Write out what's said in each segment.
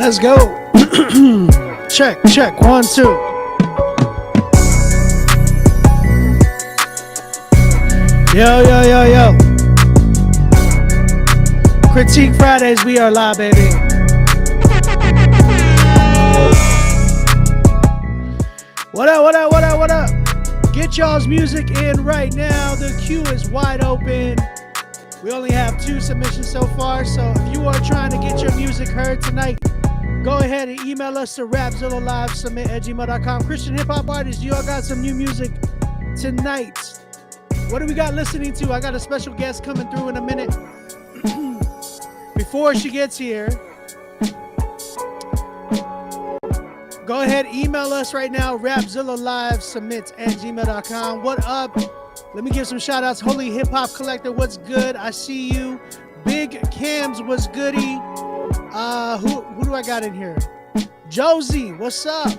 Let's go. Check, check. 1, 2. Yo. Critique Fridays, we are live, baby. What up? Get y'all's music in right now. The queue is wide open. We only have 2 submissions so far, so if you are trying to get your music heard tonight, go ahead and email us to rapzillalive@gmail.com. Christian hip hop artists, you all got some new music tonight. What do we got listening to? I got a special guest coming through in a minute. Before she gets here, go ahead, email us right now, rapzillalivesubmits@gmail.com. What up? Let me give some shout outs. Holy Hip Hop Collector, what's good? I see you. Big Cams, what's goody? Who do I got in here? Josie, what's up?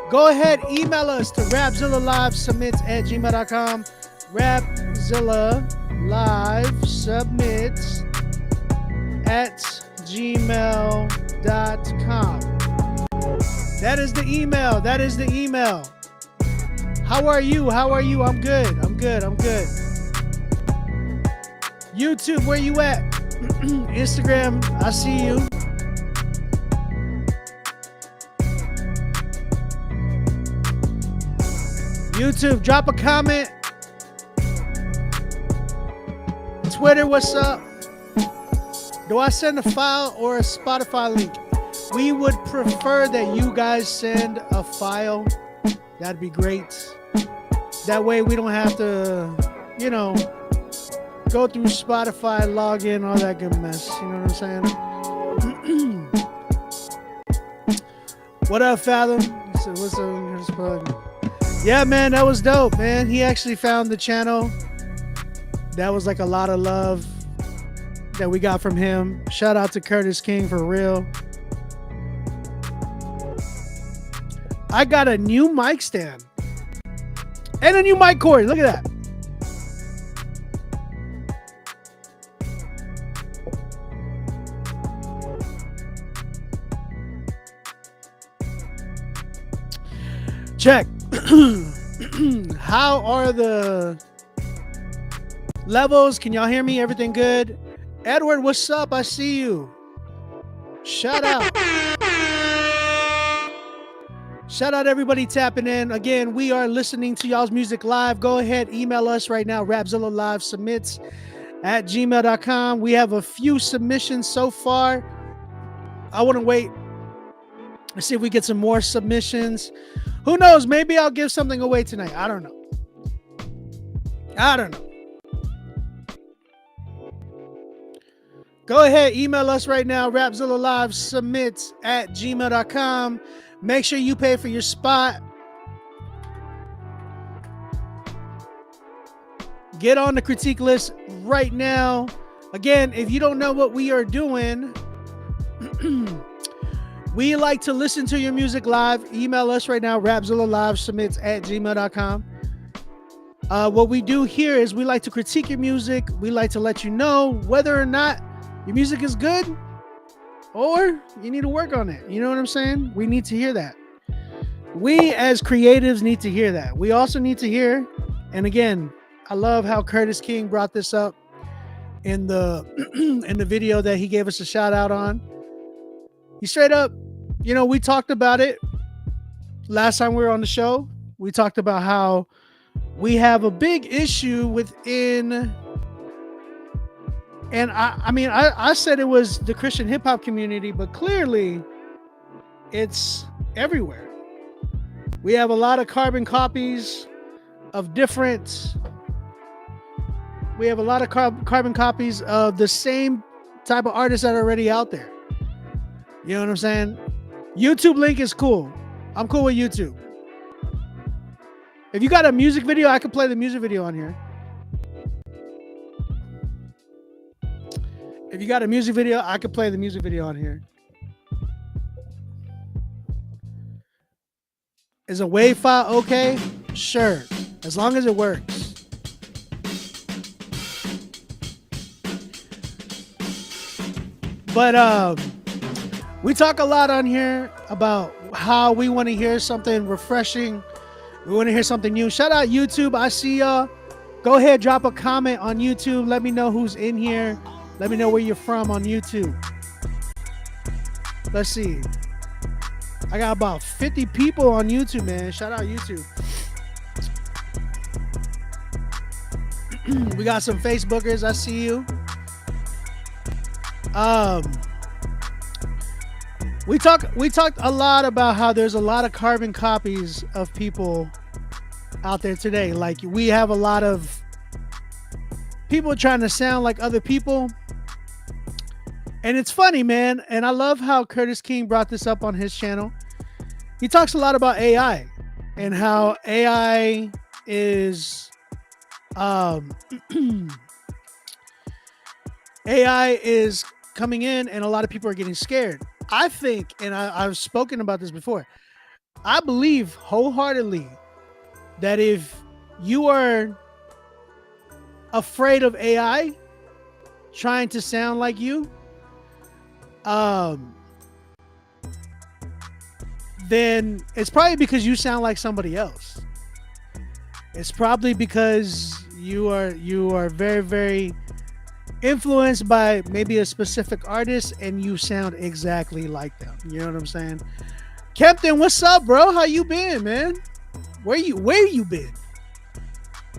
Go ahead, email us to rapzillalivesubmits@gmail.com. rapzillalivesubmits@gmail.com. That is the email. How are you? I'm good. YouTube, where you at? Instagram, I see you. YouTube, drop a comment. Twitter, what's up? Do I send a file or a Spotify link? We would prefer that you guys send a file. That'd be great. That way we don't have to, go through Spotify, log in, all that good mess. You know what I'm saying? What up, Fathom? What's up? Yeah, man, that was dope, man. He actually found the channel. That was like a lot of love that we got from him. Shout out to Curtis King for real. I got a new mic stand and a new mic cord. Look at that. Check. How are the levels? Can y'all hear me? Everything good? Edward, what's up? I see you. Shout out. Shout out everybody tapping in. Again, we are listening to y'all's music live. Go ahead, email us right now, rapzillalivesubmits@gmail.com. We have a few submissions so far. I want to wait and see if we get some more submissions. Who knows? Maybe I'll give something away tonight. I don't know. Go ahead, email us right now, rapzillalivesubmits@gmail.com. Make sure you pay for your spot. Get on the critique list right now. Again, if you don't know what we are doing, we like to listen to your music live. Email us right now, rapzillalivesubmits@gmail.com. What we do here is we like to critique your music. We like to let you know whether or not your music is good or you need to work on it. You know what I'm saying? We need to hear that. We as creatives need to hear that. We also need to hear, and again, I love how Curtis King brought this up in the in the video that he gave us a shout out on. He straight up, we talked about it last time we were on the show. We talked about how we have a big issue within, and I said it was the Christian hip hop community, but clearly it's everywhere. We have a lot of carbon copies of different. We have a lot of carbon copies of the same type of artists that are already out there. You know what I'm saying? YouTube link is cool. I'm cool with YouTube. If you got a music video, I can play the music video on here. If you got a music video, I can play the music video on here. Is a WAV file okay? Sure. As long as it works. But We talk a lot on here about how we want to hear something refreshing. We want to hear something new. Shout out YouTube. I see y'all. Go ahead, drop a comment on YouTube. Let me know who's in here. Let me know where you're from on YouTube. Let's see. I got about 50 people on YouTube, man. Shout out YouTube. We got some Facebookers. I see you. We talked a lot about how there's a lot of carbon copies of people out there today. Like, we have a lot of people trying to sound like other people. And it's funny, man. And I love how Curtis King brought this up on his channel. He talks a lot about AI and how AI is AI is coming in and a lot of people are getting scared. I think, and I've spoken about this before, I believe wholeheartedly that if you are afraid of AI trying to sound like you, then it's probably because you sound like somebody else. It's probably because you are very, very influenced by maybe a specific artist and you sound exactly like them. You know what I'm saying? Kempton, what's up, bro? How you been, man? Where you been?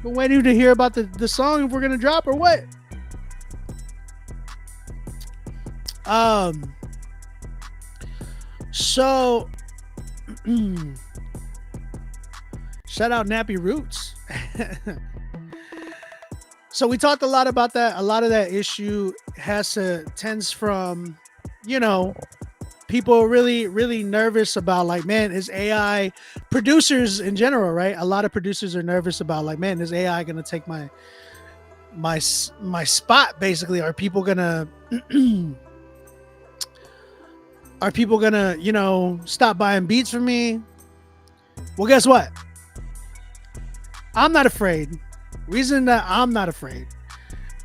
Been waiting to hear about the song if we're gonna drop or what? So shout out Nappy Roots. So we talked a lot about that. A lot of that issue tends from, people really, really nervous about, like, man, is AI, producers in general, right? A lot of producers are nervous about, like, man, is AI going to take my spot, basically? Are people going to stop buying beats from me? Well, guess what? I'm not afraid. Reason that I'm not afraid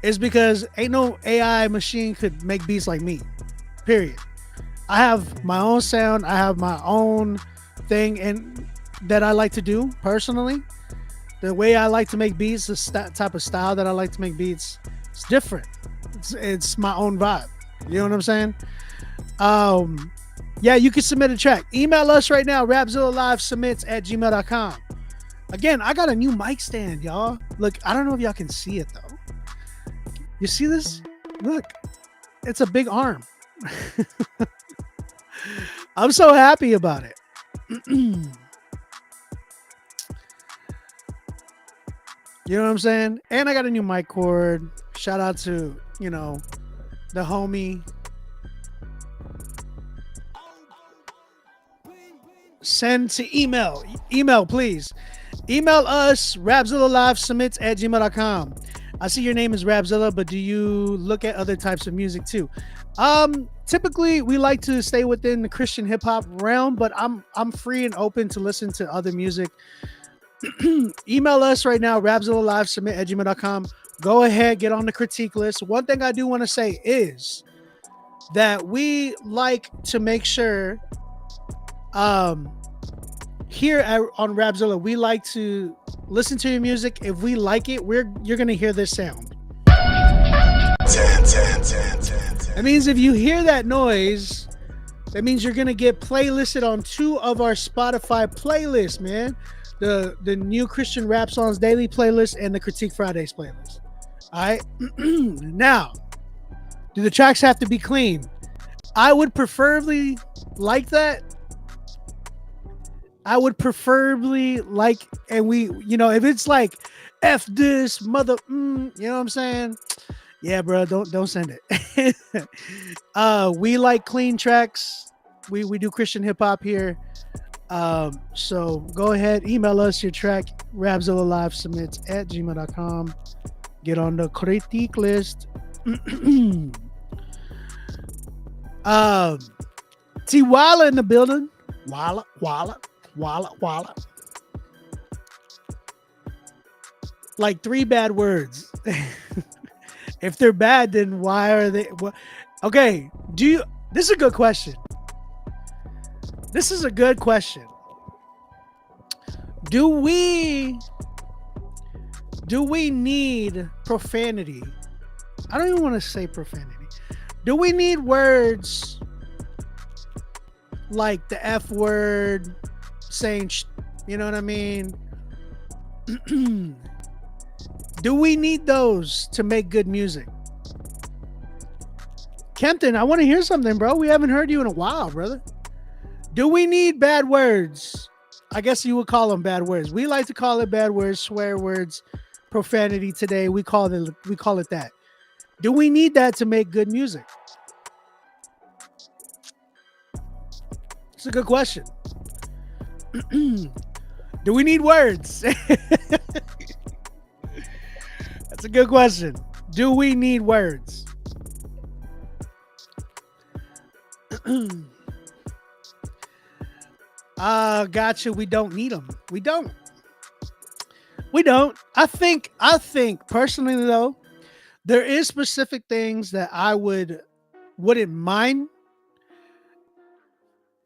is because ain't no AI machine could make beats like me. Period. I have my own sound. I have my own thing and that I like to do personally. The way I like to make beats, the type of style that I like to make beats, it's different. It's my own vibe. You know what I'm saying? Yeah, you can submit a track. Email us right now, rapzillalivesubmits@gmail.com. Again, I got a new mic stand, y'all. Look, I don't know if y'all can see it, though. You see this? Look, it's a big arm. I'm so happy about it. You know what I'm saying? And I got a new mic cord. Shout out to, the homie. Send to email. Email, please. Email us, rapzillalivesubmits@gmail.com. I see your name is Rapzilla, but do you look at other types of music too? Typically, we like to stay within the Christian hip hop realm, but I'm free and open to listen to other music. Email us right now, rapzillalivesubmit@gmail.com. Go ahead, get on the critique list. One thing I do want to say is that we like to make sure here on Rapzilla, we like to listen to your music. If we like it, you're gonna hear this sound. That means if you hear that noise, that means you're gonna get playlisted on 2 of our Spotify playlists, man. The new Christian Rap Songs Daily playlist and the Critique Fridays playlist. All right. Now, do the tracks have to be clean? I would preferably like that. I would preferably like, and if it's like F this mother, you know what I'm saying? Yeah, bro, don't send it. We like clean tracks. We do Christian hip hop here. So go ahead, email us your track, rapzillalivesubmits@gmail.com. Get on the critique list. T Walla in the building. Walla. Like 3 bad words. If they're bad, then why are they? Okay, this is a good question. This is a good question. Do we need profanity? I don't even want to say profanity. Do we need words like the F word, saying, you know what I mean? Do we need those to make good music? Kempton, I want to hear something, bro. We haven't heard you in a while, brother. Do we need bad words? I guess you would call them bad words. We like to call it bad words, swear words, profanity today. We call it that. Do we need that to make good music? It's a good question. Do we need words? That's a good question. Do we need words? Gotcha. We don't need them. We don't. I think personally though, there is specific things that I wouldn't mind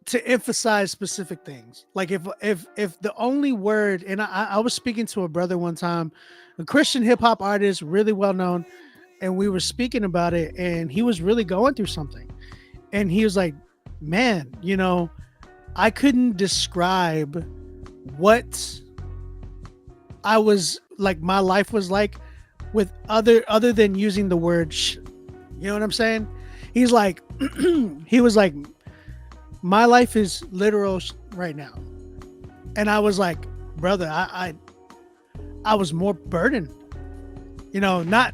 to emphasize specific things. Like if the only word, and I was speaking to a brother one time, a Christian hip hop artist, really well known, and we were speaking about it, and he was really going through something, and he was like, man, I couldn't describe what I was like, my life was like, with other than using the word you know what I'm saying? He's like, he was like, my life is literal right now. And I was like, brother, I was more burdened. I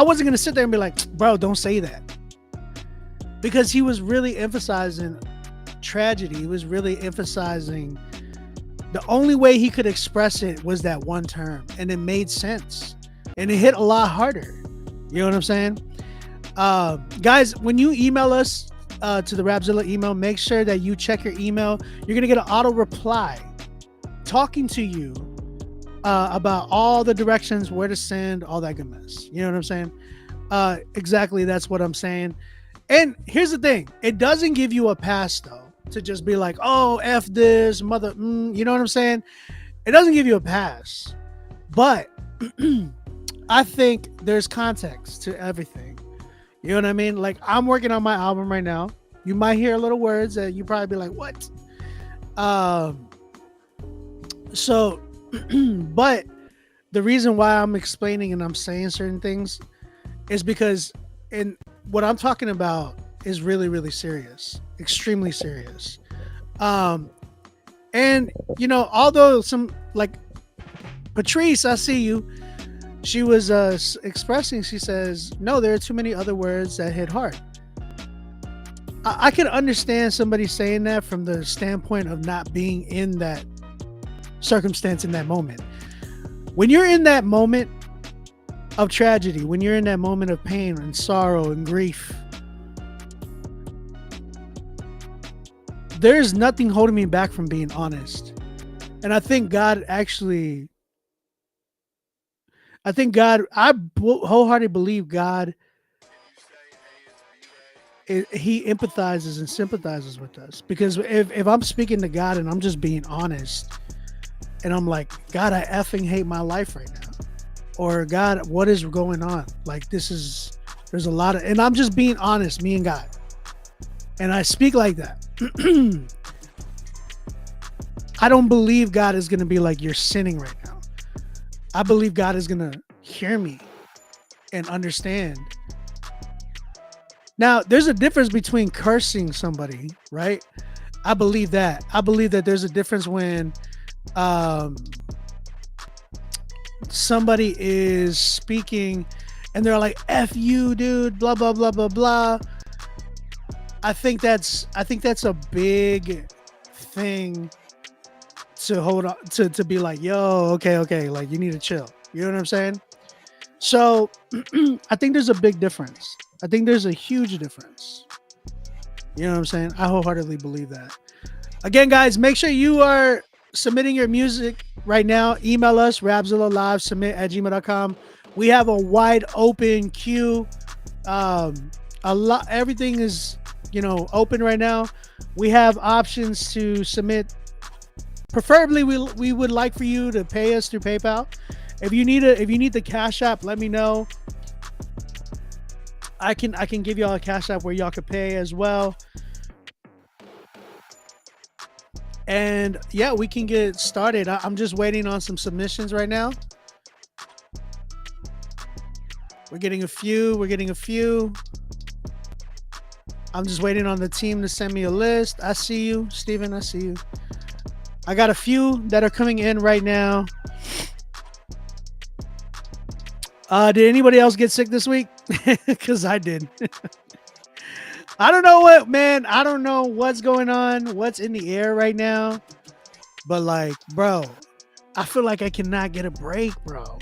wasn't gonna sit there and be like, bro, don't say that. Because he was really emphasizing tragedy. He was really emphasizing the only way he could express it was that one term, and it made sense, and it hit a lot harder. You know what I'm saying? Guys, when you email us to the Rapzilla email, make sure that you check your email. You're gonna get an auto reply talking to you about all the directions, where to send, all that good mess. You know what I'm saying? Exactly, that's what I'm saying. And here's the thing, it doesn't give you a pass though to just be like, oh, F this mother, you know what I'm saying? It doesn't give you a pass, but I think there's context to everything. You know what I mean? Like, I'm working on my album right now. You might hear little words that you probably be like, what? So, but the reason why I'm explaining and I'm saying certain things is because what I'm talking about is really, really serious, extremely serious. And although some, like Patrice, I see you, she was expressing, she says, no, there are too many other words that hit hard. I can understand somebody saying that from the standpoint of not being in that circumstance in that moment. When you're in that moment of tragedy, when you're in that moment of pain and sorrow and grief, there's nothing holding me back from being honest. And I think God I wholeheartedly believe God, he empathizes and sympathizes with us. Because if I'm speaking to God and I'm just being honest, and I'm like, God, I effing hate my life right now. Or God, what is going on? Like, there's a lot of, and I'm just being honest, me and God. And I speak like that. I don't believe God is going to be like, you're sinning right now. I believe God is going to hear me and understand. Now, there's a difference between cursing somebody, right? I believe that. I believe that there's a difference when somebody is speaking and they're like, F you, dude, blah, blah, blah, blah, blah. I think that's a big thing to hold on to be like, yo, okay, like, you need to chill. You know what I'm saying? So I think there's a big difference. I think there's a huge difference. You know what I'm saying? I wholeheartedly believe that. Again, guys, make sure you are submitting your music right now. Email us, rapzillalivesubmit@gmail.com. We have a wide open queue. Everything is open right now. We have options to submit. Preferably, we would like for you to pay us through PayPal. If you need the Cash App, let me know. I can give y'all a Cash App where y'all could pay as well. And yeah, we can get started. I'm just waiting on some submissions right now. We're getting a few. I'm just waiting on the team to send me a list. I see you, Steven. I see you. I got a few that are coming in right now. Did anybody else get sick this week? Because I did. I don't know what, man. I don't know what's going on, what's in the air right now. But like, bro, I feel like I cannot get a break, bro.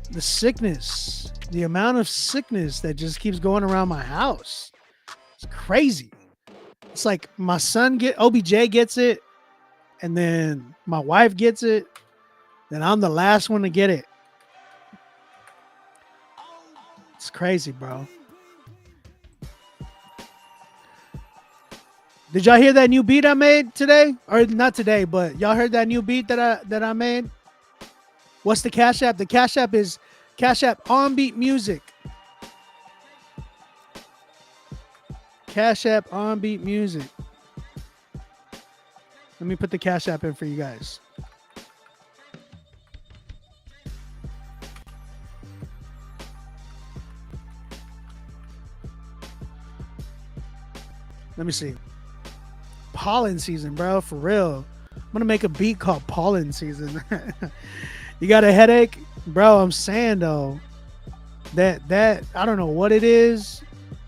The sickness, the amount of sickness that just keeps going around my house. It's crazy. It's like my son OBJ gets it, and then my wife gets it, then I'm the last one to get it. It's crazy, bro. Did y'all hear that new beat I made today? Or not today, but y'all heard that new beat that I made? What's the Cash App? The Cash App is Cash App On Beat Music. Cash App On Beat Music. Let me put the Cash App in for you guys. Let me see. Pollen season, bro, for real. I'm gonna make a beat called Pollen Season. You got a headache, bro? I'm saying though, that I don't know what it is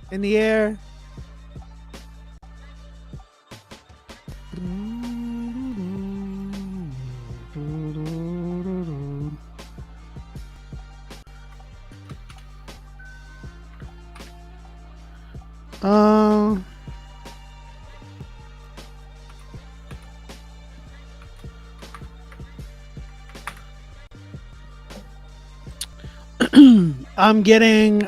in the air. I'm getting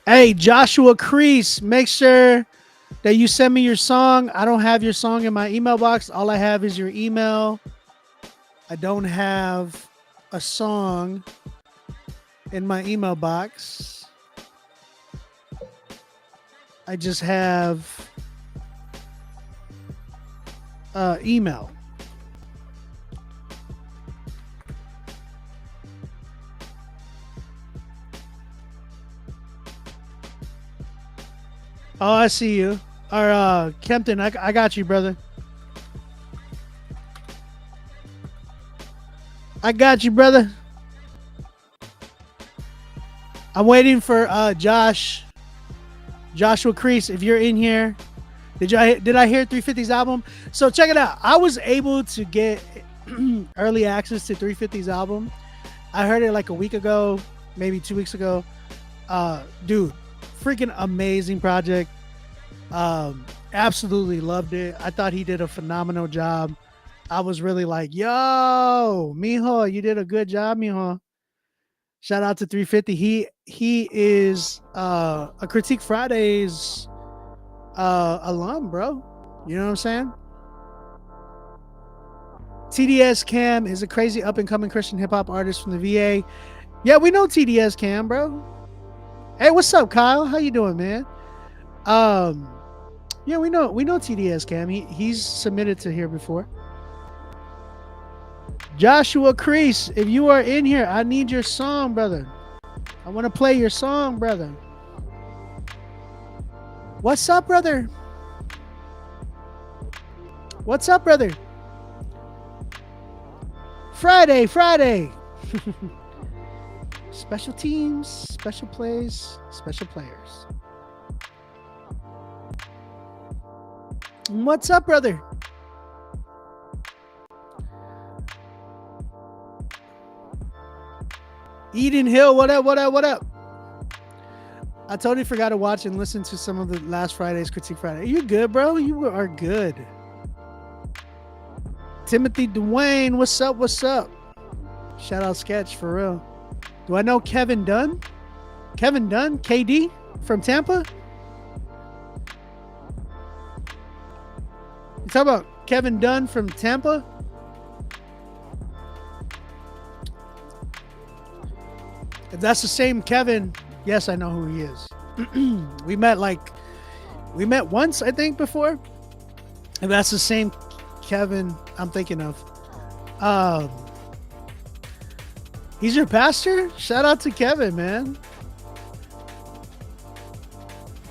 Hey, Joshua Crease, make sure that you send me your song. I don't have your song in my email box. All I have is your email. I don't have a song in my email box. I just have email. Oh, I see you. Or Kempton, I got you, brother. I got you, brother. I'm waiting for Joshua Crease. If you're in here, did I hear 350's album? So check it out. I was able to get early access to 350's album. I heard it like a week ago, maybe 2 weeks ago. Dude, freaking amazing project. Absolutely loved it. I thought he did a phenomenal job. I was really like, yo, mijo, you did a good job, mijo. Shout out to 350. He is a Critique Fridays alum, bro. You know what I'm saying? TDS Cam is a crazy up and coming Christian hip hop artist from the VA. Yeah, we know TDS Cam, bro. Hey, what's up, Kyle? How you doing, man? Yeah, we know TDS Cam. He's submitted to here before. Joshua Crease, if you are in here, I need your song, brother. I want to play your song, brother. What's up, brother? What's up, brother? Friday. Special teams, special plays, special players. What's up, brother? Eden Hill, what up? I totally forgot to watch and listen to some of the last Friday's Critique Friday. Are you good, bro? You are good. Timothy Dwayne, what's up? Shout out Sketch for real. Do I know Kevin Dunn? Kevin Dunn, KD from Tampa. You talk about Kevin Dunn from Tampa? If that's the same Kevin, yes, I know who he is. we met once, I think, before. If that's the same Kevin I'm thinking of. He's your pastor? Shout out to Kevin, man.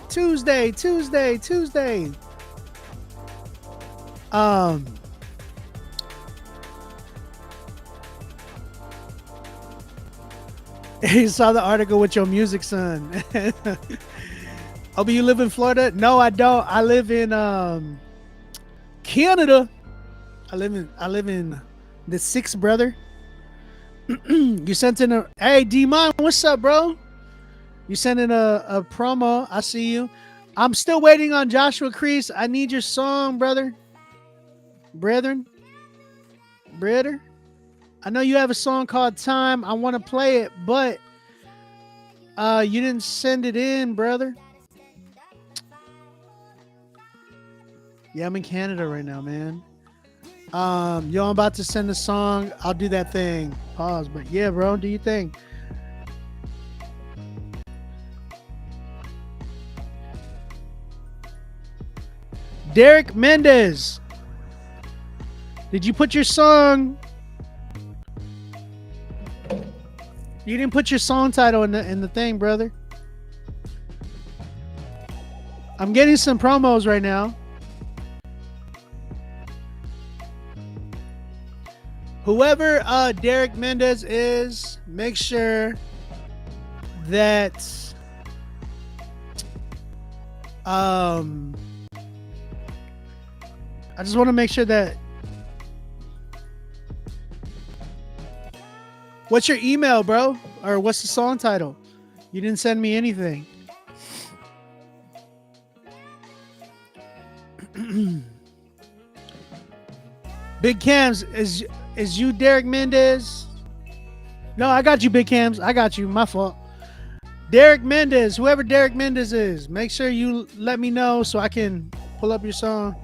Tuesday. He saw the article with your music, son. Oh, but you live in Florida? No, I don't. I live in Canada. I live in the sixth brother. You sent in hey D-Mon, what's up, bro? You sent in a promo. I see you. I'm still waiting on Joshua Crease. I need your song, brother. Brethren. I know you have a song called Time. I want to play it, but you didn't send it in, brother. Yeah, I'm in Canada right now, man. I'm about to send a song. I'll do that thing. Pause, but yeah, bro, do you think? Derek Mendez. Did you put your song? You didn't put your song title in the thing, brother. I'm getting some promos right now. Whoever Derek Mendez is, make sure that I just want to make sure that what's your email, bro? Or what's the song title? You didn't send me anything. Big Cams, is you Derek Mendez? No, I got you, Big Cams. I got you. My fault. Derek Mendez, whoever Derek Mendez is, make sure you let me know so I can pull up your song.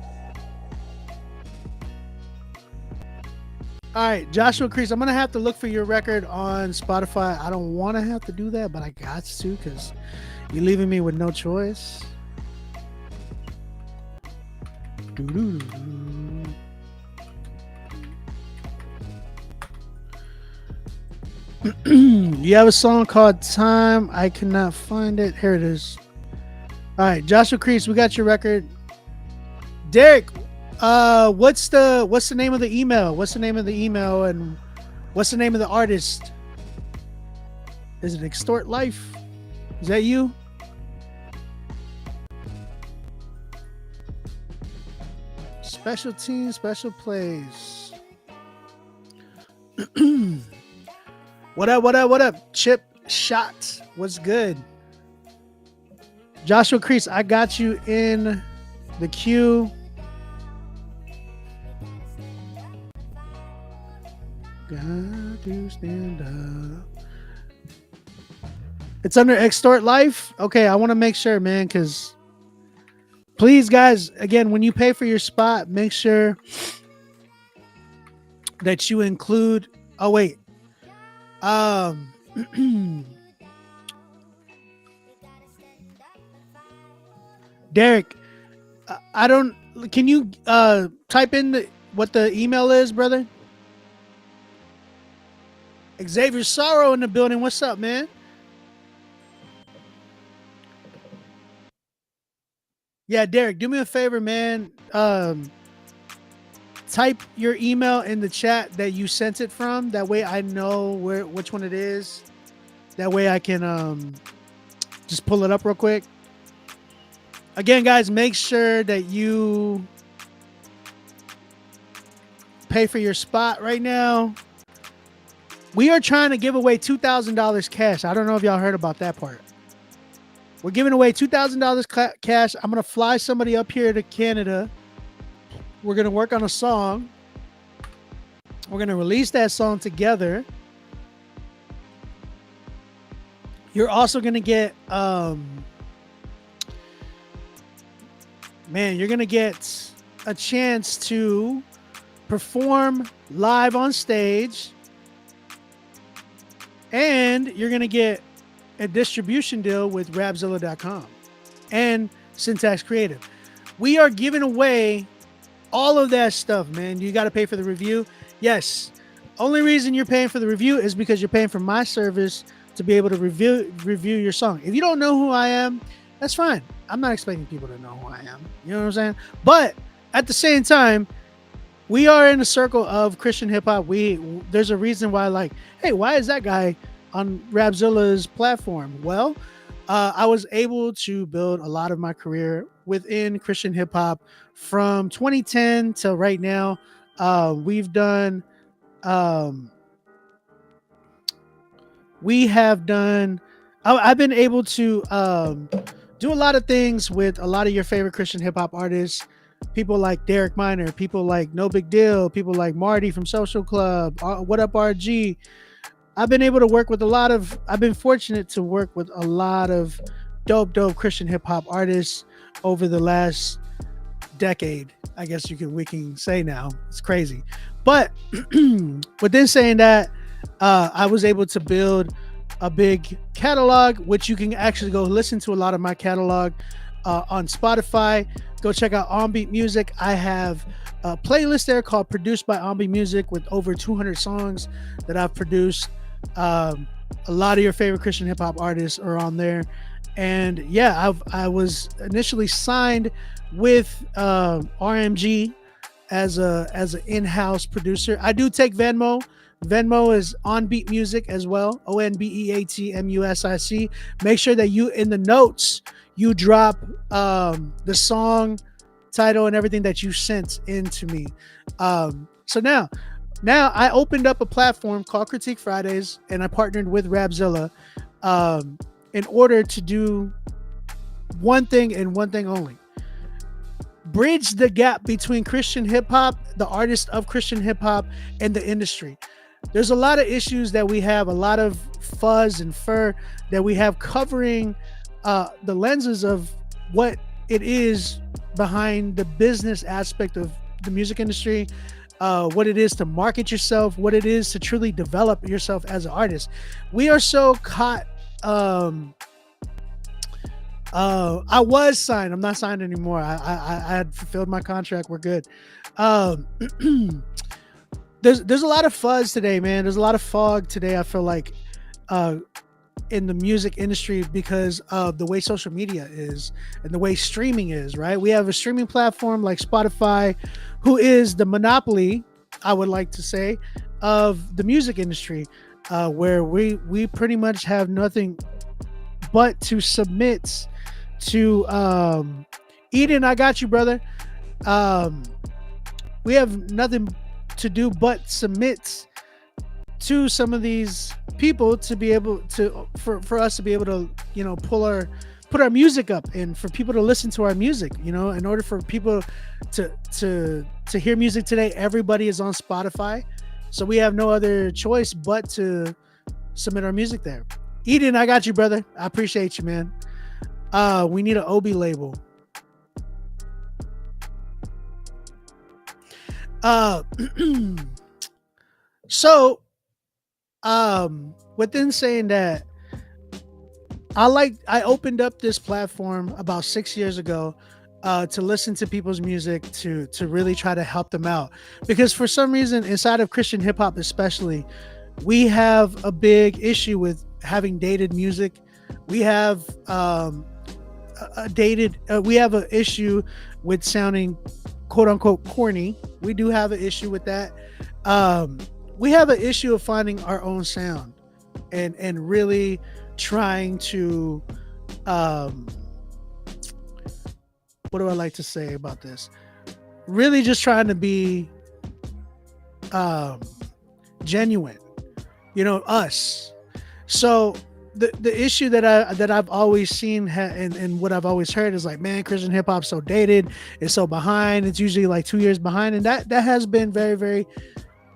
All right, Joshua Crease, I'm going to have to look for your record on Spotify. I don't want to have to do that, but I got to because you're leaving me with no choice. You have a song called Time. I cannot find it. Here it is. All right, Joshua Crease, we got your record. Derek, what's the name of the email? What's the name of the email and what's the name of the artist? Is it Extort Life? Is that you? Special team, special plays. What up? Chip Shot. What's good? Joshua Crease, I got you in the queue. Got to stand up. It's under Extort Life? Okay, I want to make sure, man, because please, guys, again, when you pay for your spot, make sure that you include... Oh, wait. Derek, I don't... Can you type in what the email is, brother? Xavier Sorrow in the building. What's up, man? Yeah, Derek, do me a favor, man. Type your email in the chat that you sent it from. That way I know which one it is. That way I can just pull it up real quick. Again, guys, make sure that you pay for your spot right now. We are trying to give away $2,000 cash. I don't know if y'all heard about that part. We're giving away $2,000 cash. I'm going to fly somebody up here to Canada. We're going to work on a song. We're going to release that song together. You're also gonna get man, you're gonna get a chance to perform live on stage, and you're gonna get a distribution deal with Rapzilla.com and Syntax Creative. We are giving away all of that stuff, man. You got to pay for the review. Yes. Only reason you're paying for the review is because you're paying for my service to be able to review your song. If you don't know who I am, that's fine. I'm not expecting people to know who I am. You know what I'm saying? But at the same time, we are in a circle of Christian hip hop. There's a reason why, like, hey, why is that guy on Rapzilla's platform? Well, I was able to build a lot of my career within Christian hip hop from 2010 till right now. We've done, we have done, I've been able to do a lot of things with a lot of your favorite Christian hip hop artists. People like Derek Minor, people like No Big Deal, people like Marty from Social Club, What Up RG. I've been able to work with I've been fortunate to work with a lot of dope Christian hip hop artists over the last decade. I guess we can say now. It's crazy. But within saying that, I was able to build a big catalog, which you can actually go listen to a lot of my catalog on Spotify. Go check out OnBeat Music. I have a playlist there called Produced by OnBeat Music with over 200 songs that I've produced. A lot of your favorite Christian hip hop artists are on there. And yeah, I was initially signed with RMG as an in-house producer. I do take Venmo. Venmo is OnBeat Music as well. OnBeatMusic. Make sure that you in the notes you drop the song title and everything that you sent into me. So now I opened up a platform called Critique Fridays, and I partnered with Rapzilla in order to do one thing and one thing only: bridge the gap between Christian hip hop, the artists of Christian hip hop, and the industry. There's a lot of issues that we have, a lot of fuzz and fur that we have covering the lenses of what it is behind the business aspect of the music industry, what it is to market yourself, what it is to truly develop yourself as an artist. We are so caught. I was signed. I'm not signed anymore. I had fulfilled my contract. We're good. There's a lot of fuzz today, man. There's a lot of fog today. I feel like in the music industry because of the way social media is and the way streaming is, right? We have a streaming platform like Spotify, who is the monopoly, I would like to say, of the music industry, where we pretty much have nothing but to submit to Eden. I got you, brother. We have nothing to do but submit to some of these people to be able to for us to be able to, you know, put our music up and for people to listen to our music. You know, in order for people to hear music today, everybody is on Spotify, so we have no other choice but to submit our music there. Eden, I got you, brother. I appreciate you, man. We need an Obi label. So within saying that, I opened up this platform about 6 years ago to listen to people's music, to really try to help them out, because for some reason inside of Christian hip hop especially, we have a big issue with having dated music. We have we have an issue with sounding quote unquote corny. We do have an issue with that. We have an issue of finding our own sound and really trying to what do I like to say about this? Really just trying to be genuine, you know, us. So the issue that I've always seen and what I've always heard is like, man, Christian hip hop's so dated, it's so behind. It's usually like 2 years behind, and that has been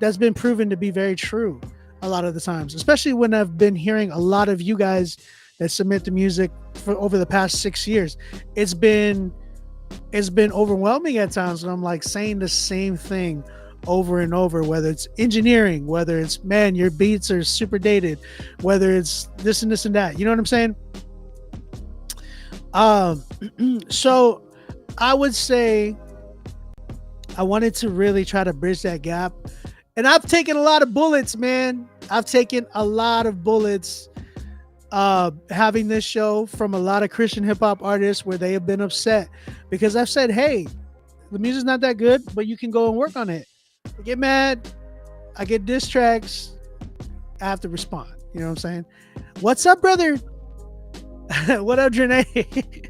that's been proven to be very true a lot of the times, especially when I've been hearing a lot of you guys that submit the music for over the past 6 years. It's been overwhelming at times, and I'm like saying the same thing over and over, whether it's engineering, whether it's, man, your beats are super dated, whether it's this and this and that. You know what I'm saying? So I would say I wanted to really try to bridge that gap. And I've taken a lot of bullets, man. I've taken a lot of bullets having this show from a lot of Christian hip hop artists where they have been upset because I've said, hey, the music's not that good, but you can go and work on it. I get mad. I get diss tracks. I have to respond. You know what I'm saying? What's up, brother? What up, Janae?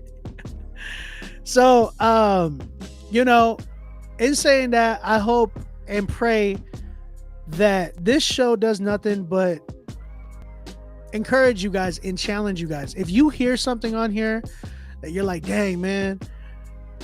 So, you know, in saying that, I hope and pray that this show does nothing but encourage you guys and challenge you guys. If you hear something on here that you're like, dang, man,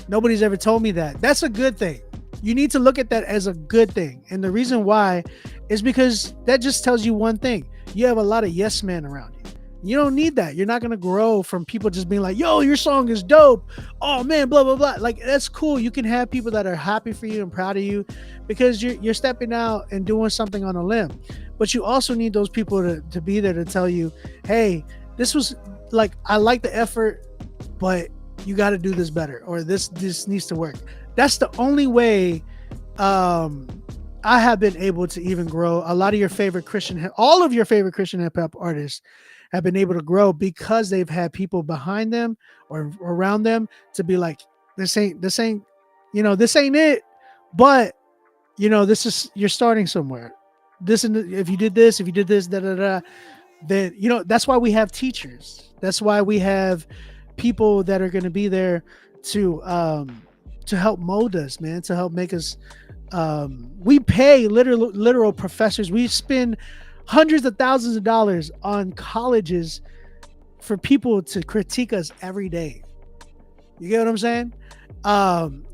nobody's ever told me that, that's a good thing. You need to look at that as a good thing. And the reason why is because that just tells you one thing. You have a lot of yes men around you. You don't need that. You're not going to grow from people just being like, yo, your song is dope. Oh man, blah, blah, blah. Like, that's cool. You can have people that are happy for you and proud of you because you're stepping out and doing something on a limb. But you also need those people to be there to tell you, hey, this was like, I like the effort, but you got to do this better, or this needs to work. That's the only way I have been able to even grow. A lot of your favorite all of your favorite Christian hip hop artists have been able to grow because they've had people behind them or around them to be like, this ain't, you know, this ain't it, but you know, you're starting somewhere. If you did this, then, you know, that's why we have teachers. That's why we have people that are going to be there to help mold us, man, to help make us. We pay literal professors. We spend hundreds of thousands of dollars on colleges for people to critique us every day. You get what I'm saying?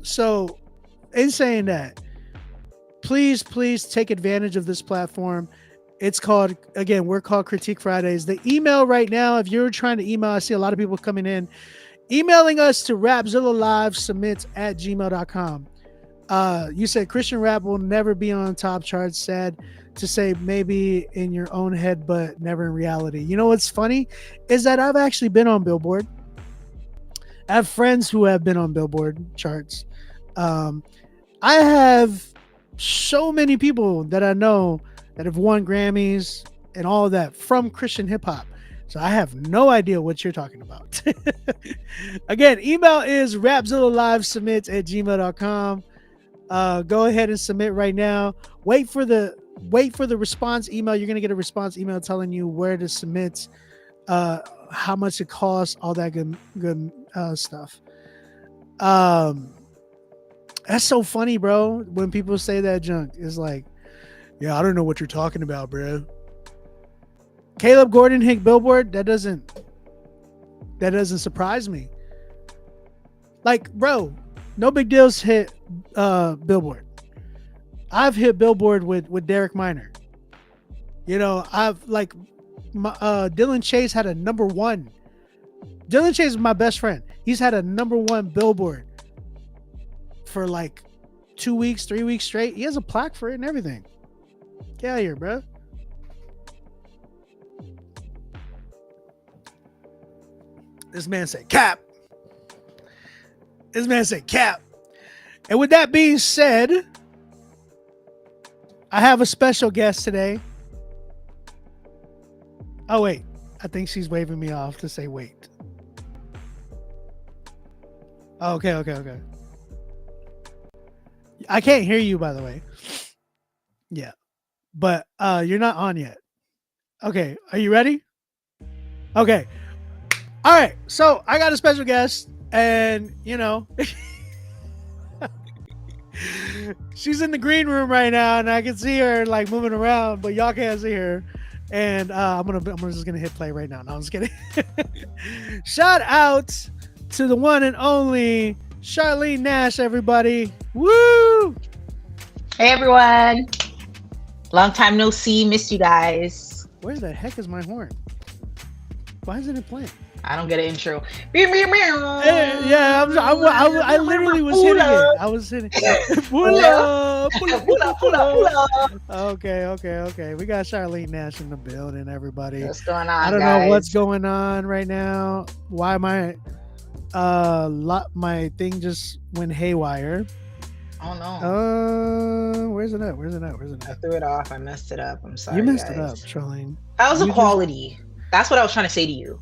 So in saying that, please take advantage of this platform. It's called, again, we're called Critique Fridays. The email right now, if you're trying to email, I see a lot of people coming in, emailing us to rapzillalive@gmail.com. You said Christian rap will never be on top charts. Sad to say, maybe in your own head, but never in reality. You know what's funny is that I've actually been on Billboard. I have friends who have been on Billboard charts. I have so many people that I know that have won Grammys and all of that from Christian hip hop. So I have no idea what you're talking about. Again, email is rapzillalivesubmit@gmail.com. Go ahead and submit right now. Wait for the response email. You're going to get a response email telling you where to submit, how much it costs, all that good stuff. That's so funny, bro. When people say that junk, it's like, yeah, I don't know what you're talking about, bro. Caleb Gordon hit Billboard. That doesn't surprise me. Like, bro, No Big Deal's hit Billboard. I've hit Billboard with Derek Minor. You know, I've like Dylan Chase had a number one. Dylan Chase is my best friend. He's had a number one Billboard for like 2 weeks, 3 weeks straight. He has a plaque for it and everything. Get out of here, bro. This man said cap. This man said cap. And with that being said, I have a special guest today. Oh, wait. I think she's waving me off to say wait. Oh, okay. I can't hear you, by the way. Yeah. But you're not on yet. Okay. Are you ready? Okay. All right. So I got a special guest, and, you know, she's in the green room right now, and I can see her like moving around, but y'all can't see her. And I'm just gonna hit play right now. No, I'm just kidding. Shout out to the one and only Charlene Nash, everybody. Woo! Hey everyone. Long time no see. Miss you guys. Where the heck is my horn? Why isn't it playing? I don't get an intro. Yeah, I literally was hitting it. I was hitting. Pull up. Okay. We got Charlene Nash in the building, everybody. What's going on, I don't know what's going on right now. Why my thing just went haywire. Oh no. Where's it at? I threw it off. I messed it up. I'm sorry. You messed it up, Charlene. How's the quality? That's what I was trying to say to you.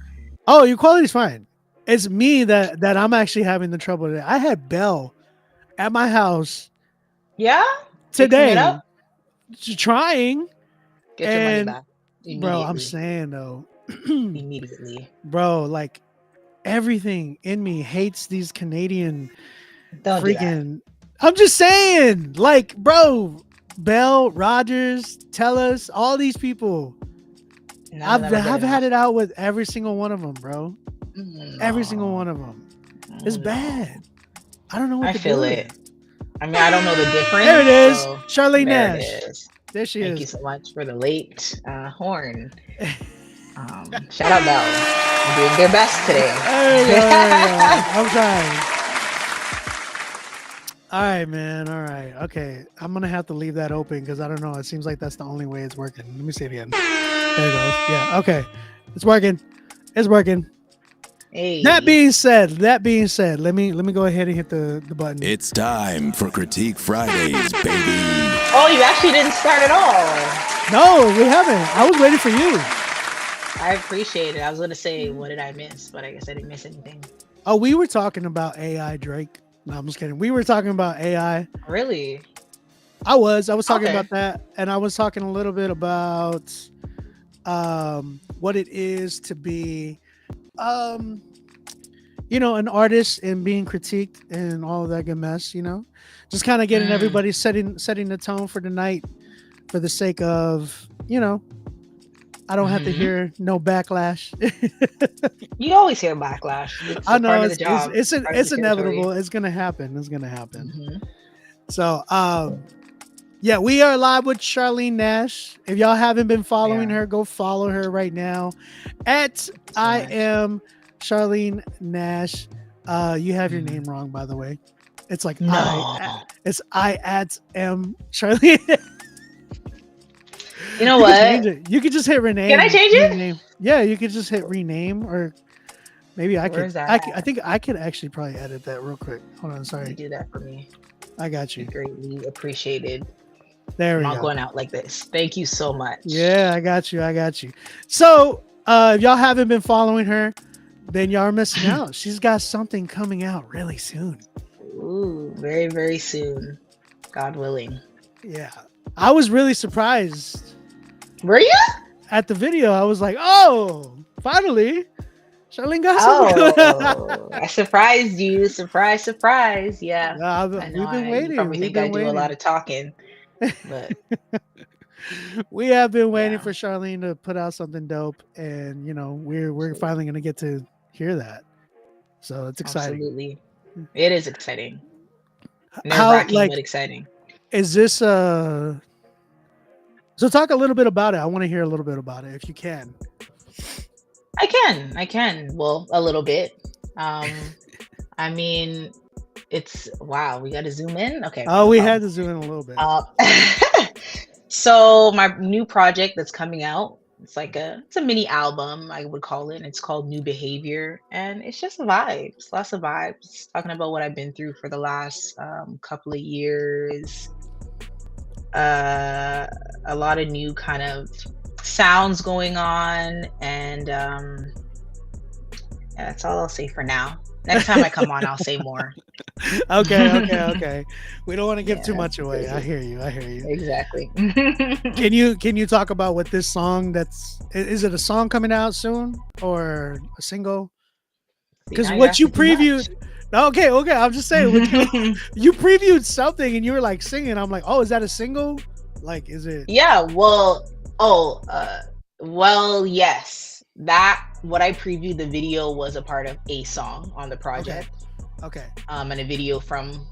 Oh, your quality's fine. It's me that I'm actually having the trouble today. I had Bell at my house. Yeah. Today. Trying. Get your money back. Bro, I'm saying though. Immediately. Bro, like everything in me hates these Canadian Don't freaking. I'm just saying, like, bro, Bell, Rogers, Telus, all these people. I've had it out with every single one of them, bro. No. Every single one of them. It's bad. I don't know what I to feel do. it. I mean, I don't know the difference. There it is. So Charlene Nash. There she is. Thank you so much for the late horn. Shout out Bell. They're doing their best today. There you go. I'm trying. All right, man. All right. Okay. I'm going to have to leave that open because I don't know. It seems like that's the only way it's working. Let me see it again. There it goes. Yeah. Okay. It's working. It's working. Hey. That being said, let me go ahead and hit the button. It's time for Critique Fridays, baby. Oh, you actually didn't start at all. No, we haven't. I was waiting for you. I appreciate it. I was going to say, what did I miss? But I guess I didn't miss anything. Oh, we were talking about AI, Drake. No, I'm just kidding. We were talking about AI. Really? I was talking about that, and I was talking a little bit about what it is to be an artist and being critiqued and all of that good mess, just kind of getting everybody setting the tone for the night for the sake of, I don't have to hear no backlash. You always hear backlash. It's I know part of the job. it's inevitable. It's gonna happen. So yeah, we are live with Charlene Nash. If y'all haven't been following her, go follow her right now at I am Charlene Nash. You have your name wrong, by the way. It's like I at M Charlene. You know what? You could just hit rename. Can I change it? Rename. Yeah, you could just hit rename, or maybe I could. I think I could actually probably edit that real quick. Hold on, sorry. You do that for me. I got you. Greatly appreciated. There we go. I'm not going out like this. Thank you so much. Yeah, I got you. So, if y'all haven't been following her, then y'all are missing out. She's got something coming out really soon. Ooh, very, very soon. God willing. Yeah. I was really surprised. Were you? At the video, I was like, oh, finally. Charlene got something. I surprised you. Surprise. Yeah. We've been waiting. You probably think I do a lot of talking. But we have been waiting for Charlene to put out something dope, and we're finally gonna get to hear that. So it's exciting. Absolutely. It is exciting. Nerve-wracking, but exciting. Is this so talk a little bit about it. I want to hear a little bit about it if you can. I can. Well, a little bit. I mean, it's wow, we got to zoom in. Okay. Oh, we had to zoom in a little bit. So my new project that's coming out, it's a mini album, I would call it. And it's called New Behavior, and it's just vibes, lots of vibes, talking about what I've been through for the last couple of years. A lot of new kind of sounds going on, and that's all I'll say for now. Next time I come on, I'll say more. Okay. We don't want to give too much away. I hear you. Exactly. Can you talk about what this song is it a song coming out soon or a single? Because what you previewed. Okay. I'm just saying, you previewed something and you were like singing. I'm like, oh, is that a single? Like, is it? Yeah. Well, yes. That what I previewed the video was a part of a song on the project. Okay. And a video from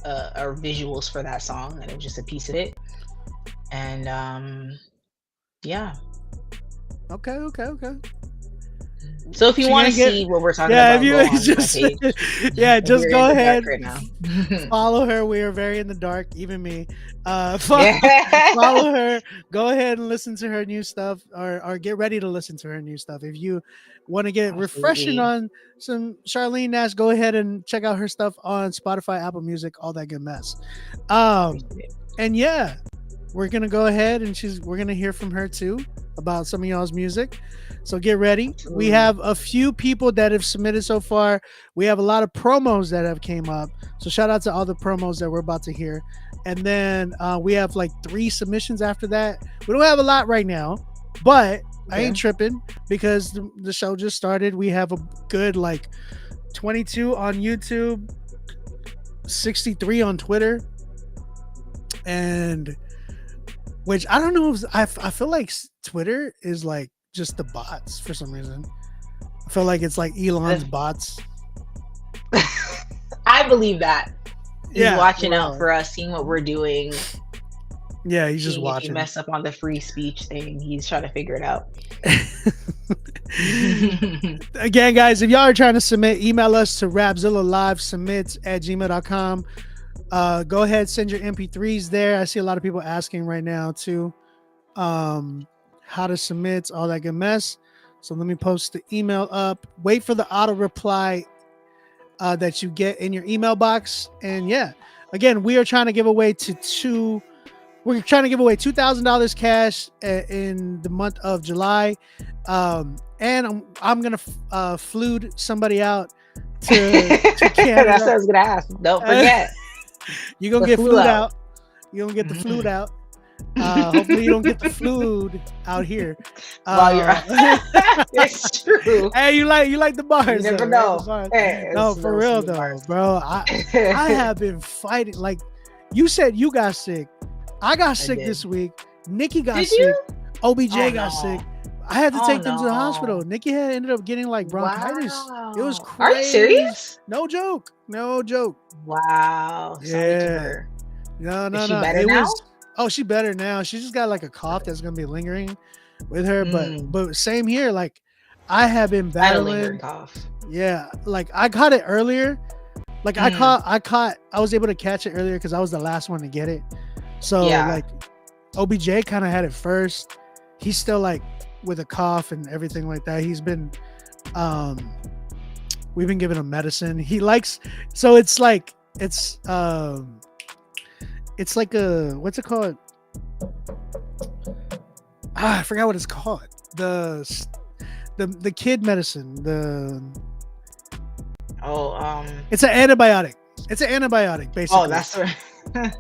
or visuals for that song, and it was just a piece of it. And yeah. Okay. So if you She want to ain't get- see what we're talking yeah, about, if go you on just my page. yeah, If just you're go in the dark ahead, right now. follow her. We are very in the dark, even me. Yeah. Follow her. Go ahead and listen to her new stuff, or get ready to listen to her new stuff. If you want to get refreshing Absolutely. on some Charlene Nash, go ahead and check out her stuff on Spotify, Apple Music, all that good mess. And yeah, we're gonna go ahead and we're gonna hear from her too about some of y'all's music. So get ready. We have a few people that have submitted so far. We have a lot of promos that have came up. So shout out to all the promos that we're about to hear. And then we have like 3 submissions after that. We don't have a lot right now, but I ain't tripping because the show just started. We have a good like 22 on YouTube, 63 on Twitter, and which I don't know if I feel like Twitter is like just the bots for some reason. I feel like it's like Elon's bots. I believe that. He's watching well, out for us, seeing what we're doing. Yeah, he's just If watching. you mess up on the free speech thing, he's trying to figure it out. Again, guys, if y'all are trying to submit, email us to rapzillalivesubmits@gmail.com. Go ahead, send your MP3s there. I see a lot of people asking right now too, how to submit, all that good mess. So let me post the email up. Wait for the auto reply that you get in your email box. And yeah, again, we are trying to give away we're trying to give away $2,000 cash in the month of July. And I'm gonna flude somebody out to Canada. That's what I was gonna ask. Don't forget. You're gonna get flued out. You're gonna get the flued out. Hopefully you don't get the flued out here. While you're it's true. Hey, you like the bars? You never though, know. right? Hey, No, for real though, bars. bro. I have been fighting. Like you said, you got sick. I got sick this week. Nikki got sick. You? OBJ got sick. I had to take them to the no. hospital. Nikki had ended up getting like bronchitis. Wow. It was crazy. Are you serious? No joke. No joke. Wow. Sorry to Yeah. her. No. Is she better now? She better now. She just got like a cough that's gonna be lingering with her. But same here. Like I have been battling. Cough. Yeah, like I caught it earlier. Like I was able to catch it earlier because I was the last one to get it. So like OBJ kind of had it first. He's still like with a cough and everything like that. He's been we've been giving him medicine. He likes, so it's like a, what's it called? I forgot what it's called. The kid medicine. It's an antibiotic. It's an antibiotic, basically. Oh, that's right.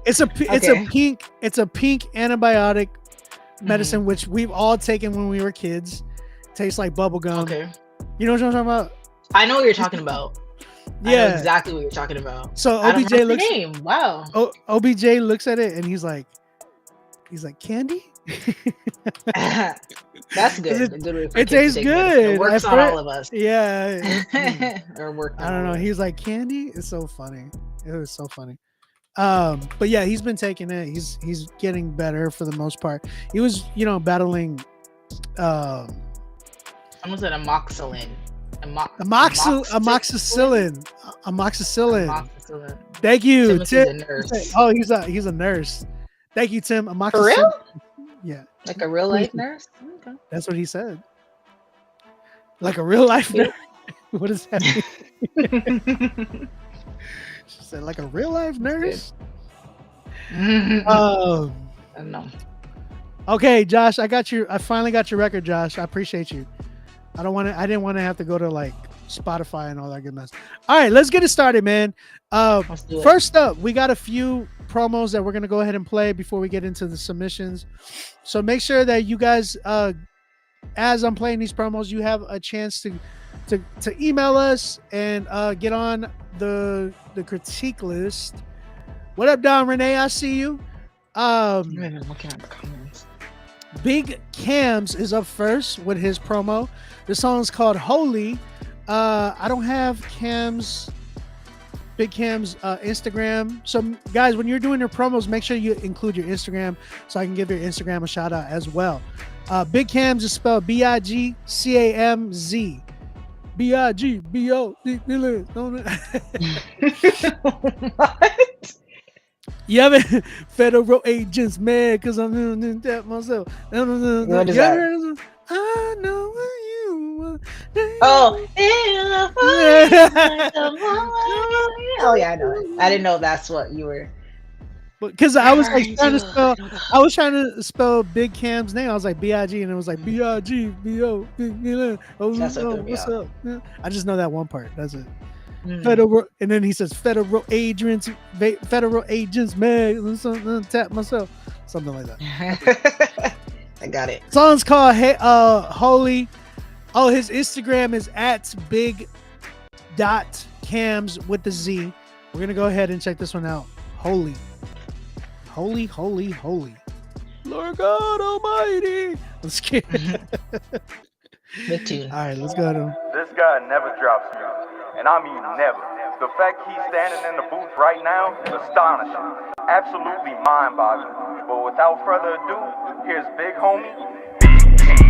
It's a pink antibiotic medicine, which we've all taken when we were kids. Tastes like bubble gum. Okay. You know what I'm talking about? I know what you're talking about. Yeah, I know exactly what you're talking about. So I don't OBJ know the looks. name. Wow. OBJ looks at it and he's like, candy. That's good. A good way for it kids to tastes take good. medicine. It works on all of us. Yeah. Or work. I don't know. He's like, candy. It's so funny. It was so funny. But yeah, he's been taking it. He's getting better for the most part. He was, battling. Someone said amoxicillin. Amoxicillin. Thank you, Tim. Oh, he's a nurse. Thank you, Tim. Amoxicillin. For real? Yeah. Like a real life nurse? Okay. That's what he said. Like a real life nurse. What does that mean? She said, like a real life nurse. No. Okay, Josh, I finally got your record, Josh. I appreciate you. I didn't want to have to go to like Spotify and all that good mess. All right, let's get it started, man. First up, we got a few promos that we're gonna go ahead and play before we get into the submissions. So make sure that you guys, as I'm playing these promos, you have a chance to email us and get on the critique list. What up, Don Renee? I see you. I'm even looking at the comments. Big Cams is up first with his promo. The song's called Holy. I don't have Big Cam's Instagram. So guys, when you're doing your promos, make sure you include your Instagram so I can give your Instagram a shout out as well. Big Cams is spelled BIGCAMZ. B-I-G-B-O. What? You haven't federal agents mad because I'm doing that myself. You What is ever that? heard of this? I know what you Oh, want. in the morning, like the morning. Oh yeah, I know it. I didn't know that's what you were Because I was like referring trying to to. spell, I was trying to spell Big Cam's name. I was like B-I-G, and it was like B-I-G-B-O. That's what Oh, threw me what's off. up? Yeah. I just know that one part. That's it. Mm. Federal, and then he says federal agents, man. Tap myself, something like that. I got it. Song's called Holy. Oh, his Instagram is at big.cams with the Z. We're gonna go ahead and check this one out. Holy. Lord God Almighty. Let's get Good tune. all right, let's go to him. This guy never drops music, and I mean never. The fact he's standing in the booth right now is astonishing, absolutely mind-boggling. But without further ado, here's Big Homie, Big King.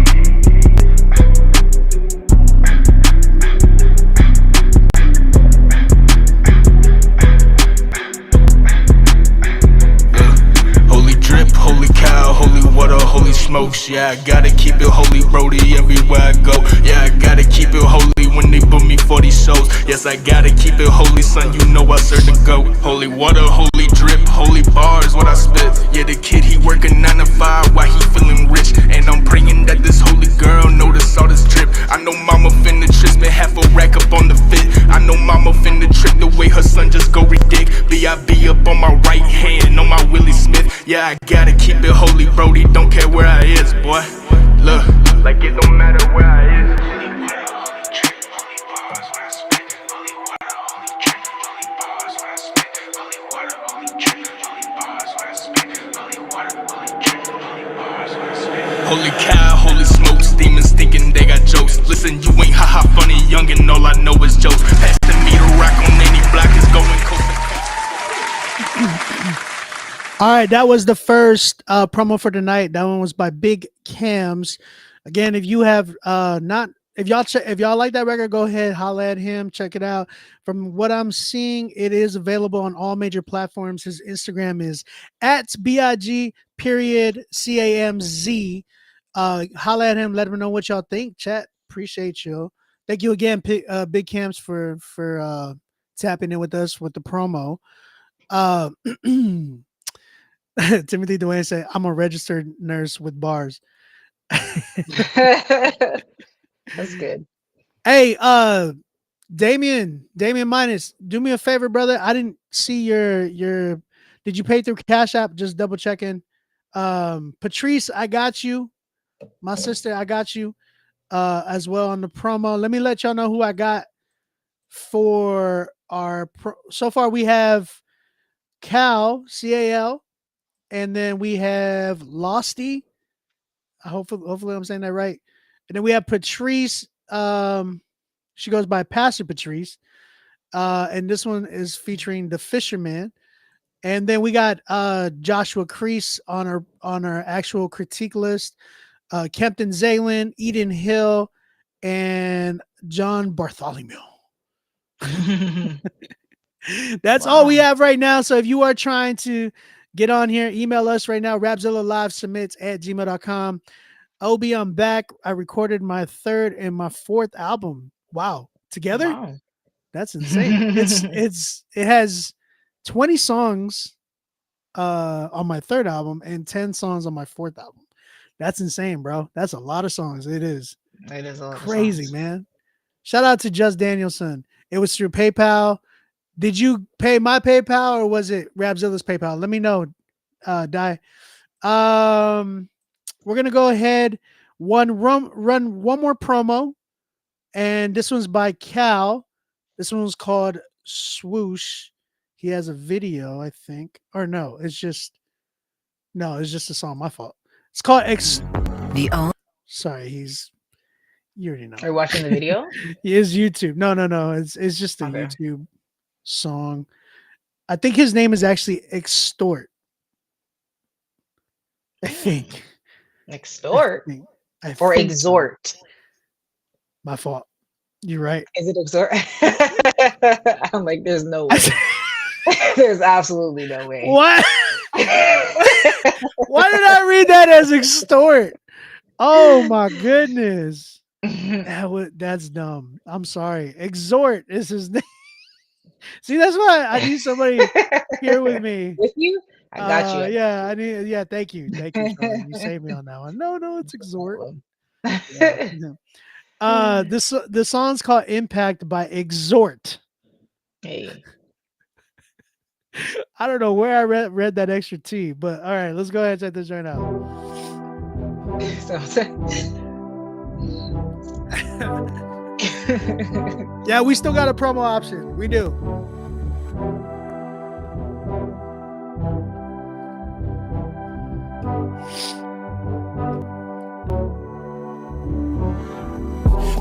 Holy drip, holy cow, holy water, holy smokes. Yeah, I gotta keep it holy, Brody, everywhere I go. Yeah, I gotta keep it holy when they book me for these shows. Yes, I gotta keep it holy, son, you know I serve the goat. Holy water, holy drip, holy bars, what I spit. Yeah, the kid, he working 9 to 5 while he feeling rich. And I'm praying that this holy girl notice all this drip. I know mama finna trick, spend half a rack up on the fit. I know mama finna trick the way her son just go ridic. B.I.B. up on my right hand, on my Willie Smith. Yeah, I gotta keep it holy, Brody, don't care where I is, boy. Look, like it don't matter where I is. Holy cow, holy smokes, demons thinking they got jokes. Listen, you ain't haha funny, youngin', all I know is jokes. Passing me the rock on any block is going coast to coast. All right, that was the first promo for tonight. That one was by Big Cams. Again, if you have if y'all like that record, go ahead, holla at him, check it out. From what I'm seeing, it is available on all major platforms. His Instagram is at BIG period CAMZ. Holla at him, let him know what y'all think. Chat, appreciate you. Thank you again, Big Cams, for tapping in with us with the promo. Timothy Dwayne said, "I'm a registered nurse with bars." That's good. Hey, Damien Minus, do me a favor, brother. I didn't see your. Did you pay through Cash App? Just double checking. Patrice, I got you. My sister, I got you. As well on the promo. Let me let y'all know who I got for our. So far, we have Cal, CAL, and then we have Losty. Hopefully I'm saying that right. And then we have Patrice. She goes by Pastor Patrice. And this one is featuring the Fisherman. And then we got Joshua Crease on our actual critique list. Kempton Zalen, Eden Hill, and John Bartholomew. That's all we have right now. So if you are trying to get on here, email us right now, rapzillalive@gmail.com. OB, I'm back. I recorded my 3rd and my 4th album. Wow. Together? Wow. That's insane. It has 20 songs on my 3rd album and 10 songs on my 4th album. That's insane, bro. That's a lot of songs. It is. It is a lot Crazy, of songs. man. Shout out to Just Danielson. It was through PayPal. Did you pay my PayPal or was it Rapzilla's PayPal? Let me know. Die. We're gonna go ahead run one more promo, and this one's by Cal. This one was called Swoosh. He has a video, I think, or no, it's just a song. My fault. It's called Sorry, you already know. Are you watching the video? He is YouTube. No. It's just a YouTube song. I think his name is actually Extort. I think. Extort I or think exhort. So. My fault. You're right. Is it Exhort? I'm like, there's no way. There's absolutely no way. What? Why did I read that as extort? Oh my goodness. That's dumb. I'm sorry. Exhort is his name. See, that's why I need somebody here with me. With you? I got you. Yeah, I need. Yeah, thank you, Charlie. You saved me on that one. No, it's Exhort. Yeah. The song's called "Impact" by Exhort. Hey. I don't know where I read that extra T, but all right, let's go ahead and check this right now. Yeah, we still got a promo option. We do.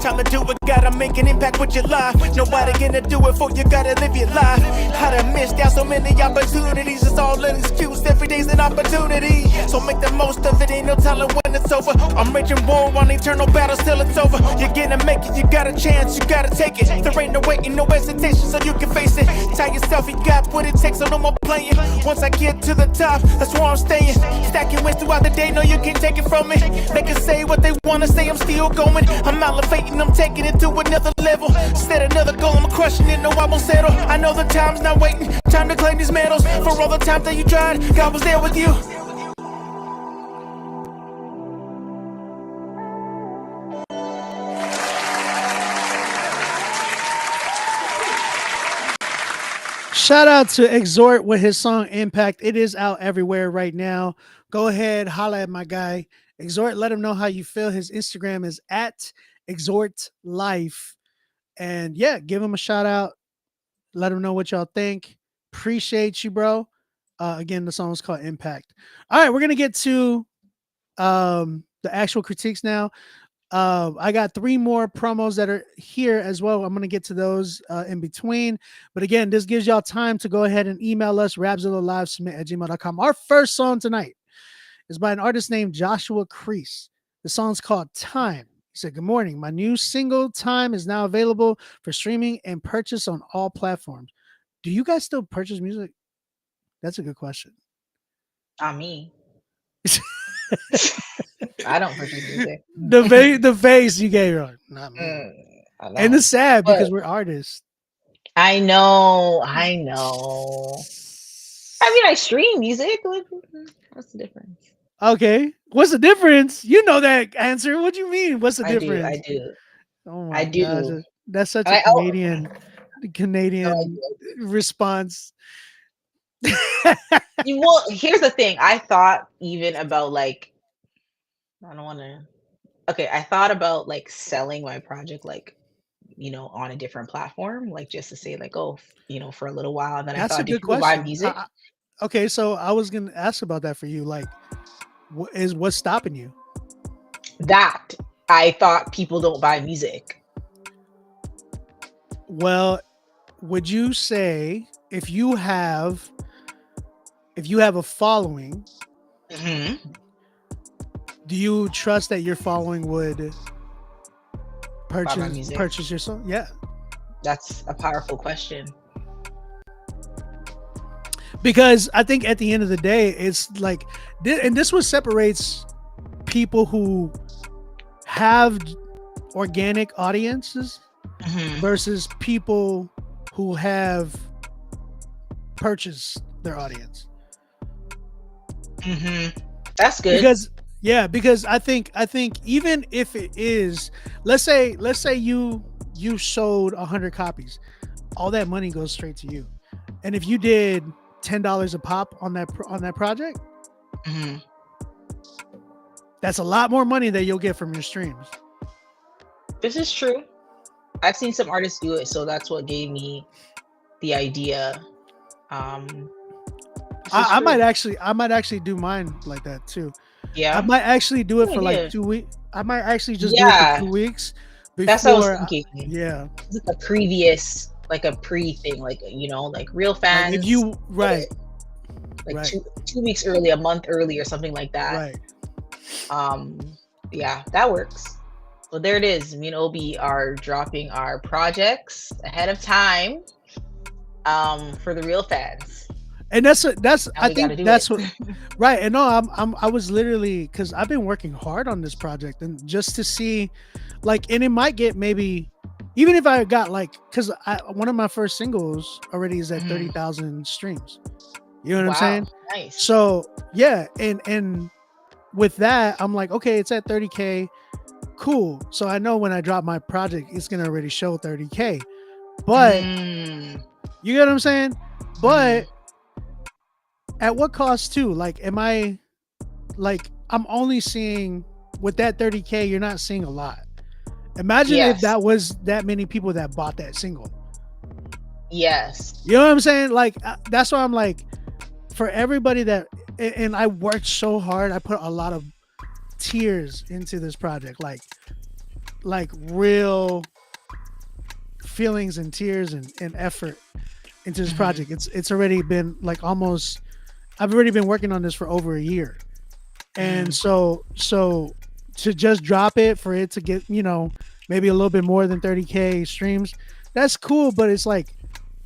Time to do it, gotta make an impact with your life. Nobody gonna do it for you, gotta live your life. I done missed out so many opportunities. It's all an excuse, every day's an opportunity. So make the most of it, ain't no telling when it's over. I'm raging war on eternal battles till it's over. You're gonna make it, you got a chance, you gotta take it. There ain't no waiting, no hesitation, so you can face it. Tell yourself you got what it takes, so no more playing. Once I get to the top, that's where I'm staying. Stacking wins throughout the day, no you can't take it from me. They can say what they wanna say, I'm still going. I'm elevating, I'm taking it to another level. Set another goal, I'm crushing it, no I won't settle. I know the time's not waiting, time to claim these medals. For all the times that you tried, God was there with you. Shout out to Exhort with his song Impact. It is out everywhere right now. Go ahead, holla at my guy. Exhort, let him know how you feel. His Instagram is at Exhort Life. And yeah, give him a shout out. Let him know what y'all think. Appreciate you, bro. Again, the song is called Impact. All right, we're gonna get to the actual critiques now. I got 3 more promos that are here as well. I'm going to get to those in between. But again, this gives y'all time to go ahead and email us, rapzillalive@gmail.com. Our first song tonight is by an artist named Joshua Crease. The song's called Time. He said, "Good morning. My new single Time is now available for streaming and purchase on all platforms." Do you guys still purchase music? That's a good question. Not me. I don't purchase music. The face you gave her, not me. And it's sad because we're artists. I know. I mean, I stream music. What's the difference? Okay, what's the difference? You know that answer. What do you mean? What's the difference? I do. Oh my I do. gosh, that's such a Canadian response. Well, here's the thing. I thought even about like, I don't want to. Okay, I thought about like selling my project, like, on a different platform, like just to say like, oh, for a little while. And then That's I thought, a good do people question. buy music? Okay, so I was gonna ask about that for you. Like, what's stopping you? That I thought people don't buy music. Well, would you say if you have a following, do you trust that your following would purchase your song? Yeah. That's a powerful question. Because I think at the end of the day, it's like, and this what separates people who have organic audiences versus people who have purchased their audience. That's good. Because I think even if it is, let's say you sold 100 copies, all that money goes straight to you. And if you did $10 a pop on that project, that's a lot more money that you'll get from your streams. This is true. I've seen some artists do it, so that's what gave me the idea. I might actually do mine like that too. Yeah, I might actually do it for like 2 weeks. I might actually just do it for 2 weeks. That's what I was thinking. Yeah, it's like a previous, like a pre thing, like like real fans. Like if you like 2 weeks early, a month early, or something like that. Right. Yeah, that works. Well, there it is. Me and Obi are dropping our projects ahead of time, for the real fans. And that's Now I we gotta think do that's it. what right. And no, I was literally, because I've been working hard on this project, and just to see, like, and it might get maybe, even if I got like, because one of my first singles already is at 30,000 streams. You know what I'm saying? Nice. So yeah, and with that, I'm like, okay, it's at 30K, cool. So I know when I drop my project, it's gonna already show 30K. But you get what I'm saying? But at what cost too? Like, am I like, I'm only seeing with that 30K, you're not seeing a lot. Imagine if Yes. that was that many people that bought that single. Yes. You know what I'm saying? Like, that's why I'm like, for everybody that, and I worked so hard, I put a lot of tears into this project, like real feelings and tears and effort into this project. It's already been like almost, I've already been working on this for over a year. And so to just drop it, for it to get, you know, maybe a little bit more than 30K streams, that's cool. But it's like,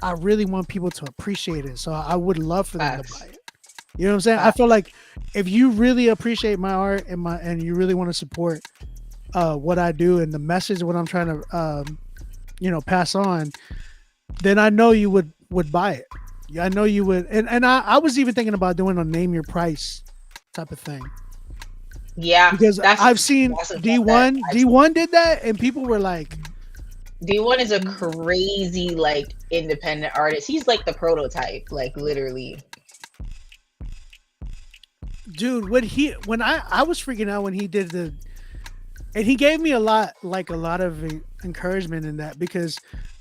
I really want people to appreciate it. So I would love for them to buy it. You know what I'm saying? I feel like if you really appreciate my art and you really want to support what I do and the message, what I'm trying to, you know, pass on, then I know you would buy it. Yeah, I know you would. And I was even thinking about doing a name your price type of thing. Yeah. Because I've seen D1. D1 did that, and people were like, D1 is a crazy, like, independent artist. He's like the prototype, like, literally. dude, when I was freaking out when he did and he gave me a lot of encouragement in that, because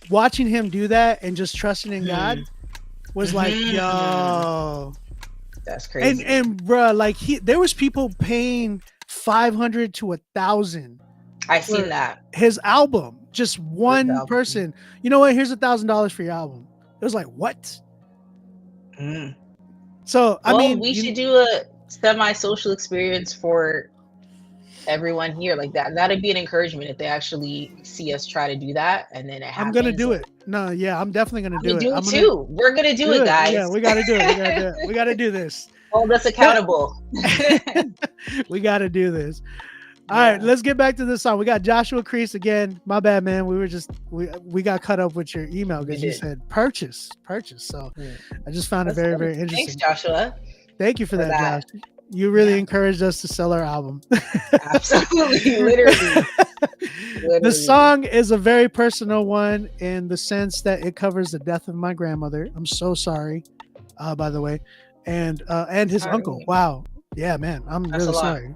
watching him do that and just trusting in God was like, yo, that's crazy. And bruh, like there was people paying $500 to $1,000. I seen that. His album, just one person. You know what? Here's $1,000 for your album. It was like, what? So I mean, we should do a semi-social experience for everyone here, like that. That'd be an encouragement if they actually see us try to do that, and then it happens. I'm gonna do it. No, yeah, I'm definitely gonna do it. Do it too. We're gonna do it, guys. Yeah, we gotta do it. We gotta do it. We gotta do this. Hold us accountable. We gotta do this. All right, let's get back to this song. We got Joshua Crease again. My bad, man. We were just we got cut up with your email because you said purchase. So I just found it very, very interesting. Thanks, Joshua. Thank you for that, Josh. You really encouraged us to sell our album. Absolutely, literally. The song is a very personal one in the sense that it covers the death of my grandmother. I'm so sorry, by the way, and his uncle. Wow, yeah, man, I'm really sorry.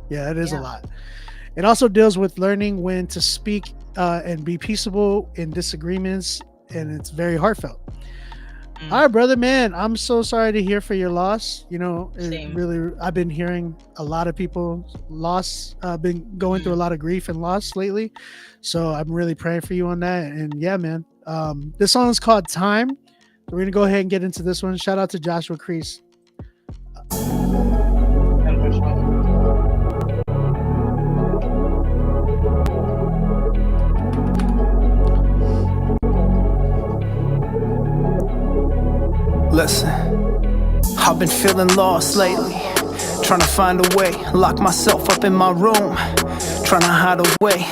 Yeah, it is a lot. It also deals with learning when to speak and be peaceable in disagreements, and it's very heartfelt. All right, brother, man, I'm so sorry to hear for your loss. You know, really, I've been hearing a lot of people loss, been going through a lot of grief and loss lately. So I'm really praying for you on that. And yeah, man, this song is called Time. We're going to go ahead and get into this one. Shout out to Joshua Crease. Listen, I've been feeling lost lately, trying to find a way, lock myself up in my room, trying to hide away.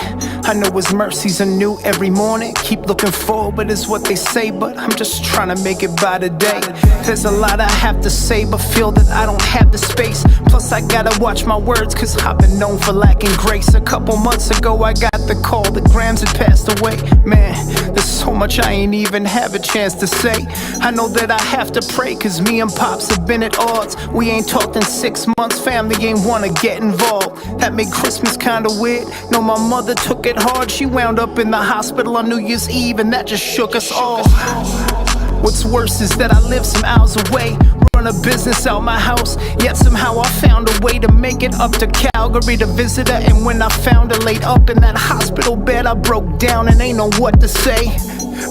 I know his mercies are new every morning, keep looking forward is what they say, but I'm just trying to make it by the day. There's a lot I have to say, but feel that I don't have the space. Plus I gotta watch my words, cause I've been known for lacking grace. A couple months ago I got the call that Grams had passed away. Man, there's so much I ain't even have a chance to say. I know that I have to pray, cause me and Pops have been at odds. We ain't talked in 6 months, family ain't wanna get involved. That made Christmas kinda weird. No, my mother took it hard. She wound up in the hospital on New Year's Eve, and that just shook us all. What's worse is that I live some hours away, run a business out my house, yet somehow I found a way to make it up to Calgary to visit her. And when I found her laid up in that hospital bed, I broke down and ain't know what to say.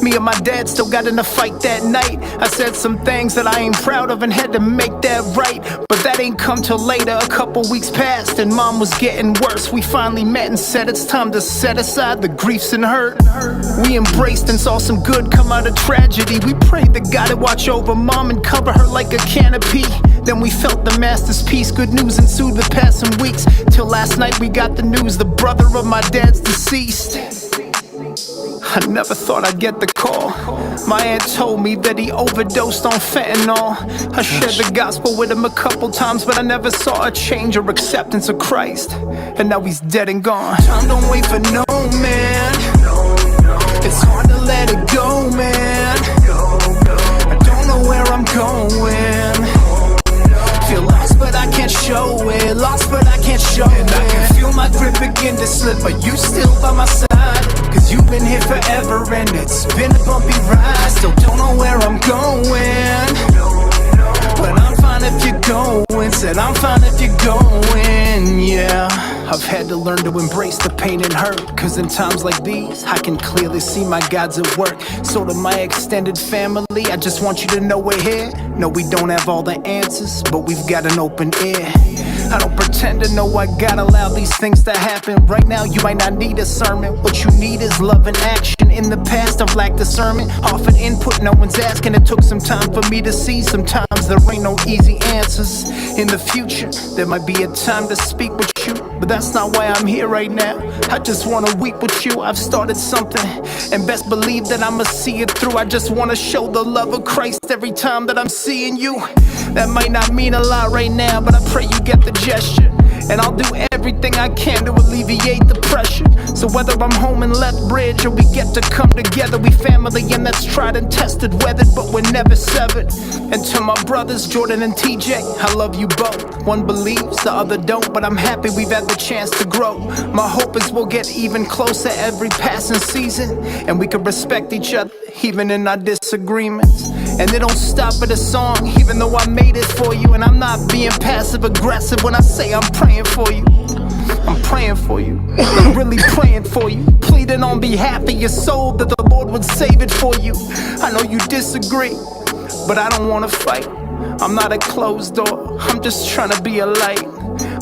Me and my dad still got in a fight that night. I said some things that I ain't proud of and had to make that right. But that ain't come till later. A couple weeks passed and mom was getting worse. We finally met and said it's time to set aside the griefs and hurt. We embraced and saw some good come out of tragedy. We prayed that God would watch over mom and cover her like a canopy. Then we felt the master's peace. Good news ensued the passing weeks. Till last night we got the news the brother of my dad's deceased. I never thought I'd get the call. My aunt told me that he overdosed on fentanyl. I shared the gospel with him a couple times, but I never saw a change or acceptance of Christ. And now he's dead and gone. Time don't wait for no man. It's hard to let it go, man. I don't know where I'm going. Feel lost but I can't show it. Lost but I can't show it. I can feel my grip begin to slip. Are you still by my side? Cause you've been here forever and it's been a bumpy ride. I still don't know where I'm going, but I'm fine if you're going. Said I'm fine if you're going, yeah. I've had to learn to embrace the pain and hurt. Cause in times like these, I can clearly see my God's at work. So to my extended family, I just want you to know we're here. No, we don't have all the answers, but we've got an open ear. I don't pretend to know I gotta allow these things to happen. Right now you might not need a sermon. What you need is love and action. In the past I've lacked discernment. Offered input, no one's asking. It took some time for me to see. Sometimes there ain't no easy answers. In the future there might be a time to speak with you, but that's not why I'm here right now. I just wanna weep with you. I've started something and best believe that I'ma see it through. I just wanna show the love of Christ every time that I'm seeing you. That might not mean a lot right now, but I pray you get the gesture. And I'll do everything I can to alleviate the pressure. So whether I'm home in Lethbridge or we get to come together, we family and that's tried and tested, weathered, but we're never severed. And to my brothers, Jordan and TJ, I love you both. One believes, the other don't, but I'm happy we've had the chance to grow. My hope is we'll get even closer every passing season, and we can respect each other, even in our disagreements. And it don't stop at a song, even though I made it for you. And I'm not being passive aggressive when I say I'm praying for you. I'm praying for you, I'm really praying for you. Pleading on behalf of your soul that the Lord would save it for you. I know you disagree, but I don't wanna fight. I'm not a closed door, I'm just trying to be a light.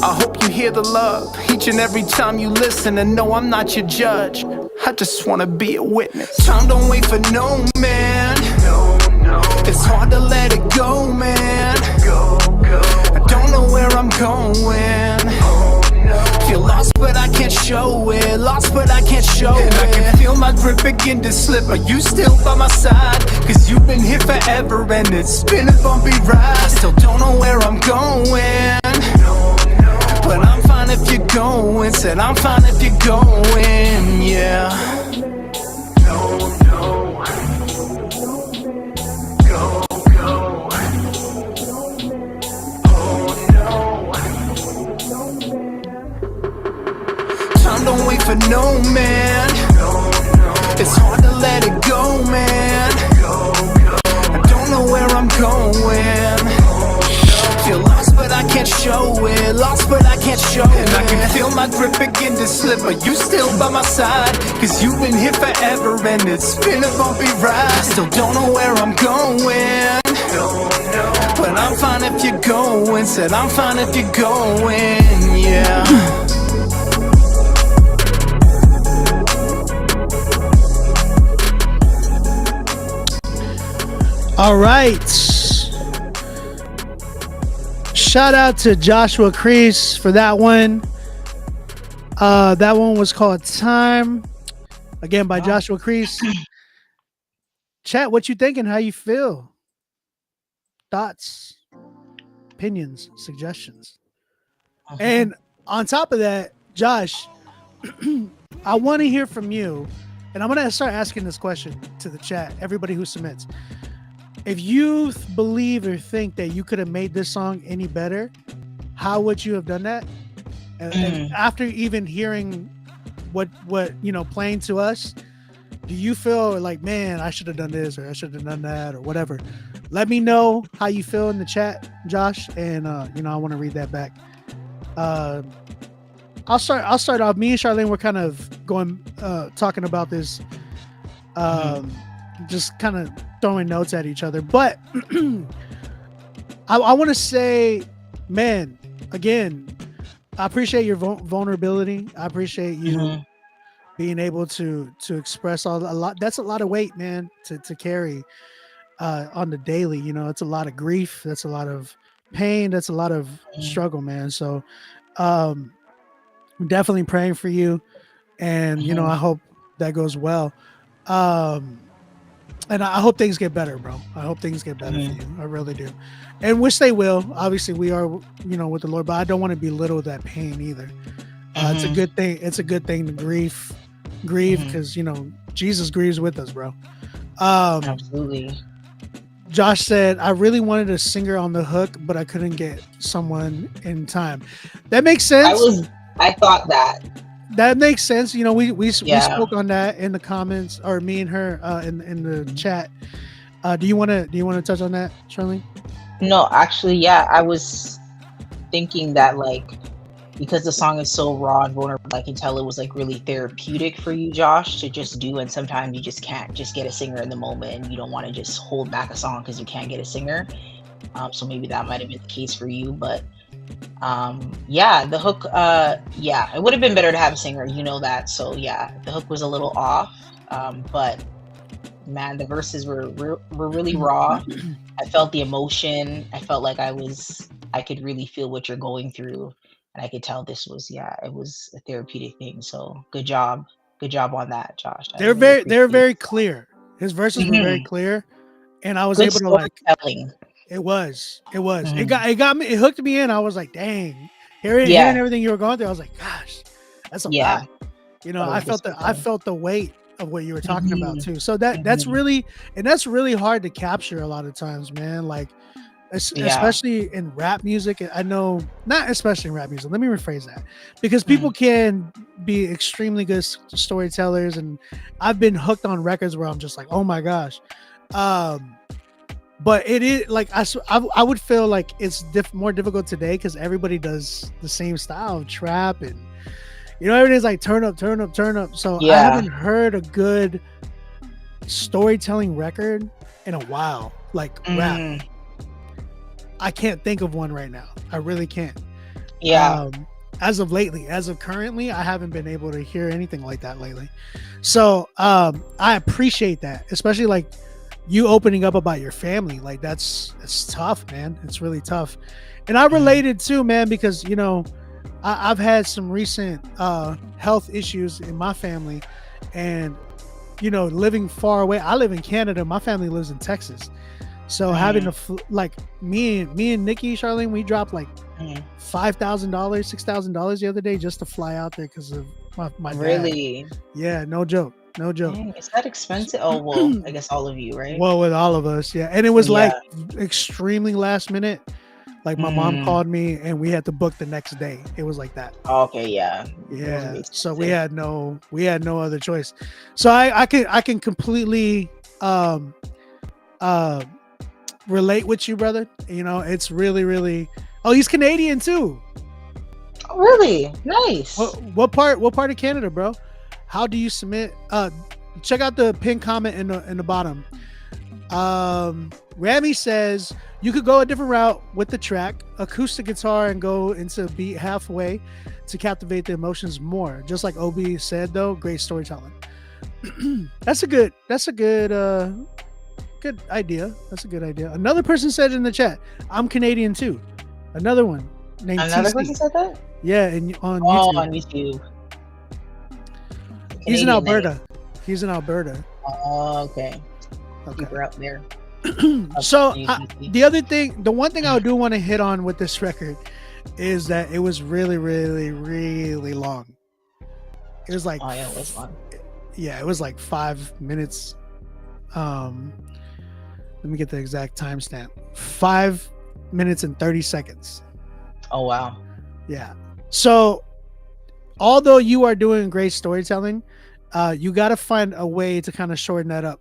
I hope you hear the love each and every time you listen. And no, I'm not your judge, I just wanna be a witness. Time don't wait for no man. It's hard to let it go, man. I don't know where I'm going. Feel lost but I can't show it. Lost but I can't show it. And I can feel my grip begin to slip. Are you still by my side? Cause you've been here forever and it's been a bumpy ride. I still don't know where I'm going, but I'm fine if you're going. Said I'm fine if you're going, yeah. Don't wait for no man. It's hard to let it go, man. I don't know where I'm going. Feel lost but I can't show it. Lost but I can't show it. And I can feel my grip begin to slip. Are you still by my side? Cause you've been here forever and it's been a bumpy ride. I still don't know where I'm going, but I'm fine if you're going. Said I'm fine if you're going, yeah. All right. Shout out to Joshua Crease for that one. That one was called Time, again by Joshua Crease. Chat, what you thinking? How you feel? Thoughts, opinions, suggestions. And on top of that, Josh, I want to hear from you. And I'm going to start asking this question to the chat, everybody who submits. If you believe or think that you could have made this song any better, how would you have done that? And after even hearing what playing to us, do you feel like, man, I should have done this or I should have done that or whatever? Let me know how you feel in the chat, Josh, and I want to read that back. I'll start off. Me and Charlene were kind of talking about this just kind of throwing notes at each other. But I want to say, man, again, I appreciate your vulnerability. I appreciate you Mhm. being able to express a lot. That's a lot of weight, man, to carry on the daily. You know, it's a lot of grief. That's a lot of pain. That's a lot of Mhm. struggle, man. So um, I'm definitely praying for you, and you know, Mhm. I hope that goes well. Um, and I hope things get better, bro. I hope things get better for Mhm. you. I really do, and which they will. Obviously, we are, you know, with the Lord, but I don't want to belittle that pain either. It's a Mhm. good thing. It's a good thing to grieve, Mhm. because you know Jesus grieves with us, bro. Um, Absolutely. Josh said, "I really wanted a singer on the hook, but I couldn't get someone in time." That makes I sense. was. I thought that. That makes sense. You know, we Yeah. spoke on that in the comments, or me and her in the Mhm. chat. Do you want to touch on that, Charlene? No, actually, yeah. I was thinking that like because the song is so raw and vulnerable, I can tell it was like really therapeutic for you, Josh, to just do. And sometimes you just can't just get a singer in the moment, and you don't want to just hold back a song because you can't get a singer. So maybe that might have been the case for you, but yeah, the hook. Yeah, it would have been better to have a singer. You know that. So yeah, the hook was a little off. But man, the verses were really raw. I felt the emotion. I felt like I could really feel what you're going through. And I could tell this was, yeah, it was a therapeutic thing. So good job. Good job on that, Josh. I really They're appreciate very clear. His verses were very it. clear, and I was Good able to like. storytelling. It Mhm. got me. It hooked me in. I was like, dang. Hearing Yeah. everything you were going through, I was like, gosh, that's a lot. Yeah. You know, That was good I storytelling. felt the weight of what you were talking about Mhm. too. So that's Mhm. really, and that's really hard to capture a lot of times, man. Like Yeah. especially in rap music. I know, not especially in rap music. Let me rephrase that, because people Mhm. can be extremely good storytellers, and I've been hooked on records where I'm just like, oh my gosh. Um, but it is like I would feel like it's more difficult today because everybody does the same style of trap, and you know everything's like turn up, turn up, turn up. So I Yeah. haven't heard a good storytelling record in a while, like rap. Mm. I can't think of one right now. I really can't. Yeah. Um, as of lately, as of currently, I haven't been able to hear anything like that lately. So I appreciate that, especially like you opening up about your family. Like that's tough, man. It's really tough. And I Mhm. related too, man, because you know I've had some recent health issues in my family, and you know living far away. I live in Canada. My family lives in Texas. So having Mhm. to like me and Nikki, Charlene, we dropped like Mhm. $5,000, $6,000 the other day just to fly out there because of my dad. Really? Yeah, no joke, no joke. Dang, is that expensive? Oh, well, I guess all of you, right? Well, with all of us, yeah, and it was Yeah. like extremely last minute. Like my mom Mm. called me and we had to book the next day. It was like that. Okay, yeah. Those would be Yeah, so we expensive. had no other choice. So I can completely um uh relate with you, brother. You know, it's really. Oh, he's Canadian too. Oh, really? Nice. What part of Canada, bro? How do you submit? Check out the pin comment in the bottom. Rami says you could go a different route with the track, acoustic guitar, and go into beat halfway to captivate the emotions more. Just like Obi said, though, great storytelling. Good idea. That's a good idea. Another person said in the chat, I'm Canadian too. Another one named Another TC. person said that? Yeah, and on Oh, YouTube. on YouTube. He's in Canadian then. Alberta. He's in Alberta. Oh, okay. Okay. Super out there. So You, TC. the one thing I do want to hit on with this record is that it was really, really, really long. It was like, Oh, yeah, it was fun. yeah, it was like 5 minutes. Let me get the exact timestamp. 5 minutes and 30 seconds. Oh, wow. Yeah. So although you are doing great storytelling, you got to find a way to kind of shorten that up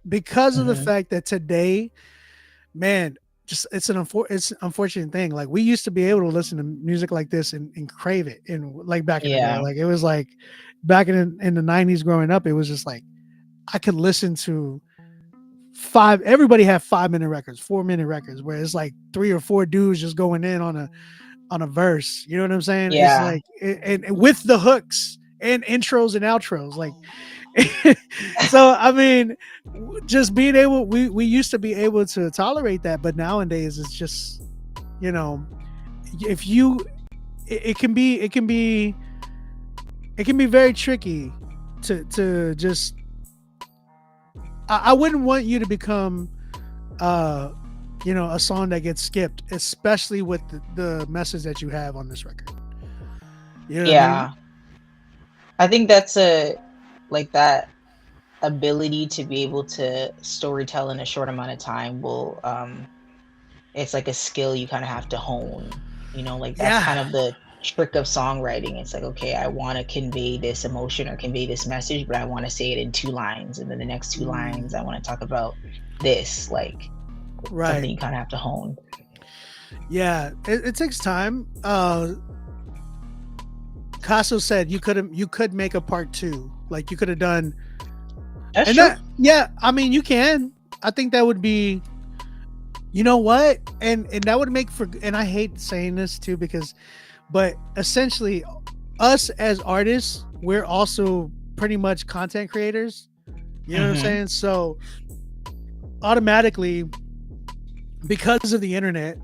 because of the Mhm. fact that today, man, just it's an unfortunate thing. Like we used to be able to listen to music like this and crave it, and like back in the day, Yeah. like it was like back in the 90s growing up, it was just like I could listen to everybody had 5-minute records, 4-minute records, where it's like 3 or 4 dudes just going in on a verse. You know what I'm saying? It's Yeah. like and with the hooks and intros and outros, like so I mean, just being able, we used to be able to tolerate that, but nowadays it's just, you know, if you it can be very tricky to just I wouldn't want you to become you know, a song that gets skipped, especially with the message that you have on this record. You know what I mean? Yeah. I think that's like that ability to be able to storytell in a short amount of time will it's like a skill you kind of have to hone. You know, like that's kind Yeah. of the trick of songwriting. It's like, okay, I want to convey this emotion or convey this message, but I want to say it in 2 lines, and then the next 2 lines I want to talk about this, like something Right. you kind of have to hone. Yeah. It takes time. Casso said you could make a part 2. Like you could have done. That's And true. that, yeah, I mean, you can. I think that would be, you know what, and that would make for. And I hate saying this too, but essentially, us as artists, we're also pretty much content creators. You know what I'm Mhm. saying? So automatically, because of the internet,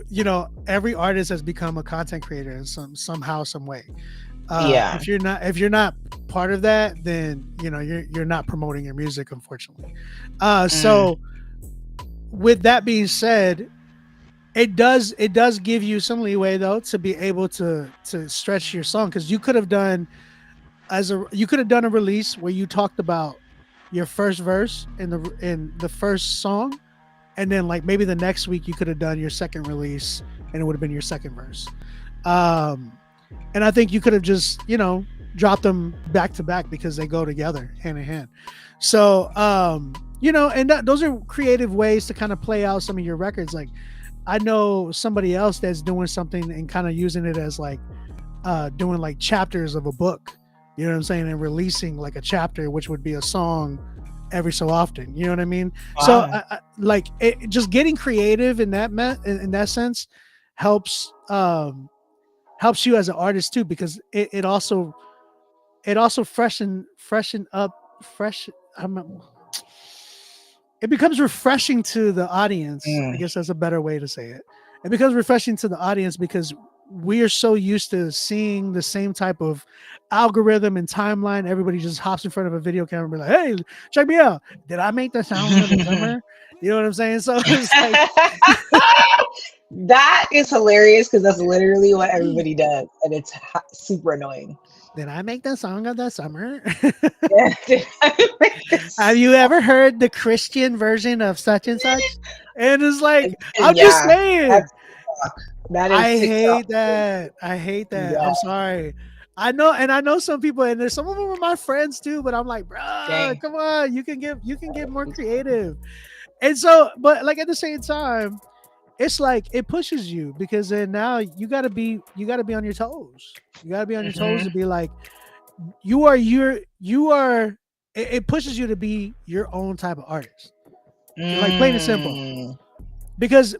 you know, every artist has become a content creator in somehow, some way. Yeah. If you're not part of that, then you know you're not promoting your music, unfortunately. So with that being said, it does give you some leeway though to be able to stretch your song, because you could have done a release where you talked about your first verse in the first song, and then like maybe the next week you could have done your second release and it would have been your second verse. And I think you could have just, you know, dropped them back to back because they go together hand in hand. So, you know, and those are creative ways to kind of play out some of your records. Like I know somebody else that's doing something and kind of using it as like doing like chapters of a book, you know what I'm saying? And releasing like a chapter, which would be a song every so often, you know what I mean? So Wow. like just getting creative in that in that sense helps you as an artist too, because it also freshen up fresh it becomes refreshing to the audience. I guess that's a better way to say it. It becomes refreshing to the audience because we are so used to seeing the same type of algorithm and timeline. Everybody just hops in front of a video camera and be like, hey, check me out. Did I make the sound of the summer? You know what I'm saying? So it's like That is hilarious because that's literally what everybody does, and it's super annoying. did I make the song of the summer? Yeah. Have you ever heard the Christian version of such and such? And it's like, I'm Yeah, just saying. that's that is I TikTok. hate that. I hate that. Yeah. I'm sorry. I know some people, and there's some of them are my friends too, but I'm like, bro, Dang. come on, you can get more creative. And so, but like at the same time, it's like it pushes you, because then now you gotta be on your toes. You gotta be on your toes to be like, it pushes you to be your own type of artist. Like plain and simple. Because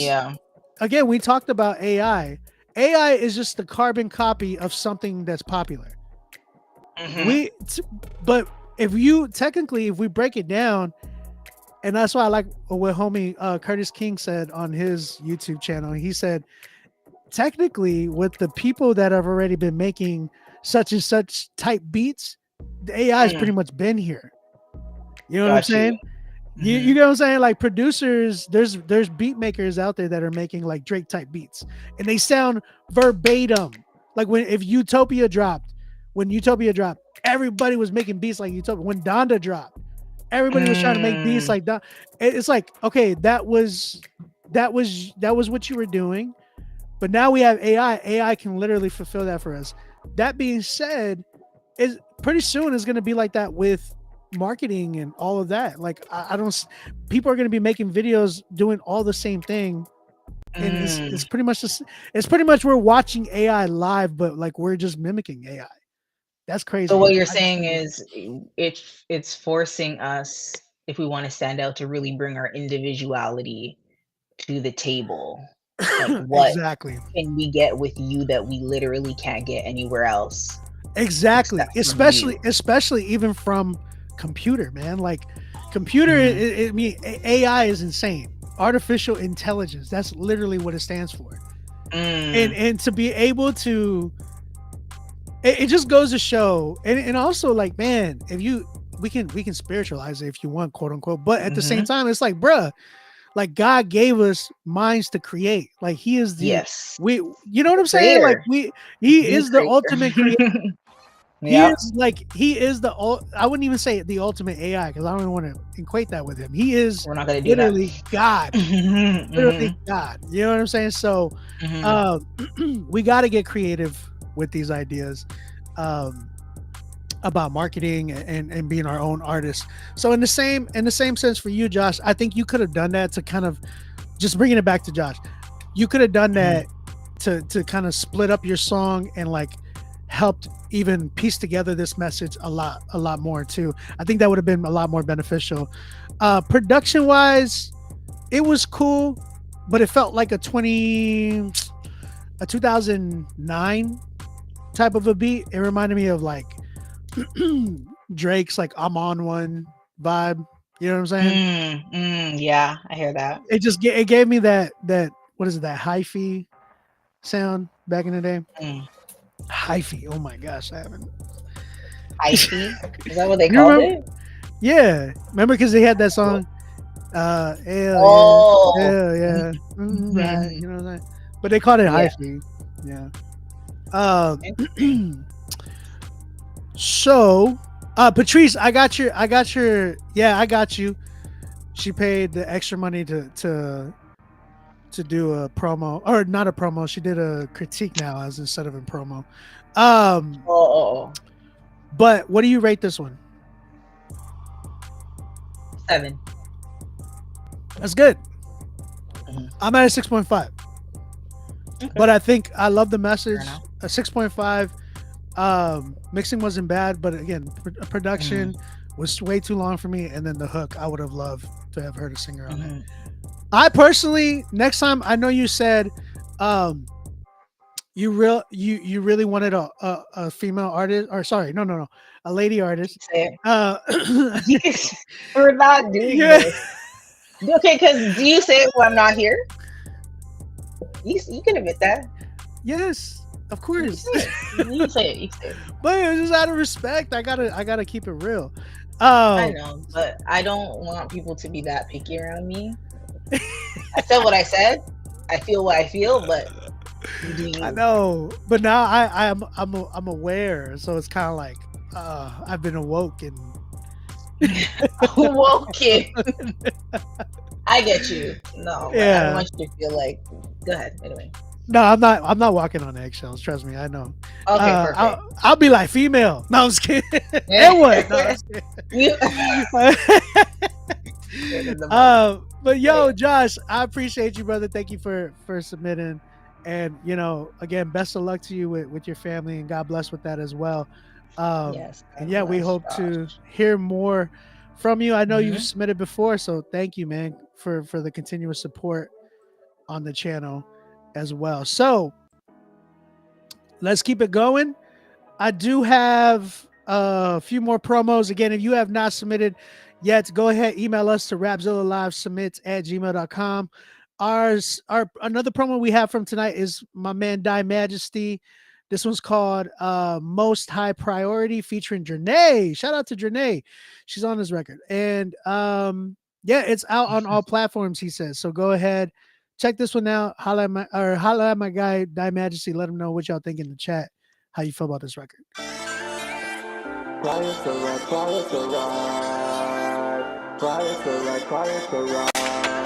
Yeah. again, we talked about AI. AI is just the carbon copy of something that's popular. But if we break it down, and that's why I like what homie Curtis King said on his YouTube channel. He said, technically, with the people that have already been making such and such type beats, the AI has pretty much been here. You know what I'm saying? You know what I'm saying? Like producers, there's beat makers out there that are making like Drake type beats, and they sound verbatim. Like when Utopia dropped, everybody was making beats like Utopia. When Donda dropped, everybody was trying to make beats like that. It's like, okay, that was what you were doing, but now we have AI. AI can literally fulfill that for us. That being said, is pretty soon is going to be like that with marketing and all of that. Like people are going to be making videos doing all the same thing, and it's pretty much we're watching AI live, but like we're just mimicking AI. That's crazy. So what you're I just saying feel- is it's forcing us, if we want to stand out, to really bring our individuality to the table. Like, what exactly. can we get with you that we literally can't get anywhere else Exactly. except from you? Especially even from computer, man. Like computer, Mhm. I mean, AI is insane. Artificial intelligence. That's literally what it stands for. Mm. And to be able to, it just goes to show, and also like, man, if you, we can spiritualize it if you want, quote unquote. But at the same Mhm. time, it's like, bruh, like God gave us minds to create. Like He is Yes. you know what I'm saying? Like Creator. He The is the creator. ultimate creator. Yep. He is the I wouldn't even say the ultimate AI because I don't even want to equate that with him. He is We're not gonna do that. literally God. Mhm, Literally mhm, God. You know what I'm saying? So mhm. we got to get creative with these ideas about marketing and being our own artists. So in the same sense for you, Josh, I think you could have done that to kind of just bringing it back to Josh. You could have done that to kind of split up your song and like helped even piece together this message a lot more too. I think that would have been a lot more beneficial. Production wise, it was cool, but it felt like a 2009 type of a beat. It reminded me of like Drake's like I'm on one vibe. You know what I'm saying? Yeah, I hear that. It gave me that what is it, that hi-fi sound back in the day? Hi-fi. Oh my gosh, I haven't. Hi-fi? Is that what they You called remember? it? Yeah, remember because they had that song. Oh. Hell yeah, right. You know what I'm saying? But they called it Yeah. hi-fi. Yeah. So, Patrice, I got you. Yeah, I got you. She paid the extra money to do a promo, or not a promo. She did a critique now as instead of a promo. But what do you rate this one? 7. That's good. Mhm. I'm at a 6.5. Okay. But I think I love the message. Fair enough. A 6.5. Mixing wasn't bad, but again, production was way too long for me. And then the hook, I would have loved to have heard a singer on it. I personally, next time, I know you said, you really wanted a female artist, or sorry, no, a lady artist. We're not doing this. Okay, because do you say it when I'm not here? You can admit that. Yes, of course. You say it. But it's just out of respect. I gotta keep it real. I know, but I don't want people to be that picky around me. I said what I said. I feel what I feel, but you do you. I know, but now I'm aware, so it's kind of like I've been awoken. Awoken. I get you. No, but I Yeah. don't want you to feel like. Go ahead. Anyway. No, I'm not walking on eggshells. Trust me, I know. Okay, perfect. I'll be like female. No, I'm just kidding. And what? No, I'm just kidding. But yo, Josh, I appreciate you, brother. Thank you for submitting, and again, best of luck to you with your family, and God bless with that as well. Yes. And yeah, we bless, hope Josh. to hear more from you. I know Mhm. you've submitted before, so thank you, man, for the continuous support on the channel as well. So let's keep it going. I do have a few more promos. Again, if you have not submitted yet, go ahead, email us to rapzillalivesubmits@gmail.com. Our another promo we have from tonight is my man Die Majesty. This one's called Most High Priority, featuring Janae. Shout out to Janae. She's on this record. And yeah, it's out on all platforms, he says. So go ahead, check this one out. Holla at my guy Die Majesty. Let him know what y'all think in the chat, how you feel about this record.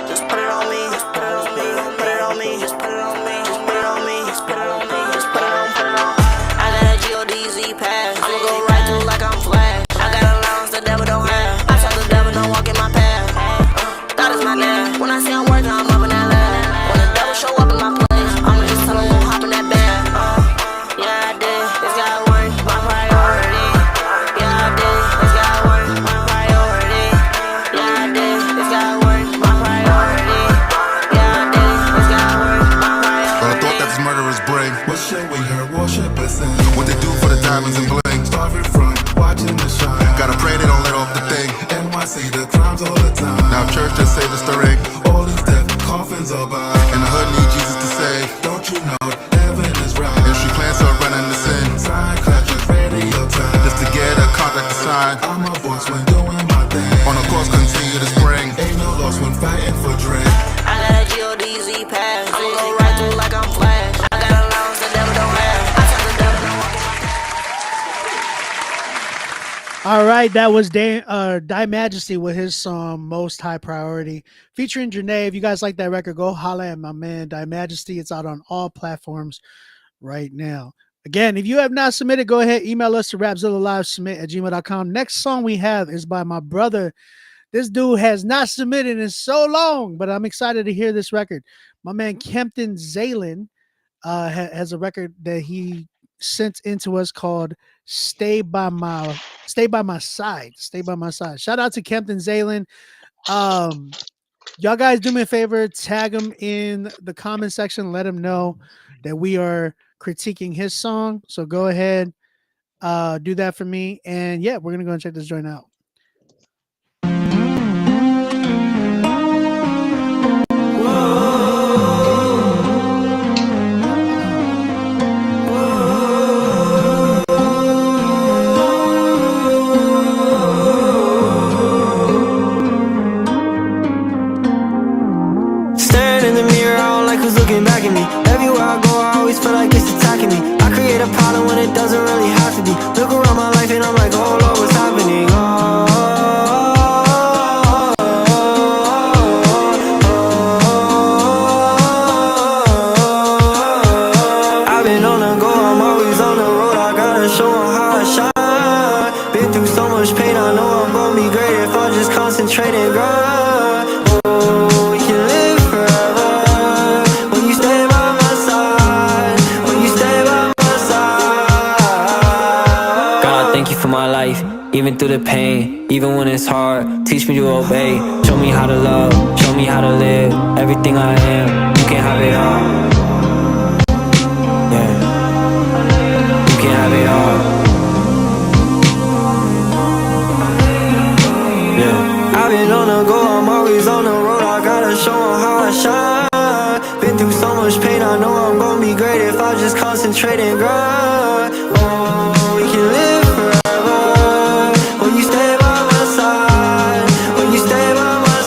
Just put it on me, just put it on me, put it on me, just put it on me, just put it on me, just put it on me, just put it on, put it on. I got a GODZ pass, I'ma go right through like I'm Flash. I got allowance the devil don't have, I tell the devil don't walk in my path. That is my name. When I say I'm working, I'm up in that lab. When the devil show up in my place, I'ma just tell him won't hop in that bag. Yeah, I did. This guy work, my priority. diamonds and bling. Starving front, watching the shine. Gotta pray they don't let off the thing. NYC, the crimes all the time. Now church just saved us the ring. All these death coffins are by. And the hood need Jesus to save. Don't you know heaven is right? And she plans on running the sin. Sign, clap, just radio time. Just to get a contract to sign. I'm a boss when doing my thing. On a course, continue to spring. Ain't no loss when fighting for drink. I got a GODZ pass. I'ma go right through like I'm Flash. I got allowance the devil don't have. I tell the devil don't want. All right, that was Die Majesty with his song Most High Priority featuring Janae. If you guys like that record, go holla at my man Die Majesty. It's out on all platforms right now. Again, if you have not submitted, go ahead, email us to rapzillalivesubmit@gmail.com. Next song we have is by my brother. This dude has not submitted in so long, but I'm excited to hear this record. My man Kempton Zalen has a record that he sent into us called Stay by My Side. Stay by My Side. Shout out to Kempton Zalen. Y'all guys do me a favor, tag him in the comment section, let him know that we are critiquing his song. So go ahead, do that for me. And yeah, we're gonna go and check this joint out. Looking back at me, everywhere I go, I always feel like it's attacking me. I create a problem when it doesn't really have to be. Look around my life and I'm like, oh Lord, what's happening? I've been on the go, I'm always on the road. I gotta show 'em how I shine. Been through so much pain, I know I'm gonna be great if I just concentrate and grind. Even through the pain, even when it's hard, teach me to obey. Show me how to love, show me how to live. Everything I am, you can have it all. Yeah, you can have it all. Yeah, I've been on the go, I'm always on the road. I gotta show 'em how I shine. Been through so much pain, I know I'm gonna be great if I just concentrate and grind. Oh, we can live forever. When you stay by my side, when you stay by my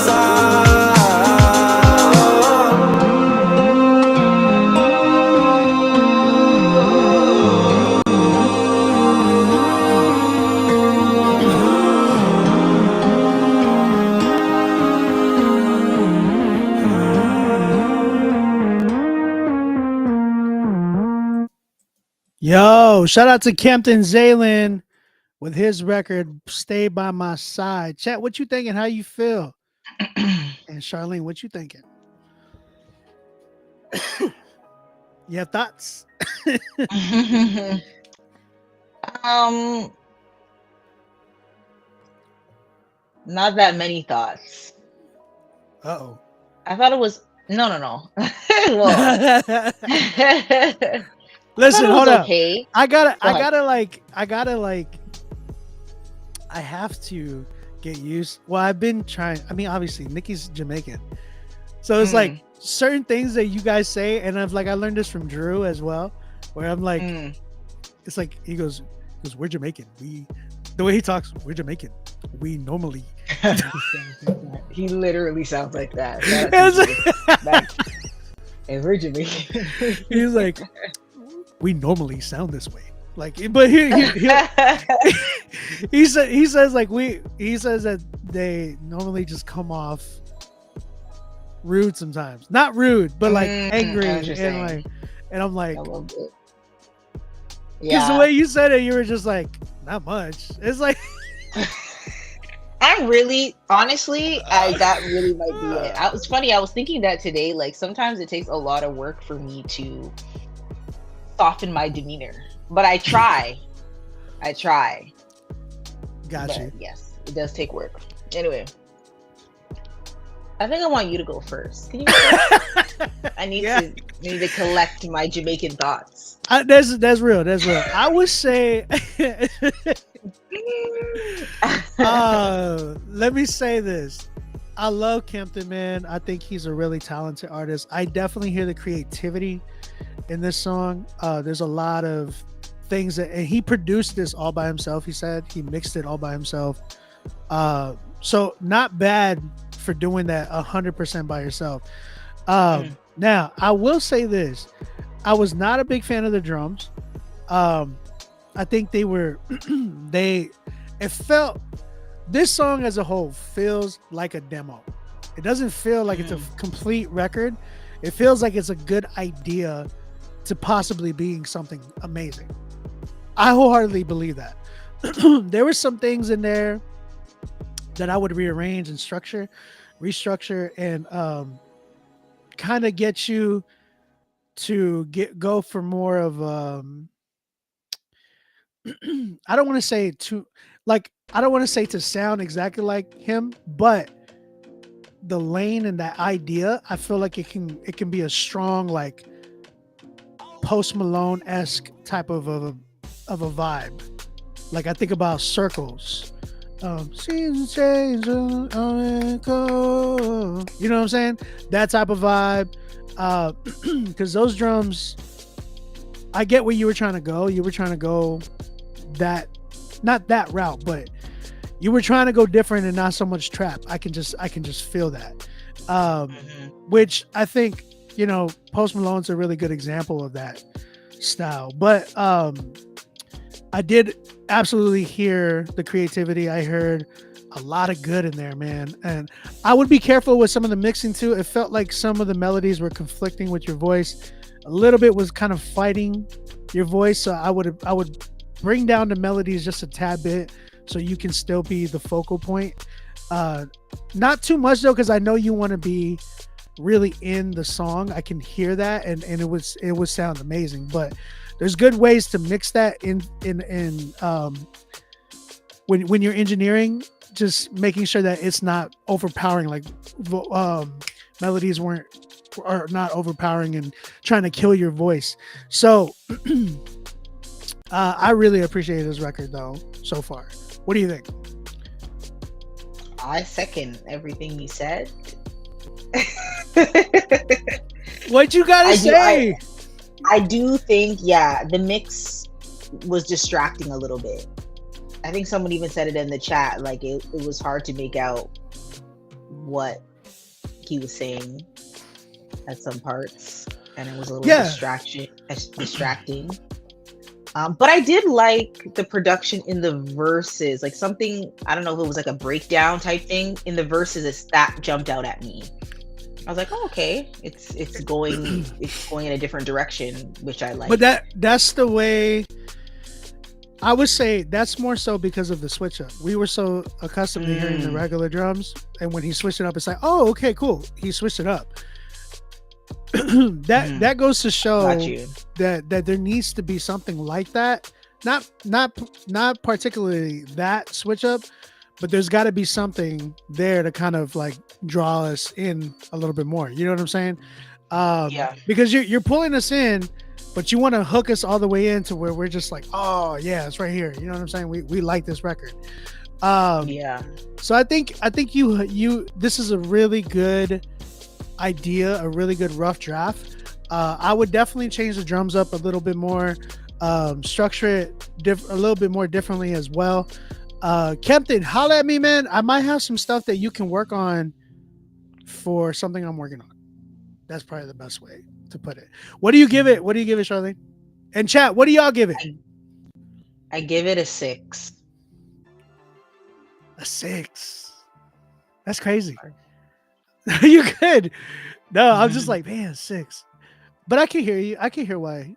Yo, shout out to Kempton Zalen with his record Stay By My Side. Chat, what you thinking? How you feel? And Charlene, what you thinking? You have thoughts? Not that many thoughts. Uh-oh. I thought it was no. Well, listen, hold up. Okay. I have to get used. Well, I've been trying. I mean, obviously, Nikki's Jamaican, so it's like certain things that you guys say, and I learned this from Drew as well, where I'm like, it's like he goes, we're Jamaican. The way he talks, we're Jamaican. We normally. He literally sounds like that. And we're Jamaican. He's like, we normally sound this way. Like, but he says that they normally just come off rude sometimes. Not rude, but like angry and I'm like, because the way you said it, you were just like, not much. It's like I'm really, honestly, that really might be it. It's funny, I was thinking that today, like sometimes it takes a lot of work for me to soften my demeanor, but I try. Gotcha. Yes, it does take work. Anyway, I think I want you to go first. Can you go first? I need to collect my Jamaican thoughts. That's real. That's real. I would say. Let me say this. I love Kempton, man. I think he's a really talented artist. I definitely hear the creativity in this song. There's a lot of things and he produced this all by himself. He said he mixed it all by himself. So not bad for doing that 100% by yourself. Now I will say this. I was not a big fan of the drums. I think they were, it felt, this song as a whole feels like a demo. It doesn't feel like it's a complete record. It feels like it's a good idea to possibly being something amazing. I wholeheartedly believe that. There were some things in there that I would rearrange and restructure and kind of get you to go for more of I don't want to say to sound exactly like him, but the lane and that idea, I feel like it can be a strong like Post Malone-esque type of a vibe. Like I think about Circles. Seasons change, you know what I'm saying? That type of vibe. Because those drums, I get where you were trying to go. You were trying to go that, not that route, but you were trying to go different and not so much trap. I can just feel that. Which I think, you know, Post Malone's a really good example of that style. But I did absolutely hear the creativity. I heard a lot of good in there, man. And I would be careful with some of the mixing too. It felt like some of the melodies were conflicting with your voice. A little bit was kind of fighting your voice. So I would bring down the melodies just a tad bit so you can still be the focal point. Not too much though, because I know you want to be really in the song. I can hear that, and it would sound amazing. But there's good ways to mix that in when you're engineering, just making sure that it's not overpowering, like melodies are not overpowering and trying to kill your voice. So I really appreciate this record though so far. What do you think? I second everything you said. What you gotta say? I do think, the mix was distracting a little bit. I think someone even said it in the chat, like it was hard to make out what he was saying at some parts, and it was a little distracting. But I did like the production in the verses, like something, I don't know if it was like a breakdown type thing in the verses that jumped out at me. I was like, oh, okay, it's going in a different direction, which I like. But that's the way. I would say that's more so because of the switch up. We were so accustomed to hearing the regular drums, and when he switched it up, it's like, oh, okay, cool. He switched it up. That goes to show that there needs to be something like that. Not particularly that switch up, but there's got to be something there to kind of like draw us in a little bit more. You know what I'm saying? Because you're pulling us in, but you want to hook us all the way into where we're just like, oh yeah, it's right here. You know what I'm saying? We like this record. So I think you this is a really good idea, a really good rough draft. I would definitely change the drums up a little bit more, structure it a little bit more differently as well. Kempton, holla at me, man. I might have some stuff that you can work on for something I'm working on. That's probably the best way to put it. What do you give it? What do you give it, Charlene? And chat, what do y'all give it? I give it a 6. A 6. That's crazy. You could. No, I'm just like, man, 6. But I can hear you. I can hear why.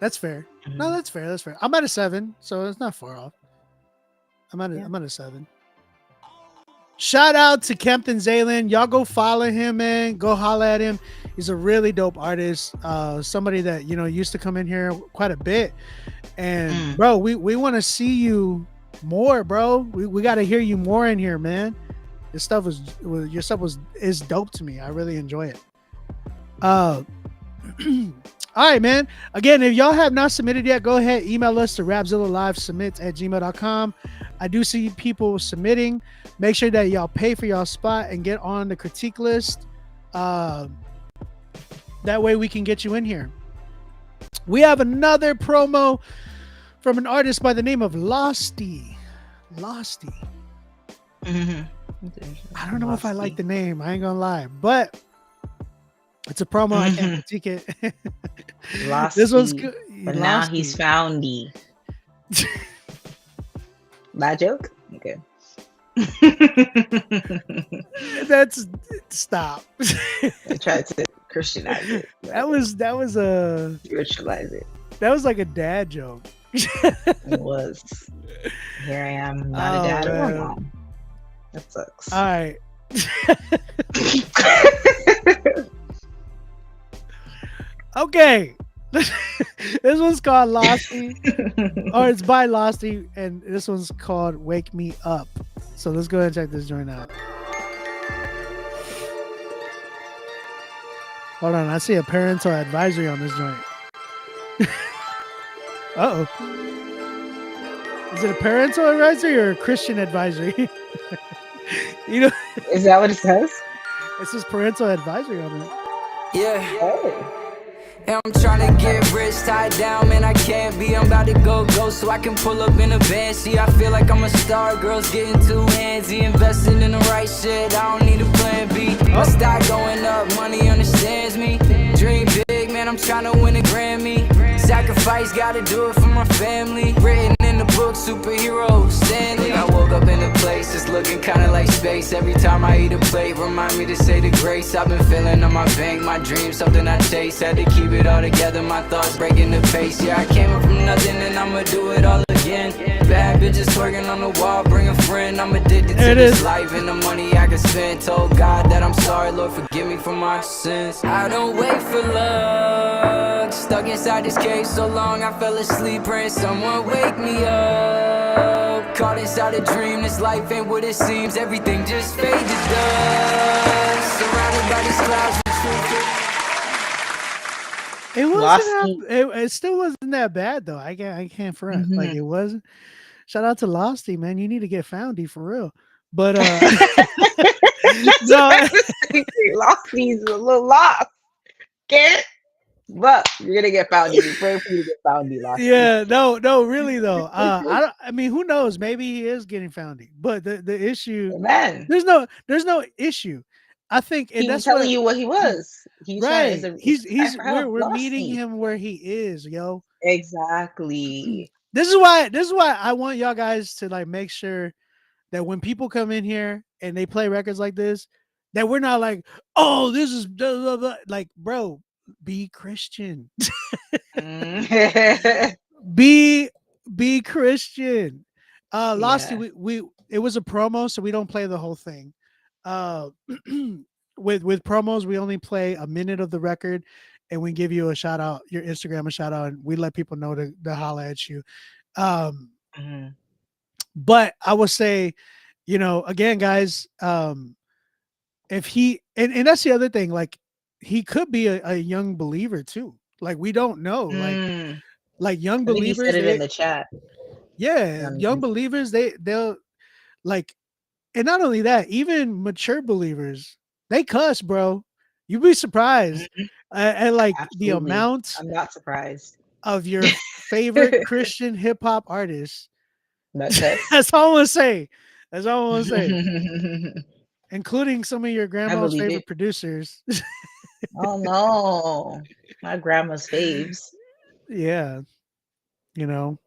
That's fair. No, that's fair. That's fair. I'm at a 7, so it's not far off. I'm at a 7. Shout out to Kempton Zaylen. Y'all go follow him, man. Go holla at him. He's a really dope artist. Somebody that, you know, used to come in here quite a bit. And bro, we want to see you more, bro. We got to hear you more in here, man. Your stuff is dope to me. I really enjoy it. All right, man. Again, if y'all have not submitted yet, go ahead, email us to rapzillalivesubmits@gmail.com. I do see people submitting. Make sure that y'all pay for y'all spot and get on the critique list. That way we can get you in here. We have another promo from an artist by the name of Losty. Mm-hmm. I don't know if I like the name. I ain't gonna lie, but it's a promo. I can't critique it. This one's good. But now he's foundy. That joke? Okay. That's stop. I tried to Christianize it. That was a Spiritualize it. That was like a dad joke. It was. Here I am, not a dad or a mom. That sucks. All right. Okay. This one's called Losty, or it's by Losty, and this one's called Wake Me Up. So let's go ahead and check this joint out. Hold on, I see a parental advisory on this joint. Uh-oh. Is it a parental advisory or a Christian advisory? You know, is that what it says? It says parental advisory on it. Yeah. Oh. And I'm trying to get rich, tied down, man, I can't be. I'm about to go so I can pull up in a van. See, I feel like I'm a star, girls getting too handsy. Investing in the right shit, I don't need a plan B. My stock going up, money understands me. Dream big, man, I'm trying to win a Grammy. Sacrifice, gotta do it for my family. Written in the book, superhero, Stanley. I woke up in a place that's looking kinda like space. Every time I eat a plate, remind me to say the grace. I've been feeling on my bank, my dreams, something I chase. Had to keep it all together, my thoughts breaking the pace. Yeah, I came up from nothing and I'ma do it all again. Bad bitches twerking on the wall, bring a friend. I'm addicted to this life and the money I can spend. Told God that I'm sorry, Lord, forgive me for my sins. I don't wait for luck. Stuck inside this cage so long, I fell asleep praying someone wake me up. Caught inside a dream, this life ain't what it seems. Everything just fades to dust. Surrounded by these clouds. It wasn't. It still wasn't that bad though. I can't front. Like it wasn't. Shout out to Losty, man. You need to get Foundy for real. But no, Losty's a little lost. Get. But you're gonna get Foundy. Pray for you to get Foundy, Losty. Yeah, no, really though. I mean, who knows? Maybe he is getting Foundy. But the issue, man, there's no issue. I think, and he's telling you what he was. He's right. He's we're meeting him where he is, yo. Exactly. This is why I want y'all guys to like make sure that when people come in here and they play records like this, that we're not like, oh, this is blah, blah, blah. Like, bro, be Christian. be Christian. Losty, we it was a promo, so we don't play the whole thing. With promos, we only play a minute of the record, and we give you a shout out, your Instagram a shout out, and we let people know to holla at you. But I would say, you know, again, guys, if he and that's the other thing, like he could be a young believer too. Like we don't know, like young believers. He said it in the chat. Yeah, young believers, they'll like. And not only that, even mature believers, they cuss, bro. You'd be surprised. And like Absolutely. The amount I'm not surprised of your favorite Christian hip hop artists. That's all I want to say. That's all I want to say. Including some of your grandma's favorite producers. Oh no. My grandma's faves. Yeah. You know.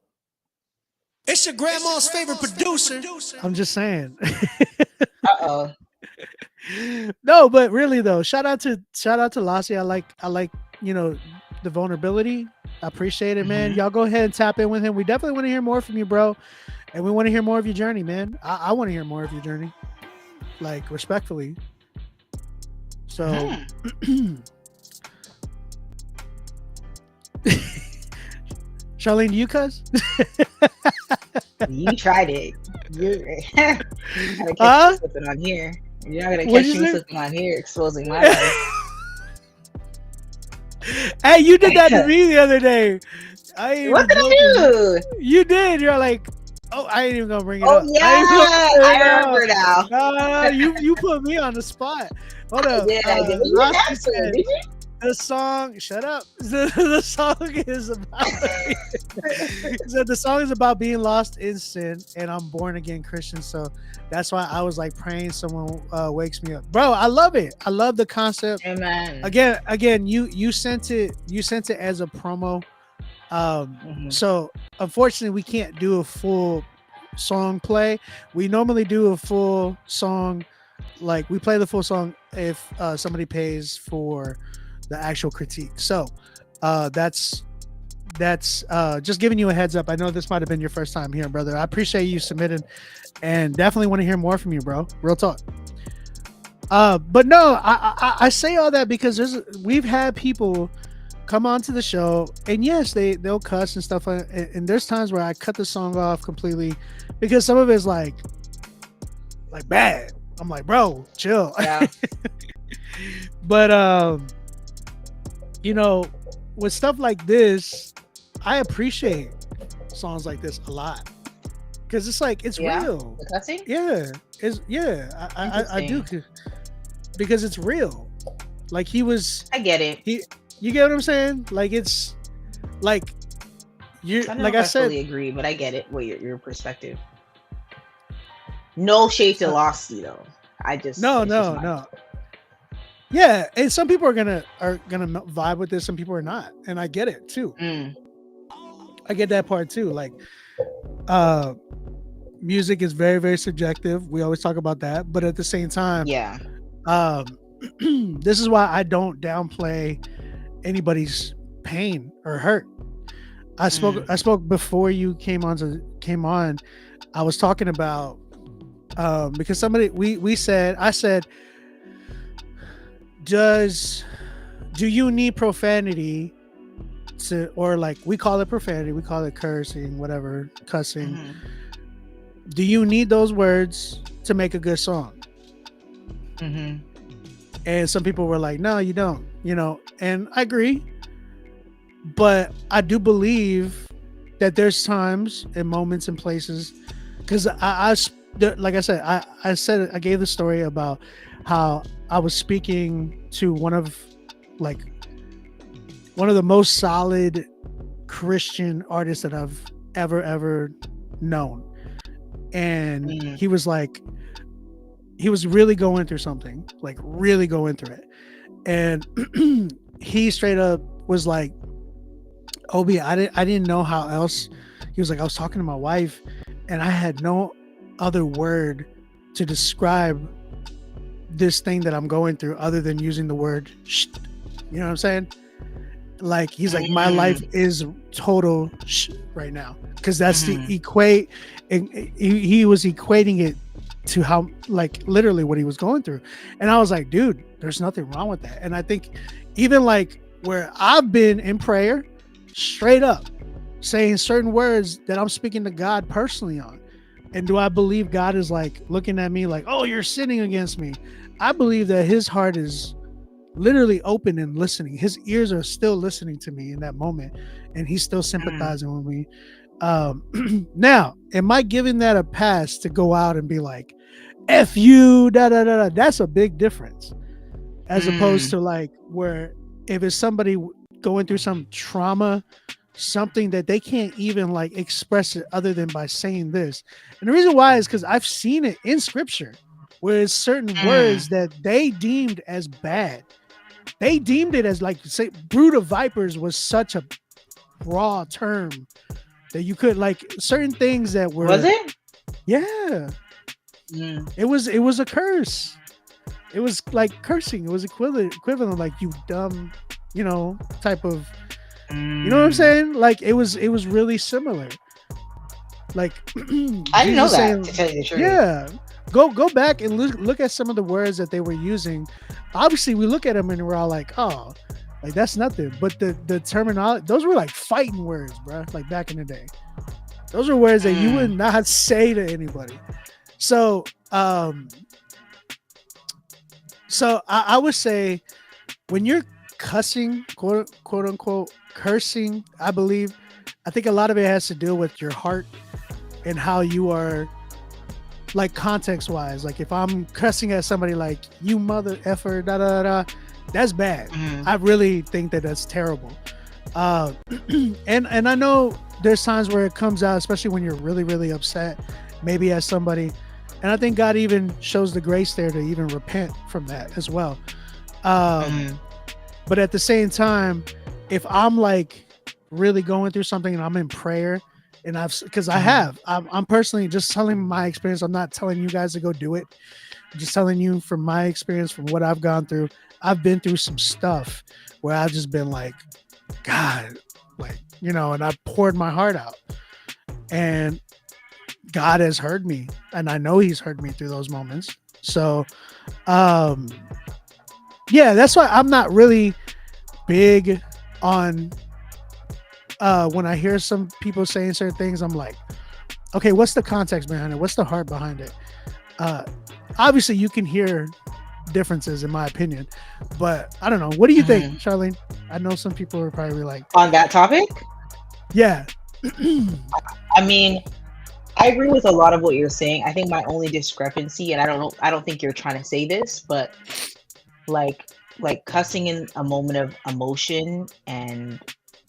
It's your grandma's favorite producer. I'm just saying. Uh-oh. No, but really though, shout out to Lassie. I like, you know, the vulnerability. I appreciate it, man. Y'all go ahead and tap in with him. We definitely want to hear more from you, bro. And we want to hear more of your journey, man. I want to hear more of your journey. Like, respectfully. So Charlene, do you cuss? You tried it. Gotta catch Huh? me slipping on here. You're not gonna What'd catch you me say? slipping on here, exposing my life. Hey, you did that to me the other day. I ain't What even did I joking. do? You did. You're like, oh, I ain't even gonna bring it Oh up. yeah, I ain't gonna bring it I up. remember now. No, you put me on the spot. Hold I up. did. But you didn't Rossi have to, said did you? the song. Shut up. The song is about. He said the song is about being lost in sin, and I'm born again Christian. So that's why I was like praying someone wakes me up, bro. I love it. I love the concept. Amen. Again, you sent it. You sent it as a promo. So unfortunately, we can't do a full song play. We normally do a full song, like we play the full song if somebody pays for the actual critique. So that's just giving you a heads up. I know this might have been your first time here, brother. I appreciate you submitting, and definitely want to hear more from you, bro. Real talk. But no, I say all that because we've had people come onto the show, and yes, they'll cuss and stuff, and there's times where I cut the song off completely because some of it's like bad. I'm like, bro, chill. Yeah. But you know, with stuff like this, I appreciate songs like this a lot because it's like it's real. The cussing? Yeah, I do because it's real. Like I get it. You get what I'm saying? Like it's like you. I don't know like if I I said, fully agree, but I get it. What your perspective? No shade to Losty though. No. Yeah, and some people are gonna vibe with this. Some people are not, and I get it too. I get that part too. Like, music is very, very subjective. We always talk about that, but at the same time, yeah. This is why I don't downplay anybody's pain or hurt. I spoke before you came on. I was talking about because I said, do you need profanity to, or like we call it profanity, we call it cursing, whatever, cussing. Do you need those words to make a good song? And some people were like, no, you don't, and I agree. But I do believe that there's times and moments and places, because like I said, I gave the story about how I was speaking to one of the most solid Christian artists that I've ever known. And he was really going through something, like really going through it. And he straight up was like, Obi, I didn't know how else. He was like, I was talking to my wife and I had no other word to describe this thing that I'm going through other than using the word shh. You know what I'm saying? Like, he's like, my life is total shh right now. Because that's the equate. And he was equating it to how, like, literally what he was going through. And I was like, dude, there's nothing wrong with that. And I think even like where I've been in prayer, straight up saying certain words that I'm speaking to God personally on. And do I believe God is like looking at me like, oh, you're sinning against me? I believe that his heart is literally open and listening. His ears are still listening to me in that moment. And he's still sympathizing with me. Now, am I giving that a pass to go out and be like, F you, da da da da? That's a big difference. As opposed to like where if it's somebody going through some trauma, something that they can't even like express it other than by saying this. And the reason why is because I've seen it in scripture where it's certain words that they deemed as bad. They deemed it as like, say, brood of vipers was such a raw term that you could like certain things that were. Was it? Yeah. It was a curse. It was like cursing. It was equivalent like you dumb, type of, you know what I'm saying? Like it was really similar. Like I didn't know that, to tell you the truth. Yeah. Go back and look at some of the words that they were using. Obviously, we look at them and we're all like, oh, like that's nothing. But the terminology, those were like fighting words, bro. Like back in the day. Those are words that you would not say to anybody. So, I would say when you're cussing, quote unquote, cursing, I think a lot of it has to do with your heart and how you are, like context wise. Like if I'm cussing at somebody like you mother effer, da da da, that's bad. I really think that that's terrible. And I know there's times where it comes out, especially when you're really, really upset, maybe at somebody. And I think God even shows the grace there to even repent from that as well. But at the same time, if I'm like really going through something and I'm in prayer, and I'm personally just telling my experience. I'm not telling you guys to go do it. I'm just telling you from my experience, from what I've gone through. I've been through some stuff where I've just been like, God, like, you know, and I poured my heart out, and God has heard me, and I know he's heard me through those moments. So, yeah, that's why I'm not really big on, when I hear some people saying certain things, I'm like, okay, what's the context behind it? What's the heart behind it? Obviously you can hear differences in my opinion, but I don't know. What do you think, Charlene? I know some people are probably like on that topic. Yeah. I mean, I agree with a lot of what you're saying. I think my only discrepancy, and I don't think you're trying to say this, but like cussing in a moment of emotion, and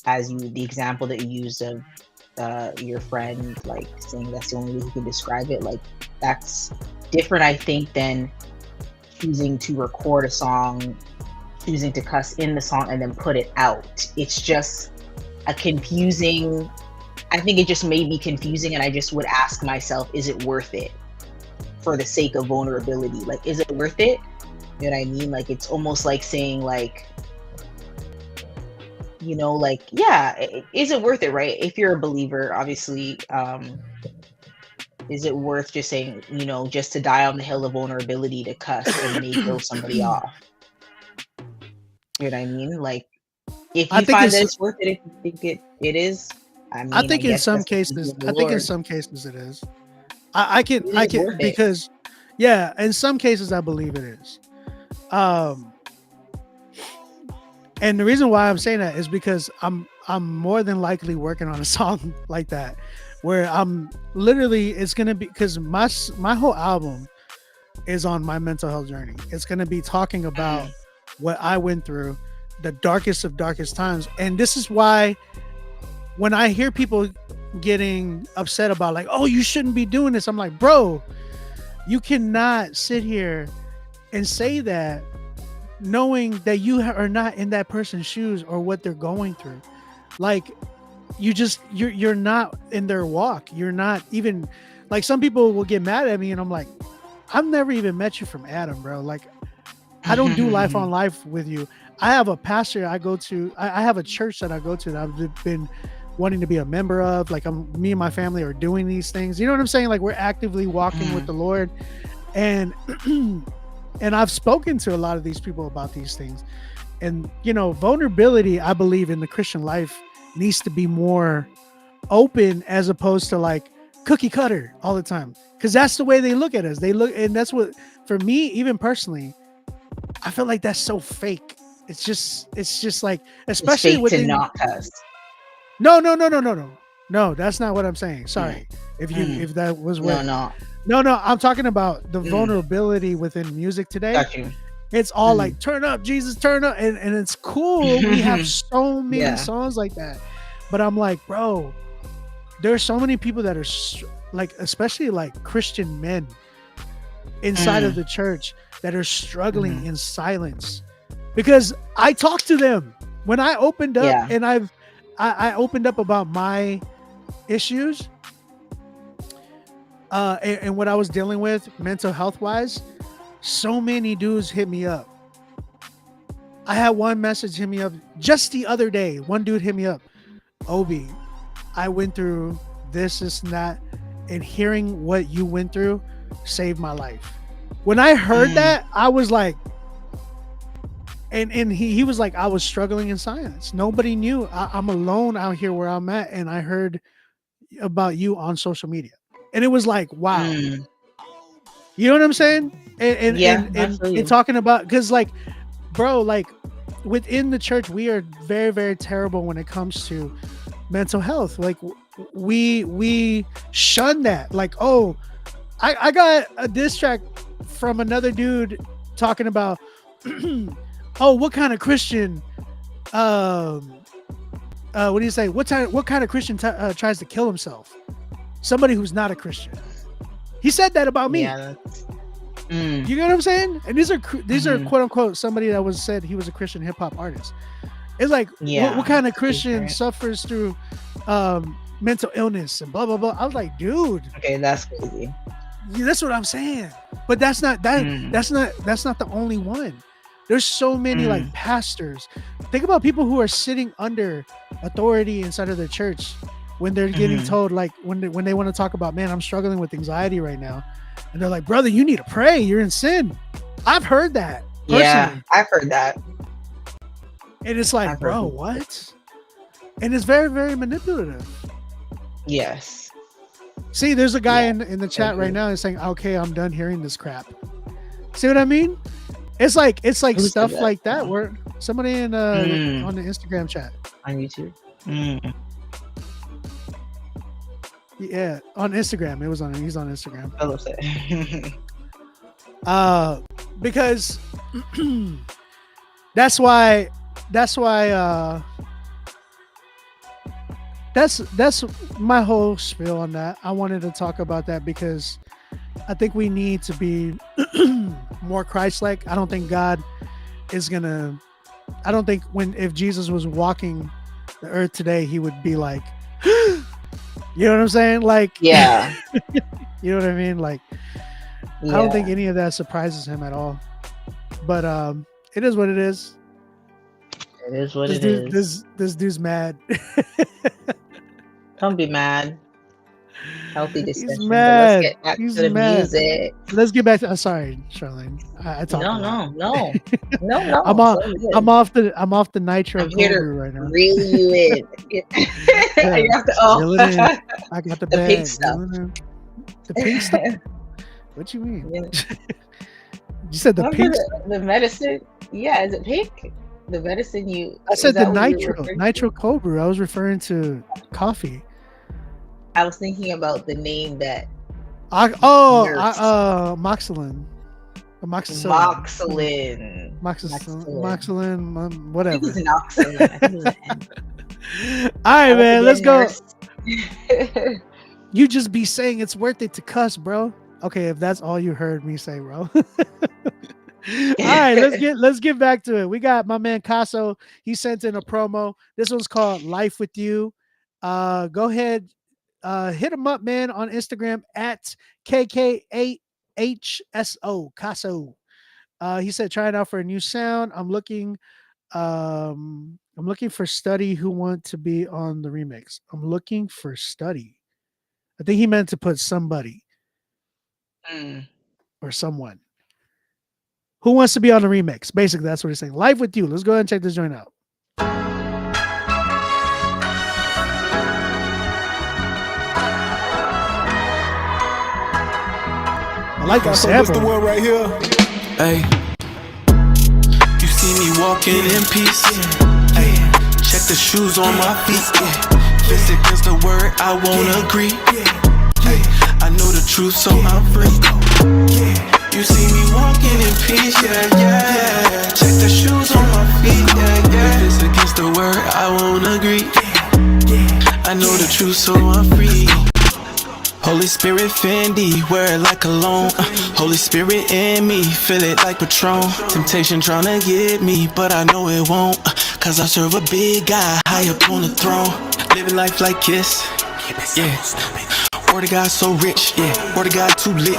the example that you used of your friend, like saying that's the only way you can describe it, like that's different, I think, than choosing to record a song, choosing to cuss in the song and then put it out. It's just a confusing, I think it just made me confusing, and I just would ask myself, is it worth it for the sake of vulnerability? Like, is it worth it? You know what I mean? Like, it's almost like saying, like, you know, like, yeah, is it worth it, right? If you're a believer, obviously, is it worth just saying, you know, just to die on the hill of vulnerability to cuss and maybe throw somebody off? You know what I mean? Like, if you find that it's worth it, if you think it is, I mean, I think in some cases it is. I can because yeah, in some cases I believe it is. And the reason why I'm saying that is because I'm more than likely working on a song like that, where I'm literally, it's gonna be, because my whole album is on my mental health journey. It's gonna be talking about what I went through, the darkest of darkest times. And this is why when I hear people getting upset about like, oh, you shouldn't be doing this, I'm like, bro, you cannot sit here and say that knowing that you are not in that person's shoes or what they're going through. Like, you're not in their walk. You're not even, like, some people will get mad at me and I'm like, I've never even met you from Adam, bro. Like, I don't do life on life with you. I have a pastor I go to. I have a church that I go to that I've been wanting to be a member of. Like, me and my family are doing these things. You know what I'm saying? Like, we're actively walking with the Lord. And and I've spoken to a lot of these people about these things. And, you know, vulnerability, I believe, in the Christian life needs to be more open, as opposed to like cookie cutter all the time. Because that's the way they look at us. And that's what, for me, even personally, I feel like that's so fake. It's just like, especially with not cuss. No, that's not what I'm saying. Sorry. If that was what. No, I'm talking about the vulnerability within music today. Got you. It's all like, turn up, Jesus, turn up. And it's cool. We have so many songs like that. But I'm like, bro, there's so many people that are like, especially like Christian men inside of the church that are struggling in silence. Because I talked to them when I opened up, and I opened up about my issues and what I was dealing with mental health wise. So many dudes hit me up. I had one message hit me up just the other day. One dude hit me up, Obi, I went through this and that, and hearing what you went through saved my life. When I heard that, I was like, and he was like, I was struggling in silence. Nobody knew. I'm alone out here where I'm at, and I heard about you on social media. And it was like, wow. You know what I'm saying? Yeah, I feel you. And talking about, because like, bro, like within the church, we are very, very terrible when it comes to mental health. Like we shun that. Like, oh, I got a diss track from another dude talking about, oh, what kind of Christian, what do you say? What kind of Christian tries to kill himself? Somebody who's not a Christian. He said that about me. Yeah, You know what I'm saying? And these are quote unquote somebody that said he was a Christian hip hop artist. It's like, what kind of Christian suffers through mental illness and blah blah blah? I was like, dude. Okay, that's crazy. Yeah, that's what I'm saying. But that's not the only one. There's so many like pastors. Think about people who are sitting under authority inside of the church when they're getting told, like when they want to talk about, man, I'm struggling with anxiety right now. And they're like, brother, you need to pray. You're in sin. I've heard that. Personally. Yeah, I've heard that. And it's like, bro, what? And it's very, very manipulative. Yes. See, there's a guy in the chat right now that's saying, okay, I'm done hearing this crap. See what I mean? It's like stuff like that where somebody on the Instagram chat. On YouTube? Yeah, on Instagram. He's on Instagram. I love that. Because that's why that's my whole spiel on that. I wanted to talk about that because I think we need to be more Christ-like. I don't think God is gonna. I don't think if Jesus was walking the earth today, he would be like, you know what I'm saying? Like, yeah, you know what I mean? Like, I don't think any of that surprises him at all. But it is what it is. It is what it is. This dude's mad. Don't be mad. Healthy discussion. He's mad. Let's get back He's to the mad. music. Let's get back to. Sorry, Charlene. I talked. No. I'm off the nitro I'm here to right now. reel you in. You have to, Reel it in. I got the bag. pink stuff. The pink stuff. What you mean? You said the pink. The medicine. Yeah, is it pink? The medicine you. I said the nitro cold brew. I was referring to coffee. I was thinking about the name that. Moxilin. Moxilin, whatever. It was Noxilin. I think it was an N. All right, man, let's go. You just be saying it's worth it to cuss, bro. Okay, if that's all you heard me say, bro. All right, let's get back to it. We got my man Casso. He sent in a promo. This one's called Life with You. Go ahead, hit him up, man, on Instagram at KK8HSO Casso. He said, try it out for a new sound. I'm looking for Study who want to be on the remix. I'm looking for Study. I think he meant to put somebody or someone who wants to be on the remix. Basically, that's what he's saying. Live with You. Let's go ahead and check this joint out. I like that sample. The one right here. Hey, you see me walking in peace. Hey, check the shoes on my feet. Fist against the word, I won't agree. Hey, I know the truth, so I'm free. You see me walking in peace, yeah. Check the shoes on my feet, yeah. Fist against the word, I won't agree. I know the truth, so I'm free. Holy Spirit Fendi, wear it like cologne. Holy Spirit in me, feel it like Patron. Temptation tryna get me, but I know it won't. Cause I serve a big guy high up on the throne. Living life like Kiss, yeah. Word of God so rich, yeah. Word of God too lit.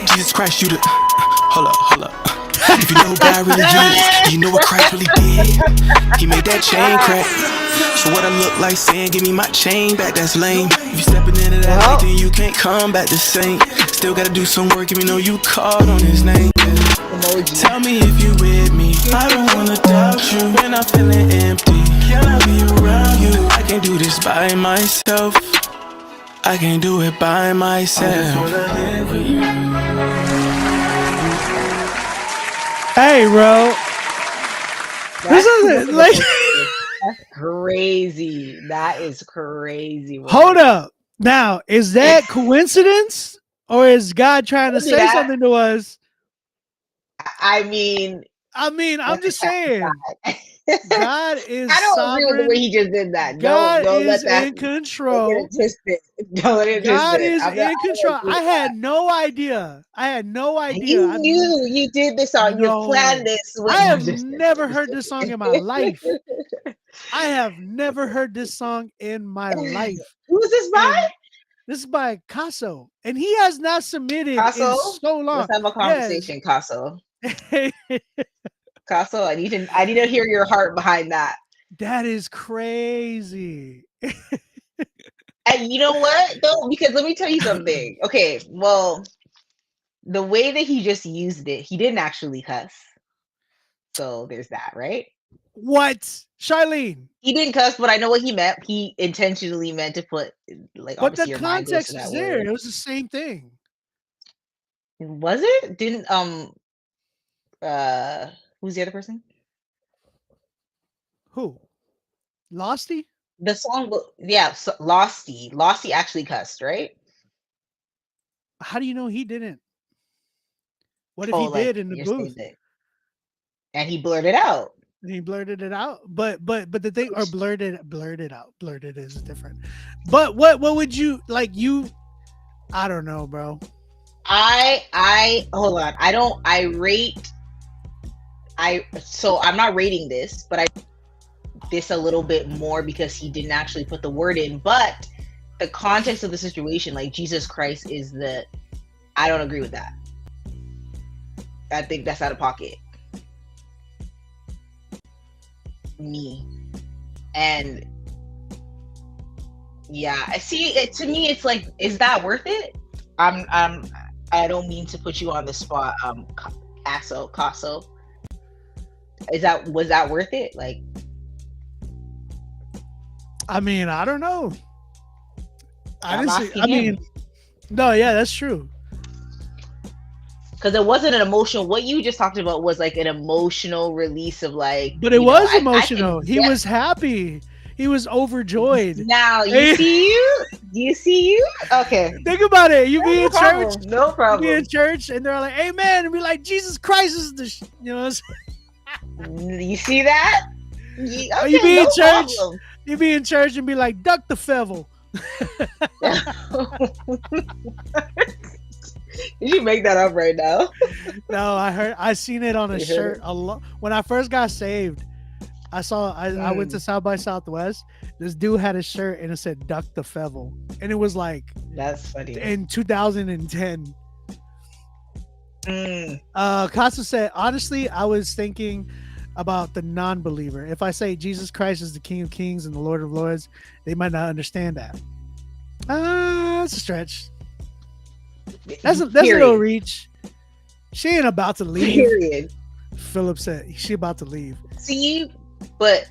Jesus Christ, you the. Hold up. If you know who God really is, you know what Christ really did. He made that chain crack. So what I look like saying, give me my chain back, that's lame. If you stepping into that, then you can't come back the same. Still gotta do some work, even though you called on his name. Tell me if you with me. I don't wanna doubt you when I'm feeling empty. Can I be around you? I can't do this by myself. I can't do it by myself. I just wanna live with you. Hey, bro. This isn't like. That's crazy. That is crazy. Bro. Hold up. Now, is that coincidence or is God trying to say something to us? I mean, I'm just saying. God is I don't sovereign. agree with the way he just did that. God don't is let that, in control. Don't let it God is in control. I had no idea. You knew you did this on. You planned this. I have never heard this song in my life. I have never heard this song in my life. Who is this by? And this is by Casso, and he has not submitted Casso? in so long. Let's have a conversation, Casso. Yes. Casso, I need to hear your heart behind that. That is crazy. And you know what though? Because let me tell you something. Okay, well, the way that he just used it, he didn't actually cuss. So there's that, right? What? Charlene? He didn't cuss, but I know what he meant. He intentionally meant to put like. But the your mind goes context to that is there. word. It was the same thing. Was it? Didn't who's the other person? Who? Losty? The song, yeah, so Losty. Losty actually cussed, right? How do you know he didn't? What if he did in the booth? And he blurted out. He blurted it out, but the thing, or blurted out. Blurted is different. But what would you like? I don't know, bro. I hold on. So I'm not rating this, but I this a little bit more because he didn't actually put the word in. But the context of the situation, like Jesus Christ is I don't agree with that. I think that's out of pocket. Me. And yeah, I see it. To me, it's like, is that worth it? I don't mean to put you on the spot, Casso. Was that worth it? Like, I mean, I don't know. No, yeah, that's true. Because it wasn't an emotional. What you just talked about was like an emotional release of like. But it was emotional. He was happy. He was overjoyed. Now you see you. Okay. Think about it. You be in church. No problem. You be in church, and they're like, "Amen," and be like, "Jesus Christ is the," you know. You see that? You be in church. Problem. You be in church and be like, "Duck the fevel." Did you make that up right now? No, I seen it on a shirt a lot when I first got saved. I went to South by Southwest. This dude had a shirt and it said "Duck the Fevel," and it was like, that's funny. In 2010. Casa said, honestly, I was thinking about the non-believer. If I say Jesus Christ is the King of Kings and the Lord of Lords, they might not understand that. That's a stretch. That's a little reach. She ain't about to leave. Period. Philip said she about to leave. See, but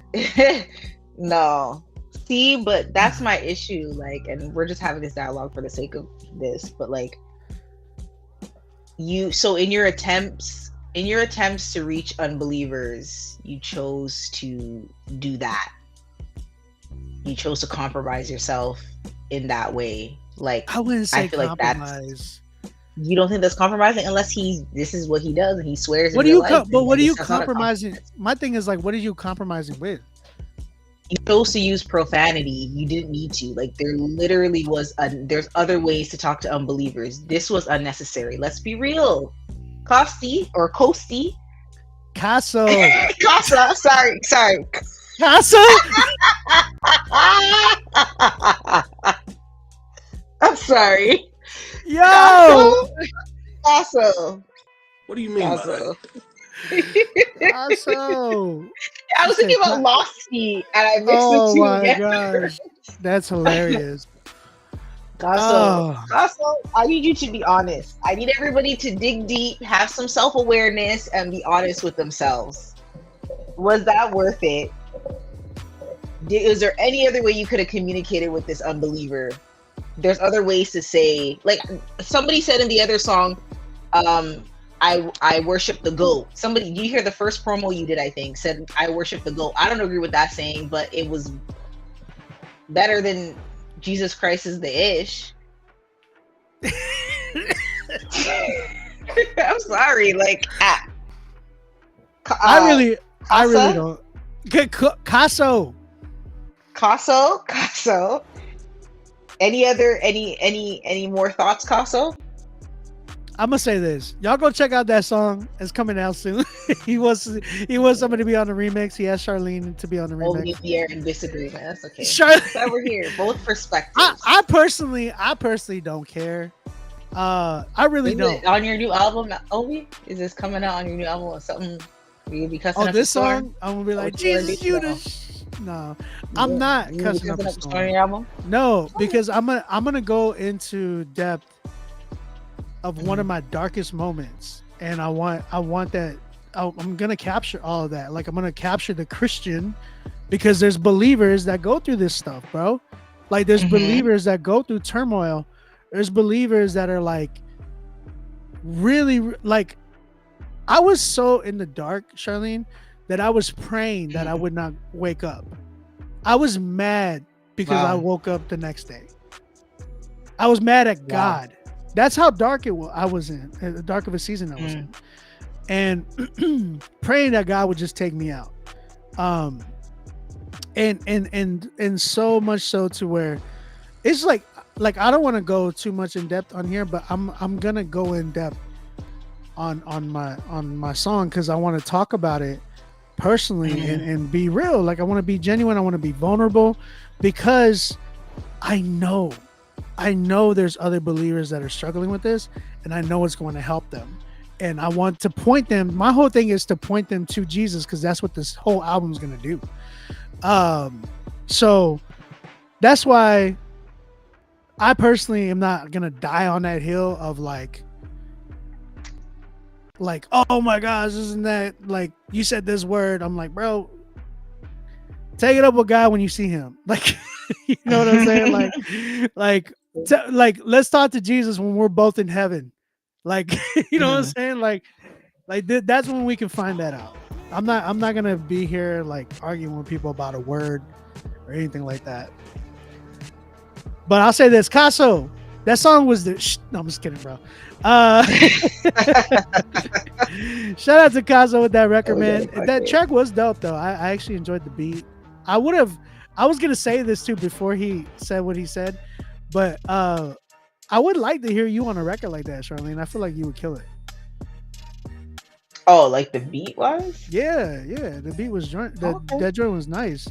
no. See, but that's my issue. Like, and we're just having this dialogue for the sake of this, but like so in your attempts to reach unbelievers, you chose to do that. You chose to compromise yourself in that way. Like, I wouldn't say feel compromise. Like you don't think that's compromising unless this is what he does and he swears. What are you compromising? My thing is like, what are you compromising with? You chose to use profanity. You didn't need to. Like, there literally was there's other ways to talk to unbelievers. This was unnecessary. Let's be real. Costi. Casso. Casa. Sorry. Casa. I'm sorry. Yo. Casso. What do you mean by that? Casso. I was thinking about Losty, and I mixed the two. Oh my together. gosh, that's hilarious. Casso, I need you to be honest. I need everybody to dig deep, have some self-awareness, and be honest with themselves. Was that worth it? Is there any other way you could have communicated with this unbeliever? There's other ways to say, like somebody said in the other song, I worship the goat. Somebody, you hear the first promo you did, I think, said I worship the goat. I don't agree with that saying, but it was better than Jesus Christ is the ish. I'm sorry, like I really don't. Casso. Any more thoughts, Casso? I'm gonna say this. Y'all go check out that song. It's coming out soon. he wants somebody to be on the remix. He asked Charlene to be on the remix. Only if you're in disagreement. That's okay. That's why we're here. Both perspectives. I personally don't care. I really don't. On your new album, Obi? Is this coming out on your new album or something? You'll be cussing up this the storm? song, I'm gonna be like, Jesus, you No, I'm not cussing up the storm. On your album? No, because I'm gonna go into depth of one of my darkest moments, and I want that. I'm gonna capture all of that. Like, I'm gonna capture the Christian, because there's believers that go through this stuff, bro. Like, there's believers that go through turmoil. There's believers that are like really like. I was so in the dark, Charlene, that I was praying that I would not wake up. I was mad because I woke up the next day. I was mad at God. That's how dark I was in, the dark of a season I was in, and praying that God would just take me out. And so much so to where it's like I don't want to go too much in depth on here, but I'm gonna go in depth on my song, because I want to talk about it personally and be real. Like, I want to be genuine. I want to be vulnerable, because I know there's other believers that are struggling with this, and I know it's going to help them. And I want to point them. My whole thing is to point them to Jesus, because that's what this whole album is going to do. So that's why I personally am not going to die on that hill of like, oh my gosh, isn't that, like, you said this word. I'm like, bro, take it up with God when you see him. Like, you know what I'm saying? Like, let's talk to Jesus when we're both in heaven. Like, you know what I'm saying? Like that's when we can find that out. I'm not gonna be here like arguing with people about a word or anything like that. But I'll say this, Casso, that song was no, I'm just kidding, bro. Shout out to Casso with that record, man. That track was dope though. I actually enjoyed the beat. I was gonna say this too before he said what he said, but I would like to hear you on a record like that, Charlene. I feel like you would kill it. Oh, like the beat was? Yeah, the beat was that joint was nice.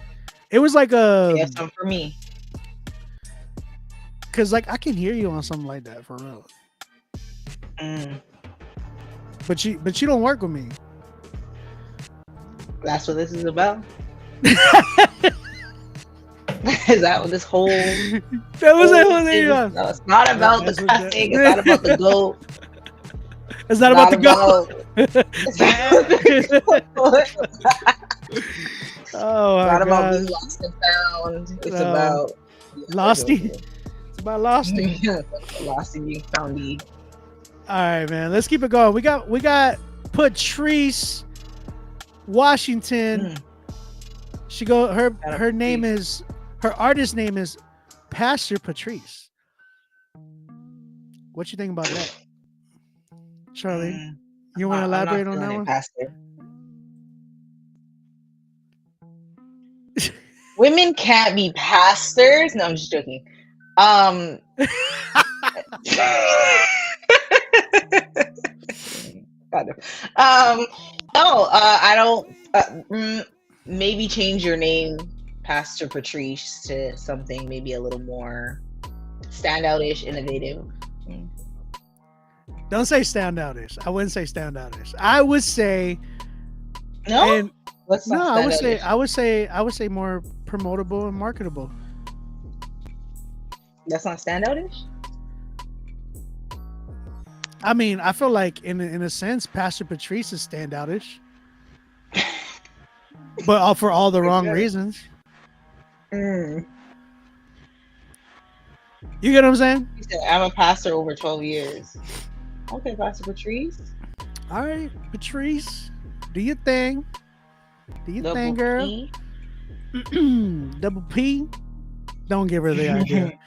It was like a something for me. Cause like I can hear you on something like that for real. But you don't work with me. That's what this is about. Is that what this whole? That was the whole thing. No, it's not about the cussing. It's not about the goat. It's not about the goat. Oh my God! It's not about being lost and found. It's about Losty. It's about Losty. Losty being foundy. All right, man. Let's keep it going. We got Patrice Washington. She her name is, her artist name is Pastor Patrice. What you think about that, Charlie? You want to elaborate on that one? Pastor. Women can't be pastors. No, I'm just joking. I don't. Maybe change your name, Pastor Patrice, to something maybe a little more standout-ish, innovative. Don't say standout-ish. I wouldn't say standout-ish. I would say no. I would say more promotable and marketable. That's not standout-ish? I mean, I feel like in a sense, Pastor Patrice is standout-ish. But for all the wrong reasons. You get what I'm saying? He said, I'm a pastor over 12 years. Okay, Pastor Patrice. All right, Patrice, do your thing. Do your Double thing, girl. P. Double P. Don't give her the idea.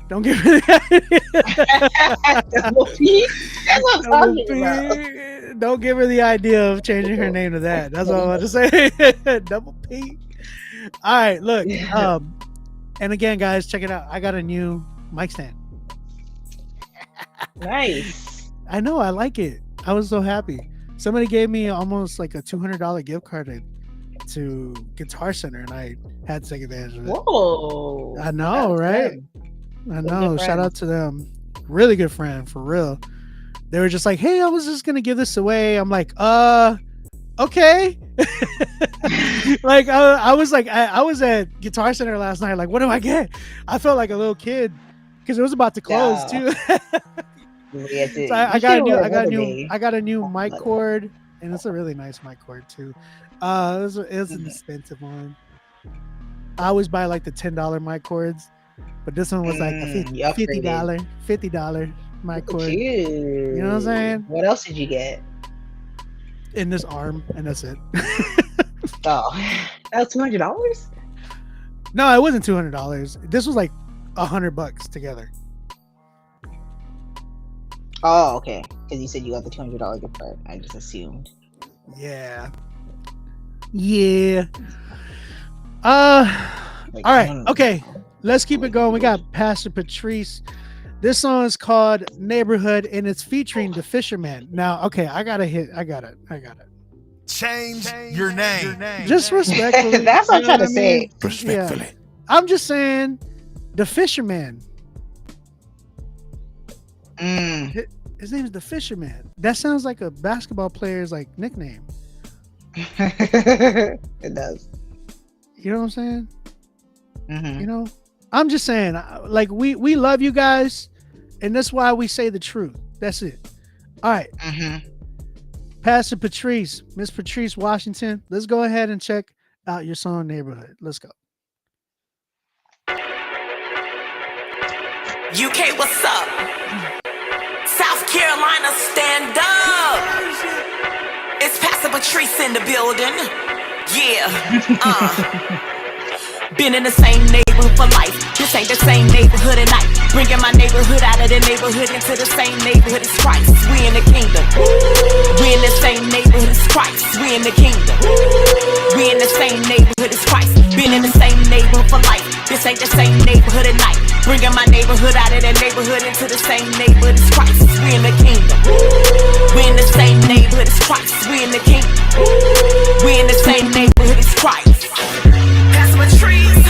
Don't give her the idea. Double P. That's what I'm Double talking P. about. Don't give her the idea of changing her name to that. That's all I want to say. Double P. All right, look. And again, guys, check it out. I got a new mic stand. Nice. I know. I like it. I was so happy. Somebody gave me almost like a $200 gift card to Guitar Center, and I had to take advantage of it. Whoa. I know, right? I know. Shout out to them. Really good friend, for real. They were just like, hey, I was just gonna give this away. I'm like, okay. Like I was like, I was at Guitar Center last night. Like, what do I get? I felt like a little kid because it was about to close too. So I got a new mic cord, and it's a really nice mic cord too. It was an expensive one. I always buy like the $10 mic cords, but this one was like a $50 mic cord. You know what I'm saying? What else did you get? In this arm, and that's it. Oh, that was $200? No, it wasn't $200. This was like $100 together. Oh, okay. Because you said you got the $200 gift card. I just assumed. Yeah. All right. Okay. Let's keep it going. We got Pastor Patrice. This song is called Neighborhood, and it's featuring The Fisherman. Now, okay, I got it. Change your name. Just respectfully. That's what I'm trying to say. Respectfully. Yeah. I'm just saying, The Fisherman. His name is The Fisherman. That sounds like a basketball player's like nickname. It does. You know what I'm saying? Mm-hmm. You know, I'm just saying, like we love you guys, and that's why we say the truth. That's it. All right. Mm-hmm. Pastor Patrice, Miss Patrice Washington, let's go ahead and check out your song Neighborhood. Let's go. UK, what's up? South Carolina, stand up. It's Pastor Patrice in the building. Yeah. Been in the same neighborhood for life. This ain't the same neighborhood at night. Bringing my neighborhood out of the neighborhood into the same neighborhood as Christ. We in the kingdom. We in the same neighborhood as Christ. We in the kingdom. We in the same neighborhood as Christ. Been in the same neighborhood for life. This ain't the same neighborhood at night. Bringing my neighborhood out of the neighborhood into the same neighborhood as Christ. We in the kingdom. We in the same neighborhood as Christ. We in the kingdom. We in the same neighborhood as Christ. Pastor Patrice,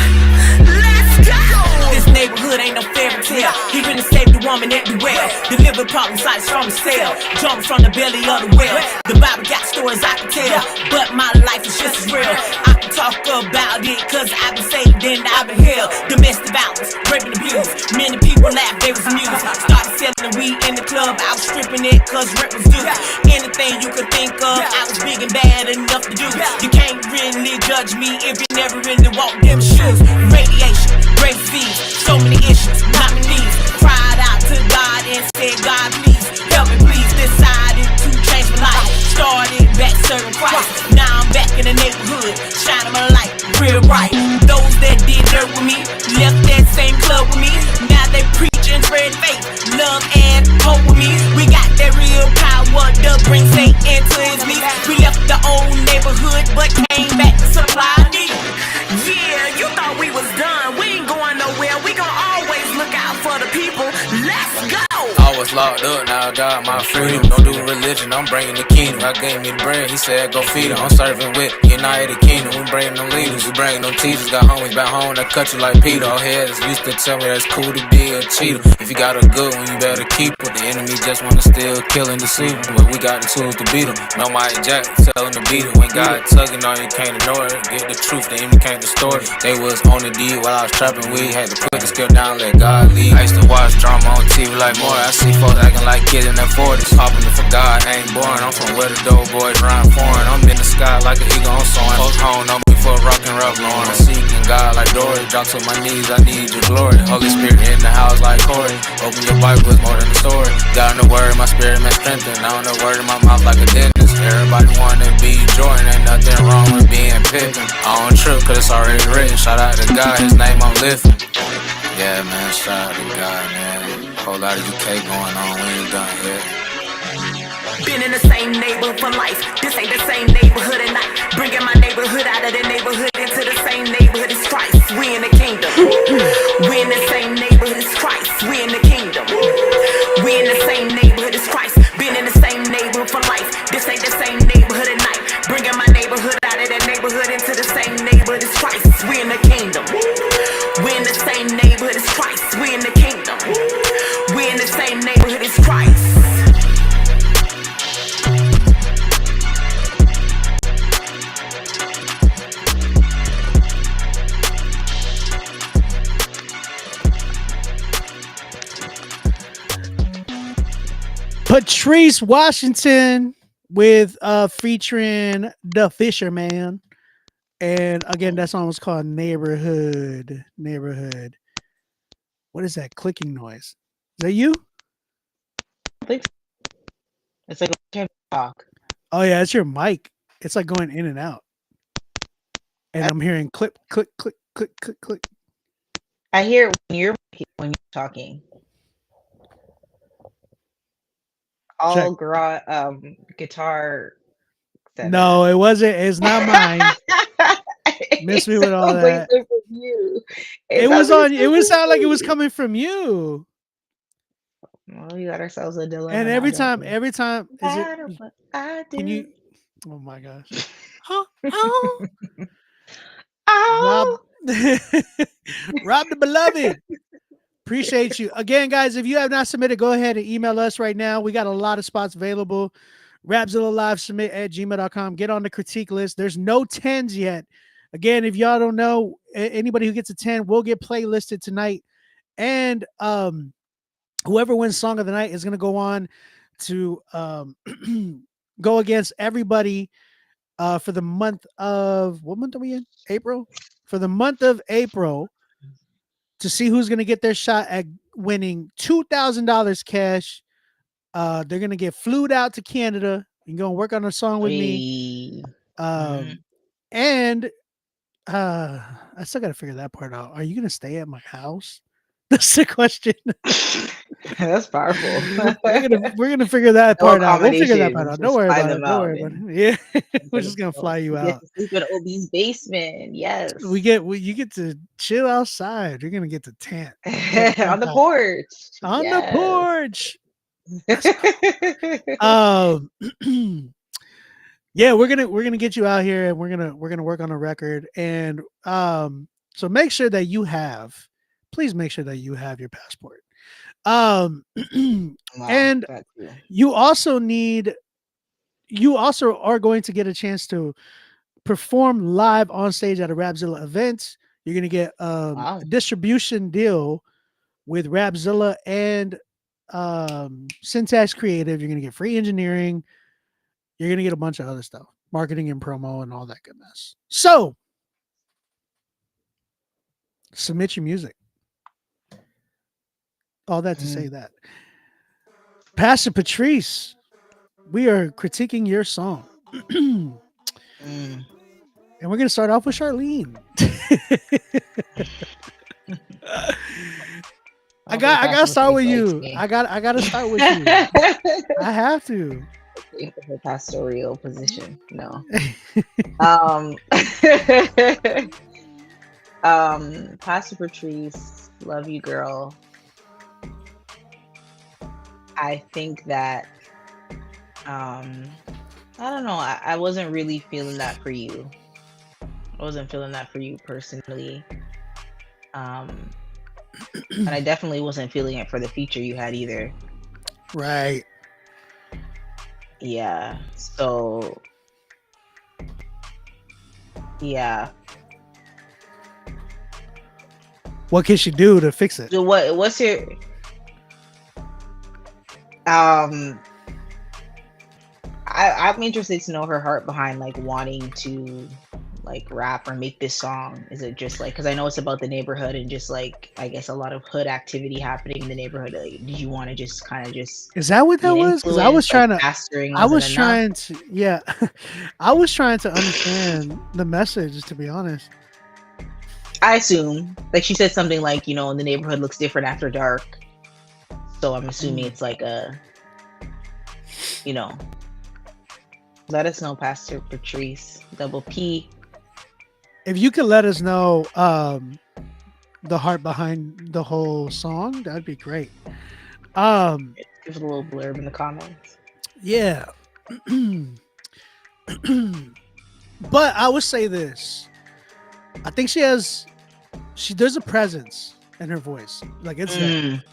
let's go. This neighborhood ain't no fairy tale. He really saved the woman at the well. Delivered problems out from the cell. Jumped from the belly of the well. The Bible got stories I can tell, but my life is just as real. I can talk about it cause I've been saved and I've been held. Domestic violence, rape and abuse. Many people laughed, they was amused. Started selling weed in the club. I was stripping it cause rent was due. Anything you could think of, I was big and bad enough to do. You can't really judge me if you never really walked them shoes. Radiation, great fees, so many issues, not my knees. Cried out to God and said, God please, help me please. Decided to change my life. Started back serving Christ. Now I'm back in the neighborhood, shining my light real bright. Those that did dirt with me, left that same club with me. Now they preach and spread faith, love and hope with me. We got that real power to bring Satan into his meat. We left the old neighborhood but came back to supply need. Yeah, you thought we was done. We ain't going nowhere. We gon' always look out for the people. Let's go. I was locked up, now I got my freedom. Don't do religion, I'm bringing the kingdom. God gave me the bread, he said go feed them. I'm serving with United Kingdom. We bringing them leaders, we bringing them teachers. Got homies back home that cut you like Peter. All heads used to tell me that it's cool to be a cheater. If you got a good one, you better keep it. The enemy just wanna steal, kill, and deceive them. But we got the tools to beat them. No Mike Jack, tell him to beat it. When God tugging on you, can't ignore it. Get the truth, the enemy can't distort it. They was on the D while I was trapping weed. Had to put the skill down, let God lead. I used to watch drama on TV like more. I see folks acting like kids in their 40s. Hopping for God, ain't boring. I'm from where the dope boys rhyme foreign. I'm in the sky like an eagle on soaring. Folks home, know me for rock and roll, blowing a seeking God like Dory. Drop to my knees, I need your glory. Holy Spirit in the house like Corey. Open your Bible, it's more than a story. God in the word, my spirit man strengthened. Now in the word in my mouth like a dentist. Everybody wanna be Jordan, ain't nothing wrong with being Pippen. I don't trip cause it's already written. Shout out to God, his name I'm lifting. Yeah man, shout out to God, man. Whole lot of UK going on, we ain't done yet. Been in the same neighborhood for life. This ain't the same neighborhood at night. Bringing my neighborhood out of the neighborhood into the same neighborhood as Christ. We in the kingdom. We in the same neighborhood as Christ. We in the kingdom. We in the same neighborhood as Christ. Been in the same neighborhood for life. This ain't the same neighborhood at night. Bringing my neighborhood out of that neighborhood into the same neighborhood as Christ. We in the kingdom. We in the same neighborhood as Christ. We in the kingdom. We in the same neighborhood as Christ. Patrice Washington with featuring The Fisherman. And again, that song was called Neighborhood. Neighborhood. What is that clicking noise? Is that you? I think it's like a can't talk. Oh yeah, it's your mic. It's like going in and out. And I'm hearing click, click, click, click, click, click. I hear it when you're talking. All guitar. No, it wasn't. It's not mine. Miss me with all that. Like you. It was on. It would sound like it was coming from you. Well, we got ourselves a dilemma. And every time, no is what I do. Can you? Oh my gosh. Oh. Rob the beloved. Appreciate you again, guys. If you have not submitted, go ahead and email us right now. We got a lot of spots available. Rapzilla Live submit at gmail.com. Get on the critique list. There's no 10s yet. Again, if y'all don't know, anybody who gets a 10 will get playlisted tonight. And whoever wins Song of the Night is going to go on to go against everybody for the month of, what month are we in? April? For the month of April, to see who's going to get their shot at winning $2,000 cash. They're going to get flued out to Canada and go and work on a song with me. And I still got to figure that part out. Are you going to stay at my house? That's the question. That's powerful. we're gonna figure that part out. We'll figure that part out. Don't worry about it. Don't worry about it. Yeah, we're just gonna fly you out. Sleep in Obi's basement. Yes. You get to chill outside. You're gonna get to tent on the porch. On the porch. Yeah, we're gonna get you out here, and we're gonna work on a record. And so make sure that you have. Please make sure that you have your passport. And you also are going to get a chance to perform live on stage at a Rapzilla event. You're going to get a distribution deal with Rapzilla and Syntax Creative. You're going to get free engineering. You're going to get a bunch of other stuff, marketing and promo and all that good mess. So submit your music. All that to say that. Pastor Patrice, we are critiquing your song. And we're going to start off with Charlene. I got to start with you. I got to start with you. I have to. Her pastoral position. No. Pastor Patrice, love you, girl. I think that I don't know. I wasn't really feeling that for you. I wasn't feeling that for you personally. And I definitely wasn't feeling it for the feature you had either. Right. Yeah. So yeah. What can she do to fix it? So what's your I'm interested to know her heart behind like wanting to like rap or make this song? Is it just like, because I know it's about the neighborhood and just like, I guess a lot of hood activity happening in the neighborhood. Like, did you want to just kind of just Is that what that be an was? Because I was influence, like trying to, pastoring I wasn't was enough? trying to, yeah, I was trying to understand the message, to be honest. I assume, like she said something like, you know, the neighborhood looks different after dark. So I'm assuming it's like a, you know, let us know, Pastor Patrice, double P. If you could let us know the heart behind the whole song, that'd be great. Give a little blurb in the comments. Yeah. But I would say this. I think there's a presence in her voice. Like it's there.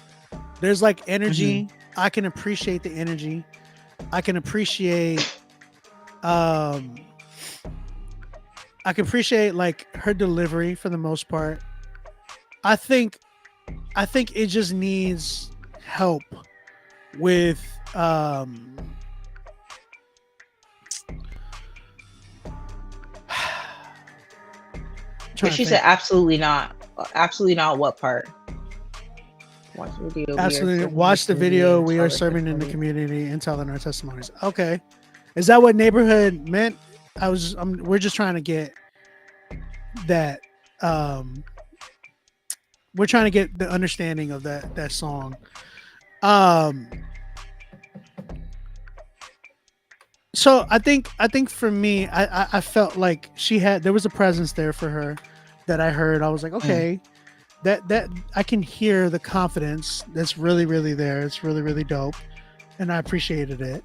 There's like energy. I can appreciate the energy. I can appreciate like her delivery for the most part. I think it just needs help with But she said absolutely not. Absolutely not what part? Watch the video. Absolutely. Watch the video. We are serving in the community and telling our testimonies. Okay. Is that what neighborhood meant? We're just trying to get that. We're trying to get the understanding of that song. So I think for me, I felt like there was a presence there for her that I heard. I was like, okay, that I can hear the confidence that's really, really there. It's really, really dope. And I appreciated it.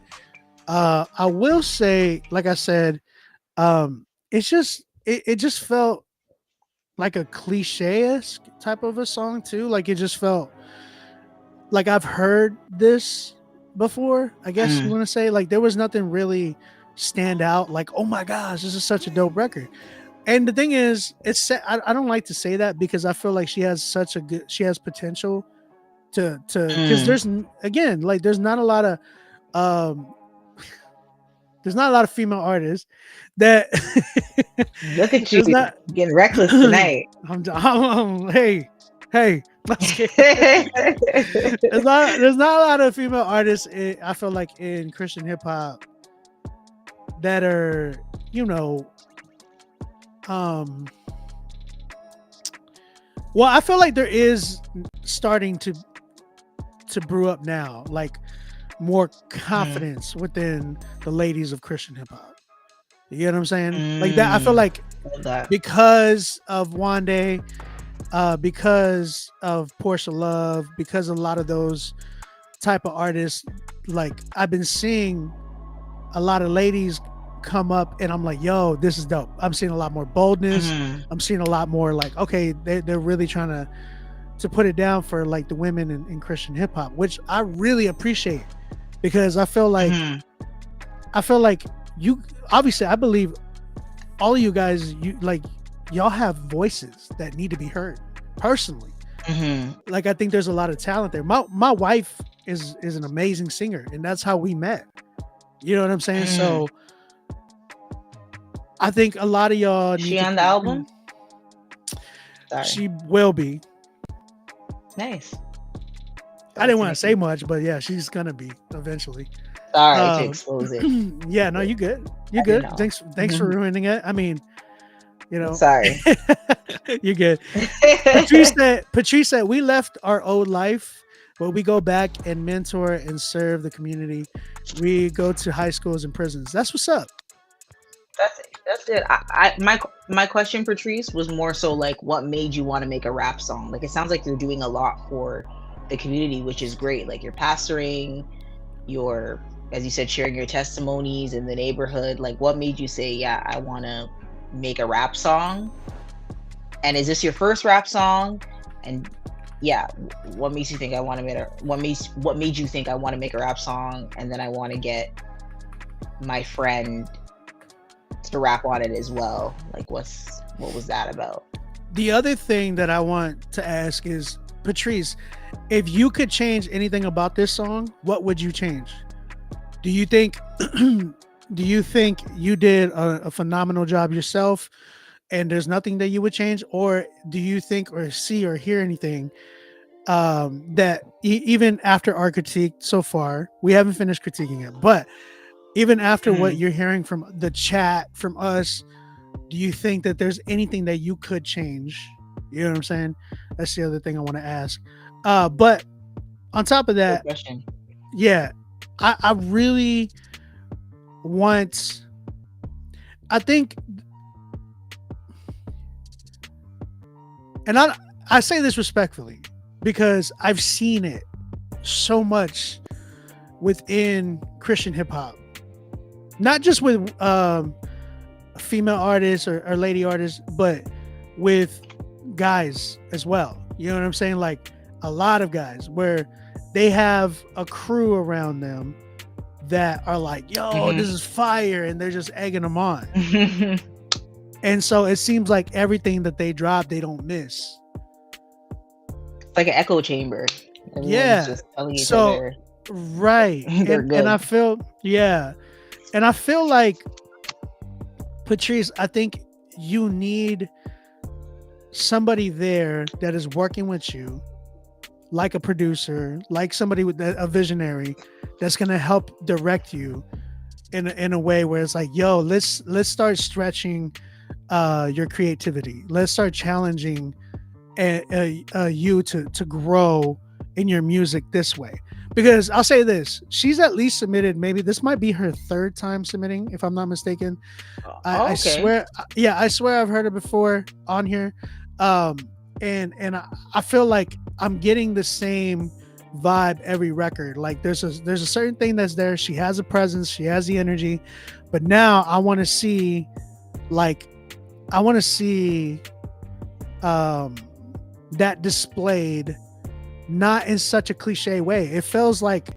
I will say, like I said, it just felt like a cliche-esque type of a song too. Like it just felt like I've heard this before, I guess you want to say. Like there was nothing really stand out like, oh my gosh, this is such a dope record. And the thing is, I don't like to say that because I feel like she has potential to because there's not a lot of female artists that look at you getting reckless tonight. Hey, let's get there's not a lot of female artists I feel like in Christian hip hop that are, well, I feel like there is starting to brew up now, like more confidence within the ladies of Christian hip hop. You get what I'm saying? Like that, I feel like because of Wande, because of Portia Love, because a lot of those type of artists, like I've been seeing a lot of ladies come up and I'm like, yo, this is dope. I'm seeing a lot more boldness. I'm seeing a lot more like, okay, they're really trying to put it down for like the women in Christian hip hop, which I really appreciate because I feel like you obviously, I believe all of you guys, y'all have voices that need to be heard personally. Like I think there's a lot of talent there. My wife is an amazing singer and that's how we met. You know what I'm saying? So I think a lot of y'all she on the album? Sorry. She will be. Nice. I didn't want to say much, but yeah, she's gonna be eventually. Sorry to expose it. Yeah, no, you good. You good. Thanks for ruining it. I mean, sorry. You're good. Patrice said we left our old life, but we go back and mentor and serve the community. We go to high schools and prisons. That's what's up. That's it. My question, Patrice, was more so like, what made you want to make a rap song? Like, it sounds like you're doing a lot for the community, which is great. Like, you're pastoring, you're, as you said, sharing your testimonies in the neighborhood. Like, what made you say, yeah, I want to make a rap song? And is this your first rap song? And yeah, what makes you think I want to make what made you think I want to make a rap song and then I want to get my friend to rap on it as well? Like what was that about? The other thing that I want to ask is, Patrice, if you could change anything about this song, what would you change? Do you think do you think you did a phenomenal job yourself and there's nothing that you would change, or do you think or see or hear anything that even after our critique so far, we haven't finished critiquing it, but even after what you're hearing from the chat, from us, do you think that there's anything that you could change? You know what I'm saying? That's the other thing I want to ask. But on top of that, yeah, I really want, I think, and I say this respectfully because I've seen it so much within Christian hip hop, not just with female artists or lady artists, but with guys as well. You know what I'm saying? Like a lot of guys where they have a crew around them that are like, yo, this is fire, and they're just egging them on. And so it seems like everything that they drop, they don't miss. It's like an echo chamber. Yeah. Just telling each So other right. they're And good. I feel, yeah. And I feel like, Patrice, I think you need somebody there that is working with you, like a producer, like somebody with a visionary that's going to help direct you in a way where it's like, yo, let's start stretching your creativity. Let's start challenging you to grow in your music this way. Because I'll say this, she's at least submitted, maybe this might be her third time submitting, if I'm not mistaken. I swear, I swear I've heard it before on here. And I feel like I'm getting the same vibe every record. Like there's a certain thing that's there. She has a presence, she has the energy, but now I want to see that displayed, not in such a cliche way. It feels like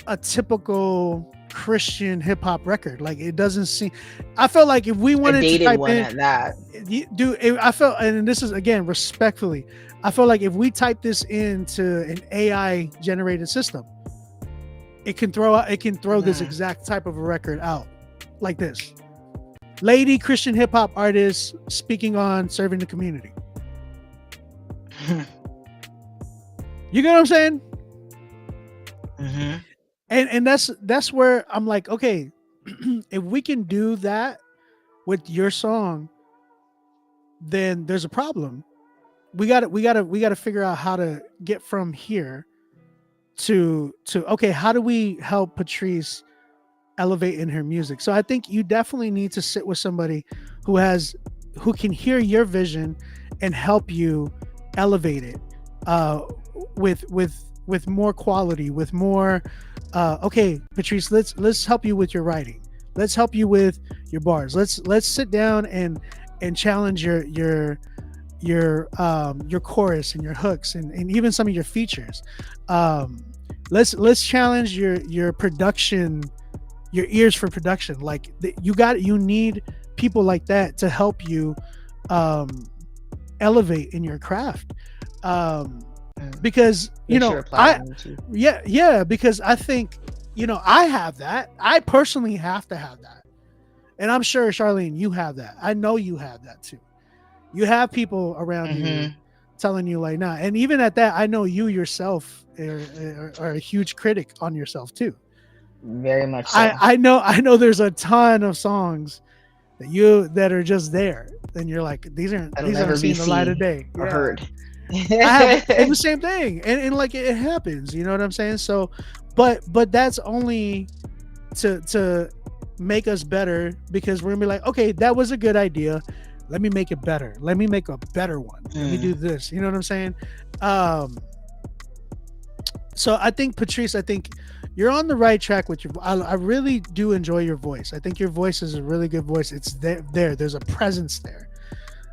a typical Christian hip hop record. Like it doesn't seem. I felt like if we wanted to type in that, I felt, and this is again respectfully, I feel like if we type this into an AI generated system, it can throw this exact type of a record out like this. Lady Christian hip hop artist speaking on serving the community. You get what I'm saying? And that's where I'm like, okay, if we can do that with your song, then there's a problem. We gotta figure out how to get from here to okay, how do we help Patrice elevate in her music? So I think you definitely need to sit with somebody who can hear your vision and help you elevate it with more quality, with more okay, Patrice, let's help you with your writing, let's help you with your bars, let's sit down and challenge your chorus and your hooks and even some of your features. Let's challenge your production, your ears for production. Like you need people like that to help you elevate in your craft. Because because I think I have that. I personally have to have that, and I'm sure, Charlene, you have that. I know you have that too. You have people around you telling you like, nah. And even at that, I know you yourself are a huge critic on yourself too. Very much so. I know there's a ton of songs that are just there, and you're like, these aren't seeing the light of day or heard. I have the same thing, and like it happens, you know what I'm saying? So, but that's only to make us better, because we're gonna be like, okay, that was a good idea. Let me make it better. Let me make a better one. Let me do this. You know what I'm saying? So I think, Patrice, you're on the right track with your. I really do enjoy your voice. I think your voice is a really good voice. It's there. There's a presence there.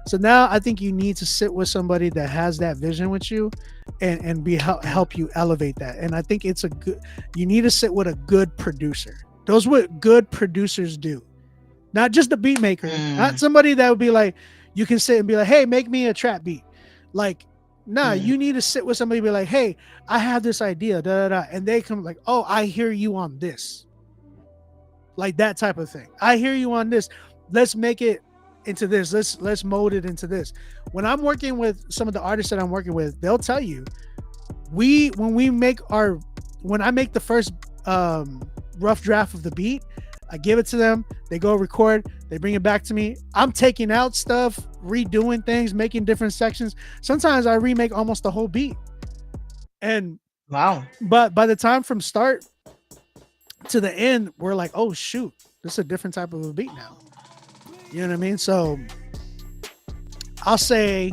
So now I think you need to sit with somebody that has that vision with you, and help you elevate that. And I think you need to sit with a good producer. Those what good producers do, not just the beat maker, not somebody that would be like, you can sit and be like, hey, make me a trap beat. Like, nah, you need to sit with somebody and be like, hey, I have this idea, and they come like, oh, I hear you on this. like that type of thing. I hear you on this. Let's make it into this. Let's mold it into this. When I'm working with some of the artists that I'm working with, they'll tell you when I make the first rough draft of the beat, I give it to them, they go record, they bring it back to me. I'm taking out stuff, redoing things, making different sections. Sometimes I remake almost the whole beat. And wow. But by the time from start to the end, we're like, oh shoot, this is a different type of a beat now. You know what I mean? So I'll say,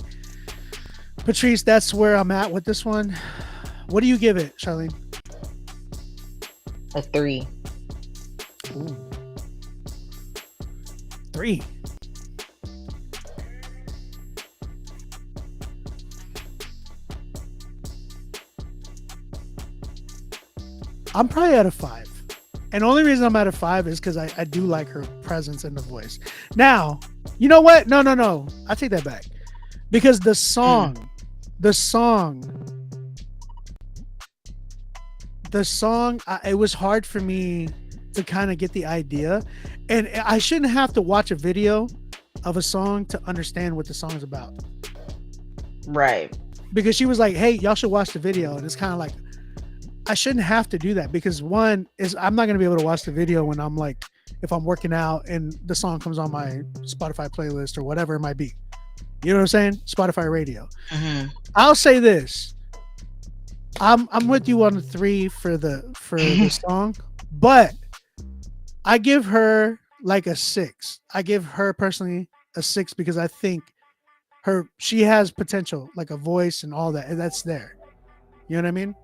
Patrice, that's where I'm at with this one. What do you give it, Charlene? A 3. Ooh. 3. I'm probably at a 5. And the only reason I'm at a 5 is because I do like her presence in the voice. Now, you know what? No. I take that back. Because the song, it was hard for me to kind of get the idea. And I shouldn't have to watch a video of a song to understand what the song is about. Right. Because she was like, hey, y'all should watch the video. And it's kind of like, I shouldn't have to do that because one is I'm not going to be able to watch the video when I'm like, if I'm working out and the song comes on my Spotify playlist or whatever it might be. You know what I'm saying? Spotify radio. Mm-hmm. I'll say this. I'm with you on the 3 for the song, but I give her like a 6. I give her personally a 6 because I think she has potential, like a voice and all that, and that's there. You know what I mean?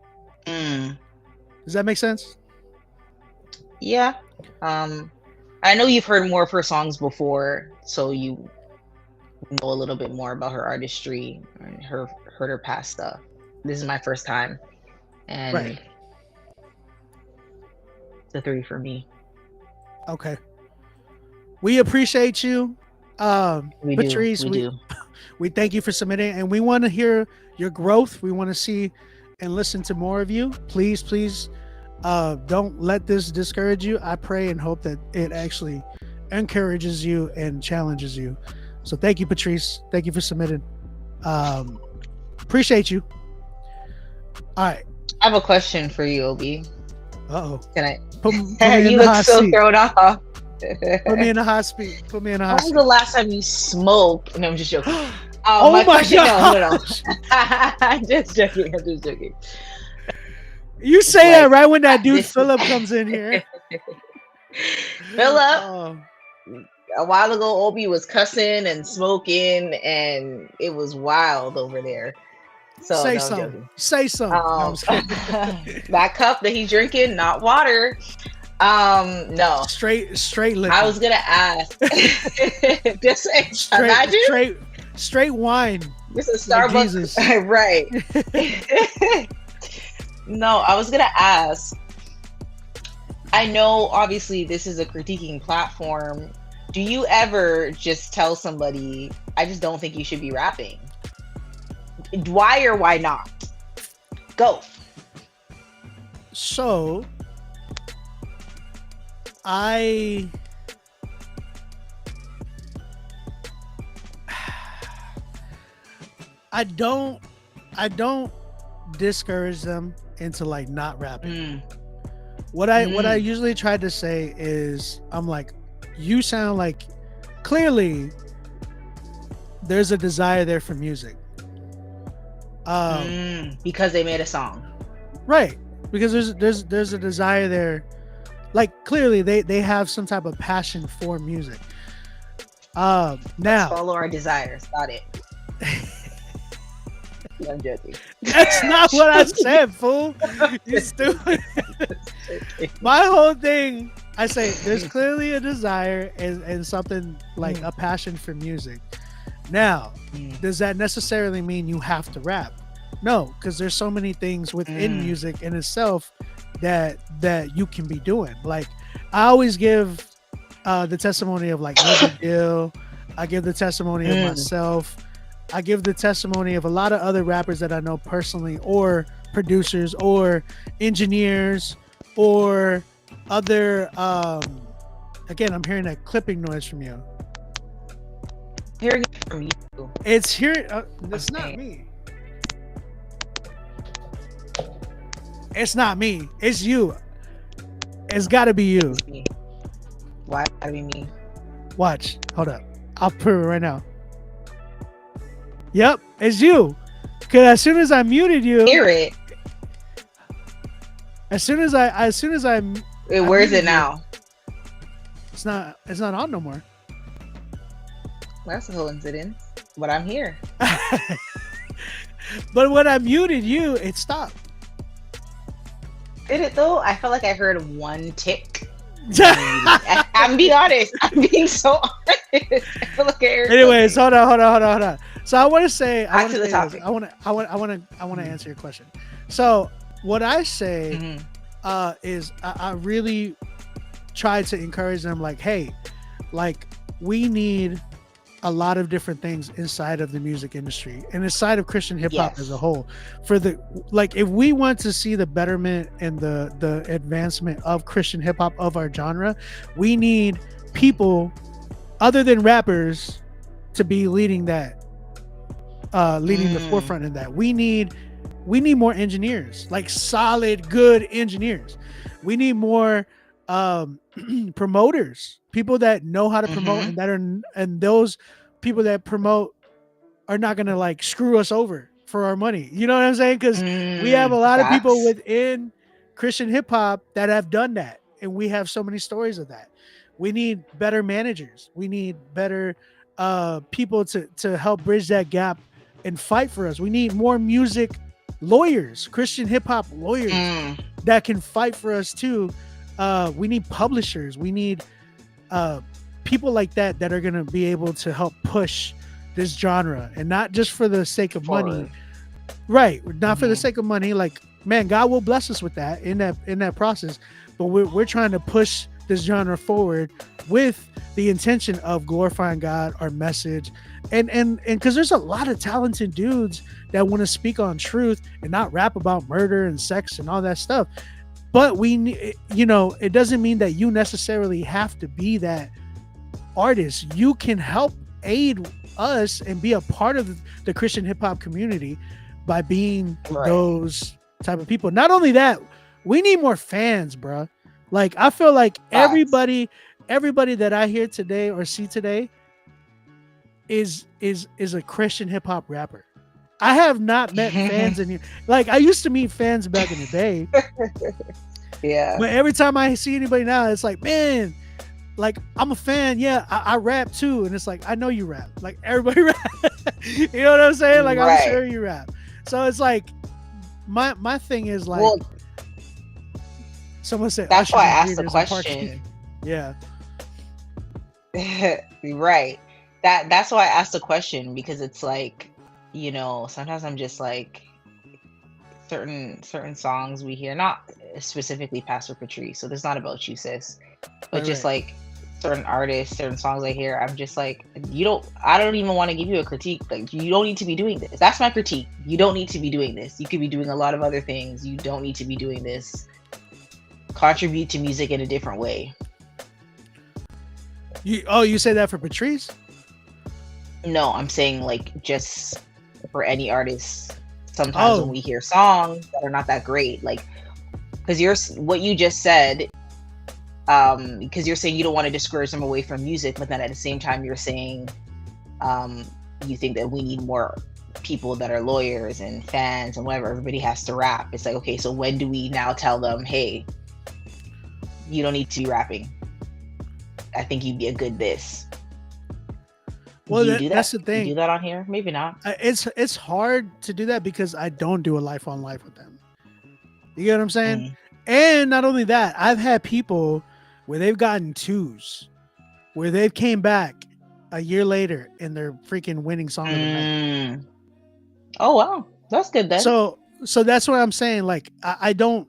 Does that make sense? Yeah. I know you've heard more of her songs before, so you know a little bit more about her artistry and heard her past stuff. This is my first time, and right. The 3 for me. Okay. We appreciate you, Patrice. We thank you for submitting, and we want to hear your growth. We want to see and listen to more of you. Please, don't let this discourage you. I pray and hope that it actually encourages you and challenges you. So thank you, Patrice. Thank you for submitting. Appreciate you. All right. I have a question for you, Obi. Uh-oh. Can I? Put me You look so thrown off. Put me in a hot seat. When was the last time you smoked? No, I'm just joking. Oh my God! No. I'm just joking. You say that right when that dude Philip comes in here. Philip, a while ago, Obi was cussing and smoking, and it was wild over there. So say something. Say something. That cup that he's drinking, not water. No. Straight liquor. I was gonna ask. Just straight wine. This is Starbucks, like right? No, I was gonna ask. I know, obviously, this is a critiquing platform. Do you ever just tell somebody, "I just don't think you should be rapping"? Why or why not? Go. So, I don't discourage them into like not rapping. What I usually try to say is, I'm like, you sound like clearly there's a desire there for music. Because they made a song. Right. Because there's a desire there. Like clearly they have some type of passion for music. Now let's follow our desires. Got it. I'm joking. That's not what I said, fool. You stupid. My whole thing, I say there's clearly a desire and something like a passion for music. Now, does that necessarily mean you have to rap? No, because there's so many things within music in itself that you can be doing. Like, I always give the testimony of like No Big Deal. I give the testimony of myself. I give the testimony of a lot of other rappers that I know personally, or producers, or engineers, or other Again, I'm hearing that clipping noise from you. Hearing it from you. It's here. It's not me. It's not me. It's you. It's got to be you. Why gotta be me? Watch. Hold up. I'll prove it right now. Yep, it's you. Because as soon as I muted you, Hear it. as soon as I Where's it now? It's not on no more. That's a coincidence. But I'm here. But when I muted you, it stopped. Did it though? I felt like I heard one tick. I'm being honest. I'm being so honest. I feel like I heard Anyways, something. hold on. So I want to say, Back to the topic. I want to answer your question. So what I say is I really try to encourage them, like, hey, like, we need a lot of different things inside of the music industry and inside of Christian hip hop as a whole. For the, like, if we want to see the betterment and the advancement of Christian hip hop, of our genre, we need people other than rappers to be leading that, leading the forefront in that. We need more engineers, like solid, good engineers. We need more promoters, people that know how to promote and that are, and those people that promote are not gonna like screw us over for our money. You know what I'm saying? Because we have a lot of people within Christian hip hop that have done that, and we have so many stories of that. We need better managers. We need better people to help bridge that gap and fight for us. We need more music lawyers, Christian hip hop lawyers that can fight for us too. We need publishers. We need people like that are going to be able to help push this genre, and not just for the sake of money. Right. Not for the sake of money. Like, man, God will bless us with that in that process. But we're trying to push this genre forward with the intention of glorifying God, our message. And because there's a lot of talented dudes that want to speak on truth and not rap about murder and sex and all that stuff. But it doesn't mean that you necessarily have to be that artist. You can help aid us and be a part of the Christian hip hop community by being those type of people. Not only that, we need more fans, bro. Like, I feel like everybody that I hear today or see today is a Christian hip hop rapper. I have not met fans in here. Like, I used to meet fans back in the day. Yeah. But every time I see anybody now, it's like, man, like, I'm a fan. Yeah, I rap too. And it's like, I know you rap. Like, everybody rap. You know what I'm saying? Like, I'm sure you rap. So it's like, my thing is like, someone said, that's why I asked the question. Yeah. Right. That's why I asked the question, because it's like, sometimes I'm just like, certain songs we hear, not specifically Pastor Patrice, so it's not about you, sis, but just like certain artists, certain songs I hear, I'm just like, I don't even want to give you a critique. Like, you don't need to be doing this. That's my critique. You don't need to be doing this. You could be doing a lot of other things. You don't need to be doing this. Contribute to music in a different way. You say that for Patrice? No, I'm saying, like, just for any artist. Sometimes when we hear songs that are not that great, like, because what you just said, because you're saying you don't want to discourage them away from music, but then at the same time you're saying you think that we need more people that are lawyers and fans and whatever. Everybody has to rap. It's like, okay, so when do we now tell them, hey, you don't need to be rapping? I think you'd be a good this. Well, that's the thing. You do that on here? Maybe not. It's hard to do that because I don't do a life on life with them. You get what I'm saying? And not only that, I've had people where they've gotten 2s, where they've came back a year later and they're freaking winning song of the night. Oh wow, that's good then. So that's what I'm saying. Like, I don't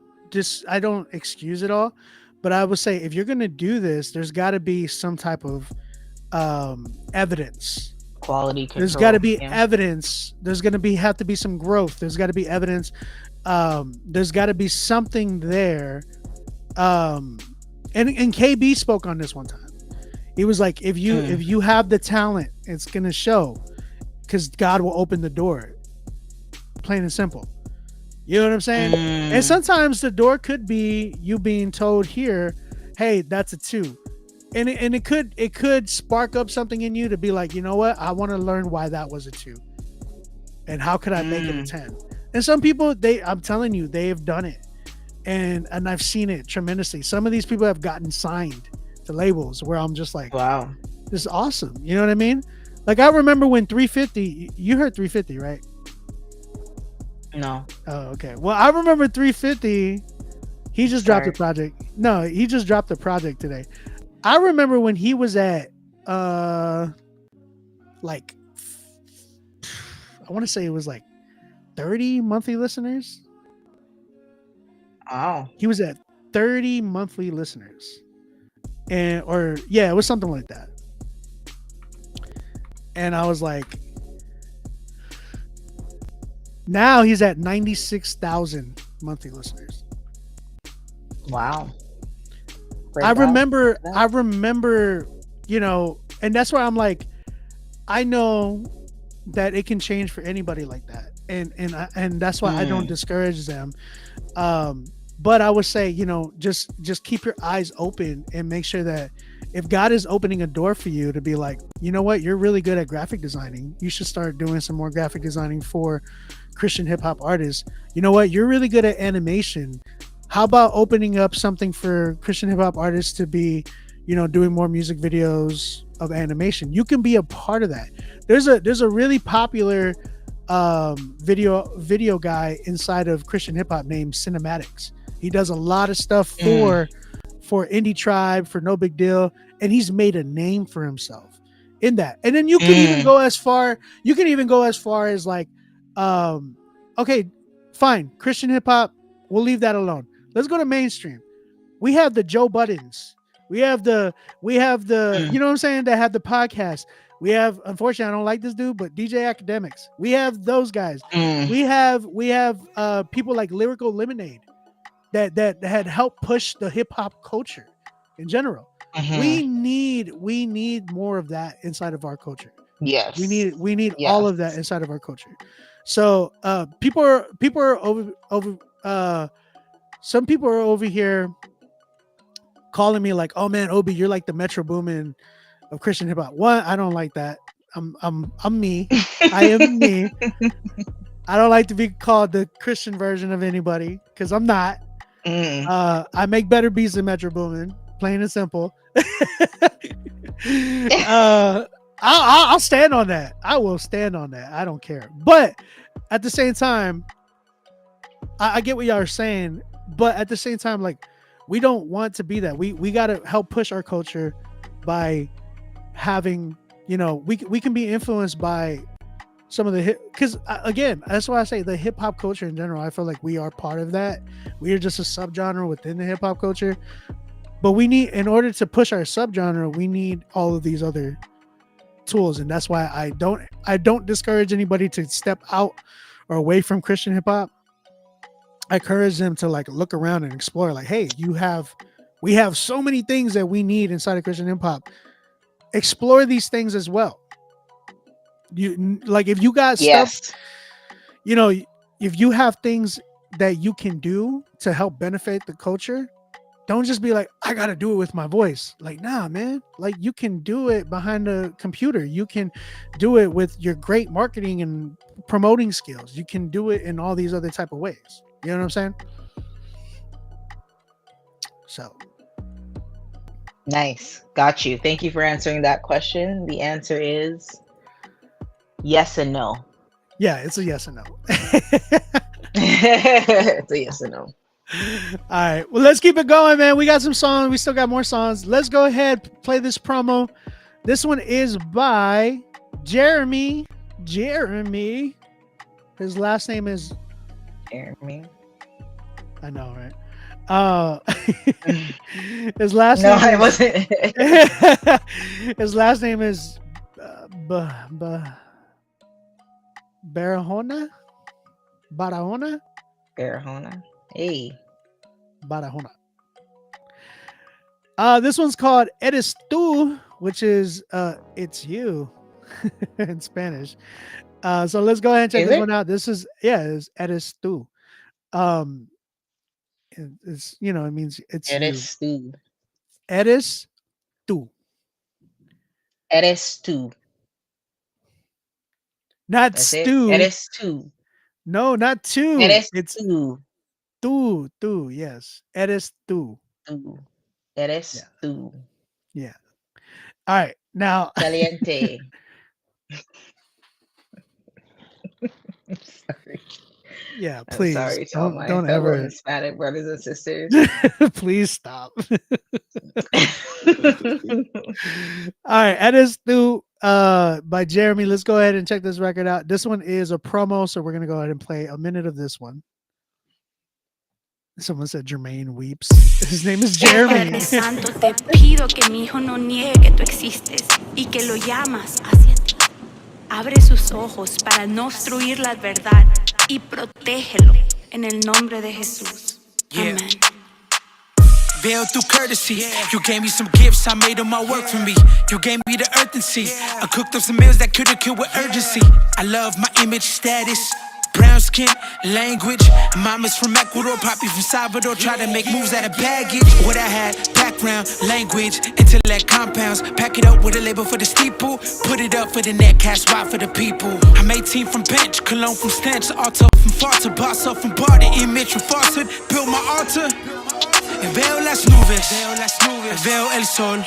excuse it all, but I would say, if you're gonna do this, there's got to be some type of evidence, quality control. There's got to be evidence. There's gonna have to be some growth. There's got to be evidence. There's got to be something there. And KB spoke on this one time. He was like, if you have the talent, it's gonna show, because God will open the door. Plain and simple. You know what I'm saying? And sometimes the door could be you being told here, hey, that's a 2. And it could spark up something in you to be like, you know what? I want to learn why that was a 2. And how could I make it a 10? And some people, I'm telling you, they have done it. And I've seen it tremendously. Some of these people have gotten signed to labels where I'm just like, wow, this is awesome. You know what I mean? Like, I remember when 350, you heard 350, right? No. Oh, okay. Well, I remember 350. He just dropped a project. No, he just dropped a project today. I remember when he was at, like, I want to say it was like 30 monthly listeners. Wow. He was at 30 monthly listeners. It was something like that. And I was like, now he's at 96,000 monthly listeners. Wow. I remember, you know, and that's why I'm like, I know that it can change for anybody like that. And that's why I don't discourage them. But I would say, you know, just keep your eyes open and make sure that if God is opening a door for you to be like, you know what, you're really good at graphic designing. You should start doing some more graphic designing for Christian hip hop artists. You know what, you're really good at animation. How about opening up something for Christian hip hop artists to be, you know, doing more music videos of animation? You can be a part of that. There's a really popular video guy inside of Christian hip hop named Cinematics. He does a lot of stuff for Indie Tribe, for No Big Deal, and he's made a name for himself in that. And then you can even go as far as like, okay, fine, Christian hip hop, we'll leave that alone. Let's go to mainstream. We have the Joe Buttons. We have the you know what I'm saying, that have the podcast. We have, unfortunately, I don't like this dude, but DJ Academics. We have those guys. We have people like Lyrical Lemonade that had helped push the hip hop culture in general. We need more of that inside of our culture. Yes. We need all of that inside of our culture. So people are over some people are over here calling me like, oh man, Obi, you're like the Metro Boomin of Christian hip hop. One, I don't like that. I'm me. I am me. I don't like to be called the Christian version of anybody because I'm not. I make better beats than Metro Boomin, plain and simple. I'll stand on that. I will stand on that. I don't care. But at the same time, I get what y'all are saying. But at the same time, like, we don't want to be that. We got to help push our culture by having, you know, we can be influenced by some of the hip, because again, that's why I say the hip hop culture in general. I feel like we are part of that. We are just a subgenre within the hip hop culture. But we need, in order to push our subgenre, we need all of these other tools, and that's why I don't discourage anybody to step out or away from Christian hip hop. I encourage them to like look around and explore. Like, hey, we have so many things that we need inside of Christian hip hop. Explore these things as well. You like, if you got stuff, you know, if you have things that you can do to help benefit the culture, don't just be like, I gotta do it with my voice. Like, nah, man. Like, you can do it behind the computer. You can do it with your great marketing and promoting skills. You can do it in all these other type of ways. You know what I'm saying? So. Nice. Got you. Thank you for answering that question. The answer is yes and no. Yeah, it's a yes and no. It's a yes and no. All right. Well, let's keep it going, man. We got some songs. We still got more songs. Let's go ahead, play this promo. This one is by Jeremy. His last name is Jeremy. I know, right? His last name. No, it wasn't. His last name is Barahona. Hey. Barahona. This one's called Eres Tú which is "It's You" in Spanish. So let's go ahead and check Is this it? one out. This is it's "Eres tú." Um, it's it means it's you. Eres tú. Eres tú, Eres tú. not That's it. stew. Eres tú. No, not two. Eres It's tú. tú. Yes, eres tú. Tú. Eres Yeah. tú. Yeah. All right. Now, Caliente. Sorry. yeah, I'm please sorry to all don't my don't fellow ever. Hispanic brothers and sisters. Please stop. All right, Eres tú by Jeremy. Let's go ahead and check this record out. This one is a promo, so we're gonna go ahead and play a minute of this one. Someone said Jermaine weeps. His name is Jeremy. Padre Santo, te pido que mi hijo no niegue que tú existes y que lo llamas hacia ti. Abre sus ojos para no obstruir la verdad y protégelo en el nombre de Jesús. Yeah. Amén. Veiled through courtesy. You gave me some gifts, I made them all work for me. You gave me the earth and sea. I cooked up some meals that could've killed with urgency. I love my image status. Brown skin, language. Mama's from Ecuador, Poppy from Salvador. Try to make moves out of baggage. What I had, background, language, intellect compounds. Pack it up with a label for the steeple. Put it up for the net, cash wide for the people. I'm 18 from bench, cologne from stench, alto from falter, boss up from barter, image from falsehood. Build my altar. Y veo las nubes, veo el sol,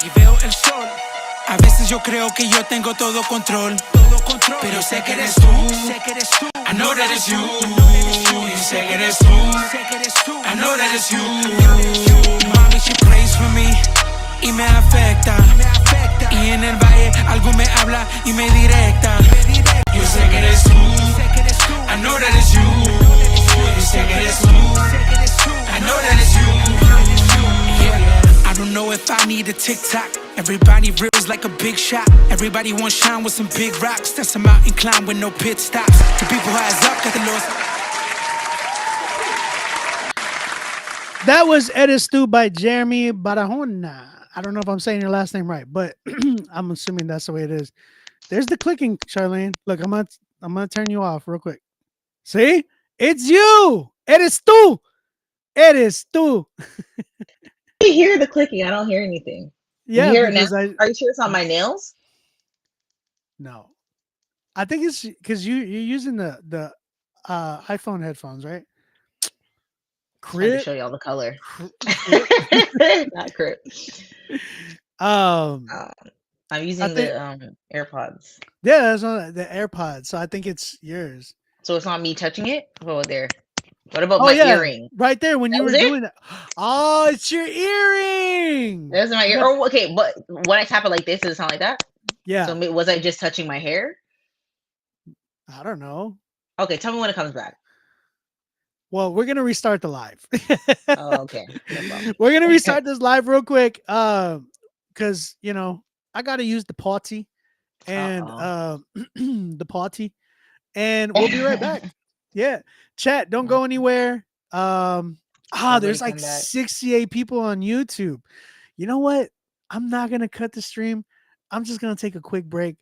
A veces yo creo que yo tengo todo control, pero sé que eres tú. I know that it's you. Y sé que eres tú. I know that it's you. Mami, she prays for me y me afecta. Y en el valle algo me habla y me directa. Yo sé que eres tú. I know that it's you. Y sé que eres tú. I know that it's you. I don't know if I need a TikTok. Everybody reels like a big shot. Everybody wants shine with some big rocks. That's a mountain climb with no pit stops. The people who has up got the Lord's. That was Eres tú by Jeremy Barahona. I don't know if I'm saying your last name right, but I'm assuming that's the way it is. There's the clicking, Charlene. Look, I'm gonna turn you off real quick. See? It's you. Eres tú. Eres tú. You hear the clicking. I don't hear anything. Yeah, you hear it now? because Are you sure it's on my nails? No. I think it's because you're using the iPhone headphones, right? Trying to show y'all the color. Not crip. I'm using the AirPods. Yeah, that's on the AirPods. So I think it's yours. So it's not me touching it? Oh, there. What about my earring? Right there when you were doing that. Oh, it's your earring. There's my ear. Oh, okay, but when I tap it like this, does it sound like that? Yeah. So was I just touching my hair? I don't know. Okay, tell me when it comes back. Well, we're gonna restart the live. Oh, okay. No We're gonna restart this live real quick. Because I gotta use the potty and the potty, and we'll be right back. Yeah. Chat, don't go anywhere. There's like 68 people on YouTube. You know what? I'm not gonna cut the stream. I'm just gonna take a quick break.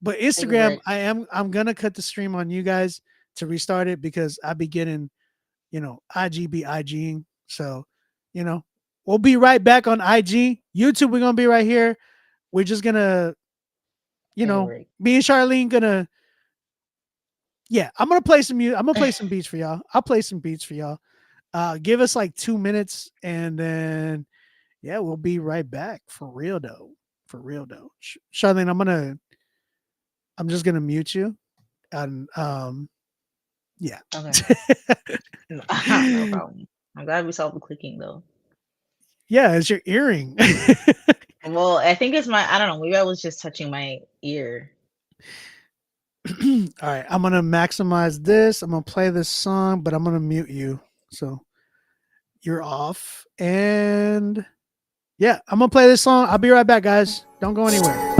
But Instagram, I'm gonna cut the stream on you guys to restart it because I be getting, IG be IGing. So, we'll be right back on IG. YouTube, we're gonna be right here. We're just gonna, me and Charlene gonna. Yeah, I'm gonna play some music. I'm gonna play some beats for y'all. I'll play some beats for y'all. Give us like 2 minutes, and then we'll be right back for real though. Charlene, I'm just gonna mute you, and yeah. Okay. No problem. I'm glad we solved the clicking though. Yeah, it's your earring. Well, I think it's I don't know. Maybe I was just touching my ear. All right, I'm gonna maximize this. I'm gonna play this song, but I'm gonna mute you, so you're off. And I'm gonna play this song. I'll be right back, guys. Don't go anywhere.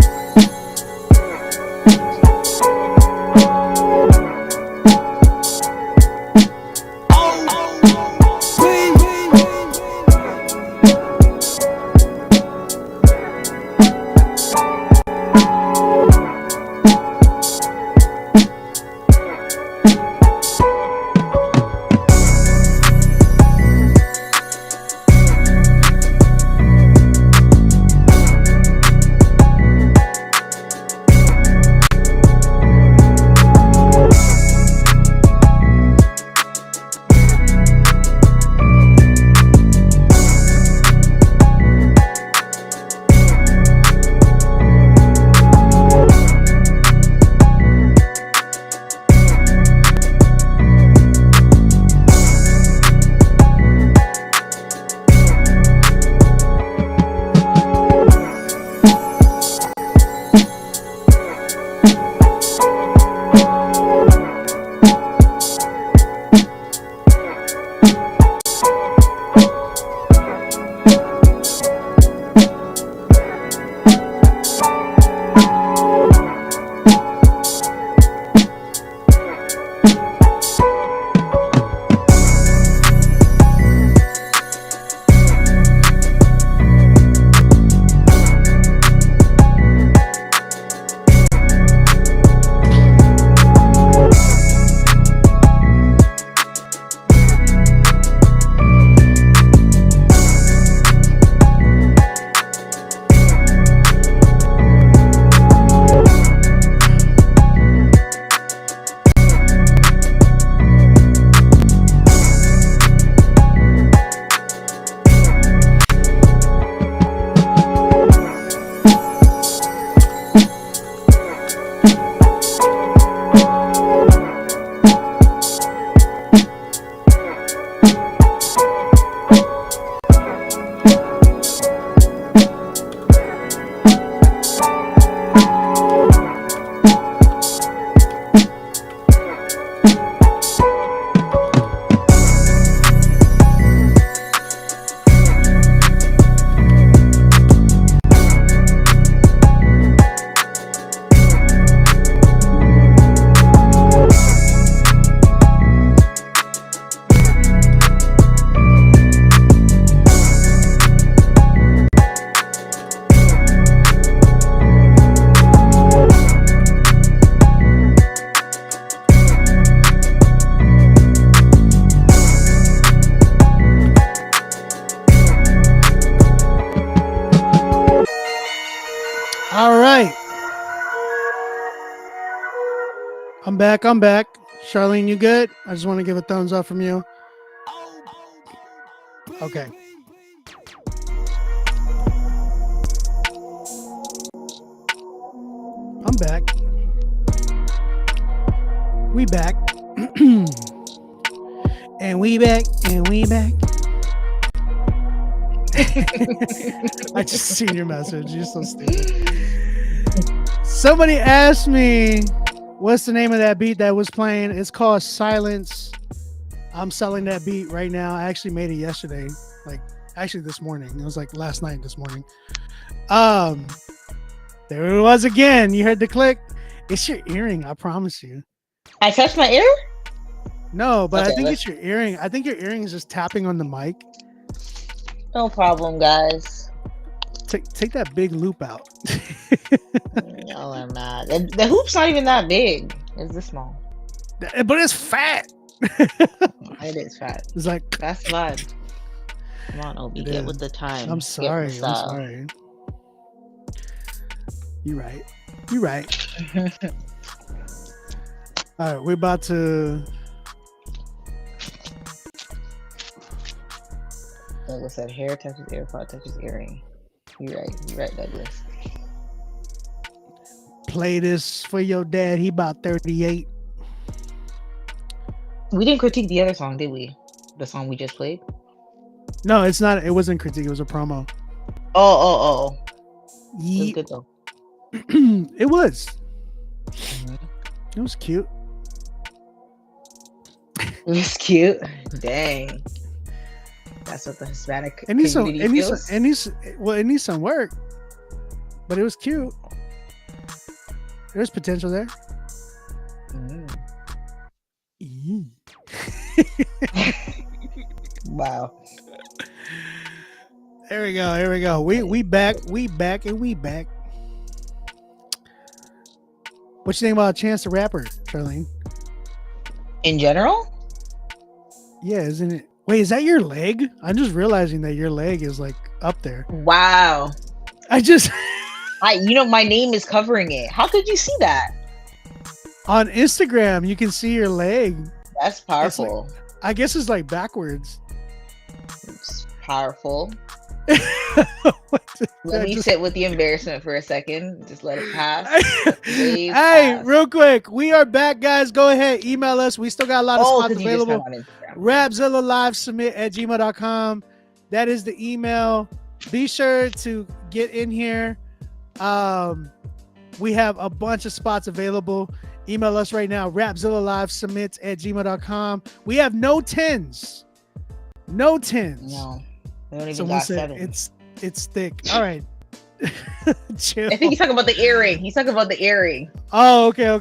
I'm back. I'm back. Charlene, you good? I just want to give a thumbs up from you. Okay. I'm back. We back. And we back. And we back. I just seen your message. You're so stupid. Somebody asked me what's the name of that beat that was playing. It's called Silence. I'm selling that beat right now. I actually made it yesterday. Like actually this morning. It was like last night this morning. There it was again. You heard the click. It's your earring, I promise you. I touched my ear? No, but Okay, I think it's your earring. I think your earring is just tapping on the mic. No problem, guys. Take that big loop out. Y'all are mad. The hoop's not even that big. It's this small. But it's fat. It is fat. It's like that's fun. Come on, Obi, get with the time. I'm sorry. I'm sorry. You're right. You're right. All right, we're about to. Douglas said, "Hair touches ear, part touches earring." You're right. You're right, Douglas. Play this for your dad. He about 38. We didn't critique the other song, did we? The song we just played. No, it's not. It wasn't critique. It was a promo. Oh. It was good though. It was. Mm-hmm. It was cute. It was cute. Dang. That's what the Hispanic community feels. It needs some work, but it was cute. There's potential there. Wow. There we go. Here we go. We back. We back. What you think about Chance the Rapper, Charlene? In general? Yeah, isn't it? Wait, is that your leg? I'm just realizing that your leg is like up there. Wow. My name is covering it. How could you see that? On Instagram, you can see your leg. That's powerful. I guess it's like backwards. It's powerful. Let me sit with the embarrassment for a second. Just let it pass. Hey, real quick. We are back, guys. Go ahead. Email us. We still got a lot of spots available. rapzillalivesubmit@gmail.com. That is the email. Be sure to get in here. We have a bunch of spots available. Email us right now. rapzillalivesubmit@gmail.com. We have no 10s. No 10s. No. We don't even got 7. It's thick. All right. Chill. I think he's talking about the earring. Oh, okay. All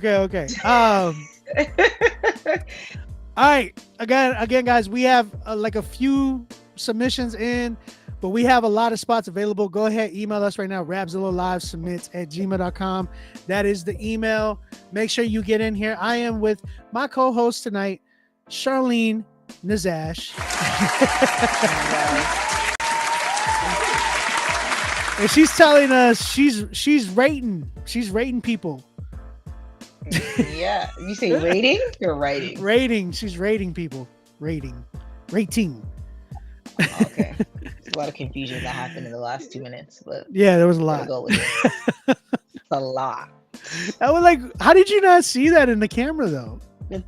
right. Again, guys, we have like a few submissions in, but we have a lot of spots available. Go ahead, email us right now, rapzillalivesubmit@gmail.com. That is the email. Make sure you get in here. I am with my co-host tonight, Charlene Nazash. And she's telling us she's rating people. Yeah. You say rating or writing? Rating. She's rating people. Rating. Okay. There's a lot of confusion that happened in the last 2 minutes, but yeah, there was a lot. Go with it. It's a lot. I was like, how did you not see that in the camera though?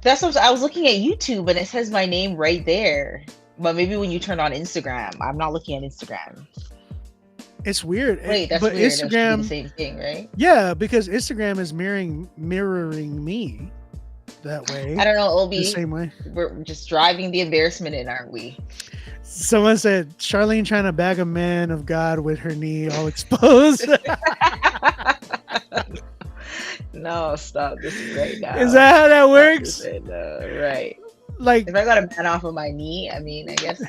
That's what I was looking at YouTube and it says my name right there. But maybe when you turn on Instagram, I'm not looking at Instagram. It's weird. Wait, that's but weird. Instagram, the same thing, right? Yeah, because Instagram is mirroring me that way. I don't know, Obi. The same way. We're just driving the embarrassment in, aren't we? Someone said Charlene trying to bag a man of God with her knee all exposed. No, stop this right now. Is that how that works? Right. Like, if I got a man off of my knee, I mean, I guess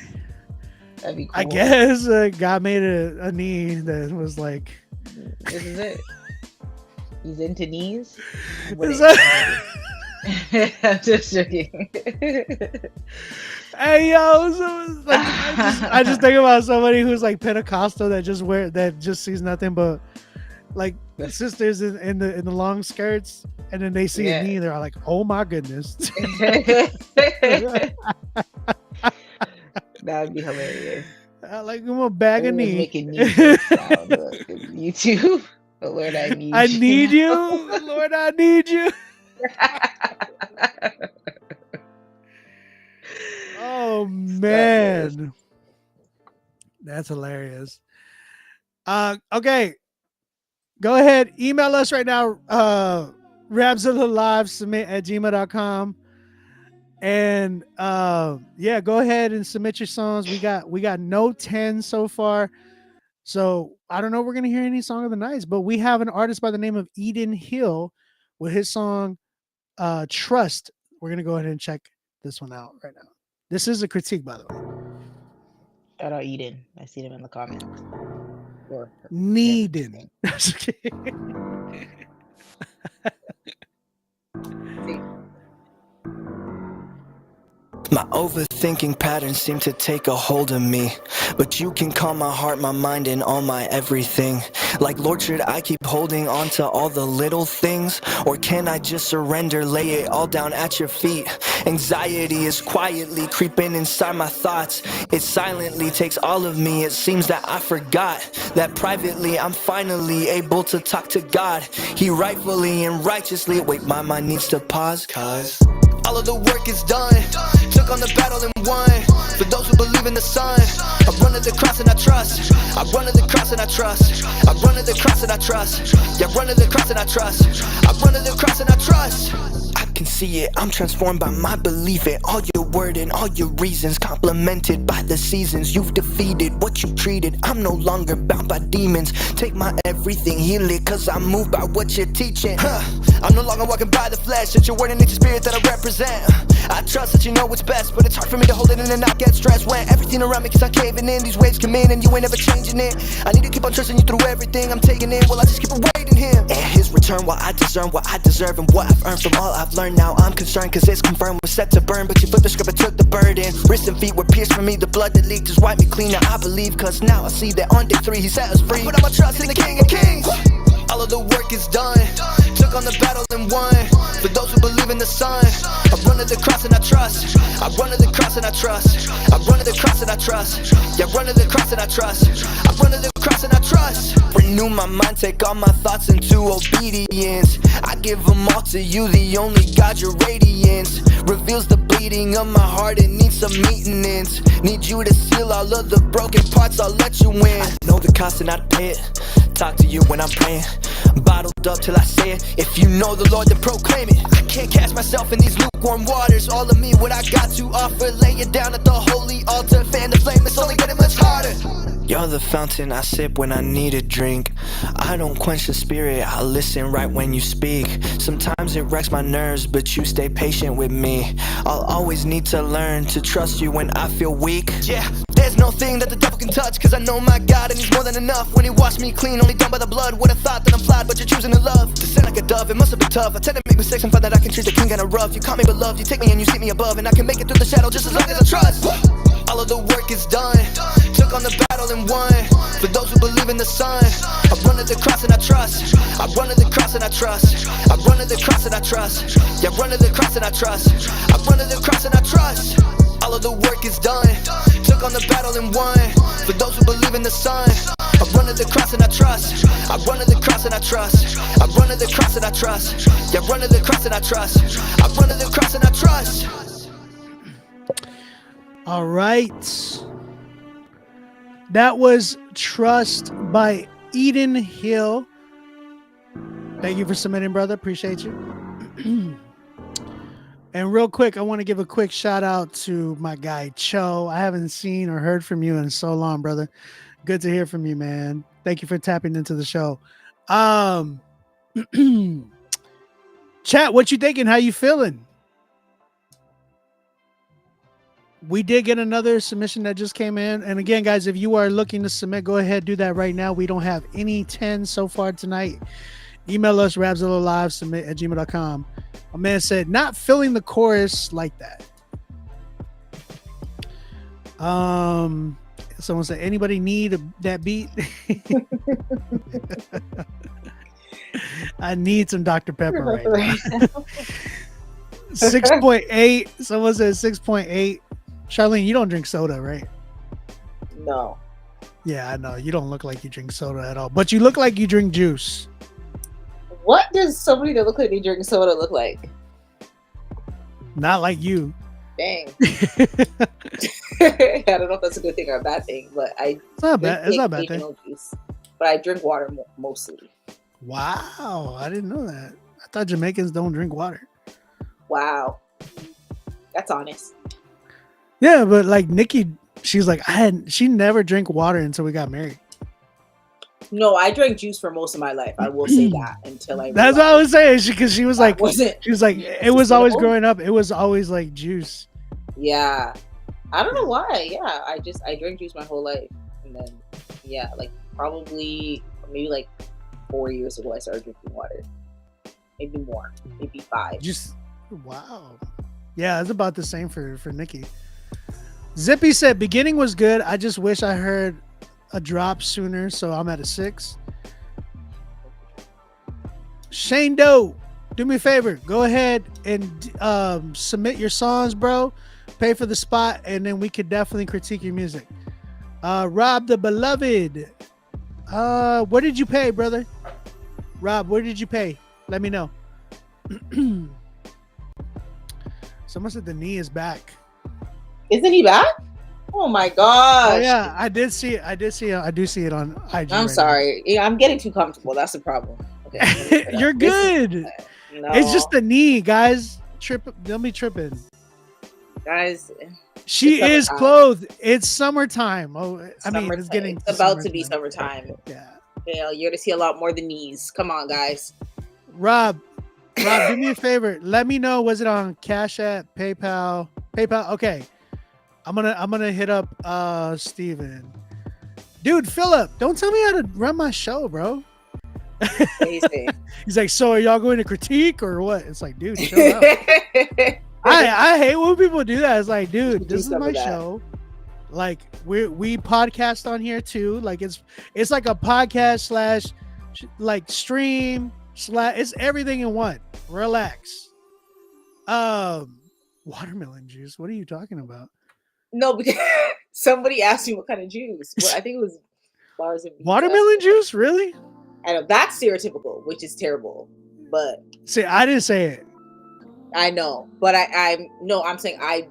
that'd be cool. I guess God made a knee that was like, this is it. He's into knees. Is that... I'm just joking. Hey yo, so like, I just think about somebody who's like Pentecostal that just sees nothing but like sisters in the long skirts, and then they see Yeah. me, they're like, "Oh my goodness." That would be hilarious. Like I'm a bag of Everyone's knee. making knee sound on YouTube. But Lord, I need I you. need you, now. Lord. I need you. Oh man, that's hilarious. Okay, go ahead. Email us right now. Rapzilla@gmail.com. And yeah, go ahead and submit your songs. We got no 10 so far. So I don't know if we're gonna hear any song of the night, but we have an artist by the name of Eden Hill with his song Trust. We're gonna go ahead and check this one out right now. This is a critique, by the way. Shout out Eden. I see them in the comments. Or Needin'. My overthinking patterns seem to take a hold of me, but you can calm my heart, my mind, and all my everything. Like, Lord, should I keep holding on to all the little things, or can I just surrender, lay it all down at your feet? Anxiety is quietly creeping inside my thoughts. It silently takes all of me. It seems that I forgot that privately I'm finally able to talk to God. He rightfully and righteously, wait, my mind needs to pause, cause all of the work is done. Took on the battle and won. For those who believe in the Son, I run to the cross and I trust. I run to the cross and I trust. I run to the cross and I trust. Yeah, run to the cross and I trust. I run to the cross and I trust. I can see it, I'm transformed by my belief in all your word and all your reasons, complemented by the seasons. You've defeated what you treated. I'm no longer bound by demons. Take my everything, heal it, cause I'm moved by what you're teaching. I'm no longer walking by the flesh. It's your word and it's your spirit that I represent. I trust that you know what's best, but it's hard for me to hold it in and not get stressed when everything around me keeps on caving in. These waves come in and you ain't ever changing it. I need to keep on trusting you through everything I'm taking in. Well, I just keep awaiting him and his return, while I discern what I deserve and what I've earned from all I've learned. Now I'm concerned cause it's confirmed we're set to burn, but you flipped the script and took the burden. Wrists and feet were pierced for me. The blood that leaked just wiped me clean. Now I believe, cause now I see that on day 3 he set us free. I put all my trust in the King of Kings. All of the work is done. Took on the battle and won. For those who believe in the Son, I run to the cross and I trust. I run to the cross and I trust. I run to the cross and I trust. Yeah, run to the cross and I trust. I run to the cross and I trust. Renew my mind, take all my thoughts into obedience. I give them all to you, the only God, your radiance. Reveals the bleeding of my heart, it needs some maintenance. Need you to seal all of the broken parts, I'll let you in. I know the cost and I'd pay it. Talk to you when I'm praying. Bottled up till I say it. If you know the Lord, then proclaim it. I can't catch myself in these lukewarm waters. All of me, what I got to offer. Lay it down at the holy altar. Fan the flame, it's only getting much harder. You're the fountain I sip when I need a drink. I don't quench the spirit, I listen right when you speak. Sometimes it wrecks my nerves, but you stay patient with me. I'll always need to learn to trust you when I feel weak. Yeah, there's no thing that the devil can touch, cause I know my God and he's more than enough. When he washed me clean, only done by the blood. Would've thought that I'm flawed, but you're choosing to love. To sin like a dove, it must have been tough. I tend to make mistakes and find that I can treat the king kinda rough. You call me beloved, you take me and you seat me above, and I can make it through the shadow just as long as I trust. All of the work is done. Took on the battle and won. For those who believe in the Son, I run to the cross and I trust. I run to the cross and I trust. I run to the cross and I trust. Yeah, run to the cross and I trust. I run to the cross and I trust. All of the work is done. Took on the battle and won. For those who believe in the Son, I run to the cross and I trust. I run to the cross and I trust. I run to the cross and I trust. Yeah, run to the cross and I trust. I run to the cross and I trust. All right. That was Trust by Eden Hill. Thank you for submitting, brother. Appreciate you. And real quick, I want to give a quick shout out to my guy, Cho. I haven't seen or heard from you in so long, brother. Good to hear from you, man. Thank you for tapping into the show. Chat, what you thinking? How you feeling? We did get another submission that just came in. And again, guys, if you are looking to submit, go ahead, do that right now. We don't have any 10 so far tonight. Email us, rapzillalive, submit@gmail.com. A man said, not feeling the chorus like that. Someone said, anybody need that beat? I need some Dr. Pepper right now. 6.8. Someone says 6.8. Charlene, you don't drink soda, right? No. Yeah, I know. You don't look like you drink soda at all, but you look like you drink juice. What does somebody that look like they drink soda look like? Not like you. Dang. I don't know if that's a good thing or a bad thing, but it's not bad. It's not a bad thing. Juice, but I drink water mostly. Wow, I didn't know that. I thought Jamaicans don't drink water. Wow, that's honest. Yeah, but like Nikki, she's like she never drank water until we got married. No, I drank juice for most of my life. I will say that until I. That's what I was saying. Because she was like, it was always growing up. It was always like juice. Yeah, I don't know why. Yeah, I drank juice my whole life, and then like probably maybe like 4 years ago I started drinking water. Maybe more, maybe 5. Just wow. Yeah, it's about the same for Nikki. Zippy said beginning was good. I just wish I heard a drop sooner, so I'm at a 6. Shane Doe, do me a favor, go ahead and submit your songs, bro. Pay for the spot, and then we could definitely critique your music. Rob the Beloved, what did you pay, brother? Rob, where did you pay? Let me know. Someone said the knee is back. Isn't he back? Oh my gosh. Oh, yeah, I did see it. I do see it on IG. I'm sorry. Yeah, I'm getting too comfortable. That's the problem. Okay, you're good. No. It's just the knee, guys. Don't be tripping. Guys, she is clothed. It's summertime. Oh, I mean, it's getting. It's about to be summertime. Yeah. You're gonna see a lot more than knees. Come on, guys. Rob, do me a favor. Let me know. Was it on Cash App, PayPal? Okay. I'm gonna hit up Steven. Dude, Philip, don't tell me how to run my show, bro. He's like, so are y'all going to critique or what? It's like, dude, chill out. I hate when people do that. It's like, dude, this is my show. Like we podcast on here too. Like it's like a podcast / like stream / it's everything in one. Relax. Watermelon juice. What are you talking about? No, because somebody asked me what kind of juice. Well, I think it was bars of watermelon juice. Really? I know that's stereotypical, which is terrible. But see, I didn't say it. I know, but I'm saying I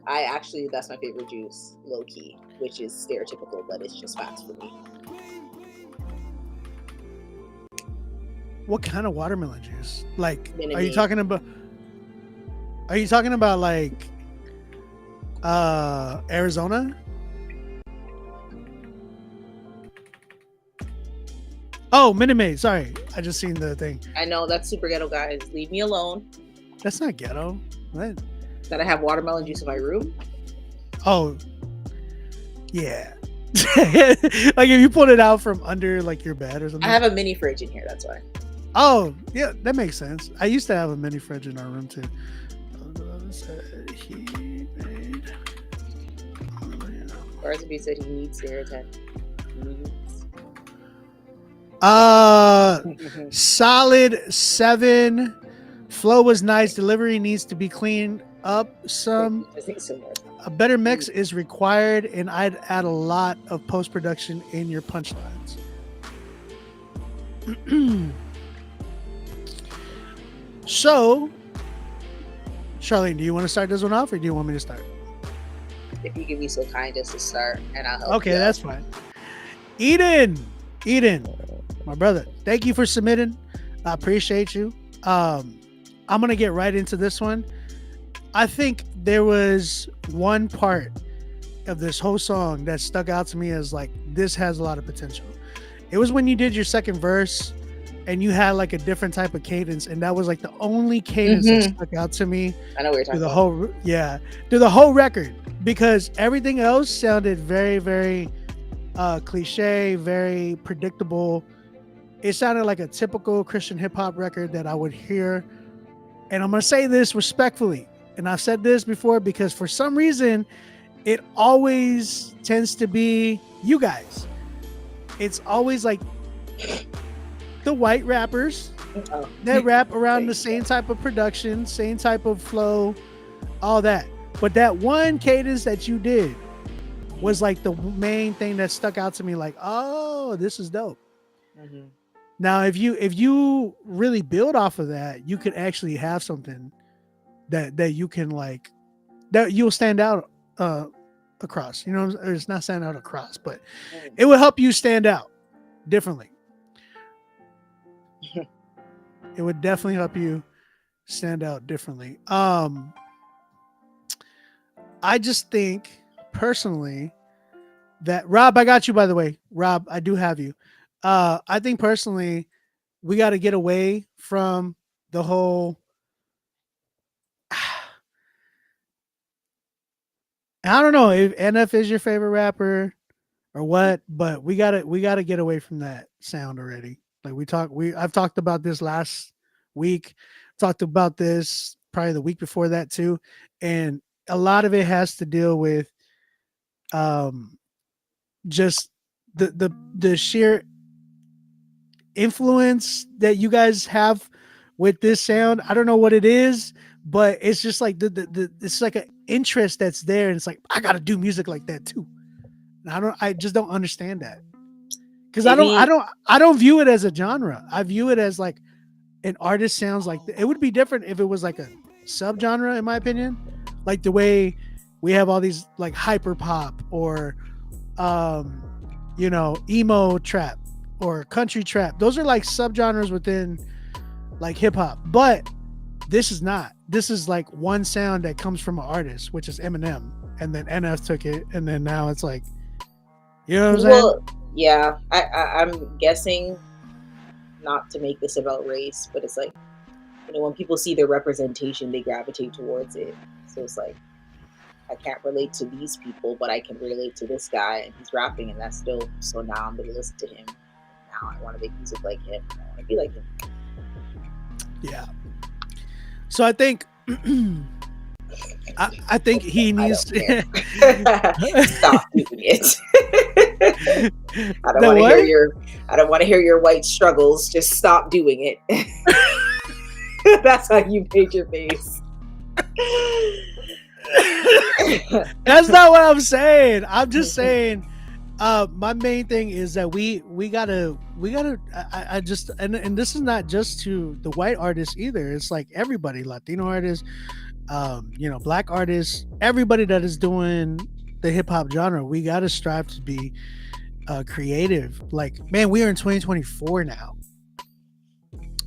actually that's my favorite juice, low key, which is stereotypical, but it's just facts for me. What kind of watermelon juice? Like, Minute are you talking about like Arizona? Oh, Minute Maid. Sorry, I just seen the thing. I know that's super ghetto, guys. Leave me alone. That's not ghetto. What? That I have watermelon juice in my room. Oh, yeah. Like if you pulled it out from under like your bed or something. I have a mini fridge in here. That's why. Oh, yeah, that makes sense. I used to have a mini fridge in our room too. Barzaby said he needs Serotan. Solid 7. Flow was nice. Delivery needs to be cleaned up some. I think so. A better mix is required, and I'd add a lot of post-production in your punchlines. So, Charlene, do you want to start this one off, or do you want me to start? If you give me so kind just to start, and I'll help. Okay, that's fine. Eden, my brother, thank you for submitting. I appreciate you. I'm gonna get right into this one. I think there was one part of this whole song that stuck out to me as like, this has a lot of potential. It was when you did your second verse and you had like a different type of cadence, and that was like the only cadence that stuck out to me. I know what you're talking about. Through the whole record, because everything else sounded very, very cliche, very predictable. It sounded like a typical Christian hip hop record that I would hear. And I'm going to say this respectfully. And I've said this before because for some reason, it always tends to be you guys. It's always like the white rappers Oh. that rap around the same type of production, same type of flow, all that. But that one cadence that you did was like the main thing that stuck out to me. Like, oh, this is dope. Mhm. Now, if you really build off of that, you could actually have something that you can like that you'll stand out across. You know, or it's not stand out across, but it will help you stand out differently. It would definitely help you stand out differently. I just think personally that Rob, I got you, by the way. Rob, I do have you. I think personally we got to get away from the whole I don't know if NF is your favorite rapper or what, but we gotta get away from that sound already. Like I've talked about this last week, talked about this probably the week before that too, and a lot of it has to deal with just the sheer influence that you guys have with this sound. I don't know what it is, but it's just like it's like an interest that's there, and it's like I gotta do music like that too. And I just don't understand that because I don't view it as a genre. I view it as like an artist sounds like it would be different if it was like a subgenre, in my opinion, like the way we have all these like hyper pop or emo trap or country trap. Those are like subgenres within like hip hop, but this is not. This is like one sound that comes from an artist, which is Eminem, and then NF took it, and then now it's like, you know what I'm saying? Well, yeah, I'm guessing not to make this about race, but it's like, when people see their representation, they gravitate towards it. So it's like, I can't relate to these people, but I can relate to this guy, and he's rapping, and that's dope. So now I'm gonna listen to him. Now I want to make music like him. I want to be like him. Yeah. So I think I think he needs to stop doing it. I don't want to hear your white struggles. Just stop doing it. That's how you made your face. That's not what I'm saying. I'm just saying my main thing is that we gotta I just and this is not just to the white artists either. It's like everybody, Latino artists, black artists, everybody that is doing the hip hop genre. We gotta strive to be creative. Like, man, we are in 2024 now.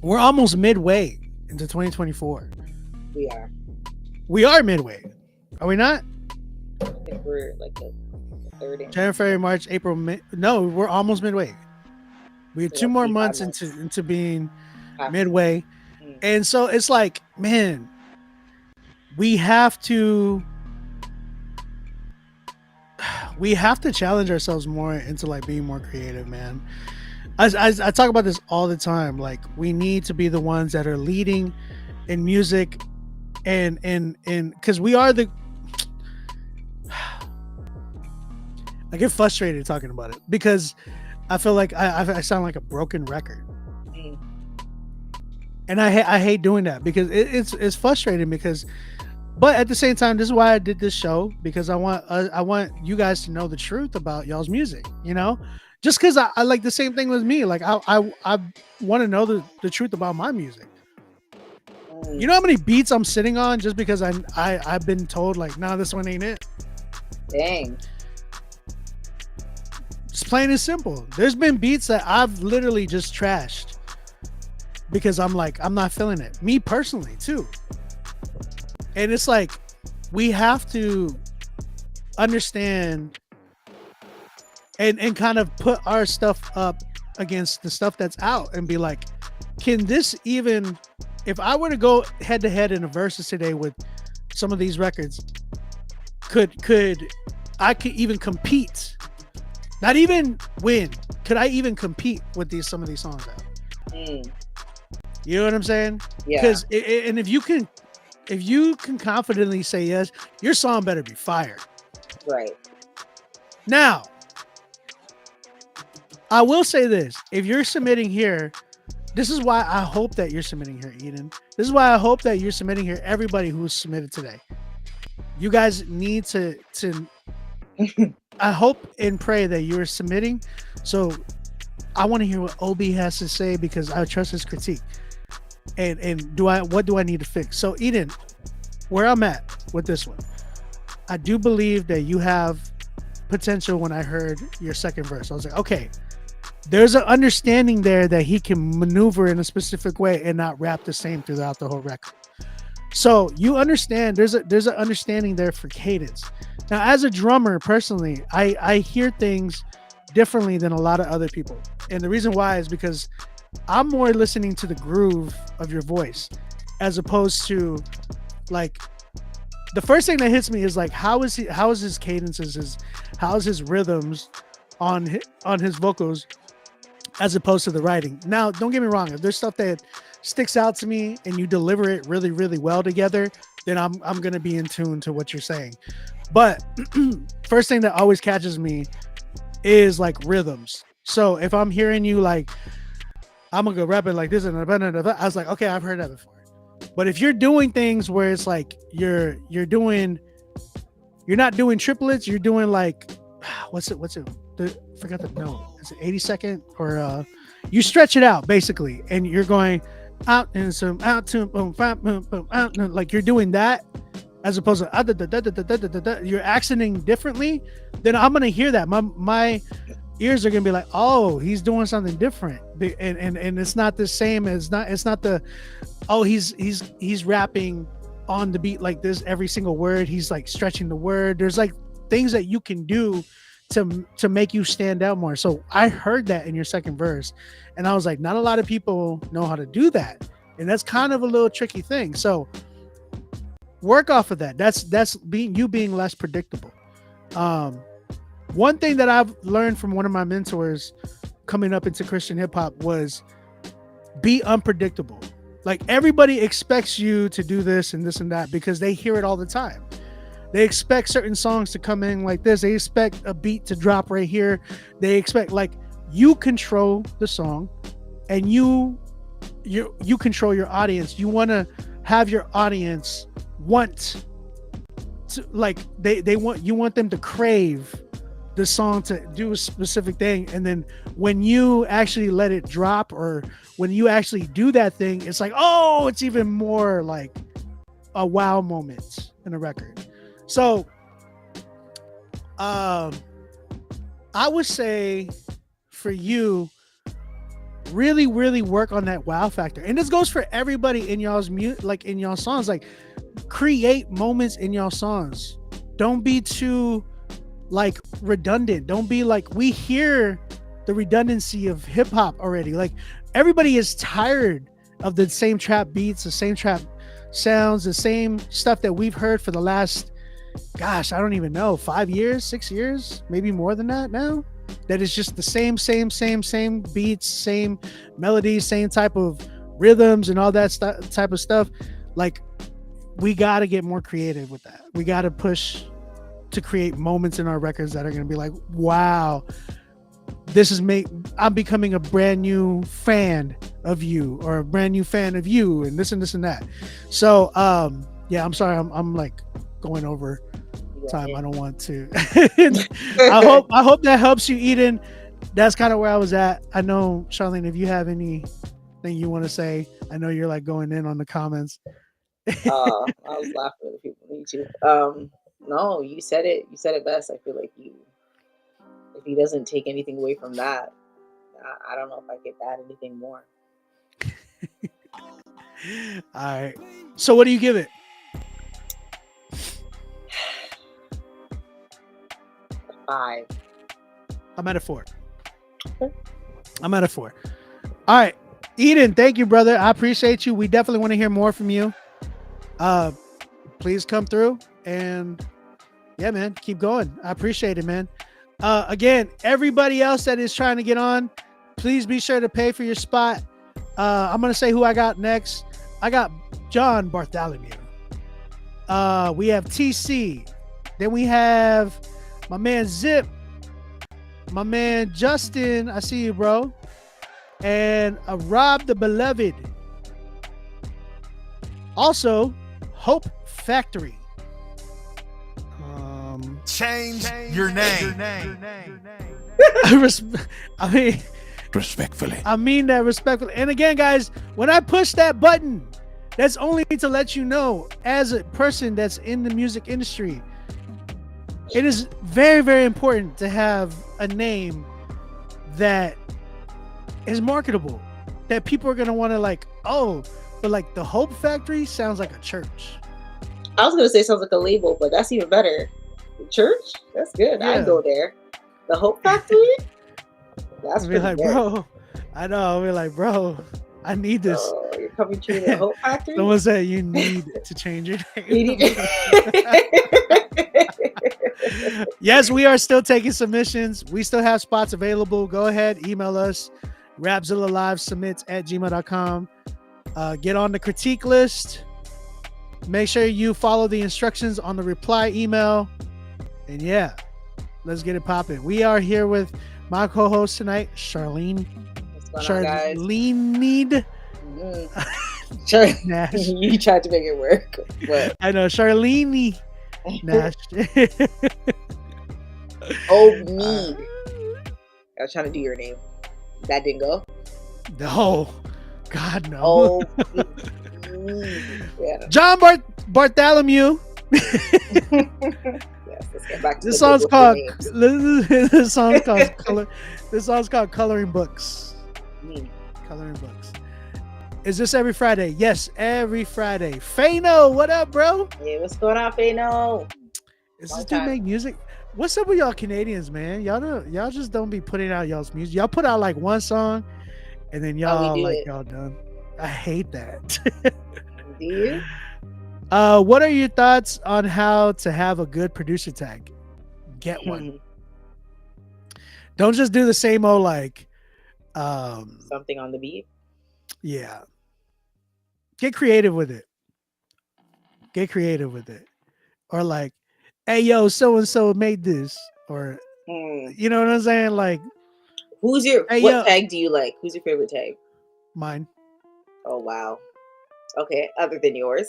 We're almost midway into 2024. We are midway. Are we not? I think we're like the third. January, February, March, April, May. No, we're almost midway. We have 2 more months into being midway. And so it's like, man, we have to challenge ourselves more into like being more creative, man. I talk about this all the time. Like, we need to be the ones that are leading in music and because we are the I get frustrated talking about it because I feel like I sound like a broken record, and I hate doing that because it's frustrating because, but at the same time, this is why I did this show, because I want you guys to know the truth about y'all's music, just because I like the same thing with me. Like I want to know the truth about my music. You know how many beats I'm sitting on just because I've been told like, nah, this one ain't it. Dang. It's plain and simple. There's been beats that I've literally just trashed because I'm like, I'm not feeling it. Me personally too. And it's like, we have to understand and kind of put our stuff up against the stuff that's out and be like, can this even, if I were to go head to head in a versus today with some of these records, could I even compete? Not even win. Could I even compete with some of these songs out? You know what I'm saying? Yeah. Because and if you can confidently say yes, your song better be fire. Right. Now, I will say this: if you're submitting here this is why I hope that you're submitting here, Eden. This is why I hope that you're submitting here. Everybody who's submitted today, you guys need to. I hope and pray that you're submitting. So I want to hear what Obi has to say because I trust his critique. And what do I need to fix? So Eden, where I'm at with this one, I do believe that you have potential. When I heard your second verse, I was like, okay, there's an understanding there that he can maneuver in a specific way and not rap the same throughout the whole record. So you understand there's an understanding there for cadence. Now, as a drummer, personally, I hear things differently than a lot of other people. And the reason why is because I'm more listening to the groove of your voice as opposed to like the first thing that hits me is like how is his cadences, how's his rhythms on his vocals as opposed to the writing. Now, don't get me wrong, if there's stuff that sticks out to me and you deliver it really, really well together, then I'm gonna be in tune to what you're saying. But first thing that always catches me is like rhythms. So if I'm hearing you like, I'm gonna go rap it like this and I was like, okay, I've heard that before. But if you're doing things where it's like you're not doing triplets, you're doing like what's it? Forgot the note. Is it 82nd or you stretch it out basically, and you're going out and some out to boom, boom, boom, out, like you're doing that as opposed to you're accenting differently. Then I'm gonna hear that. My ears are gonna be like, oh, he's doing something different, and it's not the same as it's not the oh he's rapping on the beat like this every single word. He's like stretching the word. There's like things that you can do to make you stand out more. So I heard that in your second verse and I was like, not a lot of people know how to do that, and that's kind of a little tricky thing. So work off of that. That's being less predictable. One thing that I've learned from one of my mentors coming up into Christian hip hop was be unpredictable. Like everybody expects you to do this and this and that because they hear it all the time. They expect certain songs to come in like this. They expect a beat to drop right here. They expect like you control the song and you control your audience. You want to have your audience want to like you want them to crave the song to do a specific thing, and then when you actually let it drop or when you actually do that thing, it's like, oh, it's even more like a wow moment in a record. So I would say for you, really work on that wow factor, and this goes for everybody in y'all's in y'all songs. Like create moments in y'all songs. Don't be too like redundant. Don't be like, we hear the redundancy of hip hop already. Like everybody is tired of the same trap beats, the same trap sounds, the same stuff that we've heard for the last, gosh, I don't even know, 5 years, 6 years, maybe more than that now. That is just the same beats, same melodies, same type of rhythms and all that type of stuff. Like we got to get more creative with that. We got to push to create moments in our records that are going to be like, wow, I'm becoming a brand new fan of you, or a brand new fan of you, and this and this and that. So yeah, I'm sorry, I'm like going over time. I don't want to. I hope that helps you, Eden. That's kind of where I was at. I know, Charlene, if you have anything you want to say, I know you're like going in on the comments. I was laughing at people. Me too. No, you said it. You said it best. I feel like if he doesn't take anything away from that, I don't know if I could add anything more. All right. So what do you give it? 5. I'm at a 4. I'm at a 4. All right. Eden, thank you, brother. I appreciate you. We definitely want to hear more from you. Please come through, and yeah, man, keep going. I appreciate it, man. Again, everybody else that is trying to get on, please be sure to pay for your spot. I'm going to say who I got next. I got John Bartholomew. We have TC. Then we have my man Zip. My man Justin. I see you, bro. and Rob the Beloved. Also, Hope Factory. Change your name. I mean, respectfully. I mean that respectfully. And again, guys, when I push that button, that's only to let you know, as a person that's in the music industry, it is very, very important to have a name that is marketable, that people are going to want to like, oh, but like the Hope Factory sounds like a church. I was gonna say sounds like a label, but that's even better. The church? That's good. Yeah. I'd go there. The Hope Factory? That's I'll be pretty like, good. bro, I know. I'll be like, bro, I need this. Oh, you're coming to the Hope Factory? Someone said you need to change your name. You need- Yes, we are still taking submissions. We still have spots available. Go ahead, email us, rapzillalivesubmits@gmail.com. Get on the critique list. Make sure you follow the instructions on the reply email. And yeah, let's get it popping. We are here with my co-host tonight, Charlene. What's going on, guys? Charlene. Nash. You tried to make it work. But I know, Charlene Nash. Oh, me. I was trying to do your name. That didn't go? No. God, no. Oh, yeah. John Bartholomew. Yes, let's get back to This the song's biblical called names. This song's called Coloring Books. Coloring Books. Is this every Friday? Yes, every Friday. Fano, what up, bro? Hey, what's going on, Fano? Is this dude make music? What's up with y'all Canadians, man? Y'all just don't be putting out y'all's music. Y'all put out like one song, and then y'all y'all done. I hate that. Do you? What are your thoughts on how to have a good producer tag? Get one. Don't just do the same old like something on the beat. Yeah. Get creative with it. Get creative with it. Or like, hey yo, so and so made this. Or you know what I'm saying? Like, who's your what tag do you like? Who's your favorite tag? Mine. Oh wow. Okay, other than yours.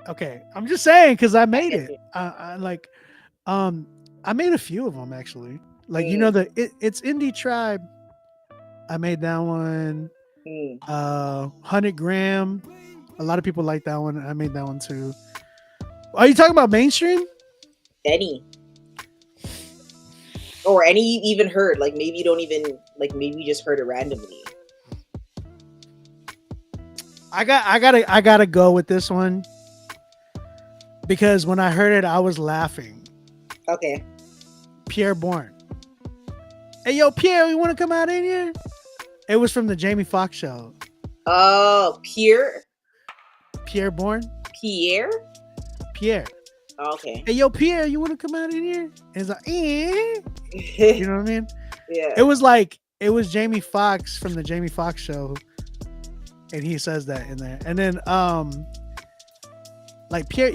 Okay, I'm just saying because I made it. I made a few of them actually. Like you know it's Indie Tribe. I made that one. 100 Gram. A lot of people like that one. I made that one too. Are you talking about mainstream? Any. Or any you even heard? Like maybe you don't even like. Maybe you just heard it randomly. I gotta go with this one because when I heard it, I was laughing. Okay. Pierre Bourne. Hey yo, Pierre, you want to come out in here? It was from the Jamie Foxx show. Oh, Pierre Bourne. Pierre. Oh, okay. Hey yo, Pierre, you want to come out in here? And it's like, you know what I mean? Yeah. It was Jamie Foxx from the Jamie Foxx show. And he says that in there. And then like Pierre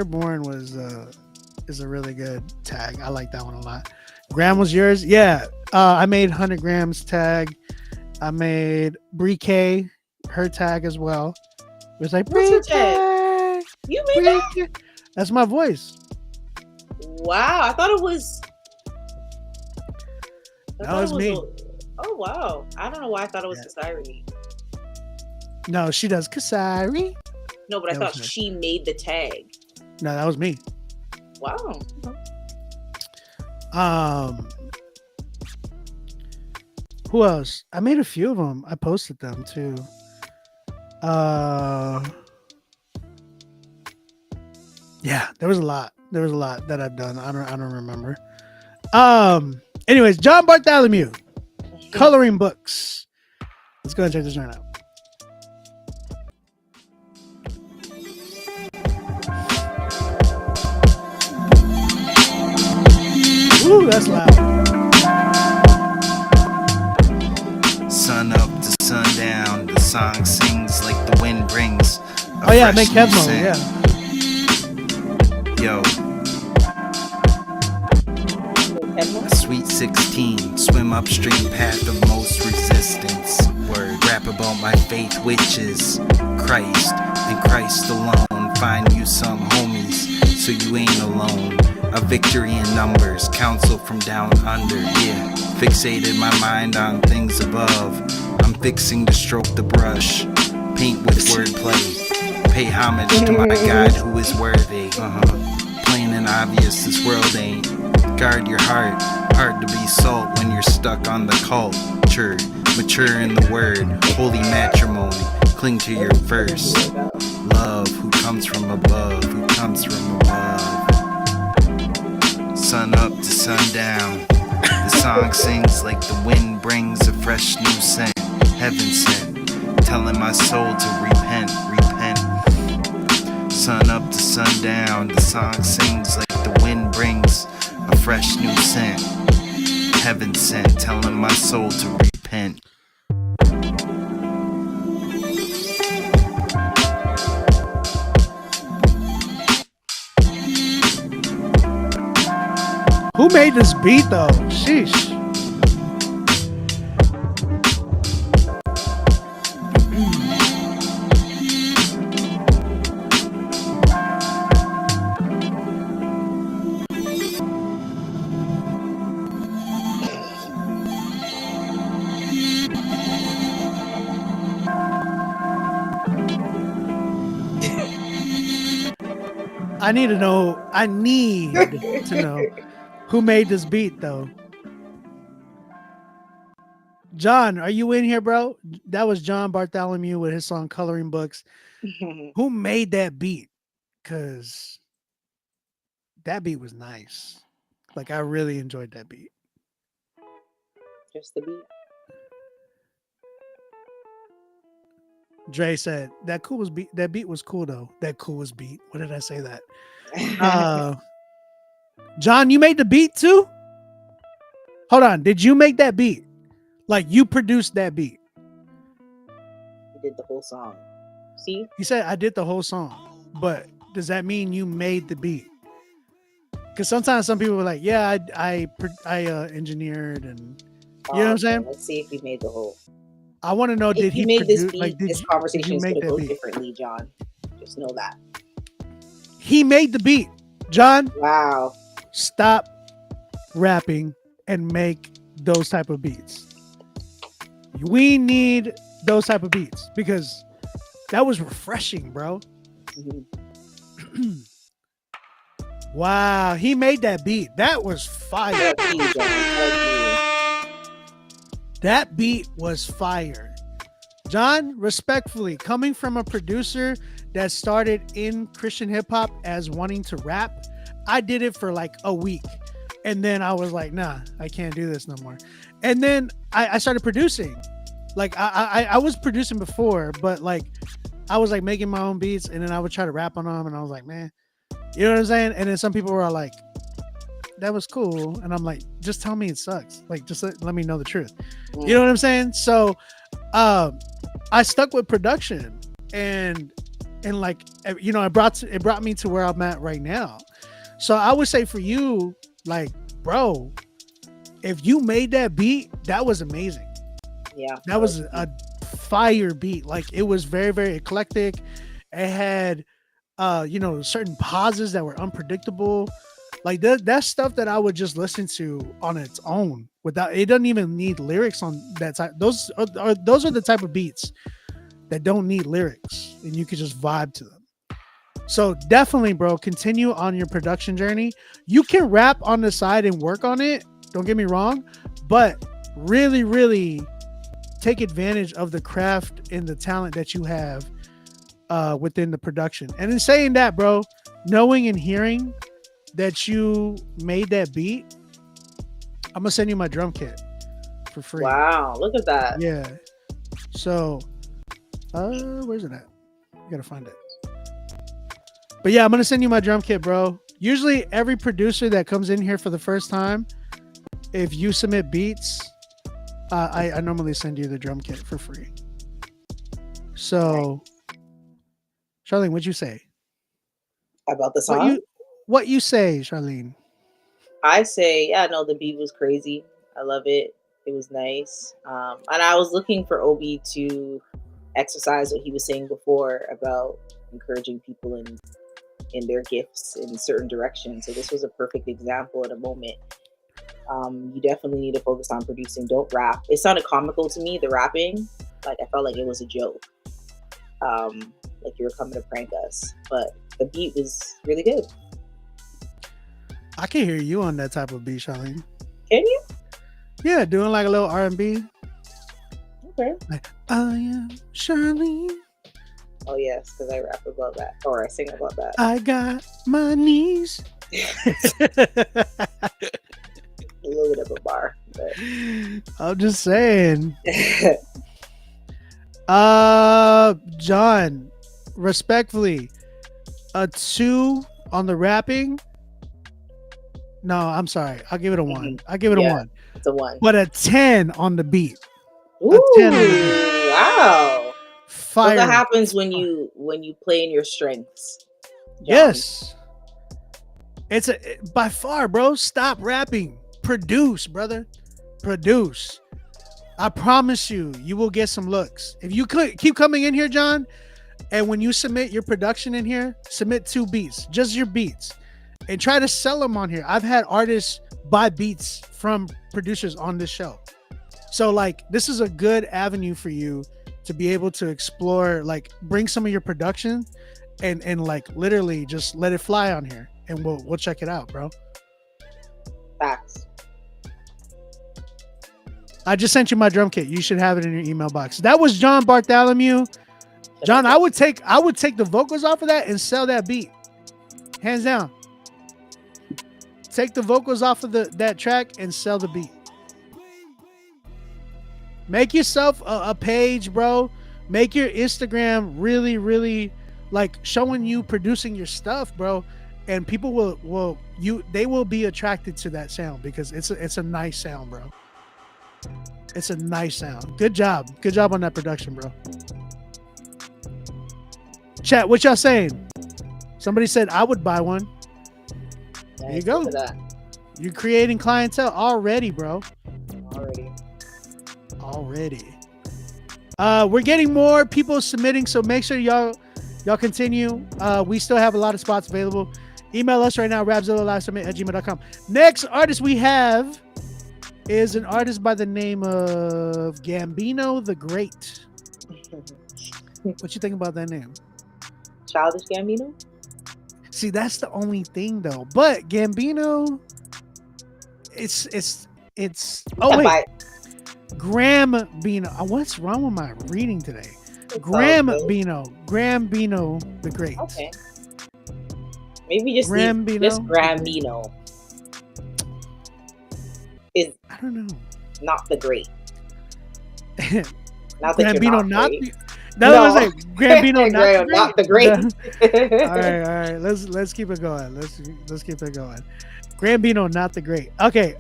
Bourne was is a really good tag. I like that one a lot. Graham was yours? Yeah. I made 100 Grams tag. I made Brie K her tag as well. It was like what's your Brie tag? You made that? That's my voice. Wow, I thought it was. That was me. Oh wow! I don't know why I thought it was Kasari. No, she does Kasari. No, but I That thought was me. she made the tag. No, that was me. Wow. Who else? I made a few of them. I posted them too. Yeah, there was a lot. There was a lot that I've done. I don't remember. Anyways, John Bartholomew, Coloring Books. Let's go and check this joint out. Ooh, that's loud. Sun up to sundown, the song sings like the wind brings. Oh yeah, make Kevmo, yeah. Yo. A sweet 16, swim swim upstream path of most resistance. Word, rap about my faith, which is Christ, and Christ alone. Find you some homies, so you ain't alone. A victory in numbers, counsel from down under, yeah. Fixated my mind on things above. I'm fixing to stroke the brush, paint with wordplay. Pay homage to my God who is worthy. Plain and obvious, this world ain't. Guard your heart, hard to be salt when you're stuck on the culture. Mature in the word, holy matrimony. Cling to your first love, who comes from above, who comes from above. Sun up to sundown, the song sings like the wind brings a fresh new scent. Heaven sent, telling my soul to repent, repent. Sun up to sundown, the song sings like the wind brings a fresh new scent. Heaven sent, telling my soul to repent. Who made this beat though? Sheesh. I need to know. I need to know who made this beat though. John, are you in here, bro? That was John Bartholomew with his song Coloring Books. Who made that beat? Because that beat was nice. Like, I really enjoyed that beat. Just the beat. Dre said that beat was cool though. That coolest beat. What did I say that? John, you made the beat too? Hold on. Did you make that beat? Like, you produced that beat? He did the whole song. See? He said I did the whole song, but does that mean you made the beat? Because sometimes some people are like, yeah, I engineered, and you know what I'm saying? Let's see if he made the whole. I want to know, did he made this produce, beat? like, This conversation is make going to that go beat? differently, John. Just know that. He made the beat. John, wow. Stop rapping and make those type of beats. We need those type of beats because that was refreshing, bro. Wow, he made that beat. That was fire. That beat was fire. John, respectfully, coming from a producer that started in Christian hip hop as wanting to rap, I did it for like a week. And then I was like, nah, I can't do this no more. And then I started producing. Like I was producing before, but like I was like making my own beats and then I would try to rap on them. And I was like, man, you know what I'm saying? And then some people were like, that was cool. And I'm like, just tell me it sucks. Like, just let me know the truth. You know what I'm saying? So I stuck with production and like, you know, it brought me to where I'm at right now. So I would say for you, like, bro, if you made that beat, that was amazing. Yeah. That was a fire beat. Like, it was very, very eclectic. It had, you know, certain pauses that were unpredictable. Like that's stuff that I would just listen to on its own without, it doesn't even need lyrics on that side. Those are the type of beats that don't need lyrics and you could just vibe to them. So definitely, bro, continue on your production journey. You can rap on the side and work on it. Don't get me wrong, but really, really take advantage of the craft and the talent that you have within the production. And in saying that, bro, knowing and hearing that you made that beat, I'm gonna send you my drum kit for free. Wow, look at that. Yeah. So, where's it at? I gotta find it. But yeah, I'm gonna send you my drum kit, bro. Usually, every producer that comes in here for the first time, if you submit beats, I normally send you the drum kit for free. So, Charlene, what'd you say about the song? What you say, Charlene? I say, yeah, no, the beat was crazy. I love it. It was nice. And I was looking for Obi to exercise what he was saying before about encouraging people in their gifts in certain directions. So this was a perfect example at a moment. You definitely need to focus on producing. Don't rap. It sounded comical to me, the rapping. Like I felt like it was a joke. Like you were coming to prank us. But the beat was really good. I can hear you on that type of beat, Charlene. Can you? Yeah, doing like a little R&B. Okay. Like, I am Charlene. Oh yes, because I rap about that, or I sing about that. I got my knees. A little bit of a bar, but I'm just saying. John, respectfully, a 2 on the rapping. No, I'm sorry. I'll give it a 1. I'll give it a 1. It's a 1. But a 10 on the beat. Ooh, a 10 on the beat. Wow. Fire. What happens when you play in your strengths? John? Yes. It's by far, bro. Stop rapping. Produce, brother. Produce. I promise you, you will get some looks. If you could keep coming in here, John, and when you submit your production in here, submit 2 beats, just your beats, and try to sell them on here. I've had artists buy beats from producers on this show. So like, this is a good avenue for you to be able to explore, like bring some of your production and like literally just let it fly on here, and we'll check it out, bro. Facts. I just sent you my drum kit. You should have it in your email box. That was John Bartholomew. John, I would take the vocals off of that and sell that beat. Hands down. Take the vocals off of that track and sell the beat. Make yourself a page, bro. Make your Instagram really, really like showing you producing your stuff, bro. And people will be attracted to that sound because it's a nice sound, bro. It's a nice sound. Good job on that production, bro. Chat, what y'all saying? Somebody said I would buy one. There you go. You're creating clientele already, bro. Already. We're getting more people submitting, so make sure y'all continue. We still have a lot of spots available. Email us right now, rapzillalivesummit@gmail.com. Next artist we have is an artist by the name of Gambino the Great. What you think about that name? Childish Gambino? See, that's the only thing though. But Gambino, it's oh wait. Grambino. What's wrong with my reading today? Grambino the Great. Okay. Maybe just Grambino. Just Grambino. Is I don't know. Not the Great. Not that Grambino, you're not great. the. That was like Grambino, not the Great. All right. Let's keep it going. Let's keep it going. Grambino, not the Great. Okay.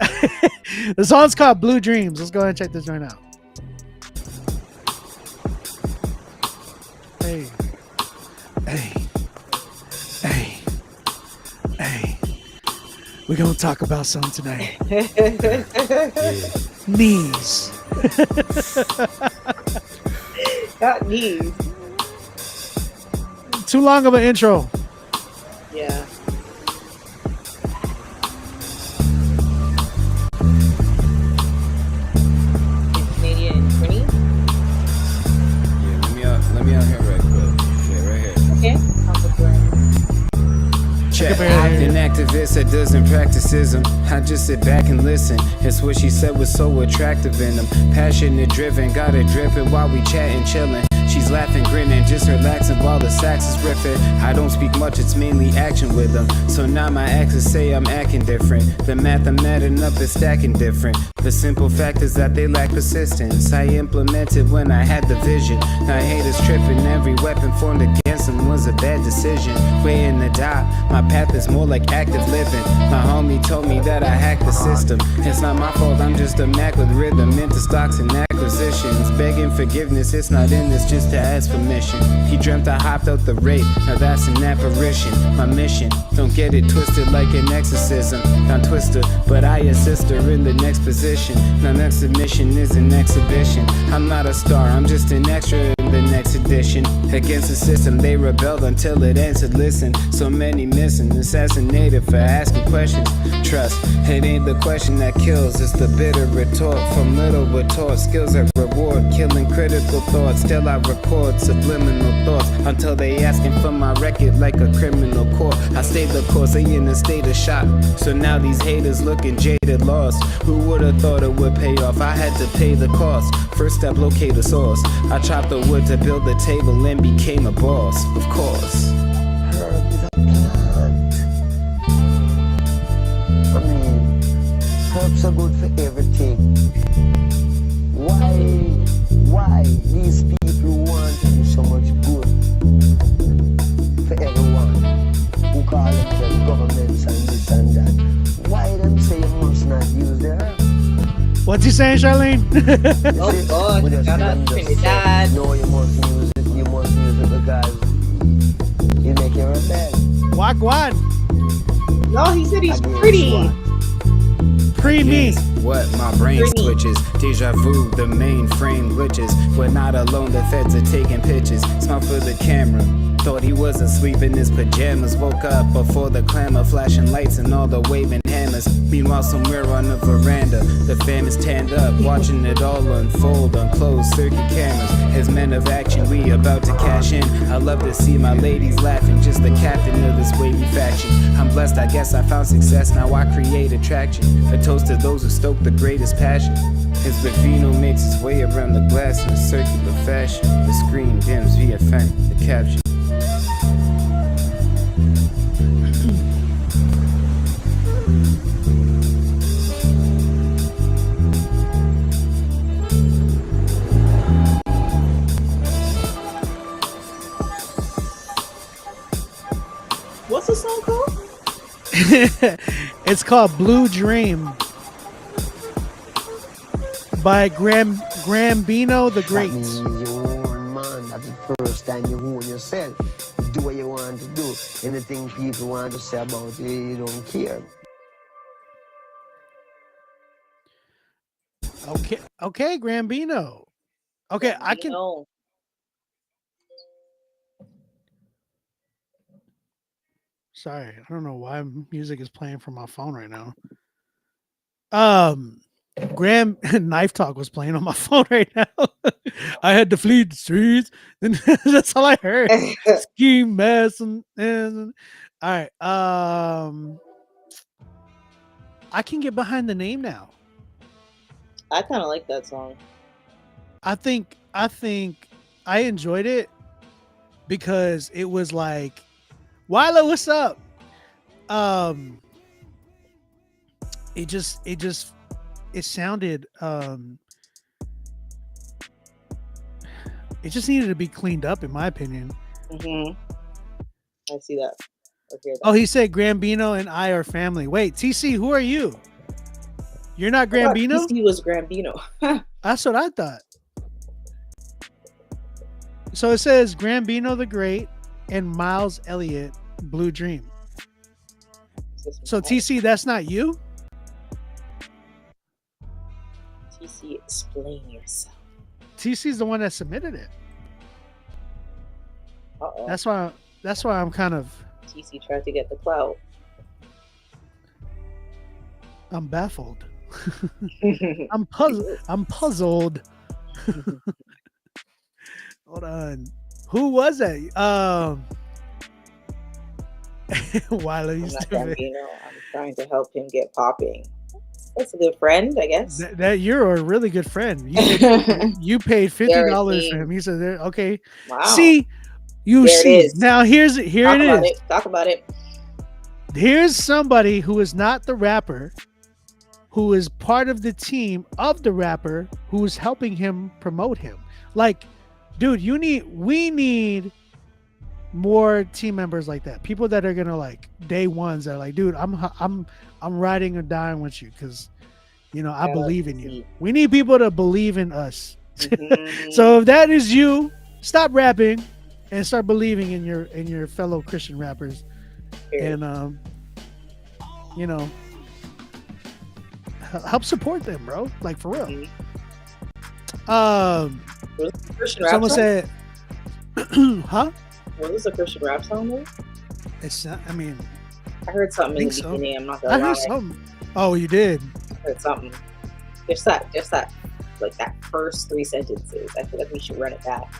The song's called Blue Dreams. Let's go ahead and check this joint out. Hey. We're gonna talk about something tonight. Knees. Got knees. Too long of an intro. Yeah. Canadian Trini? Yeah, let me out here right quick. Yeah, right here. Okay. Check. An activist that doesn't practice ism. I just sit back and listen. It's what she said was so attractive in them. Passionate, driven, got it dripping while we chatting, chilling. She's laughing, grinning, just relaxing while the sax is riffing. I don't speak much, it's mainly action with them. So now my exes say I'm acting different. The math I'm adding up is stacking different. The simple fact is that they lack persistence. I implemented when I had the vision. Now haters tripping, every weapon formed against them was a bad decision. Way in the die, my path is more like active living. My homie told me that I hacked the system. It's not my fault, I'm just a Mac with rhythm, into stocks and acronyms. positions. Begging forgiveness, it's not in this just to ask permission. He dreamt I hopped out the rape, now that's an apparition. My mission, don't get it twisted like an exorcism. Not twister, but I assist her in the next position. Now next submission is an exhibition. I'm not a star, I'm just an extra in the next edition. Against the system, they rebelled until it answered. Listen, so many missing, assassinated for asking questions. Trust, it ain't the question that kills, it's the bitter retort. From little but taught skills that reward, killing critical thoughts. Still I record subliminal thoughts until they asking for my record like a criminal court. I stayed the course, they in a state of shock. So now these haters looking jaded, lost. Who would've thought it would pay off? I had to pay the cost. First step, locate a source. I chopped the wood to build the table and became a boss, of course. Herb is a plant. I mean, herbs are good for everything. Why these people want to do so much good for everyone who call themselves governments and this and that? Why them say you must not use the herb? What's he saying, Charlene? Oh God, shout out Trinidad. No, you must use it. You must use it because you make your rebel. What? No, he said he's pretty. Pre-me. What? My brain switches. Deja vu, the mainframe glitches. We're not alone, the feds are taking pictures. Smile for the camera. Thought he was asleep in his pajamas. Woke up before the clamor, flashing lights and all the waving hammers. Meanwhile, somewhere on the veranda, the fam is tanned up, watching it all unfold on closed circuit cameras. As men of action, we about to cash in. I love to see my ladies laughing, just the captain of this wavy faction. I'm blessed, I guess I found success, now I create attraction. A toast to those who stoke the greatest passion. As the vino makes its way around the glass in a circular fashion, the screen dims via faint, the caption. What's the song called? It's called Blue Dream by Grambino the Great. That means you own, man. That's the first time you own yourself. Do what you want to do. Anything people want to say about you, you don't care. Okay, Grambino. Okay, I can. Sorry, I don't know why music is playing from my phone right now. Graham Knife Talk was playing on my phone right now. I had to flee the streets, and that's all I heard. Ski mess and all right. I can get behind the name now. I kind of like that song. I think I enjoyed it because it was like, Wilo, what's up? It sounded it just needed to be cleaned up, in my opinion. I see that. Okay. Oh, he said Grambino and I are family. Wait, TC, who are you? You're not Grambino? TC was Grambino. That's what I thought. So it says Grambino the Great and Miles Elliott, Blue Dream. So TC, that's not you? TC, explain yourself. TC's the one that submitted it. Uh-oh. That's why I'm kind of TC tried to get the clout. I'm baffled. I'm puzzled. Hold on. Who was that? Wilo, you stupid. I'm trying to help him get popping. That's a good friend, I guess. That you're a really good friend. You paid $50 for him. He said, "Okay, wow. See, you there see. It is. Now here it is. Talk about it. Here's somebody who is not the rapper, who is part of the team of the rapper, who is helping him promote him. Like, dude, we need more team members like that. People that are gonna like day ones that are like, dude, I'm riding or dying with you because You know, I Yeah, believe in you. deep. We need people to believe in us. Mhm. So if that is you, stop rapping and start believing in your fellow Christian rappers, and you know, help support them, bro. Like for real. Was this a Christian rap Someone song? said, "Huh?" Was this a Christian rap song? Though? It's not. I mean, I heard something in the think so. beginning. I'm not gonna I lie. heard something. Oh, you did. I heard something. Just that, like that first 3 sentences. I feel like we should run it back.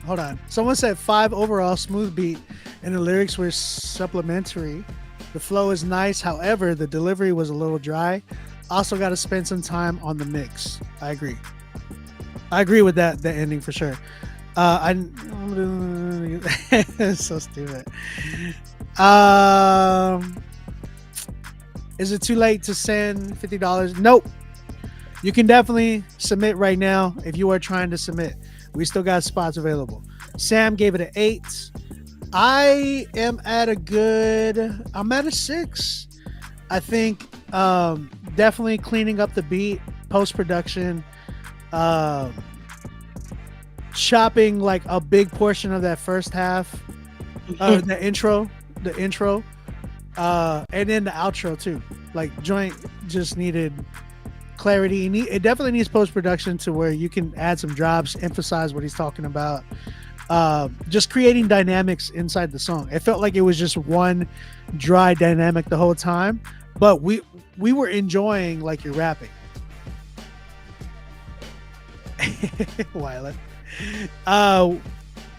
Hold on. Someone said 5 overall, smooth beat, and the lyrics were supplementary. The flow is nice. However, the delivery was a little dry. Also got to spend some time on the mix. I agree. I agree with that. The ending for sure. It's so stupid. Is it too late to send $50? Nope. You can definitely submit right now if you are trying to submit. We still got spots available. Sam gave it an 8. I am at I'm at a 6. I think definitely cleaning up the beat, post-production, chopping like a big portion of that first half, the intro, and then the outro too. Like joint just needed clarity. It definitely needs post-production to where you can add some drops, emphasize what he's talking about, just creating dynamics inside the song. It felt like it was just one dry dynamic the whole time, but we were enjoying like you're rapping. Wyla.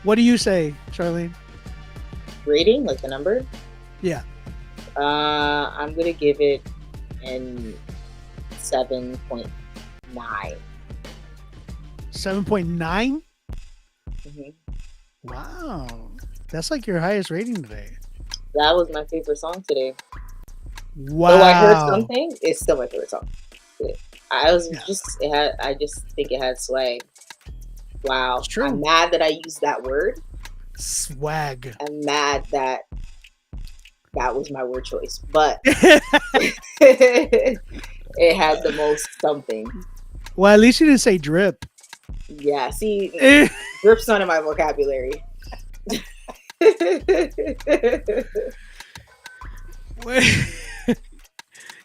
What do you say, Charlene? Rating, like the number? Yeah. I'm gonna give it an 7.9. 7.9? Mm-hmm. Wow, that's like your highest rating today. That was my favorite song today. Wow. Though I heard something, it's still my favorite song. I just think it had swag. Wow. I'm mad that I used that word. Swag. I'm mad that was my word choice, but it had the most something. Well, at least you didn't say drip. Yeah, see, drip's not in my vocabulary.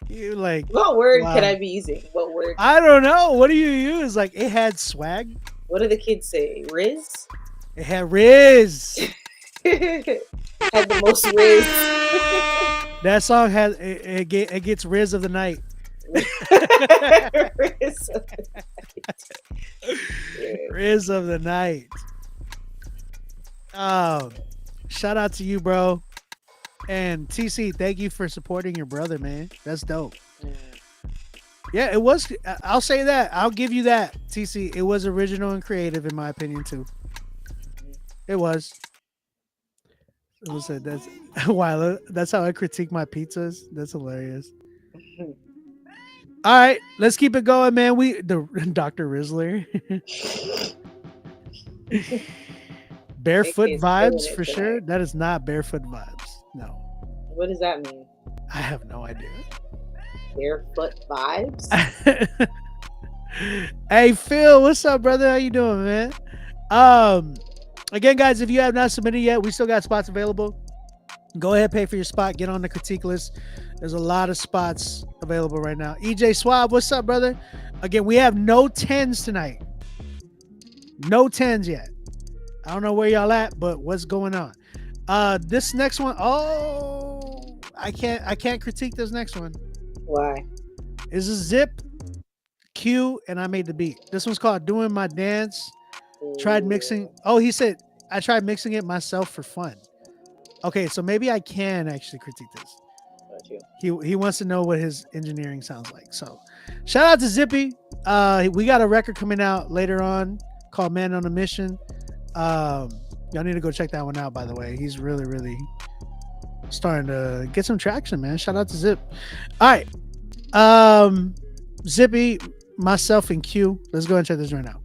You like what word wow. can I be using? What word? I don't know. What do you use? Like it had swag. What do the kids say? Riz? It had Riz. Had the most Riz. That song has it gets Riz of the night. Riz of the night. Riz of the night. Oh, shout out to you, bro. And TC, thank you for supporting your brother, man. That's dope. Yeah, it was. I'll say that. I'll give you that, TC. It was original and creative, in my opinion, too. It was. It was. That's wow. That's how I critique my pizzas. That's hilarious. All right, let's keep it going, man. The Dr. Rizzler. Barefoot vibes for sure. That is not barefoot vibes. No. What does that mean? I have no idea. Barefoot vibes? Hey Phil, what's up, brother? How you doing, man? Again, guys, if you have not submitted yet, we still got spots available. Go ahead, pay for your spot. Get on the critique list. There's a lot of spots available right now. EJ Swab, what's up, brother? Again, we have no 10s tonight. No 10s yet. I don't know where y'all at, but what's going on? This next one, I can't critique this next one. Why? It's a Zip, Q, and I made the beat. This one's called Doing My Dance. Tried mixing. Oh, he said I tried mixing it myself for fun. Okay, so maybe I can actually critique this. He wants to know what his engineering sounds like. So shout out to Zippy. We got a record coming out later on called Man on a Mission. Y'all need to go check that one out, by the way. He's really, really starting to get some traction, man. Shout out to Zip. All right. Zippy, myself, and Q. Let's go and check this right now.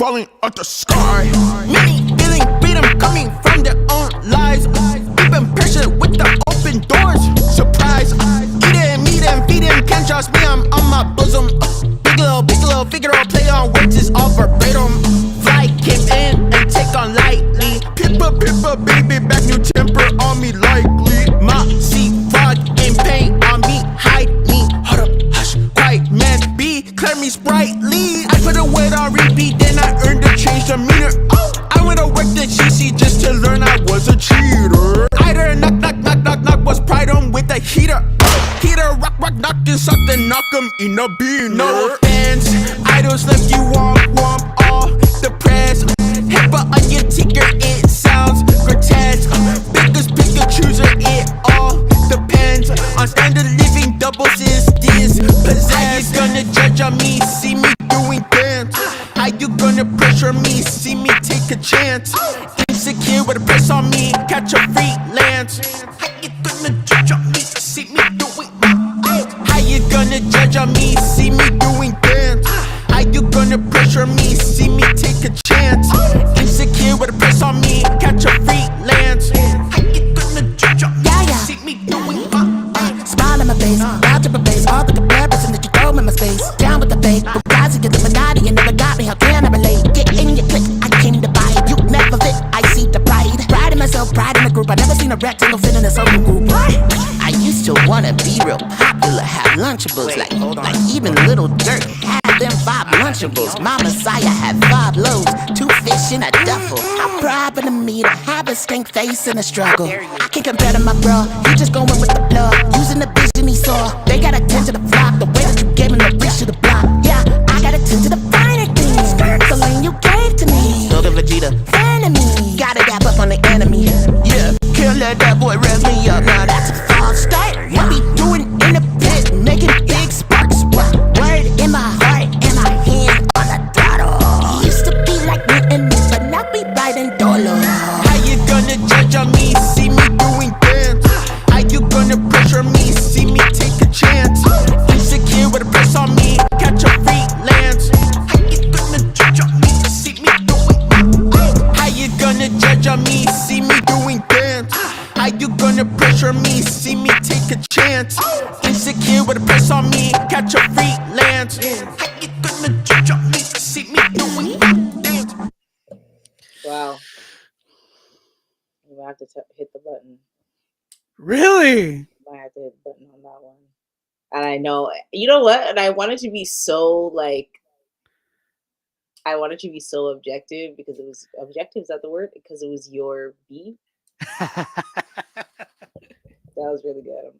falling out the sky. Many feeling freedom coming from their own lies. Even pressure with the open doors. Surprise. Eating, meet and feed him. Can't trust me, I'm on my bosom. Big little figure play on words is all verbatim. Fly came in and take on lightly. Pippa, baby, back new temper on me likely. My sea frog in pain on me, hide me. Hold up, hush, quiet man, be clear me sprightly. I put a word on repeat, then I earned the change the meter. Oh, I went to work the cheesy just to learn I was a cheater. I heard knock, was pride on with the heater. Heater, rock, knock, and suck, then knock 'em in a bean. No offense, idols left you womp, all depressed. Hipper on your ticker, it sounds grotesque. Biggest Pikachu's or it all depends on standard living doubles is this possessed. How you gonna judge on me, see me doing dance? How you gonna pressure me, see me take a chance? Insecure with a press on me, catch a freelance. How you gonna judge on me, see me doing dance? How you gonna judge on me, see me doing dance? How you gonna pressure me, see me take a chance? Insecure with a press on me, catch a freelance. How you gonna judge on me, see me doing dance? Smile in my face, bow to my face. All the comparison that you throw in my space. Down with the fake, but rising to the Illuminati. You never got me, how can I relate? Get in your clique, I came to buy it. You never fit, I see the pride. Pride in myself, pride in the group. I never seen a rectangle fit in a circle group. I used to wanna be real popular, have Lunchables. Like even Little Dirt had them 5 Lunchables. My Messiah had 5 loaves, 2 fish in a duffel. I'm proud of me to have a stink face in a struggle. I can't compare to my bro, he just going with the blood. Using the vision he saw, they got attend to the flock. The way that you gave him the reach to the block. Yeah, I got attend to the finer things. The lane you gave to me. Build a Vegeta. Enemy, gotta dap up on the enemy. Yeah, can't let that boy rev me up. Now that's a false start. What we doing in the pit, making big sparks. Word in my heart and my hand on the throttle. Used to be like me and me, but now we riding dolo. How you gonna judge on me, see me doing dance? How you gonna pressure me, see me take a chance? Insecure with a press on me, catch a freelance. How you gonna judge on me, see me doing dance? How you gonna judge on me, see me doing dance? How you gonna pressure me, see me take a chance? Insecure with a press on me, catch a freelance. How you gonna judge on me, see me doing dance? Wow. You might have to hit the button. Really? I have to hit the button on that one. And I know, you know what? And I wanted to be so I wanted to be so objective because it was objective. Is that the word? Because it was your beat. That was really good.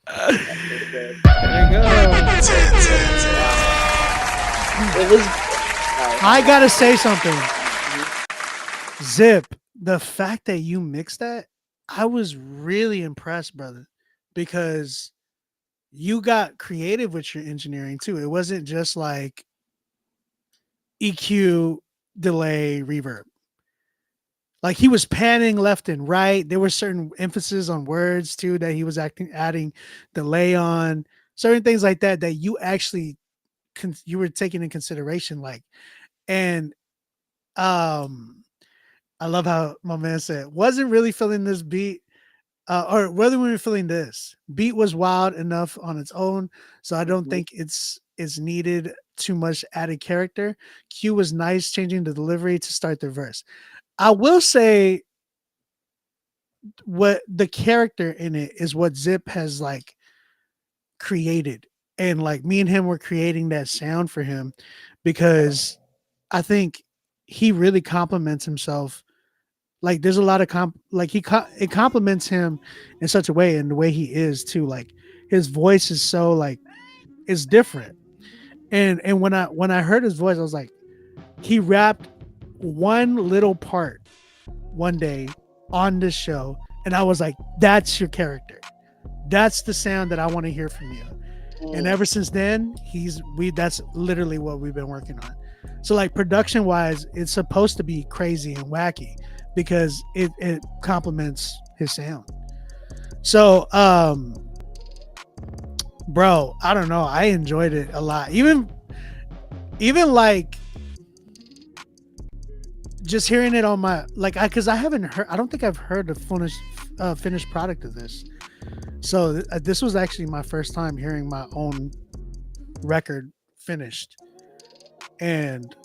That's really good. There you go. It was. I gotta say something. Zip, the fact that you mixed that, I was really impressed, brother, because you got creative with your engineering too. It wasn't just like EQ, delay, reverb. Like he was panning left and right. There were certain emphasis on words too that he was adding delay on, certain things like that that you actually you were taking in consideration. Like, and I love how my man said, wasn't really feeling this beat, or whether we were feeling this beat was wild enough on its own. So I don't think it's needed too much added character. Q was nice changing the delivery to start the verse. I will say what the character in it is what Zip has like created. And like me and him were creating that sound for him because I think he really compliments himself. Like there's a lot of it compliments him in such a way, and the way he is too. Like his voice is so like it's different. And when I heard his voice, I was like, he rapped one little part one day on this show, and I was like, that's your character. That's the sound that I want to hear from you. And ever since then, that's literally what we've been working on. So like production wise, it's supposed to be crazy and wacky because it complements his sound. So bro, I don't know, I enjoyed it a lot. Even like just hearing it on my because I haven't heard. I don't think I've heard the finished product of this. So this was actually my first time hearing my own record finished, and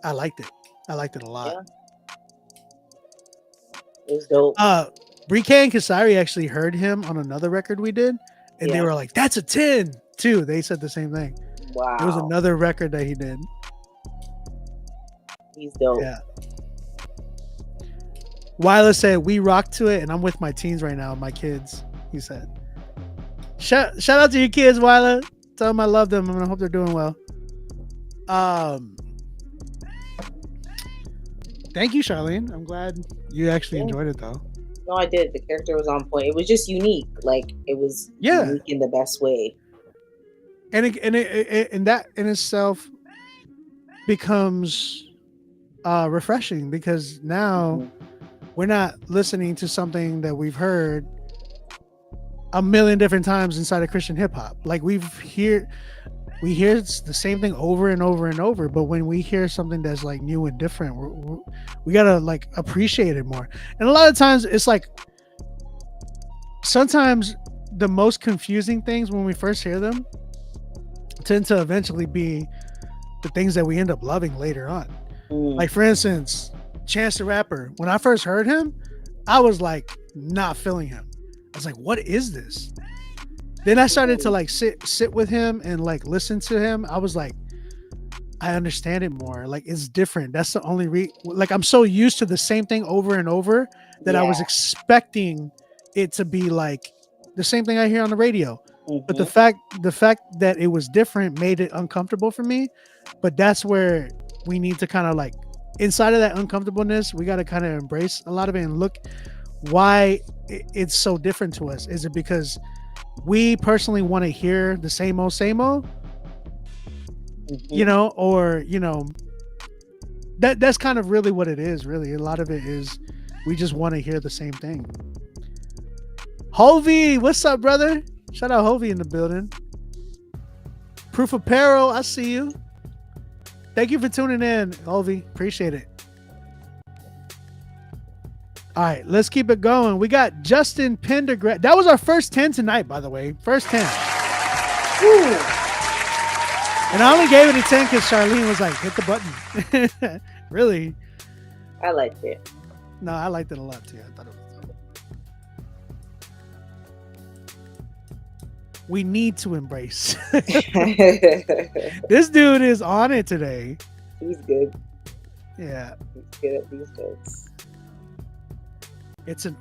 I liked it. I liked it a lot. Yeah. It was dope. Brika and Kasari actually heard him on another record we did, and they were like, "That's a 10 too." They said the same thing. Wow. It was another record that he did. He's dope. Yeah. Wyla said, "We rock to it, and I'm with my teens right now, my kids." He said, "Shout out to your kids, Wyla. Tell them I love them, and I hope they're doing well." Thank you, Charlene. I'm glad you actually enjoyed it, though. No, I did. The character was on point. It was just unique. Like, it was unique in the best way. And that in itself becomes refreshing, because now we're not listening to something that we've heard a million different times inside of Christian hip hop. Like we hear the same thing over and over and over, but when we hear something that's like new and different, we gotta like appreciate it more. And a lot of times it's like, sometimes the most confusing things when we first hear them tend to eventually be the things that we end up loving later on. Like for instance, Chance the Rapper. When I first heard him, I was like not feeling him. I was like, what is this? Then I started to like sit with him and like listen to him. I was like, I understand it more. Like it's different. That's the only like I'm so used to the same thing over and over that I was expecting it to be like the same thing I hear on the radio. But the fact that it was different made it uncomfortable for me. But that's where we need to kind of like, inside of that uncomfortableness, we got to kind of embrace a lot of it and look why it's so different to us. Is it because we personally want to hear the same old, you know, or, you know, that's kind of really what it is. Really, a lot of it is we just want to hear the same thing. Hovey, what's up, brother? Shout out Hovey in the building. Proof Apparel, I see you. Thank you for tuning in, Hovey. Appreciate it. All right, let's keep it going. We got Justin Pendergrass. That was our first 10 tonight, by the way. First 10. Woo. And I only gave it a 10 because Charlene was like, hit the button. Really? I liked it. No, I liked it a lot too. I thought it was dope. We need to embrace. This dude is on it today. He's good. Yeah. He's good at these jokes. It's an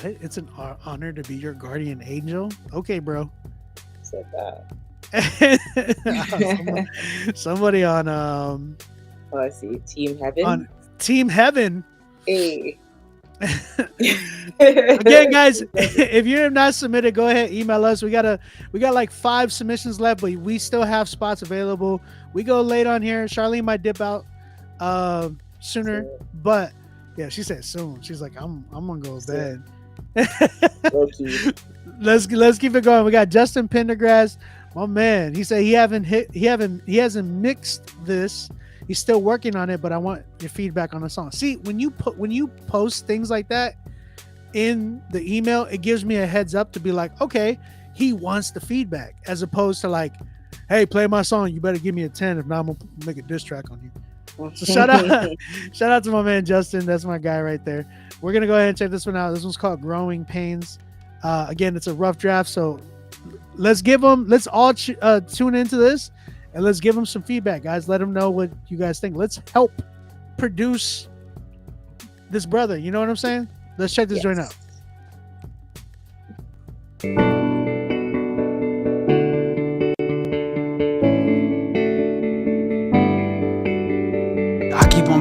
It's an honor to be your guardian angel. Okay, bro. Said that. Somebody on oh, I see. Team Heaven. On Team Heaven. Hey. Again, guys, if you have not submitted, go ahead, email us. We got like 5 submissions left, but we still have spots available. We go late on here. Charlene might dip out sooner, but yeah, she said soon. She's like, I'm gonna go to bed. Let's keep it going. We got Justin Pendergrass, my man. He said he hasn't mixed this. He's still working on it, but I want your feedback on the song. See, when you post things like that in the email, it gives me a heads up to be like, okay, he wants the feedback, as opposed to like, hey, play my song. You better give me a 10. If not, I'm gonna make a diss track on you. So shout out to my man Justin. That's my guy right there. We're gonna go ahead and check this one out. This one's called Growing Pains. Again, it's a rough draft, so let's all tune into this and let's give them some feedback, guys. Let them know what you guys think. Let's help produce this brother. You know what I'm saying? Let's check this joint out.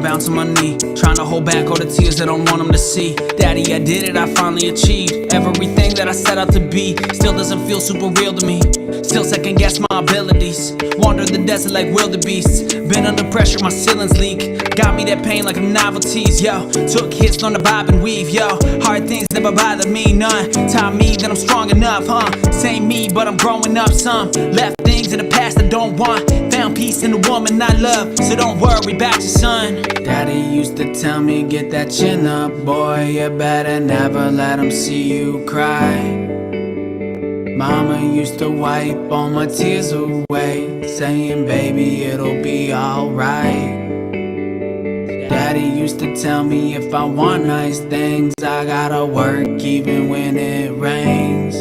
Bouncing my knee, trying to hold back all the tears that I don't want them to see. Daddy, I did it, I finally achieved everything that I set out to be. Still doesn't feel super real to me. Still second guess my abilities. Wander the desert like wildebeests. Been under pressure, my ceilings leak. Got me that pain like a novelties, yo. Took hits on the bob and weave, yo. Hard things never bother me, none. Taught me that I'm strong enough, huh? Same me, but I'm growing up some. Left things in the past I don't want. found peace in the woman I love, so don't worry about your son. Daddy used to tell me, get that chin up, boy, you better never let him see you cry. Mama used to wipe all my tears away, saying, baby, it'll be alright. Daddy used to tell me if I want nice things, I gotta work even when it rains.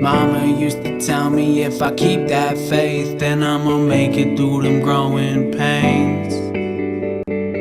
Mama used to tell me if I keep that faith, then I'ma make it through them growing pains.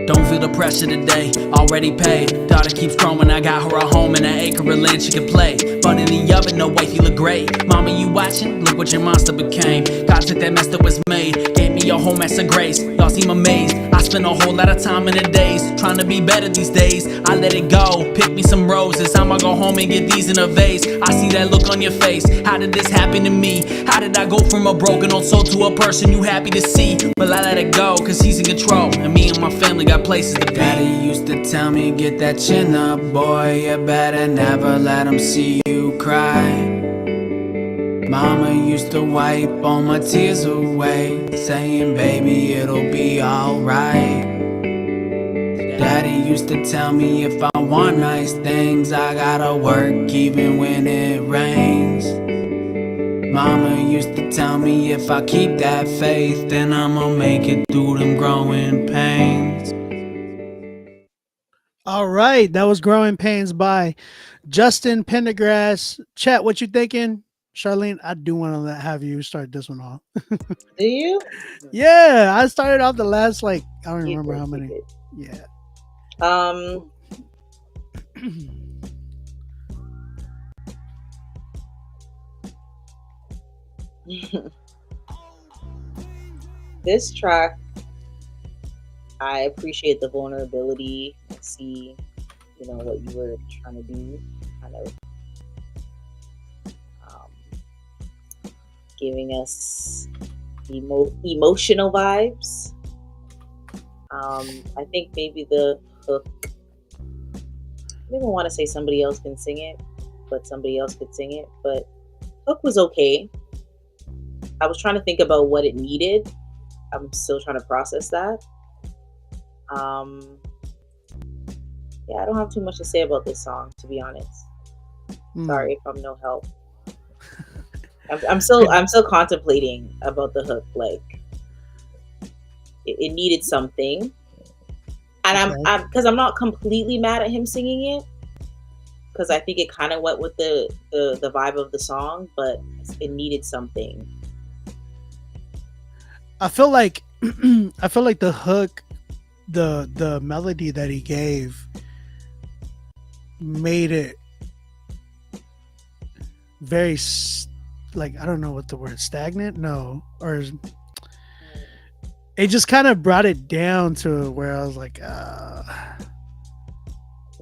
Don't feel the pressure today, already paid. Daughter keeps growing, I got her a home and an acre of land she can play. Bun in the oven, no wife, you look great. Mama, you watching? Look what your monster became. God took that mess that was made, gave me a home as a grace. Y'all seem amazed, I spend a whole lot of time in the days trying to be better these days. I let it go, pick me some roses, I'ma go home and get these in a vase. I see that look on your face, how did this happen to me? How did I go from a broken old soul to a person you happy to see? But I let it go, cause he's in control, and me and my family got places to be. Daddy used to tell me, get that chin up, boy, you better never let him see you cry. Mama used to wipe all my tears away, saying, baby, it'll be alright. Daddy used to tell me if I want nice things, I gotta work even when it rains. Mama used to tell me if I keep that faith, then I'ma make it through them growing pains. All right, that was Growing Pains by Justin Pendergrass. Chat, what you thinking? Charlene, I do want to have you start this one off. Do you? Yeah, I started off the last, I don't remember how many. Yeah. This track, I appreciate the vulnerability. I see, what you were trying to do, kind of giving us emotional vibes. I think maybe the hook, I don't even want to say somebody else can sing it, but somebody else could sing it. But hook was okay. I was trying to think about what it needed. I'm still trying to process that. Yeah, I don't have too much to say about this song, to be honest. Sorry if I'm no help. I'm still contemplating about the hook. It needed something, and because I'm not completely mad at him singing it, because I think it kind of went with the vibe of the song, but it needed something. I feel like the hook, the melody that he gave made it very I don't know what the word, stagnant? No, or it just kind of brought it down to where I was like,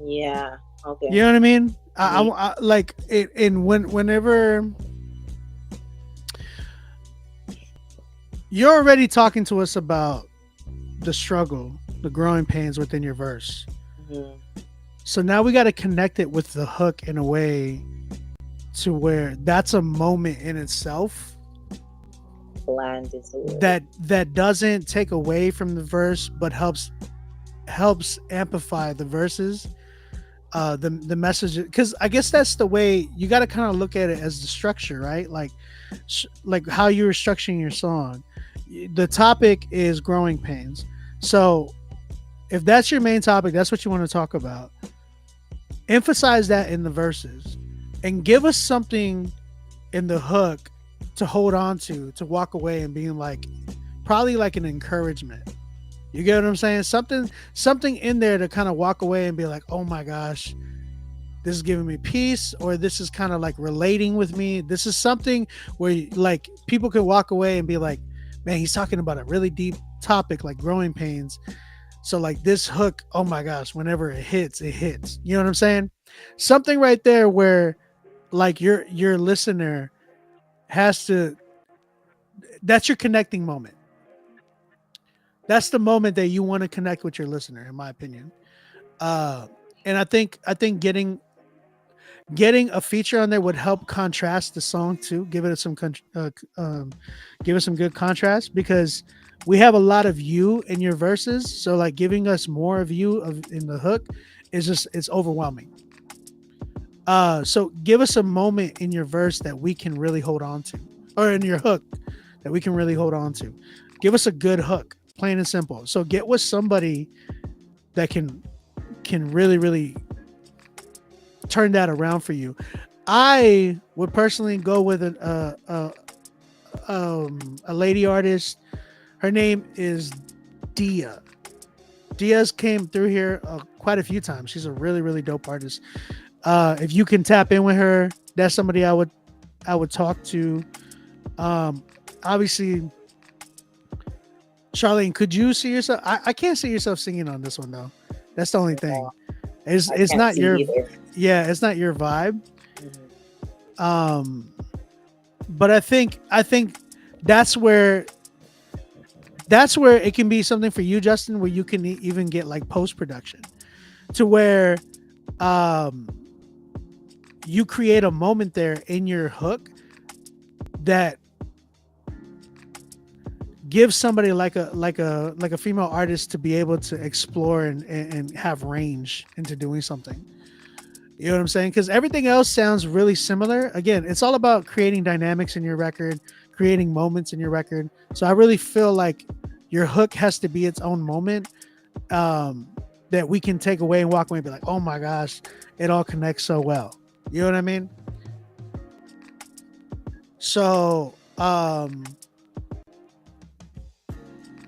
yeah, okay. You know what I mean? I like it, and whenever you're already talking to us about the struggle, the growing pains within your verse. Mm-hmm. So now we got to connect it with the hook in a way to where that's a moment in itself. Bland is the word. That doesn't take away from the verse, but helps amplify the verses, the message. Because I guess that's the way you got to kind of look at it, as the structure, right? Like how you were structuring your song. The topic is growing pains. So if that's your main topic, that's what you want to talk about. Emphasize that in the verses and give us something in the hook to hold on to walk away and being probably like an encouragement. You get what I'm saying? Something in there to kind of walk away and be like, oh my gosh, this is giving me peace, or this is kind of like relating with me. This is something where people can walk away and be like, man, he's talking about a really deep topic like growing pains. So this hook, oh my gosh, whenever it hits, it hits. You know what I'm saying? Something right there where your listener has to, that's your connecting moment. That's the moment that you want to connect with your listener, in my opinion. And I think getting a feature on there would help contrast the song too. Give it some give us some good contrast, because we have a lot of you in your verses. So like giving us more of you in the hook is just, it's overwhelming. So give us a moment in your verse that we can really hold on to, or in your hook that we can really hold on to. Give us a good hook, plain and simple. So get with somebody that can really, really turn that around for you. I would personally go with a lady artist. Her name is Dia. Dia's came through here quite a few times. She's a really, really dope artist. If you can tap in with her, that's somebody I would talk to. Obviously, Charlene, could you see yourself? I can't see yourself singing on this one though. That's the only thing. It's not your it's not your vibe. But I think that's where it can be something for you, Justin, where you can even get like post-production to where you create a moment there in your hook that gives somebody like a female artist to be able to explore and have range into doing something. You know what I'm saying? Because everything else sounds really similar. Again, it's all about creating dynamics in your record, creating moments in your record. So I really feel like your hook has to be its own moment that we can take away and walk away and be like, oh my gosh, it all connects so well. You know what I mean? So my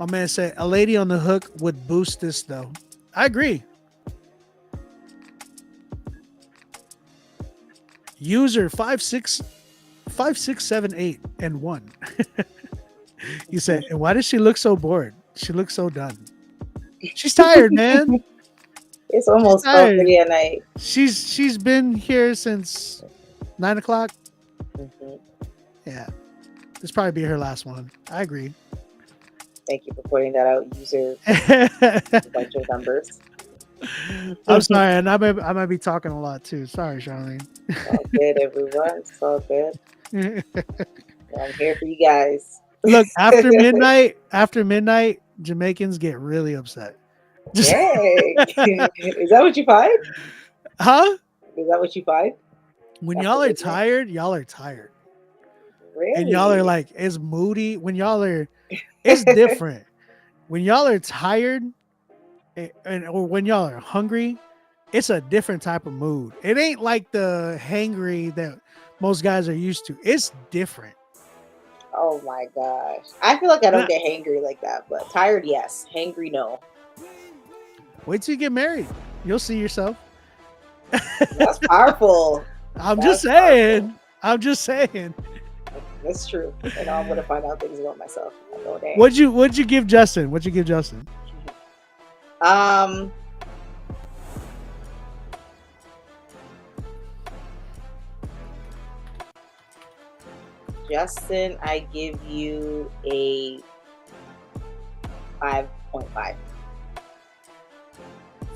man said a lady on the hook would boost this though. I agree. User 5678 and 1. You said, and why does she look so bored? She looks so done. She's tired, man. It's almost 12:30 at night. She's been here since 9 o'clock. Mm-hmm. Yeah, this probably be her last one. I agree. Thank you for pointing that out, user. A bunch of numbers. I'm sorry, and I might be talking a lot too. Sorry, Charlene. All good, everyone. It's all good. I'm here for you guys. Look, after midnight, Jamaicans get really upset. Hey, is that what you find? Huh? Is that what you find? When y'all are tired, y'all are tired. Really? And y'all are like, it's moody. When y'all are, it's different. When y'all are tired, or when y'all are hungry, it's a different type of mood. It ain't like the hangry that most guys are used to. It's different. Oh my gosh. I feel like I don't get hangry like that, but tired, yes. Hangry, no. Wait till you get married. You'll see yourself. That's powerful. I'm just saying. That's true. And I'm gonna find out things about myself. I know that. What'd you give Justin? Justin, I give you a 5.5.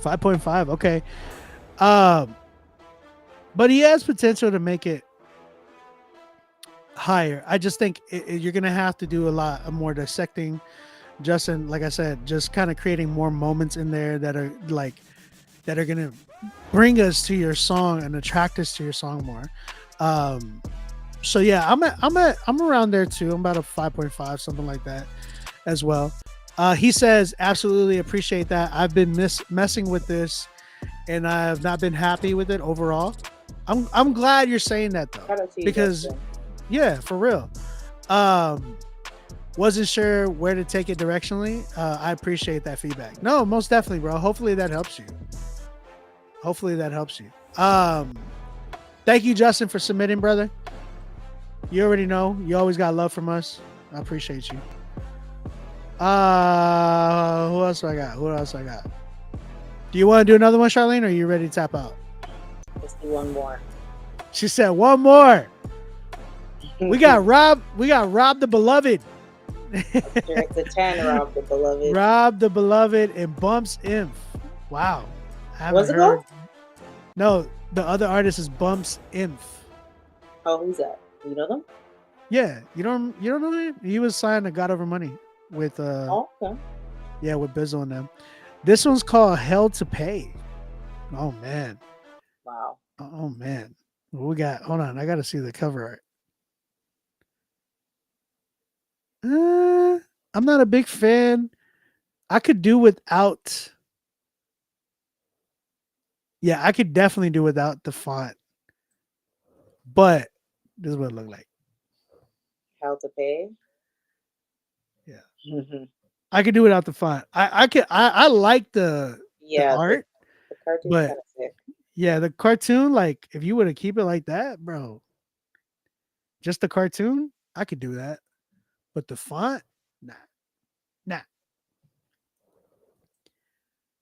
5.5. Okay. But he has potential to make it higher. I just think you're going to have to do a lot of more dissecting. Justin, like I said, just kind of creating more moments in there that are going to bring us to your song and attract us to your song more. So yeah, I'm around there too. I'm about a 5.5, something like that as well. He says, absolutely appreciate that. I've been messing with this and I have not been happy with it overall. I'm glad you're saying that though, because yeah, for real. Wasn't sure where to take it directionally. I appreciate that feedback. No, most definitely, bro. Hopefully that helps you. Thank you, Justin, for submitting, brother. You already know. You always got love from us. I appreciate you. Who else do I got? Do you want to do another one, Charlene, or are you ready to tap out? Let's do one more. She said one more. We got Rob the Beloved. Direct to 10, Rob the Beloved. Rob the Beloved and Bumps Inf. Wow. What's it called? No, the other artist is Bumps Inf. Oh, who's that? You know them? Yeah, you don't know him? He was signed to God Over Money with Oh, okay. yeah, with Bizzle and them. This one's called Hell to Pay. Oh man. Wow. Oh man. What we got? Hold on, I gotta see the cover art. I'm not a big fan. I could do without. Yeah, I could definitely do without the font. But this is what it looked like. How to pay? Yeah. I could do without the font. I like the art. The cartoon's but kind of sick. yeah, the cartoon, like if you were to keep it like that, bro. Just the cartoon, I could do that. But the font, nah.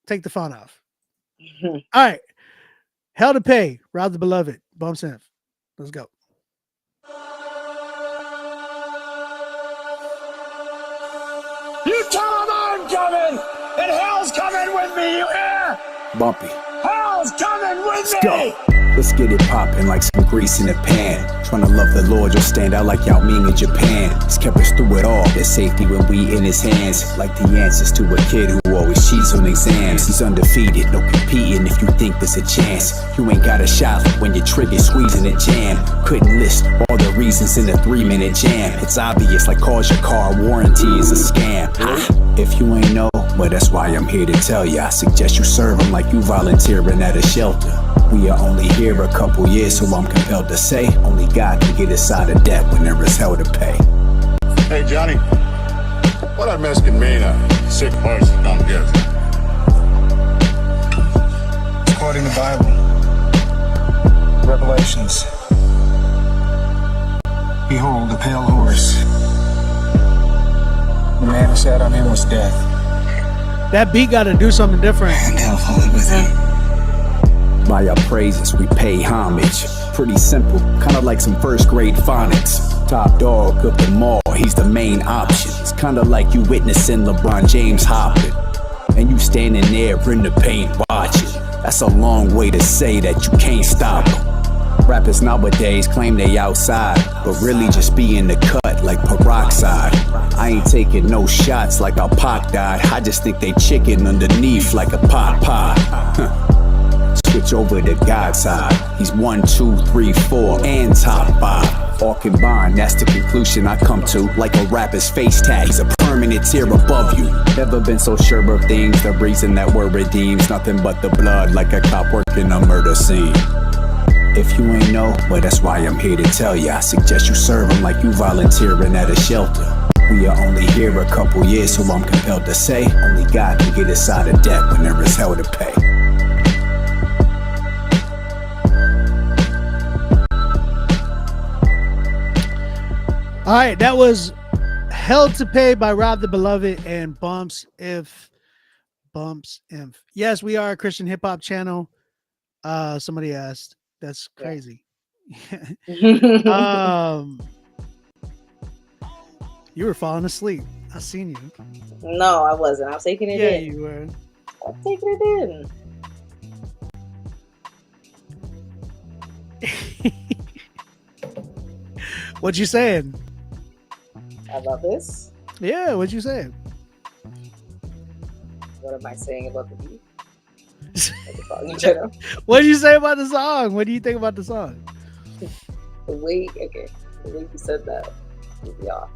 Take the font off. All right. Hell to Pay, Rob the Beloved, Bumps Inf. Let's go. You tell them I'm coming, and hell's coming with me, you hear? Bumpy. Hell's coming with me! Go. Let's get it poppin' like some grease in a pan. Tryna love the Lord, you'll stand out like Yao Ming in Japan. He's kept us through it all. There's safety when we in his hands. Like the answers to a kid who always cheats on exams. He's undefeated, no competing if you think there's a chance. You ain't got a shot when your trigger squeezing a jam. Couldn't list all the reasons in a 3-minute jam. It's obvious, like cause your car warranty is a scam. If you ain't know, well that's why I'm here to tell ya. I suggest you serve him like you volunteering at a shelter. We are only here a couple years, so I'm compelled to say only God can get us out of debt when there is hell to pay. Hey, Johnny, what that mess can mean a sick person don't get? According to the Bible, Revelations, behold, the pale horse. The man who sat on him was death. That beat got to do something different. And hell followed with him. By our praises, we pay homage. Pretty simple, kinda like some first grade phonics. Top dog of them all, he's the main option. It's kinda like you witnessing LeBron James hopping, and you standing there in the paint watching. That's a long way to say that you can't stop him. Rappers nowadays claim they outside, but really just be in the cut like peroxide. I ain't taking no shots like Al Pac died. I just think they chicken underneath like a pot pie. Switch over to God's side. He's 1, 2, 3, 4, and top 5. All combined, that's the conclusion I come to. Like a rapper's face tag, he's a permanent tier above you. Never been so sure of things. The reason that we're redeems nothing but the blood, like a cop working a murder scene. If you ain't know, well that's why I'm here to tell ya. I suggest you serve him like you volunteering at a shelter. We are only here a couple years, so I'm compelled to say only God can get us out of debt when there is hell to pay. All right, that was Hell to Pay by Rob the Beloved and Bumps Inf. Yes, we are a Christian hip hop channel. Somebody asked. That's crazy. You were falling asleep. I seen you. No, I wasn't. I was taking it in. Yeah, you were. I was taking it in. What you saying? About this? Yeah, what you saying? What am I saying about the beat? The song in general? What did you say about the song? What do you think about the song? The way you said that threw me off.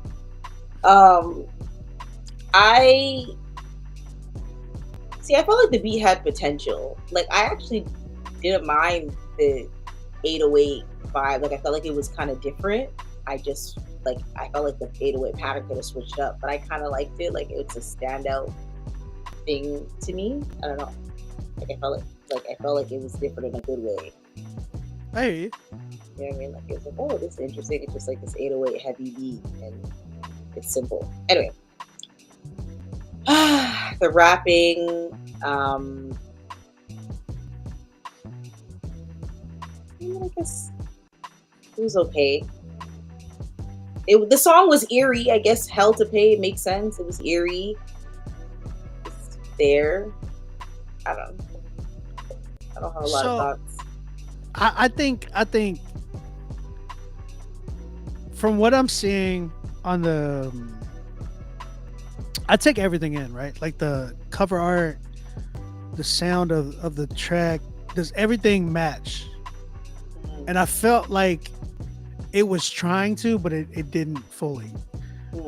I felt like the beat had potential. Like I actually didn't mind the 808 vibe. Like I felt like it was kind of different. I felt like the 808 pattern could have switched up, but I kind of liked it. Like it's a standout thing to me. I don't know. Like I felt like it was different in a good way. I hear you. You know what I mean? Like it's like, oh, this is interesting. It's just like this 808 heavy beat, and it's simple. Anyway, the rapping. I guess it was okay. The song was eerie. I guess Hell to Pay makes sense. It was eerie. It's there. I don't know. I don't have a lot of thoughts. I think from what I'm seeing on the, I take everything in, right? Like the cover art, the sound of the track, does everything match? And I felt like it was trying to, but it didn't fully.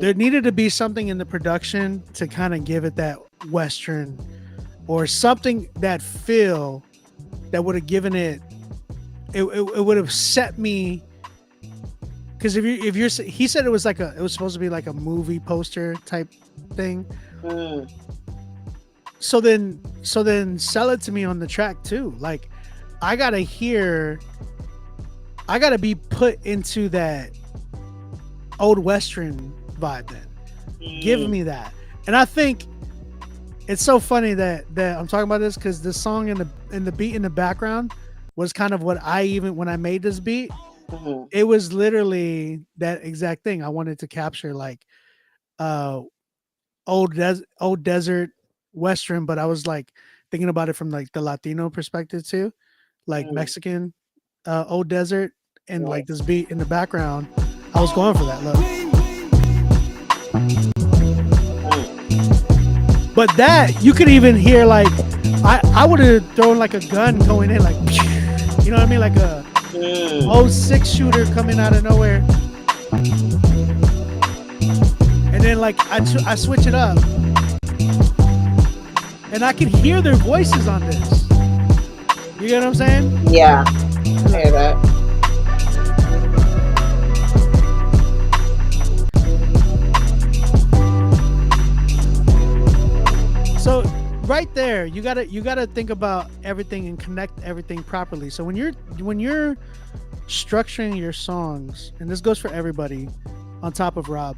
There needed to be something in the production to kind of give it that Western or something, that feel that would have given it would have set me. Because if you're he said it was supposed to be like a movie poster type thing. So then sell it to me on the track too. Like I gotta be put into that old Western vibe then. Give me that. And I think it's so funny that I'm talking about this, because the song and the beat in the background was kind of what when I made this beat, it was literally that exact thing. I wanted to capture like old desert Western, but I was like thinking about it from like the Latino perspective too, like Mexican old desert, and like this beat in the background. I was going for that look. But that you could even hear, like I would have thrown like a gun going in, like, you know what I mean, like a 06 shooter coming out of nowhere, and then like I switch it up, and I can hear their voices on this. You get what I'm saying? Yeah, I hear that. So right there, you gotta think about everything and connect everything properly. So when you're structuring your songs, and this goes for everybody, on top of Rob,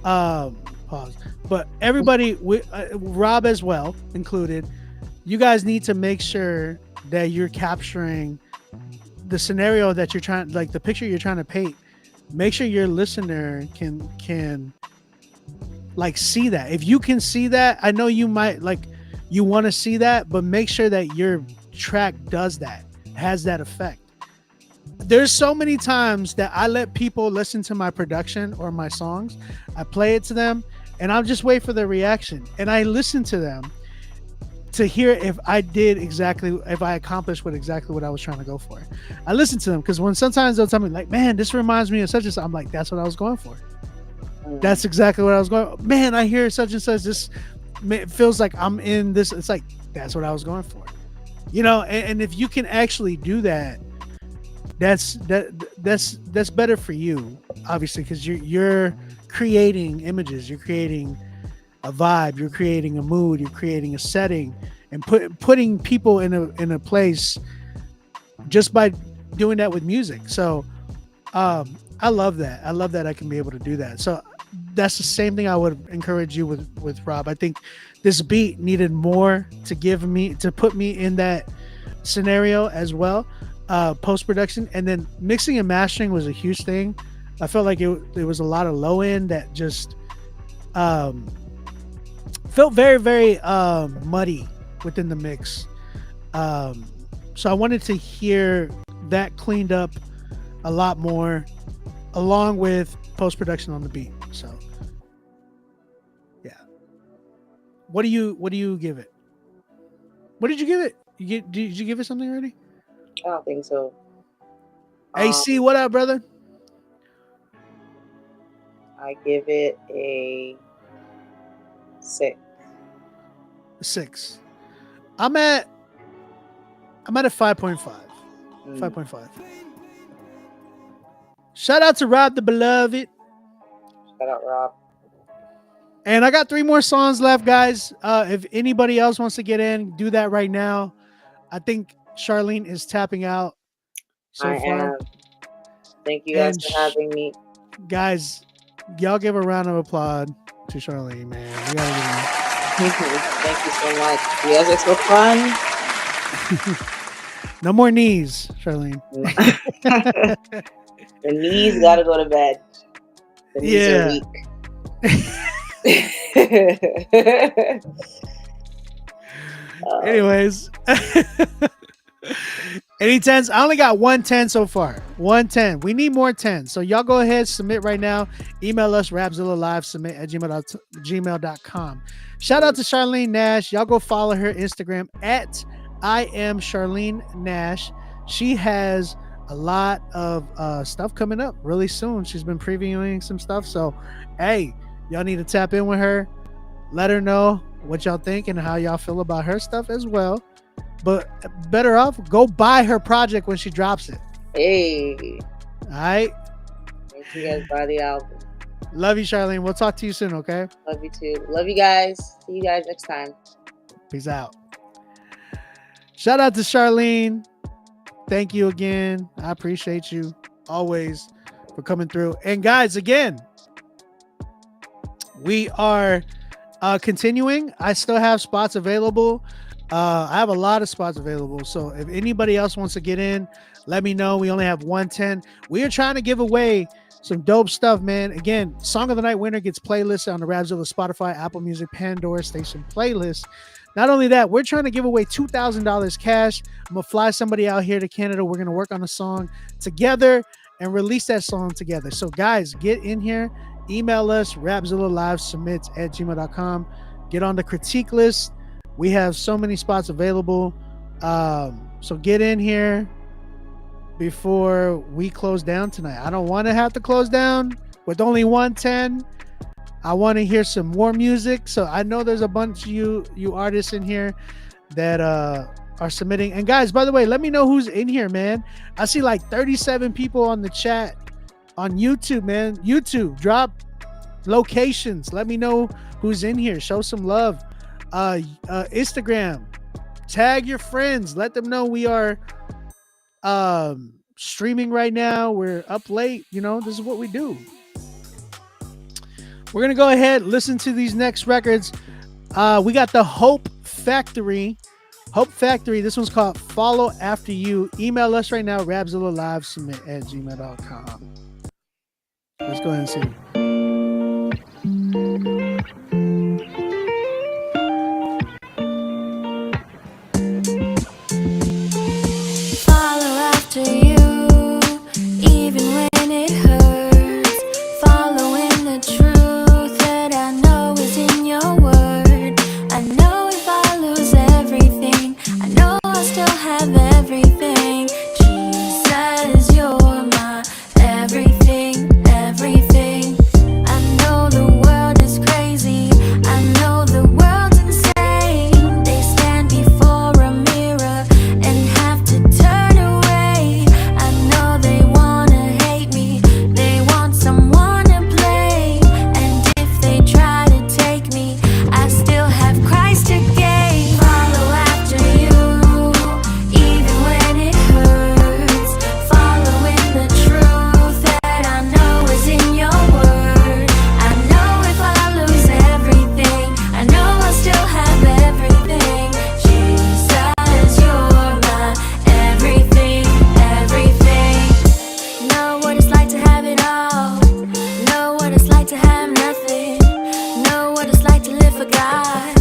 pause, but everybody, Rob as well included, you guys need to make sure that you're capturing the scenario that you're trying, like the picture you're trying to paint. Make sure your listener can like see that. If you can see that, I know you might you want to see that, but make sure that your track does that, has that effect. There's so many times that I let people listen to my production or my songs. I play it to them and I'll just wait for their reaction. And I listen to them to hear if I accomplished exactly what I was trying to go for. I listen to them because sometimes they'll tell me like, man, this reminds me of such and such. I'm like, that's what I was going for. That's exactly what I was going. Man, I hear such and such. This it feels like I'm in this. It's like, that's what I was going for. You know, and if you can actually do that, that's better for you, obviously, because you're creating images, you're creating a vibe, you're creating a mood, you're creating a setting, and putting people in a place just by doing that with music. So I love that. I love that I can be able to do that. So that's the same thing I would encourage you with Rob. I think this beat needed more to put me in that scenario as well. Post-production, and then mixing and mastering was a huge thing. I felt like there was a lot of low end that just felt very, very muddy within the mix. So I wanted to hear that cleaned up a lot more, along with post-production on the beat. So yeah. What do you give it? What did you give it? Did you give it something already? I don't think so. AC, what up, brother? I give it a 6. 6. I'm at a 5.5. 5.5. Shout out to Rob the Beloved. Shout out, Rob. And I got 3 more songs left, guys. If anybody else wants to get in, do that right now. I think Charlene is tapping out so far. Am. Thank you guys for having me. Guys, y'all give a round of applause to Charlene, man. We gotta Thank you so much. You guys are so fun. No more knees, Charlene. The knees gotta go to bed. The knees are weak. Anyways. Any 10s? I only got 110 so far. 110. We need more 10. So y'all go ahead, submit right now. Email us, rapzillalive@gmail.com. Shout out to Charlene Nash. Y'all go follow her Instagram at I am Charlene Nash. She has a lot of stuff coming up really soon. She's been previewing some stuff. So, hey, y'all need to tap in with her. Let her know what y'all think and how y'all feel about her stuff as well. But better off, go buy her project when she drops it. Hey. All right. Make sure you guys buy the album. Love you, Charlene. We'll talk to you soon, okay? Love you too. Love you guys. See you guys next time. Peace out. Shout out to Charlene. Thank you again. I appreciate you always for coming through. And guys, again, we are continuing. I still have spots available. I have a lot of spots available. So if anybody else wants to get in, let me know. We only have 110. We are trying to give away some dope stuff, man. Again, Song of the Night winner gets playlists on the Rapzilla, Spotify, Apple Music, Pandora Station playlist. Not only that, we're trying to give away $2,000 cash. I'm going to fly somebody out here to Canada. We're going to work on a song together and release that song together. So guys, get in here. Email us, rapzillalivesubmits@gmail.com. Get on the critique list. We have so many spots available. So get in here before we close down tonight. I don't want to have to close down with only 110. I want to hear some more music. So I know there's a bunch of you artists in here that are submitting. And guys, by the way, let me know who's in here, man. I see like 37 people on the chat on YouTube, man. YouTube, drop locations. Let me know who's in here. Show some love. Instagram, tag your friends. Let them know we are streaming right now. We're up late. You know, this is what we do. We're going to go ahead, listen to these next records. We got the Hope Factory. Hope Factory. This one's called Follow After You. Email us right now, rapzillalivesubmit@gmail.com. Let's go ahead and see. Follow after you, even when it hurts. Following the truth that I know is in your word. I know if I lose everything, I know I'll still have everything. Jesus, you're my everything, everything. I know the world is crazy. I know the world's insane. They stand before a mirror and have to turn away. I know they wanna hate me. They want someone to blame. And if they try to take me, I still have Christ to gain. Follow after you, even when it hurts. Following the truth that I know is in your word. I know if I lose everything, I know I'll still have everything. Jesus, you're my everything, everything. Know what it's like to have it all. Know what it's like to have nothing. Know what it's like to live for God.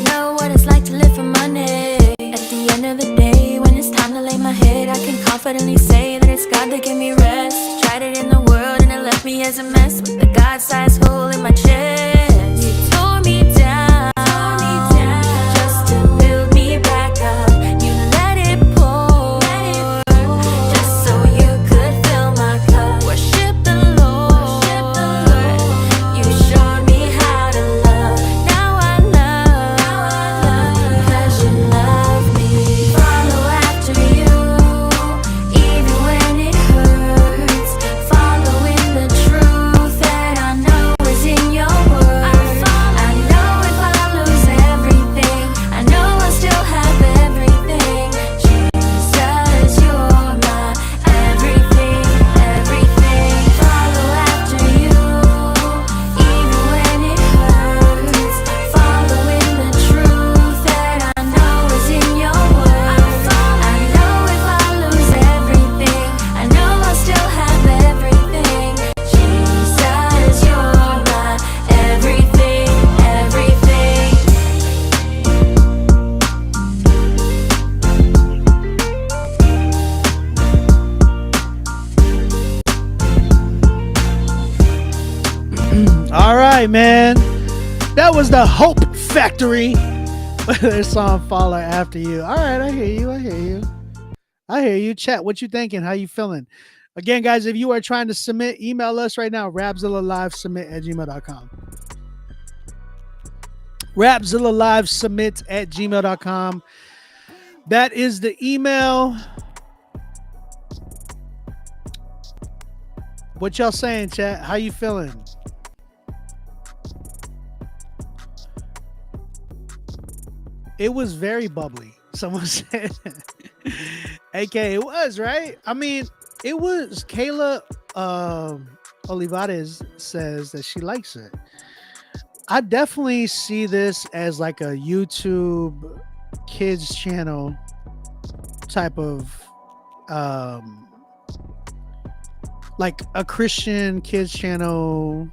Know what it's like to live for money. At the end of the day, when it's time to lay my head, I can confidently say that it's God that gave me rest. Tried it in the world and it left me as a mess with a God-sized hole in my chest. You tore me down, just to build me back up. You let it pour, just so you could fill my cup. Worship the Lord. You showed me how to love. Now I love, 'cause you love me. Follow after you, even when it hurts. Following the truth that I know is in your word. right, man. That was the Hope Factory. Their song "Follow After You." All right, I hear you. Chat, what you thinking? How you feeling? Again, guys, if you are trying to submit, email us right now, rapzillalivesubmit@gmail.com. rapzillalivesubmit@gmail.com. That is the email. What y'all saying, chat? How you feeling? It was very bubbly. Someone said, AK, it was, right? I mean, it was. Kayla Olivares says that she likes it. I definitely see this as like a YouTube kids channel type of like a Christian kids channel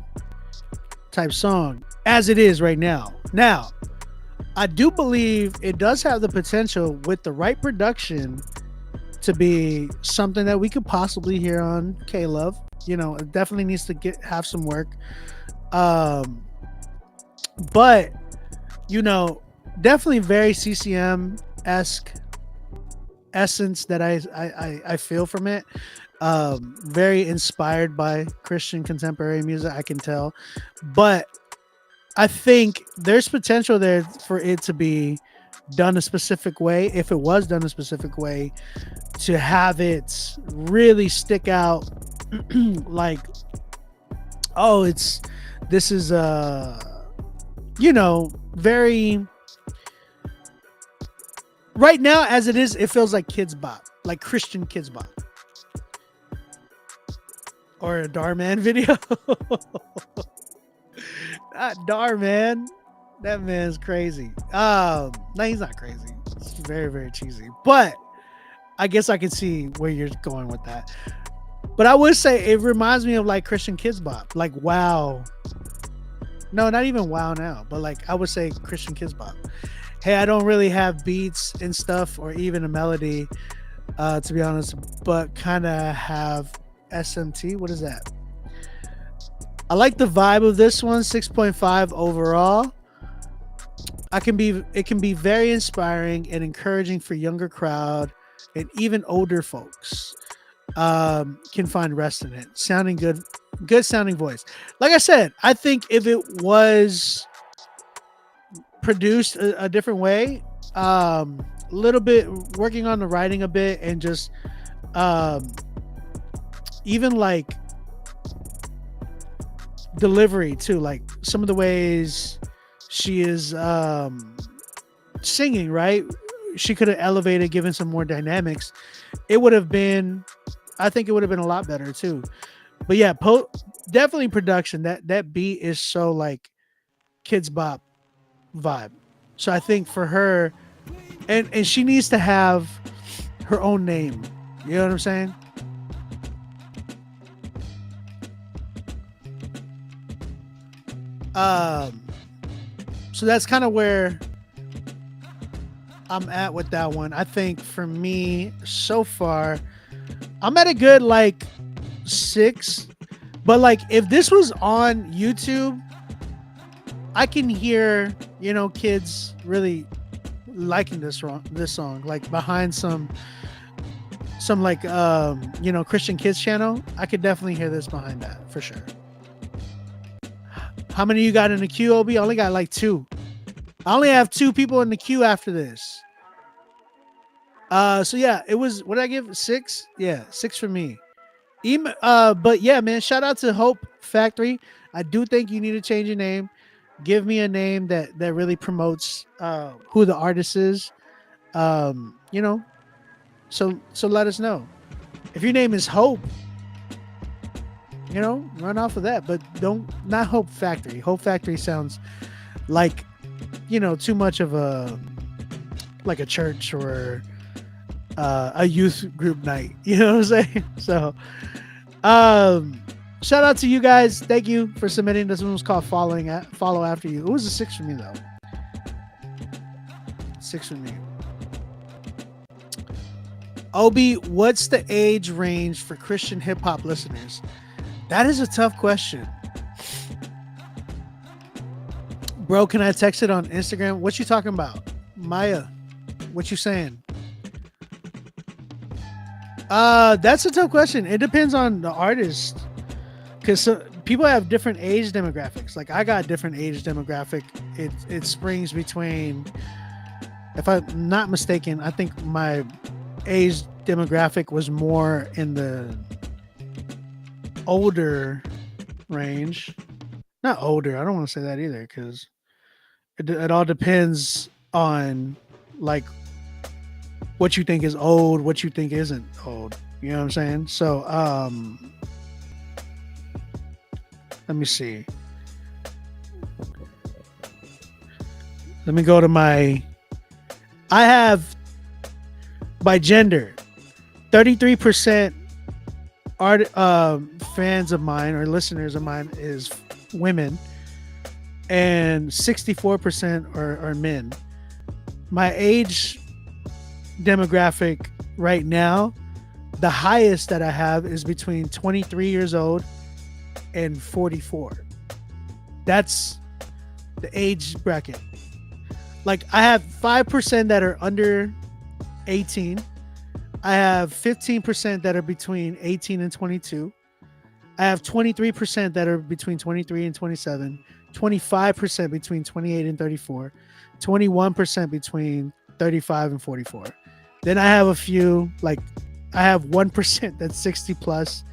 type song as it is right now. Now, I do believe it does have the potential with the right production to be something that we could possibly hear on K-Love. You know, it definitely needs to have some work. But, you know, definitely very CCM-esque essence that I feel from it. Very inspired by Christian contemporary music, I can tell. But I think there's potential there for it to be done a specific way. If it was done a specific way, to have it really stick out like, oh, this is you know, very right now as it is, it feels like kids bop, like Christian kids bop. Or a Darman video. Not Darman. That man's crazy. No, he's not crazy. It's very, very cheesy. But I guess I can see where you're going with that. But I would say it reminds me of like Christian Kids Bop. Like Wow. No, not even Wow Now. But like I would say Christian Kids Bop. Hey, I don't really have beats and stuff or even a melody, to be honest. But kind of have SMT. What is that? I like the vibe of this one. 6.5 overall. It can be very inspiring and encouraging for younger crowd and even older folks can find rest in it. Sounding good sounding voice. Like I said, I think if it was produced a different way, a little bit working on the writing a bit and just even like delivery too, like some of the ways she is singing, right? She could have elevated, given some more dynamics. It would have been, I think it would have been a lot better too. But yeah, definitely production. That beat is so like kids bop vibe. So I think for her, and she needs to have her own name. You know what I'm saying? So that's kind of where I'm at with that one. I think for me so far, I'm at a good like 6. But like if this was on YouTube, I can hear, you know, kids really liking this song, like behind some like you know, Christian kids channel. I could definitely hear this behind that for sure. How many of you got in the queue, OB? I only got like 2. I only have 2 people in the queue after this. So yeah, it was, what did I give? 6? Yeah, 6 for me. But yeah, man, shout out to Hope Factory. I do think you need to change your name. Give me a name that really promotes who the artist is. You know, so let us know. If your name is Hope, you know, run off of that, but not Hope Factory. Hope Factory sounds like, you know, too much of a church or a youth group night. You know what I'm saying? So, shout out to you guys. Thank you for submitting. This one was called Follow After You. It was a 6 for me though. 6 for me. Obi, what's the age range for Christian hip hop listeners? That is a tough question. Bro, can I text it on Instagram? What you talking about? Maya, what you saying? That's a tough question. It depends on the artist. Because people have different age demographics. Like I got different age demographic. It springs between, if I'm not mistaken, I think my age demographic was more in the older range. Not older. I don't want to say that either because it all depends on like what you think is old, what you think isn't old. You know what I'm saying? So, let me see. Let me go to I have by gender, 33% fans of mine or listeners of mine is women, and 64% are men. My age demographic right now, the highest that I have is between 23 years old and 44. That's the age bracket. Like I have 5% that are under 18. I have 15% that are between 18 and 22. I have 23% that are between 23 and 27, 25% between 28 and 34, 21% between 35 and 44. Then I have a few, like I have 1% that's 60 plus,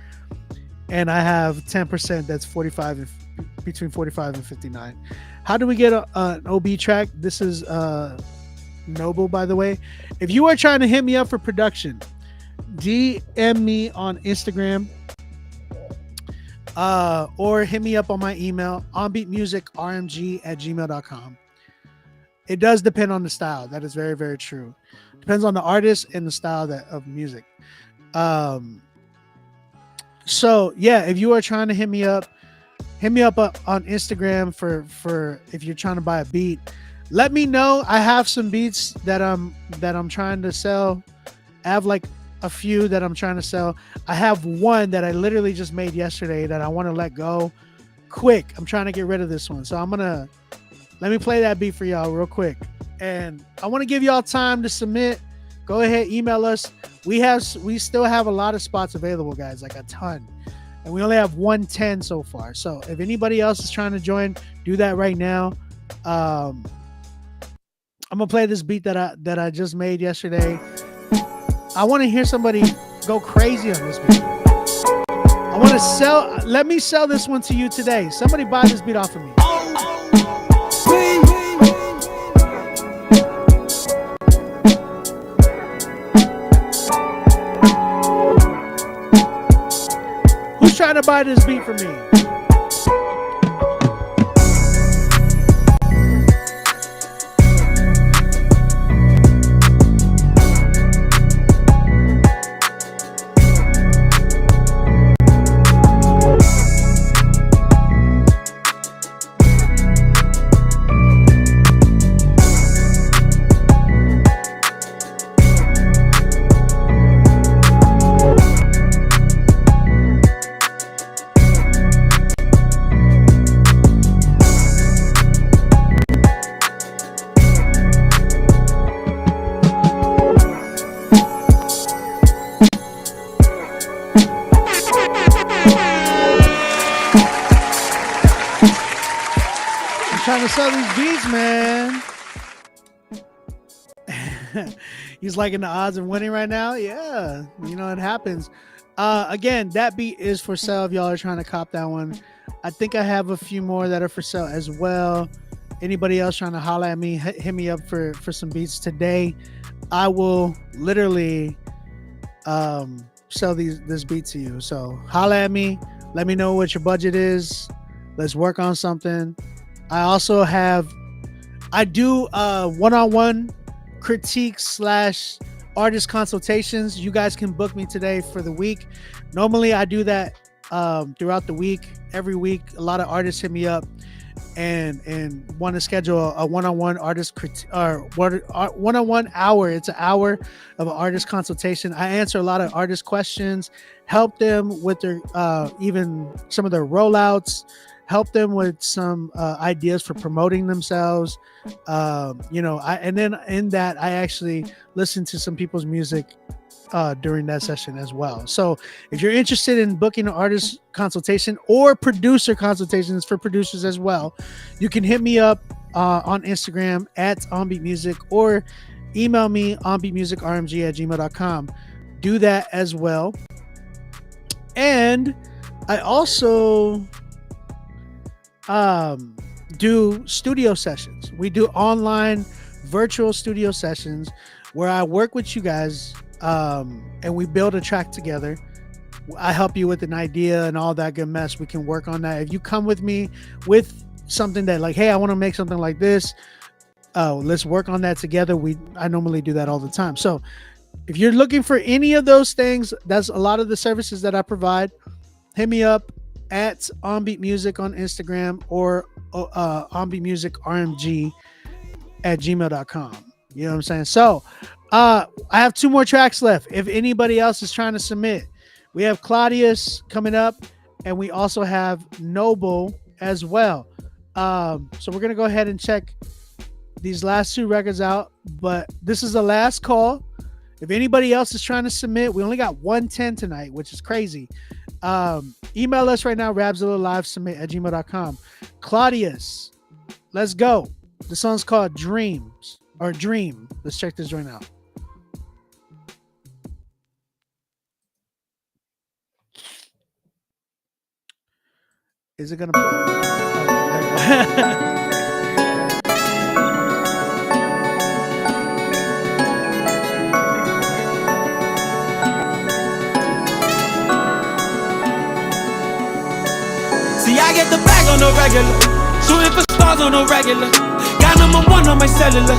and I have 10% that's 45 and between 45 and 59. How do we get an OB track? This is Noble, by the way. If you are trying to hit me up for production, DM me on Instagram, or hit me up on my email, onbeatmusicrmg@gmail.com. It does depend on the style. That is very, very true. Depends on the artist and the style of music. So yeah, if you are trying to hit me up on Instagram for if you're trying to buy a beat. Let me know. I have some beats that I'm trying to sell. I have like a few that I'm trying to sell. I have one that I literally just made yesterday that I want to let go quick. I'm trying to get rid of this one. So let me play that beat for y'all real quick. And I want to give y'all time to submit. Go ahead, email us. We still have a lot of spots available, guys, like a ton. And we only have 110 so far. So if anybody else is trying to join, do that right now. I'm gonna play this beat that I just made yesterday. I want to hear somebody go crazy on this beat. I want to let me sell this one to you today. Somebody buy this beat off of me. Who's trying to buy this beat for me? Trying to sell these beats, man. He's liking the odds of winning right now. Yeah, you know, it happens. Again, that beat is for sale if y'all are trying to cop that one. I think I have a few more that are for sale as well. Anybody else trying to holler at me, hit me up for some beats today. I will literally sell this beat to you. So holler at me. Let me know what your budget is. Let's work on something. I also I do one-on-one critiques / artist consultations. You guys can book me today for the week. Normally I do that throughout the week. Every week, a lot of artists hit me up and want to schedule a one-on-one artist one-on-one hour. It's an hour of an artist consultation. I answer a lot of artist questions, help them with their even some of their rollouts, help them with some ideas for promoting themselves. And then in that, I actually listen to some people's music during that session as well. So if you're interested in booking an artist consultation or producer consultations for producers as well, you can hit me up on Instagram at onbeatmusic or email me onbeatmusicrmg@gmail.com. Do that as well. And I also do studio sessions. We do online virtual studio sessions where I work with you guys and we build a track together. I help you with an idea and all that good mess. We can work on that. If you come with me with something that like, hey, I want to make something like this, let's work on that together. I normally do that all the time. So if you're looking for any of those things, that's a lot of the services that I provide. Hit me up at OnBeat Music on Instagram or onbeatmusicrmg@gmail.com. You know what I'm saying? So I have 2 more tracks left. If anybody else is trying to submit, we have Claudius coming up, and we also have Noble as well. So we're going to go ahead and check these last 2 records out, but this is the last call. If anybody else is trying to submit, we only got 110 tonight, which is crazy. Email us right now, rapzillalivesubmit@gmail.com. Claudius, let's go. The song's called Dreams or Dream. Let's check this joint out. Is it gonna play? See, I get the bag on the regular, shooting for stars on the regular. Got #1 on my cellular.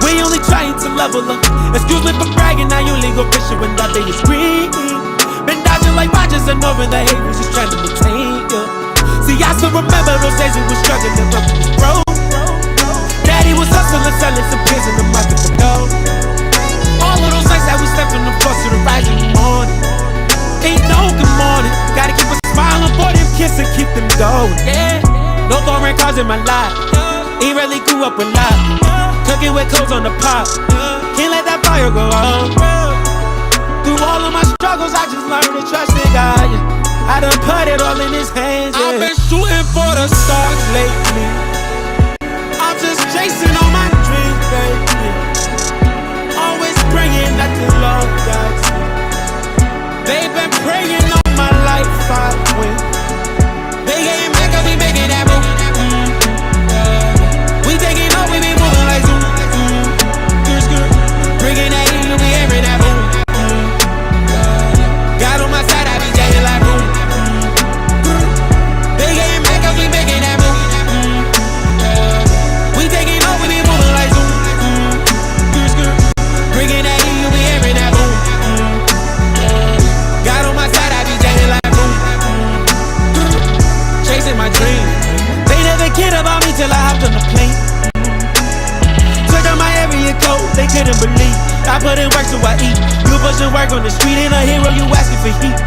We only trying to level up. Excuse me for bragging, I only go fishing when that day is green. Been dodging like Rodgers and over the haters, just trying to maintain you. See, I still remember those days we were struggling up this road. Daddy was hustling, selling some pills in the market for dough. All of those nights that we slept on the bus to the rising morning. Ain't no good morning. Gotta keep a smile on for them kids and keep them going. Yeah, no foreign cars in my life. Ain't really grew up with love. Cooking with coals on the pot. Can't let that fire go out. Through all of my struggles, I just learned to trust in God. I done put it all in His hands. I've been shooting for the stars lately. I'm just chasing all my dreams, baby. Always praying that the Lord guides me. They've been praying all my life I win. They ain't make up, we making that move. We taking off, we be moving like zoom. Bringing that heat, we hearing that boom. God on my side, I be jacking like boom. They ain't make up, we making that move. We taking off, we be moving like zoom. Bringing that heat, we hearing that boom. God on my side, I be jacking like boom. Chasing my dream. They never cared about me till I hopped on the plane. Took out my area code, they couldn't believe. I put in work so I eat. You pushing work on the street, ain't a hero, you asking for heat.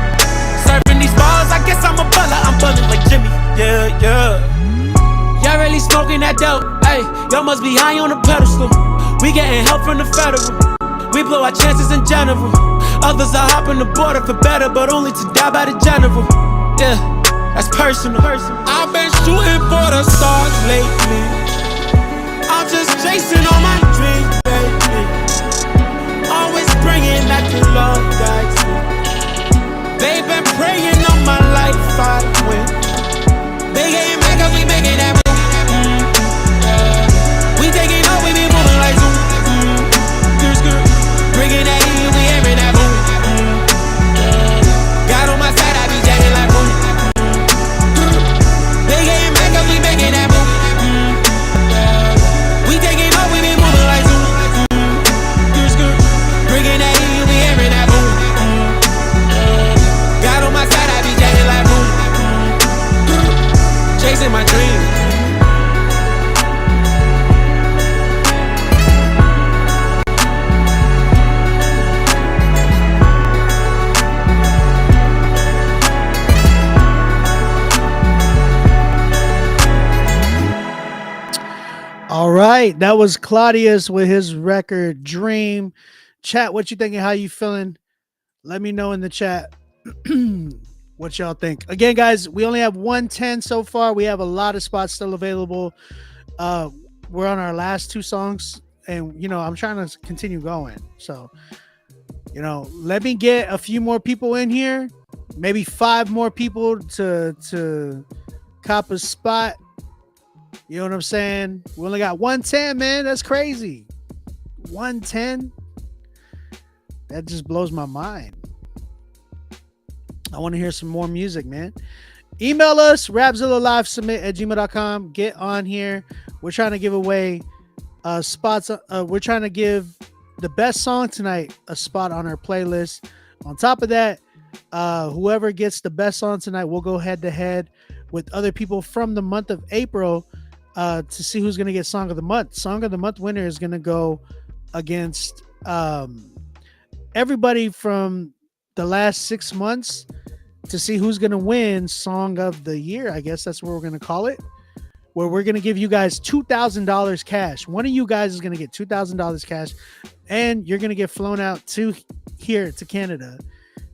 Serving these balls, I guess I'm a baller, I'm buzzing like Jimmy. Yeah, yeah. Y'all really smoking that dope, hey. Y'all must be high on the pedestal. We getting help from the federal. We blow our chances in general. Others are hopping the border for better, but only to die by the general. Yeah, that's personal. I've been shooting for the stars lately. I'm just chasing all my dreams, baby. Always praying that the Lord guides me. They've been praying all my life I win. They ain't make up, we making that move. We taking off, we be moving like zoom. Bringing that heat, we hearing that boom. God on my side, I be jacking like boom. They ain't make up, we making that move. We taking off, we be moving like zoom. Bringing that heat, we right, that was Claudius with his record Dream. Chat, what you thinking? How you feeling? Let me know in the chat what y'all think. Again, guys, we only have 110 so far. We have a lot of spots still available. We're on our last 2 songs, and I'm trying to continue going. So, let me get a few more people in here, maybe 5 more people to cop a spot. You know what I'm saying? We only got 110, man. That's crazy. 110. That just blows my mind. I want to hear some more music, man. Email us, rapzillalivesubmit@gmail.com. Get on here. We're trying to give away spots. We're trying to give the best song tonight a spot on our playlist. On top of that, whoever gets the best song tonight, we'll go head to head with other people from the month of April to see who's going to get Song of the Month. Song of the Month winner is going to go against everybody from the last 6 months to see who's going to win Song of the Year. I guess that's what we're going to call it, where we're going to give you guys $2,000 cash. One of you guys is going to get $2,000 cash, and you're going to get flown out to Canada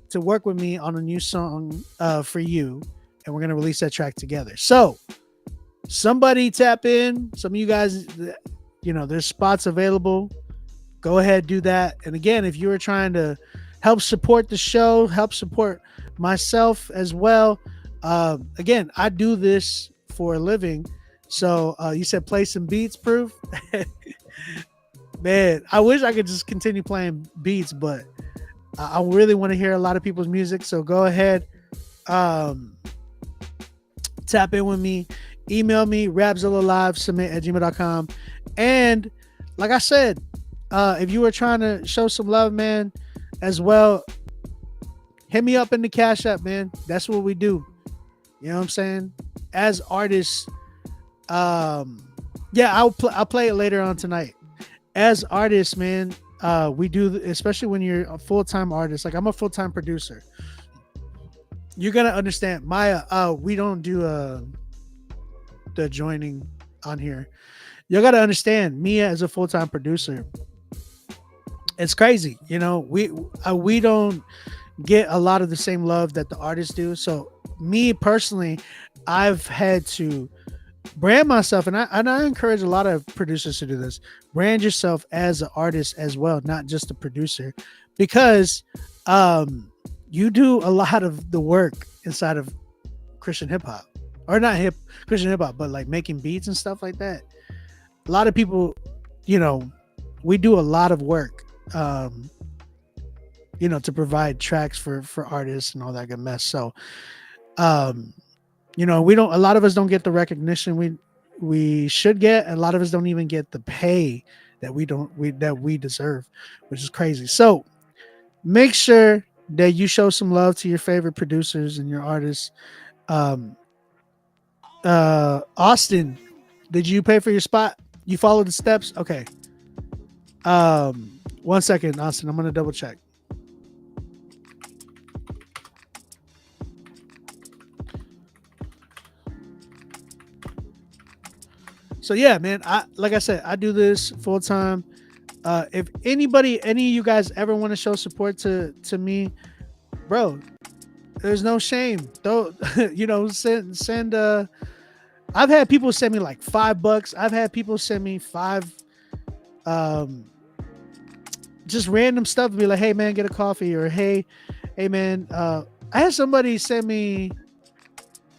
to work with me on a new song for you, and we're going to release that track together. So somebody tap in. Some of you guys, there's spots available. Go ahead, do that. And again, if you were trying to help support the show, help support myself as well. Again, I do this for a living. So you said play some beats, Proof? Man, I wish I could just continue playing beats, but I really want to hear a lot of people's music. So go ahead, tap in with me. Email me, rapzillalivesubmit@gmail.com. And like I said, if you were trying to show some love, man, as well, hit me up in the Cash App, man. That's what we do. You know what I'm saying? As artists, I'll play it later on tonight. As artists, man, we do, especially when you're a full-time artist. Like, I'm a full-time producer. You're gonna understand. We don't do the joining on here. You gotta understand, me as a full-time producer, it's crazy. We don't get a lot of the same love that the artists do. So me personally, I've had to brand myself, and I encourage a lot of producers to do this. Brand yourself as an artist as well, not just a producer, because you do a lot of the work inside of Christian hip hop, or not Christian hip hop, but like making beats and stuff like that. A lot of people, we do a lot of work, to provide tracks for artists and all that good mess. So, a lot of us don't get the recognition we should get. A lot of us don't even get the pay that we deserve, which is crazy. So make sure that you show some love to your favorite producers and your artists. Austin, did you pay for your spot? You followed the steps? Okay. 1 second, Austin. I'm going to double check. So yeah, man, like I said, I do this full time. If any of you guys ever want to show support to me, bro, there's no shame. Don't send I've had people send me like $5. I've had people send me $5 just random stuff and be like, hey man, get a coffee, or hey man, I had somebody send me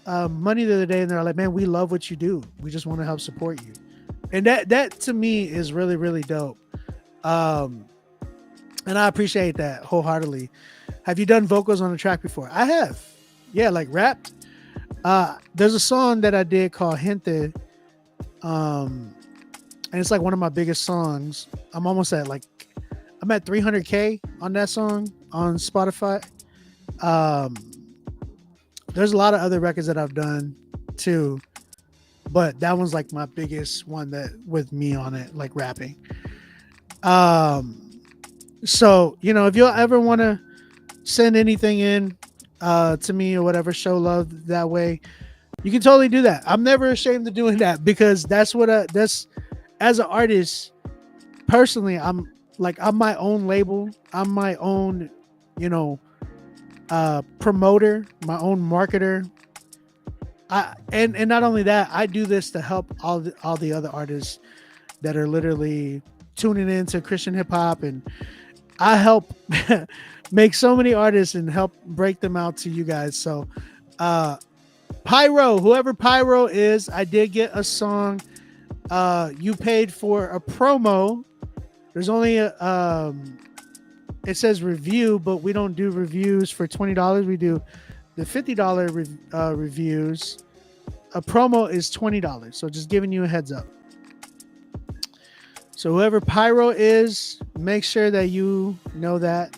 money the other day, and they're like, man, we love what you do, we just want to help support you. And that to me is really, really dope. And I appreciate that wholeheartedly. Have you done vocals on a track before? I have. Yeah, like rapped. There's a song that I did called Gente, and it's like one of my biggest songs. I'm at 300K on that song on Spotify. There's a lot of other records that I've done too, but that one's like my biggest one, that with me on it, like rapping. So, if you'll ever want to send anything in to me or whatever, show love that way, you can totally do that. I'm never ashamed of doing that, because that's as an artist, personally, I'm my own label. I'm my own, promoter, my own marketer. And not only that, I do this to help all the other artists that are literally tuning into Christian hip hop, and I help make so many artists and help break them out to you guys. So, Pyro, whoever Pyro is, I did get a song. You paid for a promo. There's only it says review, but we don't do reviews for $20. We do the $50 reviews. A promo is $20. So just giving you a heads up. So whoever Pyro is, make sure that you know that.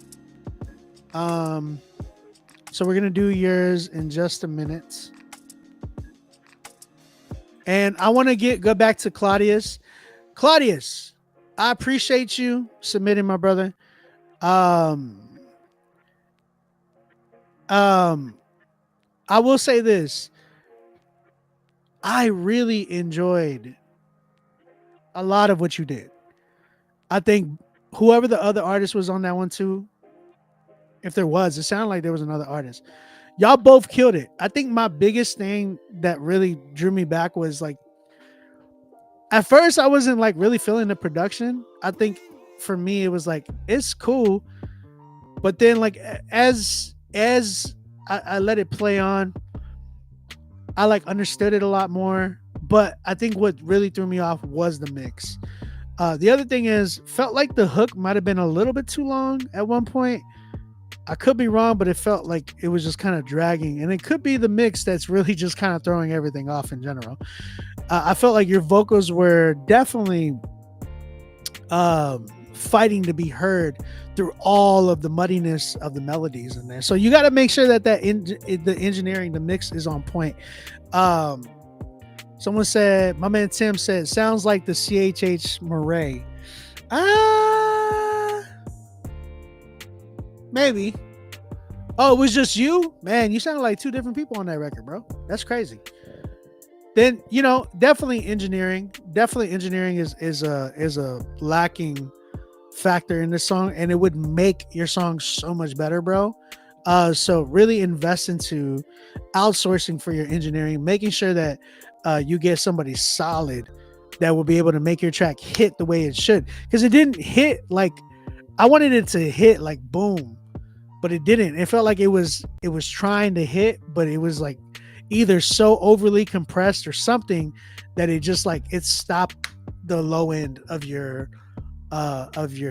So we're gonna do yours in just a minute. And I want to go back to Claudius. Claudius, I appreciate you submitting, my brother. I will say this. I really enjoyed a lot of what you did. I think whoever the other artist was on that one too, if there was, it sounded like there was another artist. Y'all both killed it. I think my biggest thing that really drew me back was like, at first I wasn't like really feeling the production. I think for me it was like, it's cool, but then like as I let it play on, I like understood it a lot more. But I think what really threw me off was the mix. The other thing is, felt like the hook might have been a little bit too long at one point. I could be wrong, but it felt like it was just kind of dragging, and it could be the mix that's really just kind of throwing everything off in general. I felt like your vocals were definitely fighting to be heard through all of the muddiness of the melodies in there. So you got to make sure that the engineering, the mix is on point. Someone said, my man Tim said, sounds like the CHH Murray. Maybe. Oh, it was just you? Man, you sounded like two different people on that record, bro. That's crazy. Then, definitely engineering. Definitely engineering is a lacking factor in this song, and it would make your song so much better, bro. So really invest into outsourcing for your engineering, making sure that you get somebody solid that will be able to make your track hit the way it should. Because it didn't hit like I wanted it to hit like boom, but it didn't. It felt like it was trying to hit, but it was like either so overly compressed or something that it just like it stopped the low end of your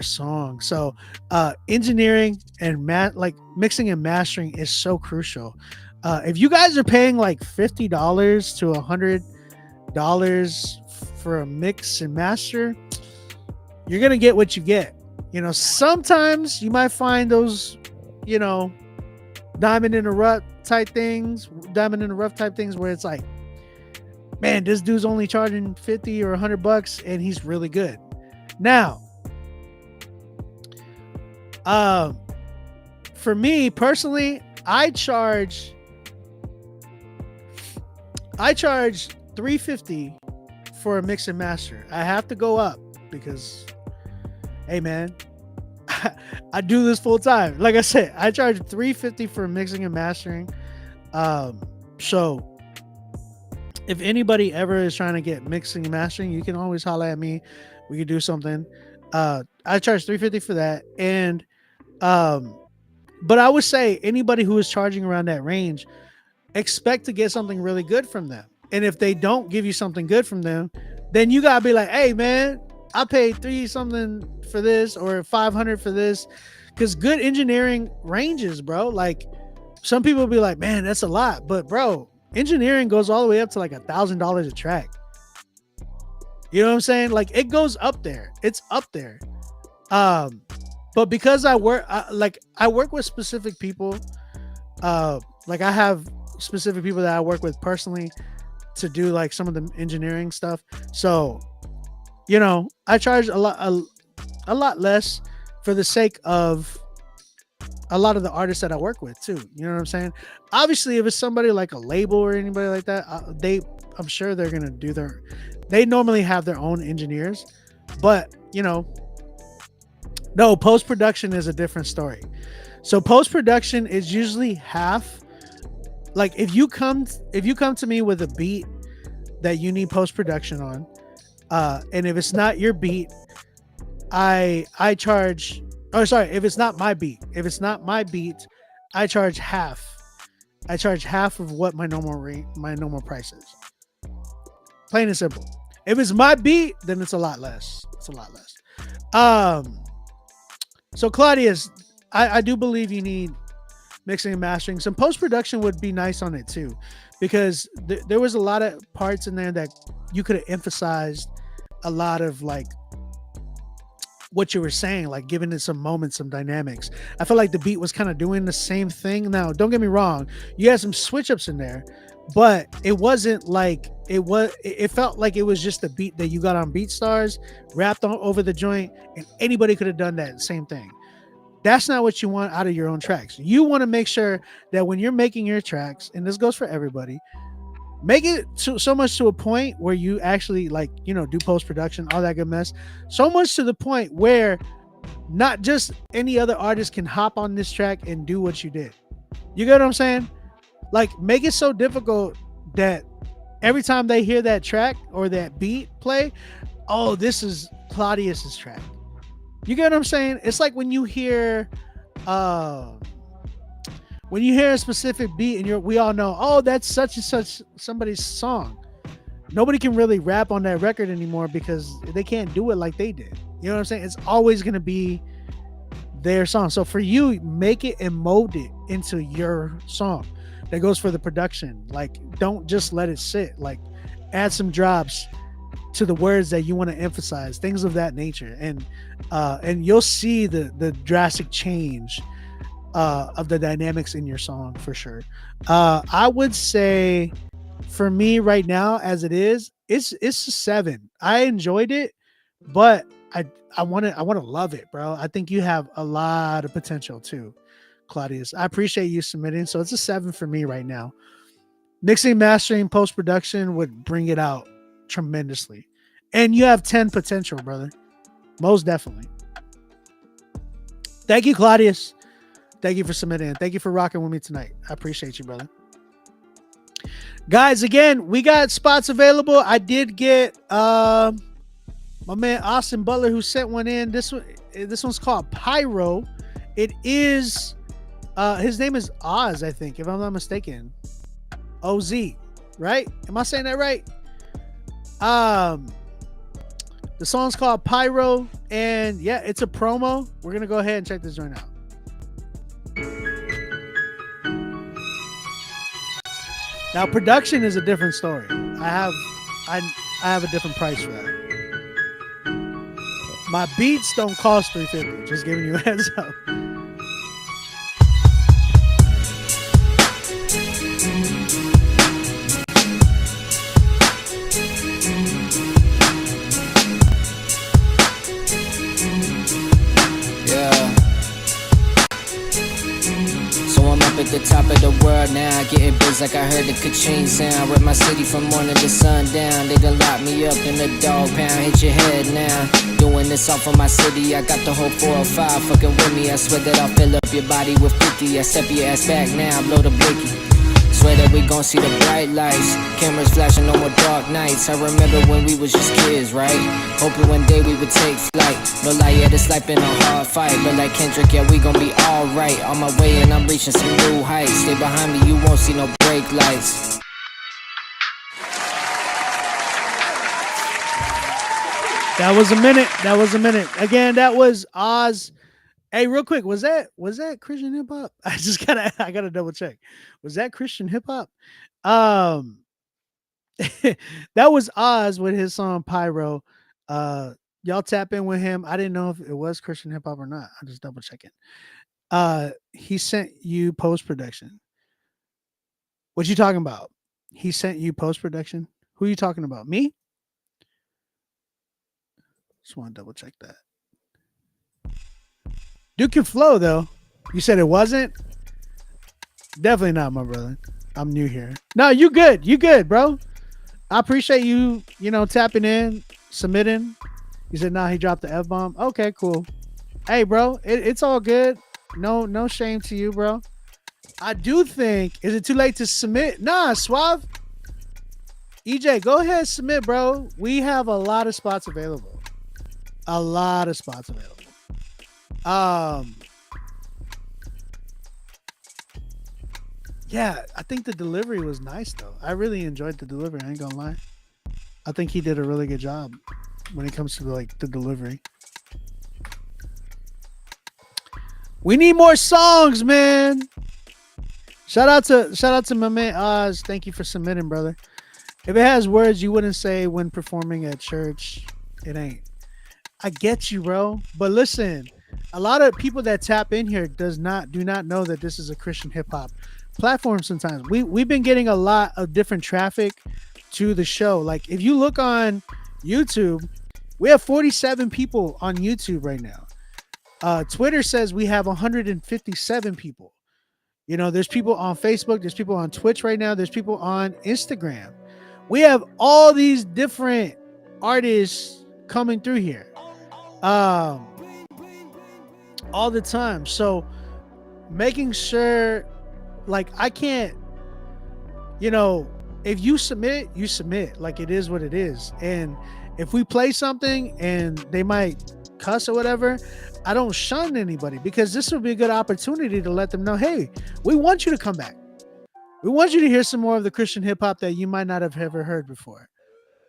song. So engineering and mixing and mastering is so crucial. If you guys are paying like $50 to $100 for a mix and master, you're gonna get what you get. Sometimes you might find those, diamond in the rough type things where it's like, man, this dude's only charging 50 or $100 and he's really good. Now, for me personally, I charge $350 for a mix and master. I have to go up because, hey man, I do this full time. Like I said, I charge $350 for mixing and mastering. So if anybody ever is trying to get mixing and mastering, you can always holler at me. We could do something. I charge $350 for that. And but I would say anybody who is charging around that range, expect to get something really good from them. And if they don't give you something good from them, then you gotta be like, hey man, I paid $3 something for this or $500 for this. Because good engineering ranges, bro. Like some people will be like, man, that's a lot. But bro, engineering goes all the way up to like $1,000 a track. You know what I'm saying? Like it goes up there. It's up there. But because I work with specific people, like I have specific people that I work with personally to do like some of the engineering stuff. So, I charge a lot less for the sake of a lot of the artists that I work with too. You know what I'm saying? Obviously, if it's somebody like a label or anybody like that, I'm sure they're gonna do They normally have their own engineers, but no, post-production is a different story. So post-production is usually half. Like if you come to me with a beat that you need post-production on, and if it's not your beat, I charge. Oh, sorry. If it's not my beat, I charge half. I charge half of what my normal price is. Plain and simple. If it's my beat, then it's a lot less. So Claudius, I do believe you need mixing and mastering. Some post-production would be nice on it too, because there was a lot of parts in there that you could have emphasized a lot of like what you were saying, like giving it some moments, some dynamics. I feel like the beat was kind of doing the same thing. Now, don't get me wrong, you had some switch ups in there, but it wasn't like it felt like it was just a beat that you got on BeatStars, wrapped on over the joint, and anybody could have done that same thing. That's not what you want out of your own tracks. You want to make sure that when you're making your tracks, and this goes for everybody, make it so much to a point where you actually do post-production, all that good mess. So much to the point where not just any other artist can hop on this track and do what you did. You get what I'm saying? Like, make it so difficult that every time they hear that track or that beat play, oh, this is Claudius's track. You get what I'm saying? It's like when you hear a specific beat and we all know, oh, that's such and such somebody's song. Nobody can really rap on that record anymore because they can't do it like they did. You know what I'm saying? It's always going to be their song. So for you, make it and mold it into your song. That goes for the production. Like, don't just let it sit. Like, add some drops to the words that you want to emphasize, things of that nature, and you'll see the drastic change of the dynamics in your song for sure. I would say for me right now, as it is, it's a 7. I enjoyed it, but I want to love it, bro. I think you have a lot of potential too, Claudius. I appreciate you submitting. So it's a 7 for me right now. Mixing, mastering, post-production would bring it out tremendously. And you have 10 potential, brother. Most definitely. Thank you, Claudius. Thank you for submitting. Thank you for rocking with me tonight. I appreciate you, brother. Guys, again, we got spots available. I did get my man Austin Butler who sent one in. This one's called Pyro. It is his name is Oz, I think, if I'm not mistaken. OZ, right? Am I saying that right? The song's called Pyro, and yeah, it's a promo. We're gonna go ahead and check this joint out. Now, production is a different story. I have a different price for that. My beats don't cost $350. Just giving you a heads up. At the top of the world now, getting biz like I heard the Kaching sound. Rep my city from morning to sundown. They done lock me up in the dog pound. Hit your head now. Doing this all for my city. I got the whole 405 fucking with me. I swear that I'll fill up your body with 50. I step your ass back now, blow the blicky. Swear that we gon' see the bright lights. Cameras flashing, no more dark nights. I remember when we was just kids, right? Hoping one day we would take flight. No lie, yeah, this life been a hard fight. But like Kendrick, yeah, we gon' be alright. On my way and I'm reaching some new heights. Stay behind me, you won't see no brake lights. That was a minute. Again, that was Oz. Hey, real quick, was that Christian hip hop? I gotta double check. Was that Christian hip hop? That was Oz with his song Pyro. Y'all tap in with him. I didn't know if it was Christian hip hop or not. I'm just double checking. He sent you post-production. What you talking about? He sent you post-production? Who are you talking about? Me? Just want to double check that. Duke can flow though. You said it wasn't? Definitely not, my brother. I'm new here. No, you good. You good, bro. I appreciate you, tapping in, submitting. He said, nah, he dropped the F bomb. Okay, cool. Hey, bro, it's all good. No shame to you, bro. I do think, is it too late to submit? Nah, Suave. EJ, go ahead, submit, bro. We have a lot of spots available. A lot of spots available. Yeah, I think the delivery was nice though. I really enjoyed the delivery. I ain't gonna lie. I think he did a really good job when it comes to the delivery. We need more songs, man. Shout out to my man Oz. Thank you for submitting, brother. If it has words you wouldn't say when performing at church, it ain't. I get you, bro. But listen, a lot of people that tap in here do not know that this is a Christian hip hop platform. Sometimes we've been getting a lot of different traffic to the show. Like if you look on YouTube, we have 47 people on YouTube right now. Twitter says we have 157 people. There's people on Facebook, there's people on Twitch right now, there's people on Instagram. We have all these different artists coming through here all the time. So making sure, like, I can't, if you submit, you submit. Like, it is what it is. And if we play something and they might cuss or whatever, I don't shun anybody, because this would be a good opportunity to let them know, hey, we want you to come back. We want you to hear some more of the Christian hip hop that you might not have ever heard before.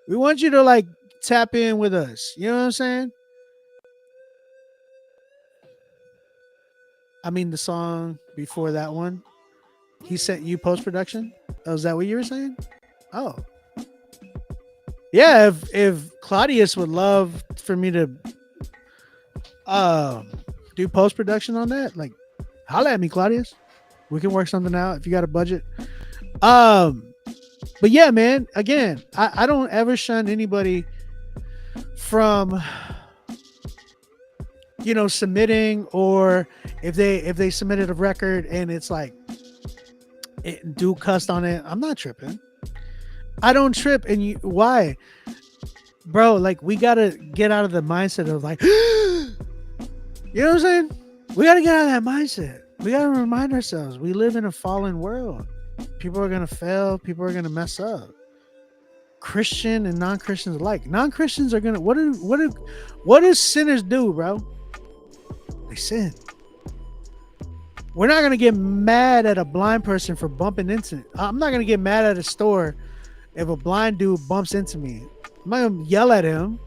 We want you to like tap in with us. You know what I'm saying? I mean, the song before that one, he sent you post-production. Oh, is that what you were saying? Oh, yeah. If Claudius would love for me to do post-production on that, like, holla at me, Claudius. We can work something out if you got a budget. But yeah, man, again, I don't ever shun anybody from submitting, or if they submitted a record and it's like dude cussed on it. I'm not tripping. I don't trip. And why, bro? Like, we gotta get out of the mindset of like you know what I'm saying? We gotta get out of that mindset. We gotta remind ourselves we live in a fallen world. People are gonna fail. People are gonna mess up. Christian and non-Christians alike. Non-Christians are gonna what do sinners do, bro? They sin. We're not gonna get mad at a blind person for bumping into. I'm not gonna get mad at a store if a blind dude bumps into me. I'm not gonna yell at him.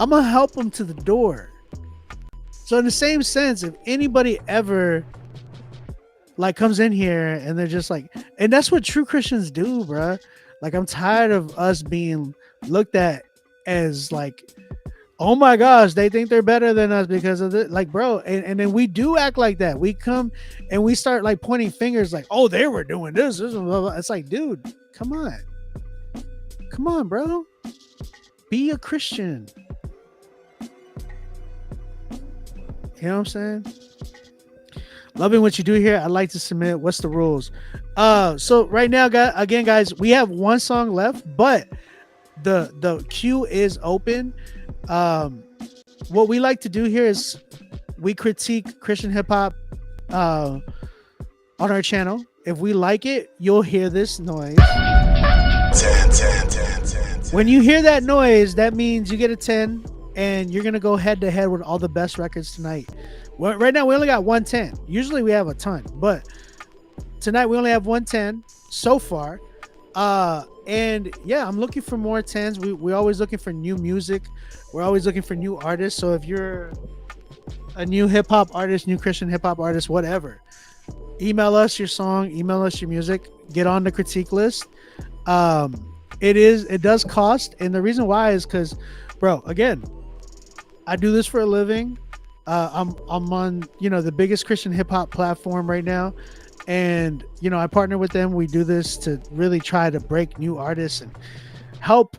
I'm gonna help him to the door. So in the same sense, if anybody ever like comes in here and they're just like, and that's what true Christians do, bro. Like, I'm tired of us being looked at as like, oh my gosh, they think they're better than us because of it. Like, bro, and then we do act like that. We come and we start like pointing fingers like, oh, they were doing this. Blah, blah, blah. It's like, dude, come on, bro. Be a Christian. You know what I'm saying? Loving what you do here. I'd like to submit. What's the rules? So right now, guys, we have one song left, but the queue is open. What we like to do here is we critique Christian hip hop on our channel. If we like it, you'll hear this noise. 10. When you hear that noise, that means you get a 10, and you're gonna go head to head with all the best records tonight. Well, right now we only got 110. Usually we have a ton, but tonight we only have 110 so far. And yeah, I'm looking for more 10s. We're always looking for new music. We're always looking for new artists. So if you're a new hip hop artist, new Christian hip hop artist, whatever, email us your song, email us your music, get on the critique list. It does cost, and the reason why is because, bro, again, I do this for a living. I'm on the biggest Christian hip hop platform right now, and I partner with them. We do this to really try to break new artists and help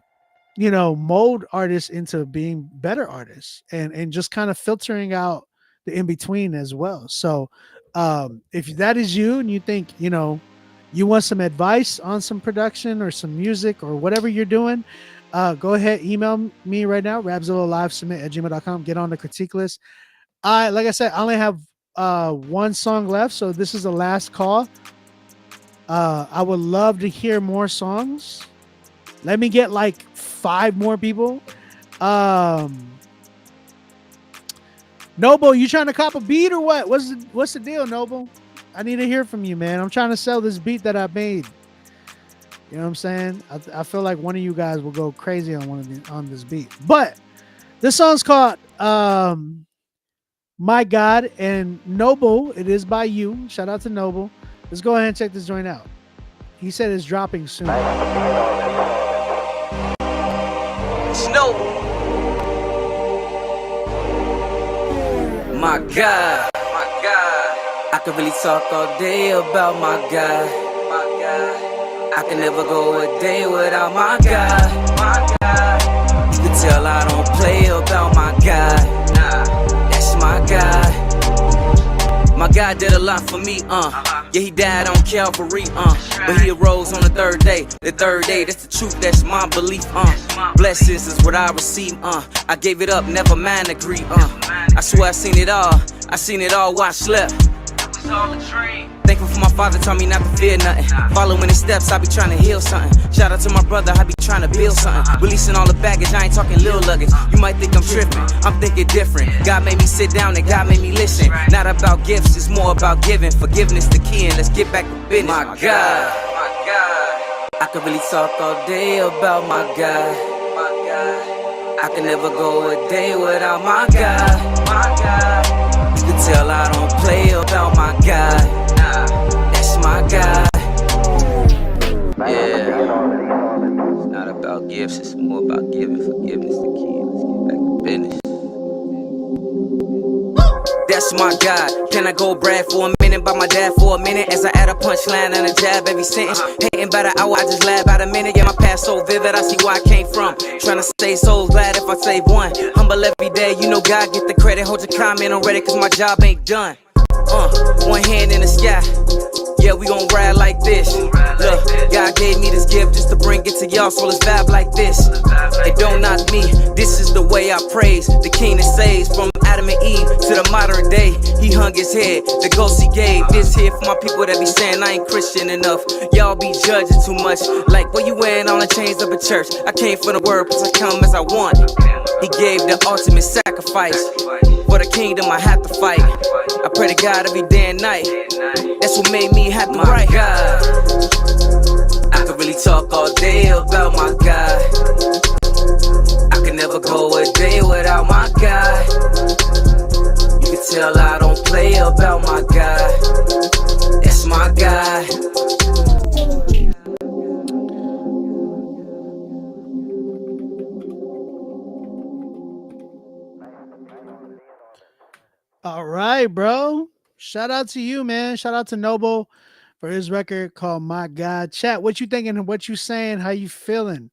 mold artists into being better artists, and just kind of filtering out the in between as well. So if that is you and you think you want some advice on some production or some music or whatever you're doing, go ahead, email me right now, rapzillolivesubmit@gmail.com. Get on the critique list. Like I said, I only have one song left, so this is the last call. I would love to hear more songs. Let me get like 5 more people. Noble, you trying to cop a beat or what? What's the deal, Noble? I need to hear from you, man. I'm trying to sell this beat that I made. You know what I'm saying? I feel like one of you guys will go crazy on this beat. But this song's called My God, and Noble, it is by you. Shout out to Noble. Let's go ahead and check this joint out. He said it's dropping soon. Snow. My God, I could really talk all day about my God. I can never go a day without my God. You can tell I don't play about my God. That's my God. My God did a lot for me, Yeah, he died on Calvary, But he arose on the third day. The third day, that's the truth, that's my belief, Blessings is what I receive, I gave it up, never mind agree, I swear I seen it all while I slept. It was all a dream. Thankful for my father, taught me not to fear nothing. Following his steps, I be trying to heal something. Shout out to my brother, I be trying to build something. Releasing all the baggage, I ain't talking little luggage. You might think I'm tripping, I'm thinking different. God made me sit down and God made me listen. Not about gifts, it's more about giving. Forgiveness the key and let's get back to business. My God, I could really talk all day about my God. I can never go a day without my God. You can tell I don't play about my God. That's my God. Yeah. It's not about gifts, it's more about giving. Forgiveness the key. Let's get back to business. That's my God. Can I go brag for a minute? By my dad for a minute. As I add a punchline and a jab every sentence. Hating by the hour, I just laugh about a minute. Yeah, my past so vivid, I see where I came from. Trying to stay so glad if I save one. Humble every day, you know God get the credit. Hold your comment on Reddit, cause my job ain't done. One hand in the sky. Yeah, we gon' ride like this. Look, God gave me this gift just to bring it to y'all, so let's vibe like this. It don't knock me, this is the way I praise. The king that saves from Adam and Eve to the modern day. He hung his head, the ghost he gave. This here for my people that be saying I ain't Christian enough. Y'all be judging too much. Like, what you wearing on the chains of a church? I came for the word, cause I come as I want. He gave the ultimate sacrifice. For the kingdom I have to fight. I pray to God every day and night. That's what made me happy, right? God, I could really talk all day about my God. I can never go a day without my God. You can tell I don't play about my God. That's my God. All right, bro. Shout out to you, man. Shout out to Noble for his record called My God. Chat, what you thinking and what you saying? How you feeling?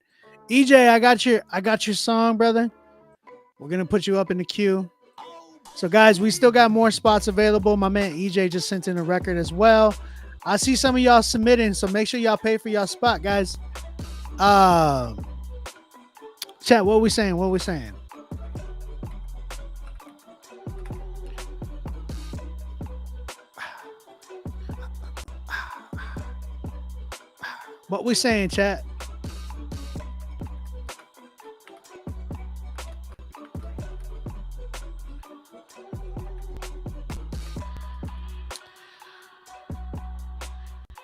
EJ, I got your song, brother. We're gonna put you up in the queue. So guys, we still got more spots available. My man EJ just sent in a record as well. I see some of y'all submitting, so make sure y'all pay for y'all spot, guys. Chat, what we saying? What we saying? What we saying, chat?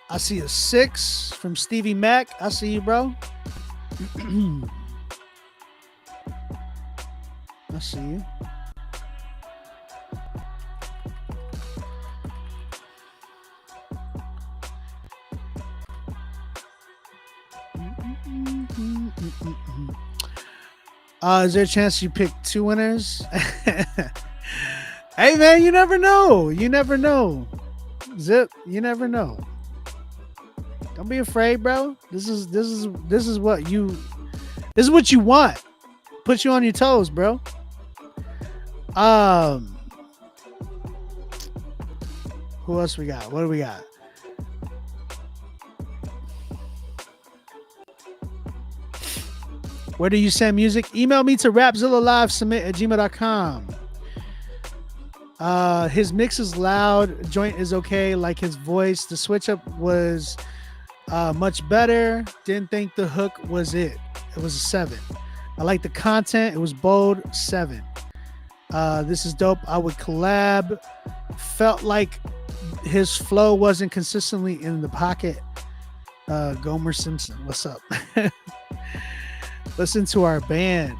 I see a 6 from Stevie Mac. I see you, bro. I see you. Is there a chance you pick 2 winners? Hey man, you never know. You never know. Zip, you never know. Don't be afraid, bro. This is what you want. Put you on your toes, bro. Who else we got? What do we got? Where do you send music? Email me to rapzillalivesubmit@gmail.com. His mix is loud. Joint is okay. Like his voice. The switch up was much better. Didn't think the hook was it. It was a 7. I like the content. It was bold. 7. This is dope. I would collab. Felt like his flow wasn't consistently in the pocket. Gomer Simpson, what's up? Listen to our band.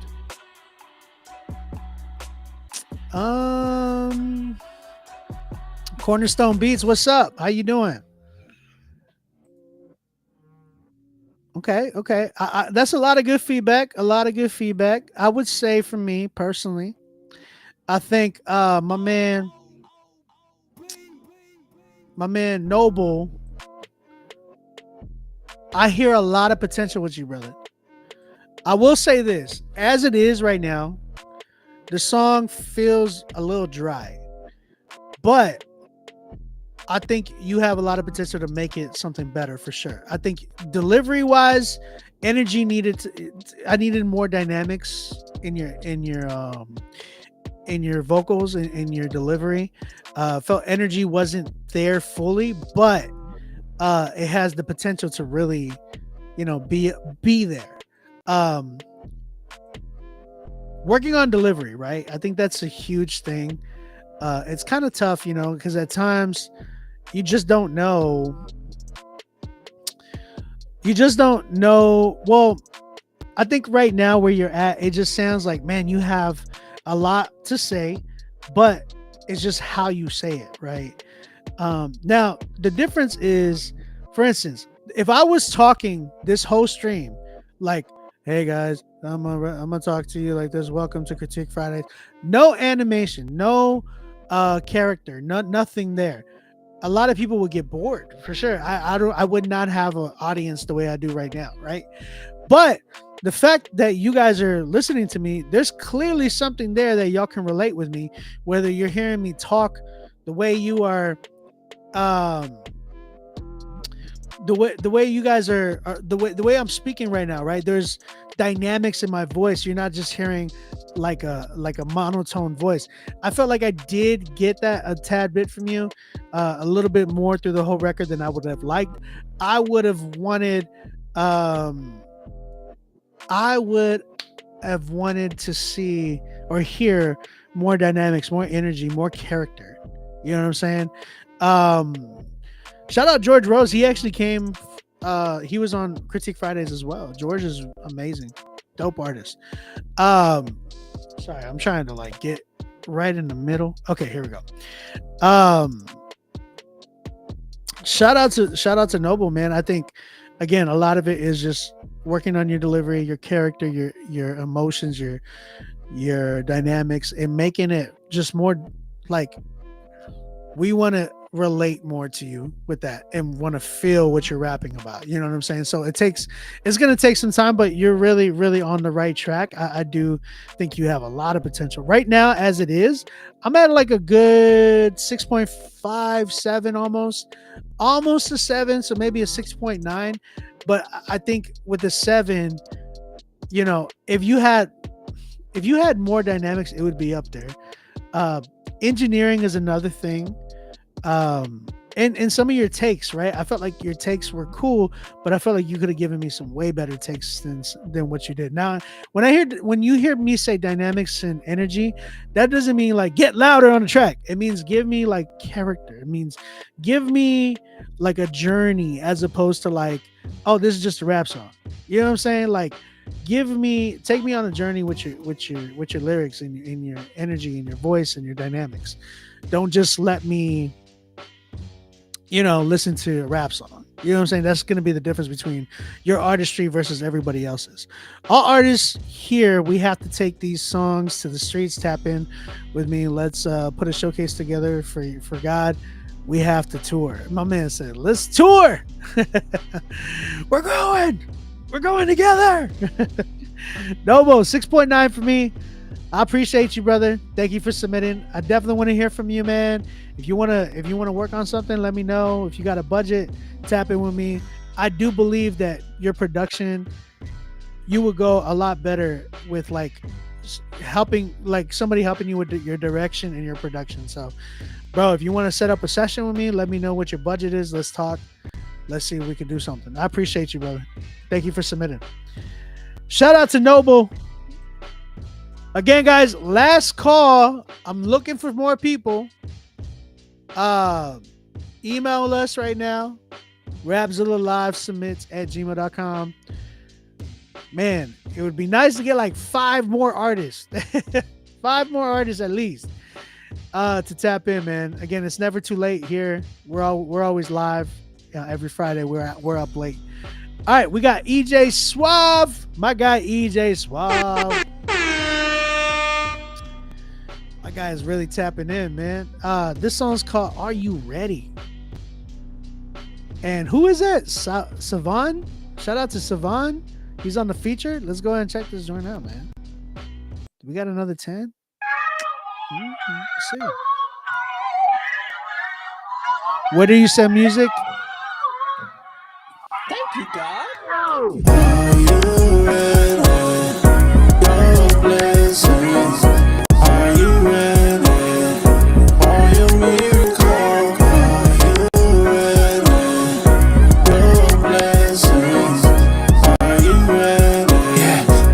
Cornerstone Beats, what's up? How you doing? Okay. That's a lot of good feedback. I would say for me personally, I think my man Noble, I hear a lot of potential with you, brother. I will say this, as it is right now, the song feels a little dry, but I think you have a lot of potential to make it something better for sure. I think delivery wise, energy I needed more dynamics in your vocals and in your delivery. Felt energy wasn't there fully, but it has the potential to really, be there. Working on delivery, right? I think that's a huge thing. It's kind of tough, because at times you just don't know. Well, I think right now where you're at, it just sounds like, man, you have a lot to say, but it's just how you say it, right? Now the difference is, for instance, if I was talking this whole stream like, hey guys, I'm gonna talk to you like this, welcome to Critique Fridays, no animation, no character, nothing there, a lot of people would get bored for sure. I would not have an audience the way I do right now, right? But the fact that you guys are listening to me, there's clearly something there that y'all can relate with me, whether you're hearing me talk the way you are, the way you guys are the way I'm speaking right now, right? There's dynamics in my voice. You're not just hearing like a monotone voice. I felt like I did get that a tad bit from you, a little bit more through the whole record than I would have liked. I would have wanted to see or hear more dynamics, more energy, more character. You know what I'm saying? Shout out George Rose. He actually came. He was on Critique Fridays as well. George is amazing, dope artist. Sorry, I'm trying to like get right in the middle. Okay, here we go. Shout out to Noble, man. I think again, a lot of it is just working on your delivery, your character, your emotions, your dynamics, and making it just more like we want to relate more to you with that and want to feel what you're rapping about. You know what I'm saying? So it's going to take some time, but you're really, really on the right track. I do think you have a lot of potential right now. As it is, I'm at like a good 6.5, 7, almost a 7. So maybe a 6.9. But I think with the 7, if you had more dynamics, it would be up there. Engineering is another thing. And some of your takes, right? I felt like your takes were cool, but I felt like you could have given me some way better takes than what you did. Now, when you hear me say dynamics and energy, that doesn't mean like get louder on the track. It means give me like character. It means give me like a journey as opposed to like, oh, this is just a rap song. You know what I'm saying? Like, take me on a journey with your lyrics and your energy and your voice and your dynamics. Don't just let me listen to a rap song. You know what I'm saying? That's going to be the difference between your artistry versus everybody else's. All artists here, we have to take these songs to the streets. Tap in with me. Let's put a showcase together for God. We have to tour. My man said, let's tour. We're going together. Nobo, 6.9 for me. I appreciate you, brother. Thank you for submitting. I definitely want to hear from you, man. If you want to work on something, let me know. If you got a budget, tap in with me. I do believe that your production you would go a lot better with like helping, like somebody helping you with your direction and your production. So, bro, if you want to set up a session with me, let me know what your budget is. Let's talk. Let's see if we can do something. I appreciate you, brother. Thank you for submitting. Shout out to Noble. Again, guys, last call. I'm looking for more people. Email us right now. rapzillalivesubmits@gmail.com. Man, it would be nice to get like 5 more artists. 5 more artists at least. To tap in, man. Again, it's never too late here. We're always live. Every Friday we're up late. All right, we got EJ Suave. My guy EJ Suave. My guy is really tapping in, man. This song's called Are You Ready? And who is that? Savan? Shout out to Savan. He's on the feature. Let's go ahead and check this joint out, man. We got another 10. Let's see. Where do you send music? Thank you, God. Are you ready? Your blessings. Are you ready? For your miracle. Are you ready? Your blessings. Are you ready?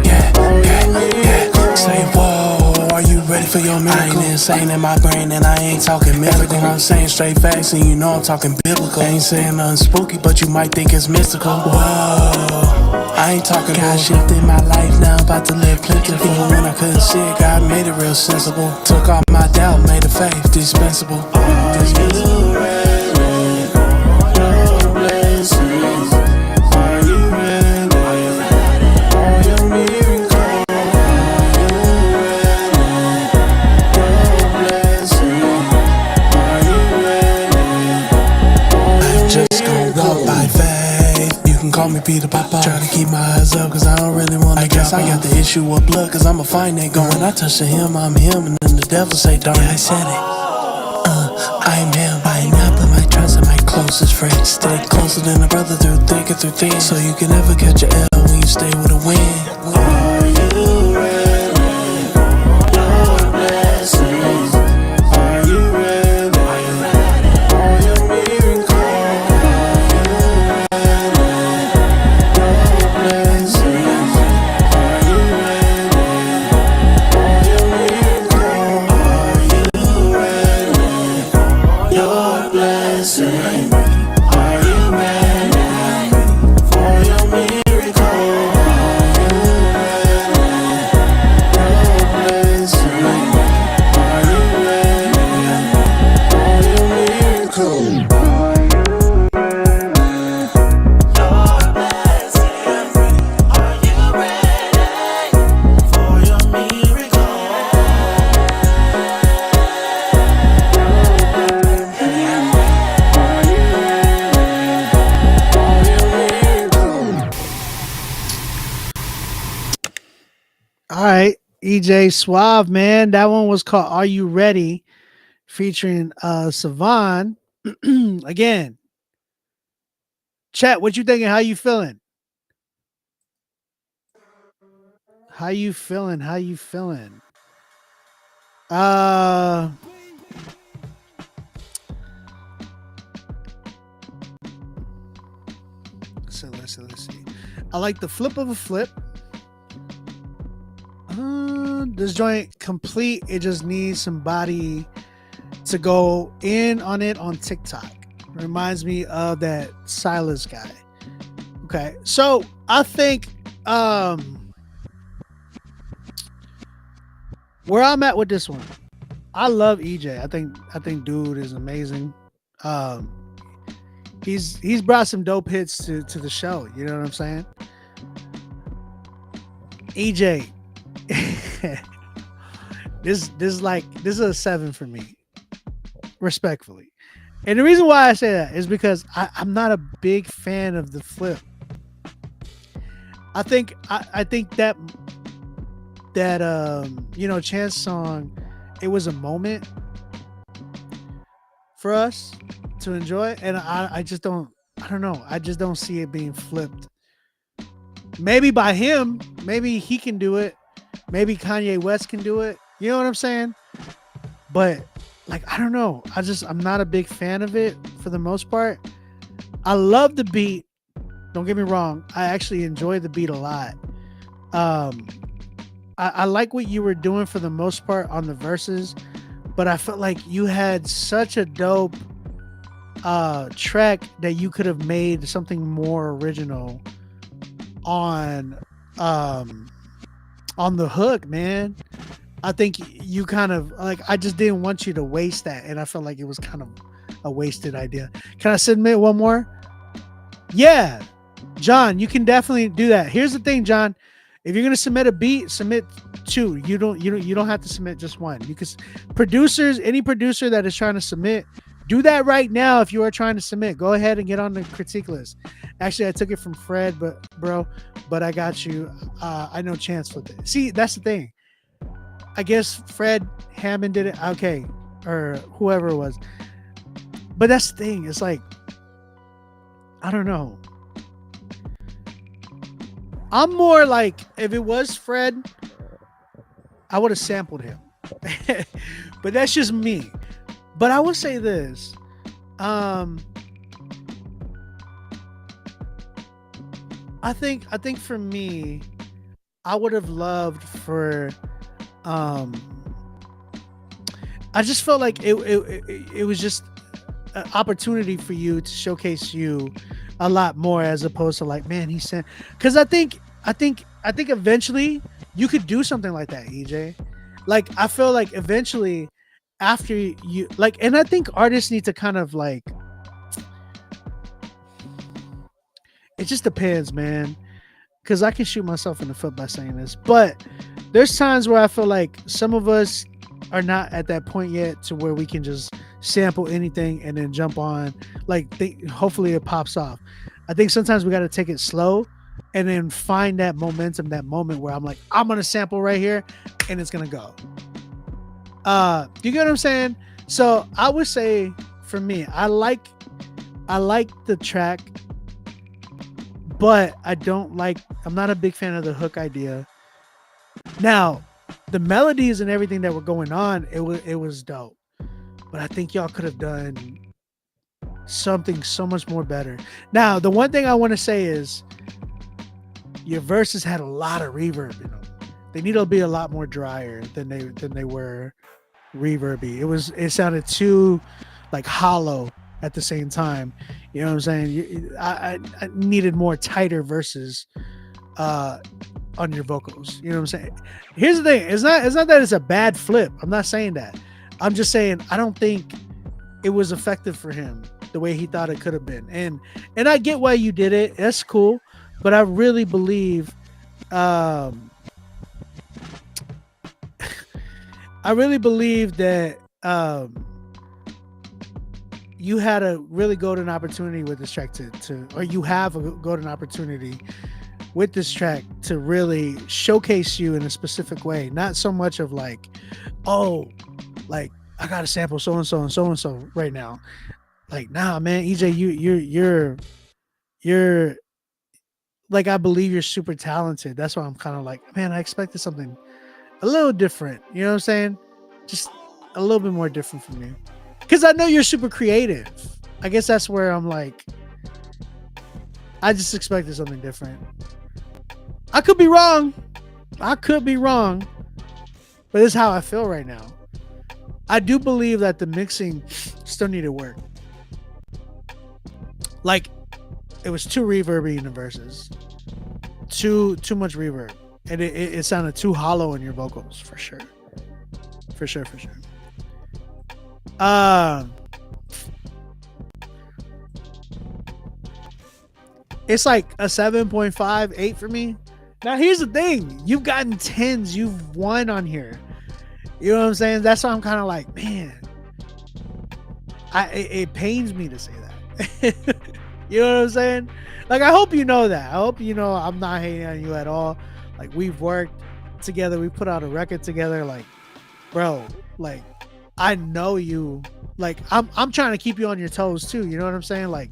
Yeah. Say, whoa, are you ready for your miracle? I ain't insane in my brain and I ain't talking mythical. Everything I'm saying straight facts and you know I'm talking biblical. I ain't saying nothing spooky, but you might think it's mystical. Whoa, I ain't talking God shifted my life now, about to live plentiful. Even when I couldn't see it, God made it real sensible. Took all my doubt, made it faith dispensable. Are you ready? Your blessings. Are you ready? For your miracle. Call me Peter Papa. Try to keep my eyes up cause I don't really want to. I guess I got the issue with blood cause I'ma find that gun. When I touch the him, I'm him. And then the devil say, darn, yeah, I said it. I'm him. I ain't not put my trust in my closest friend. Stay closer than a brother through thick and through thin. So you can never catch a L when you stay with a win. Are you ready? Your blessings. Are you ready? For your miracle. EJ Suave, man. That one was called Are You Ready? Featuring Savan. Again. Chat, what you thinking? How you feeling? How you feeling? How you feeling? Let's see. I like the flip of a flip. This joint complete. It just needs somebody to go in on it on TikTok. Reminds me of that Silas guy. Okay, so I think where I'm at with this one, I love EJ. I think dude is amazing. He's brought some dope hits to the show. You know what I'm saying? EJ. This is a 7 for me, respectfully. And the reason why I say that is because I'm not a big fan of the flip. I think that Chance song, it was a moment for us to enjoy, and I just don't know. I just don't see it being flipped maybe by him, maybe he can do it. Maybe Kanye West can do it. You know what I'm saying? But like, I don't know. I'm not a big fan of it for the most part. I love the beat. Don't get me wrong. I actually enjoy the beat a lot. I like what you were doing for the most part on the verses, but I felt like you had such a dope track that you could have made something more original on the hook, man. I think you kind of like, I just didn't want you to waste that, and I felt like it was kind of a wasted idea. Can I submit one more? Yeah, John, you can definitely do that. Here's the thing, John. If you're gonna submit a beat, submit 2. You don't have to submit just one. You can producers, any producer that is trying to submit, do that right now. If you are trying to submit, go ahead and get on the critique list. Actually, I took it from Fred, but I got you. I know Chance with it. See, that's the thing. I guess Fred Hammond did it. Okay, or whoever it was. But that's the thing. It's like, I don't know. I'm more like, if it was Fred, I would have sampled him. But that's just me. But I will say this. I think for me, I would have loved for I just felt like it was just an opportunity for you to showcase you a lot more, as opposed to like, man, he sent, because I think eventually you could do something like that, EJ. Like, I feel like eventually after you like, and I think artists need to kind of like, it just depends, man, because I can shoot myself in the foot by saying this, but there's times where I feel like some of us are not at that point yet to where we can just sample anything and then jump on, like, hopefully it pops off. I think sometimes we got to take it slow and then find that momentum, that moment where I'm like, I'm gonna sample right here and it's gonna go. You get what I'm saying? So I would say for me, I like the track, but I'm not a big fan of the hook idea. Now, the melodies and everything that were going on, it was dope. But I think y'all could have done something so much more better. Now, the one thing I want to say is your verses had a lot of reverb in them. They need to be a lot more drier than they were reverby. It sounded too like hollow at the same time. You know what I'm saying? I needed more tighter verses on your vocals. You know what I'm saying? Here's the thing. It's not that it's a bad flip. I'm not saying that. I'm just saying I don't think it was effective for him the way he thought it could have been. And I get why you did it. That's cool. But I really believe that you had a really golden opportunity with this track or you have a golden opportunity with this track to really showcase you in a specific way. Not so much of like, oh, like I gotta sample so and so and so and so right now. Like, nah, man, EJ, you're like, I believe you're super talented. That's why I'm kind of like, man, I expected something a little different. You know what I'm saying? Just a little bit more different from you. Because I know you're super creative. I guess that's where I'm like, I just expected something different. I could be wrong. But this is how I feel right now. I do believe that the mixing still needed work. Like, it was too reverby in the verses. Too much reverb. And it sounded too hollow in your vocals, for sure. For sure. It's like a 7.5, 8 for me. Now, here's the thing. You've gotten 10s. You've won on here. You know what I'm saying? That's why I'm kind of like, man. It pains me to say that. You know what I'm saying? Like, I hope you know that. I hope you know I'm not hating on you at all. Like, we've worked together. We put out a record together. Like, bro, like, I know you. Like, I'm trying to keep you on your toes too. You know what I'm saying? Like,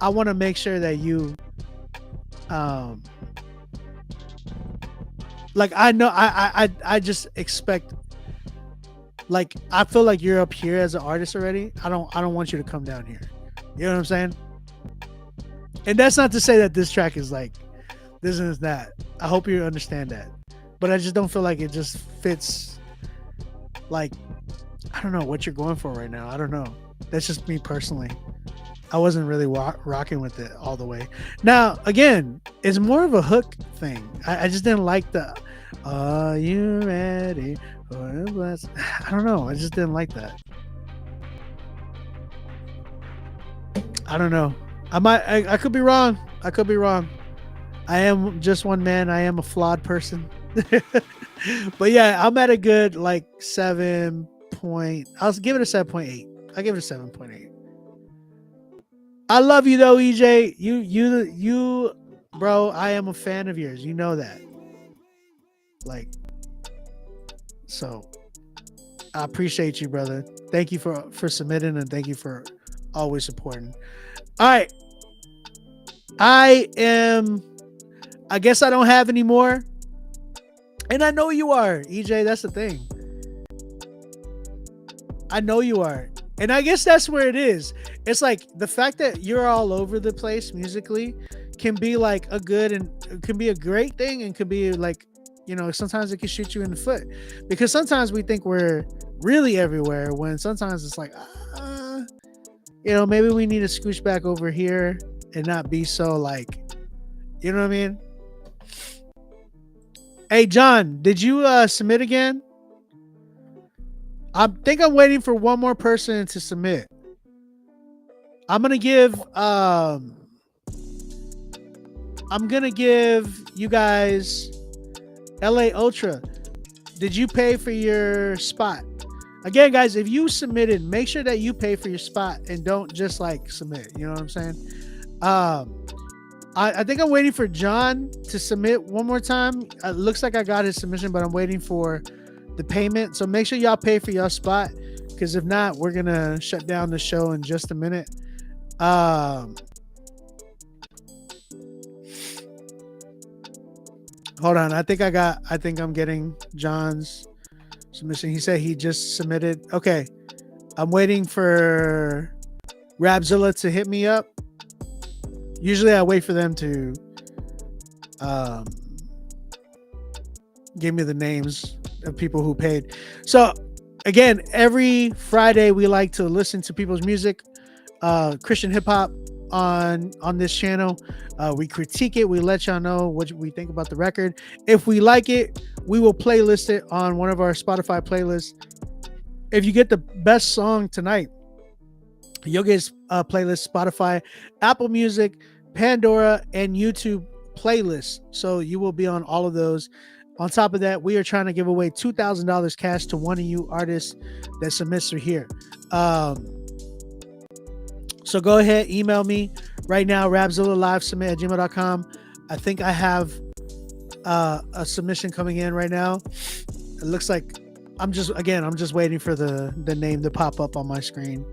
I want to make sure that you Like I know I just expect, like I feel like you're up here as an artist already. I don't want you to come down here. You know what I'm saying? And that's not to say that this track is like this and that. I hope you understand that. But I just don't feel like it just fits. Like, I don't know what you're going for right now. I don't know. That's just me personally. I wasn't really rocking with it all the way. Now, again, it's more of a hook thing. I just didn't like the, are you ready for a blessing? I don't know. I just didn't like that. I don't know. I could be wrong. I could be wrong. I am just one man. I am a flawed person. But yeah, I'm at a good like 7 point. I'll give it a 7.8. I'll give it a 7.8. I love you though, EJ. You, bro. I am a fan of yours. You know that. Like, so I appreciate you, brother. Thank you for submitting and thank you for always supporting. All right, I guess I don't have any more, and I know you are, EJ. That's the thing. I know you are. And I guess that's where it is. It's like the fact that you're all over the place musically can be like a good and it can be a great thing and could be like, you know, sometimes it can shoot you in the foot because sometimes we think we're really everywhere when sometimes it's like, you know, maybe we need to scooch back over here and not be so like, you know what I mean? Hey, John, did you submit again? I think I'm waiting for one more person to submit. I'm gonna give you guys LA Ultra. Did you pay for your spot? Again, guys, if you submitted, make sure that you pay for your spot and don't just like submit. You know what I'm saying? I think I'm waiting for John to submit one more time. It looks like I got his submission, but I'm waiting for the payment. So make sure y'all pay for your spot, because if not, we're gonna shut down the show in just a minute. Hold on. I think I'm getting John's submission. He said he just submitted. Okay. I'm waiting for Rapzilla to hit me up. Usually I wait for them to give me the names of people who paid. So again, every Friday we like to listen to people's music, Christian hip hop on this channel. We critique it. We let y'all know what we think about the record. If we like it, we will playlist it on one of our Spotify playlists. If you get the best song tonight, you'll get a playlist, Spotify, Apple Music, Pandora, and YouTube playlists. So you will be on all of those. On top of that, we are trying to give away $2,000 cash to one of you artists that submits through here. So go ahead, email me right now, rapzillalivesubmit@gmail.com. I think I have a submission coming in right now. It looks like I'm just waiting for the name to pop up on my screen.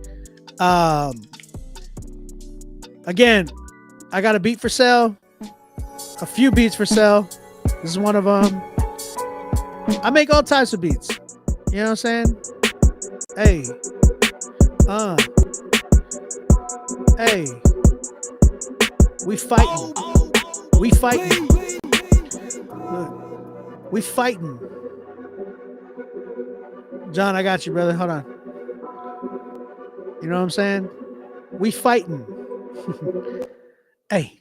Again, I got a beat for sale, a few beats for sale. This is one of them. I make all types of beats. You know what I'm saying? Hey, hey, we fighting. We fighting. Look, we fighting. John, I got you, brother. Hold on. You know what I'm saying? We fighting. Hey.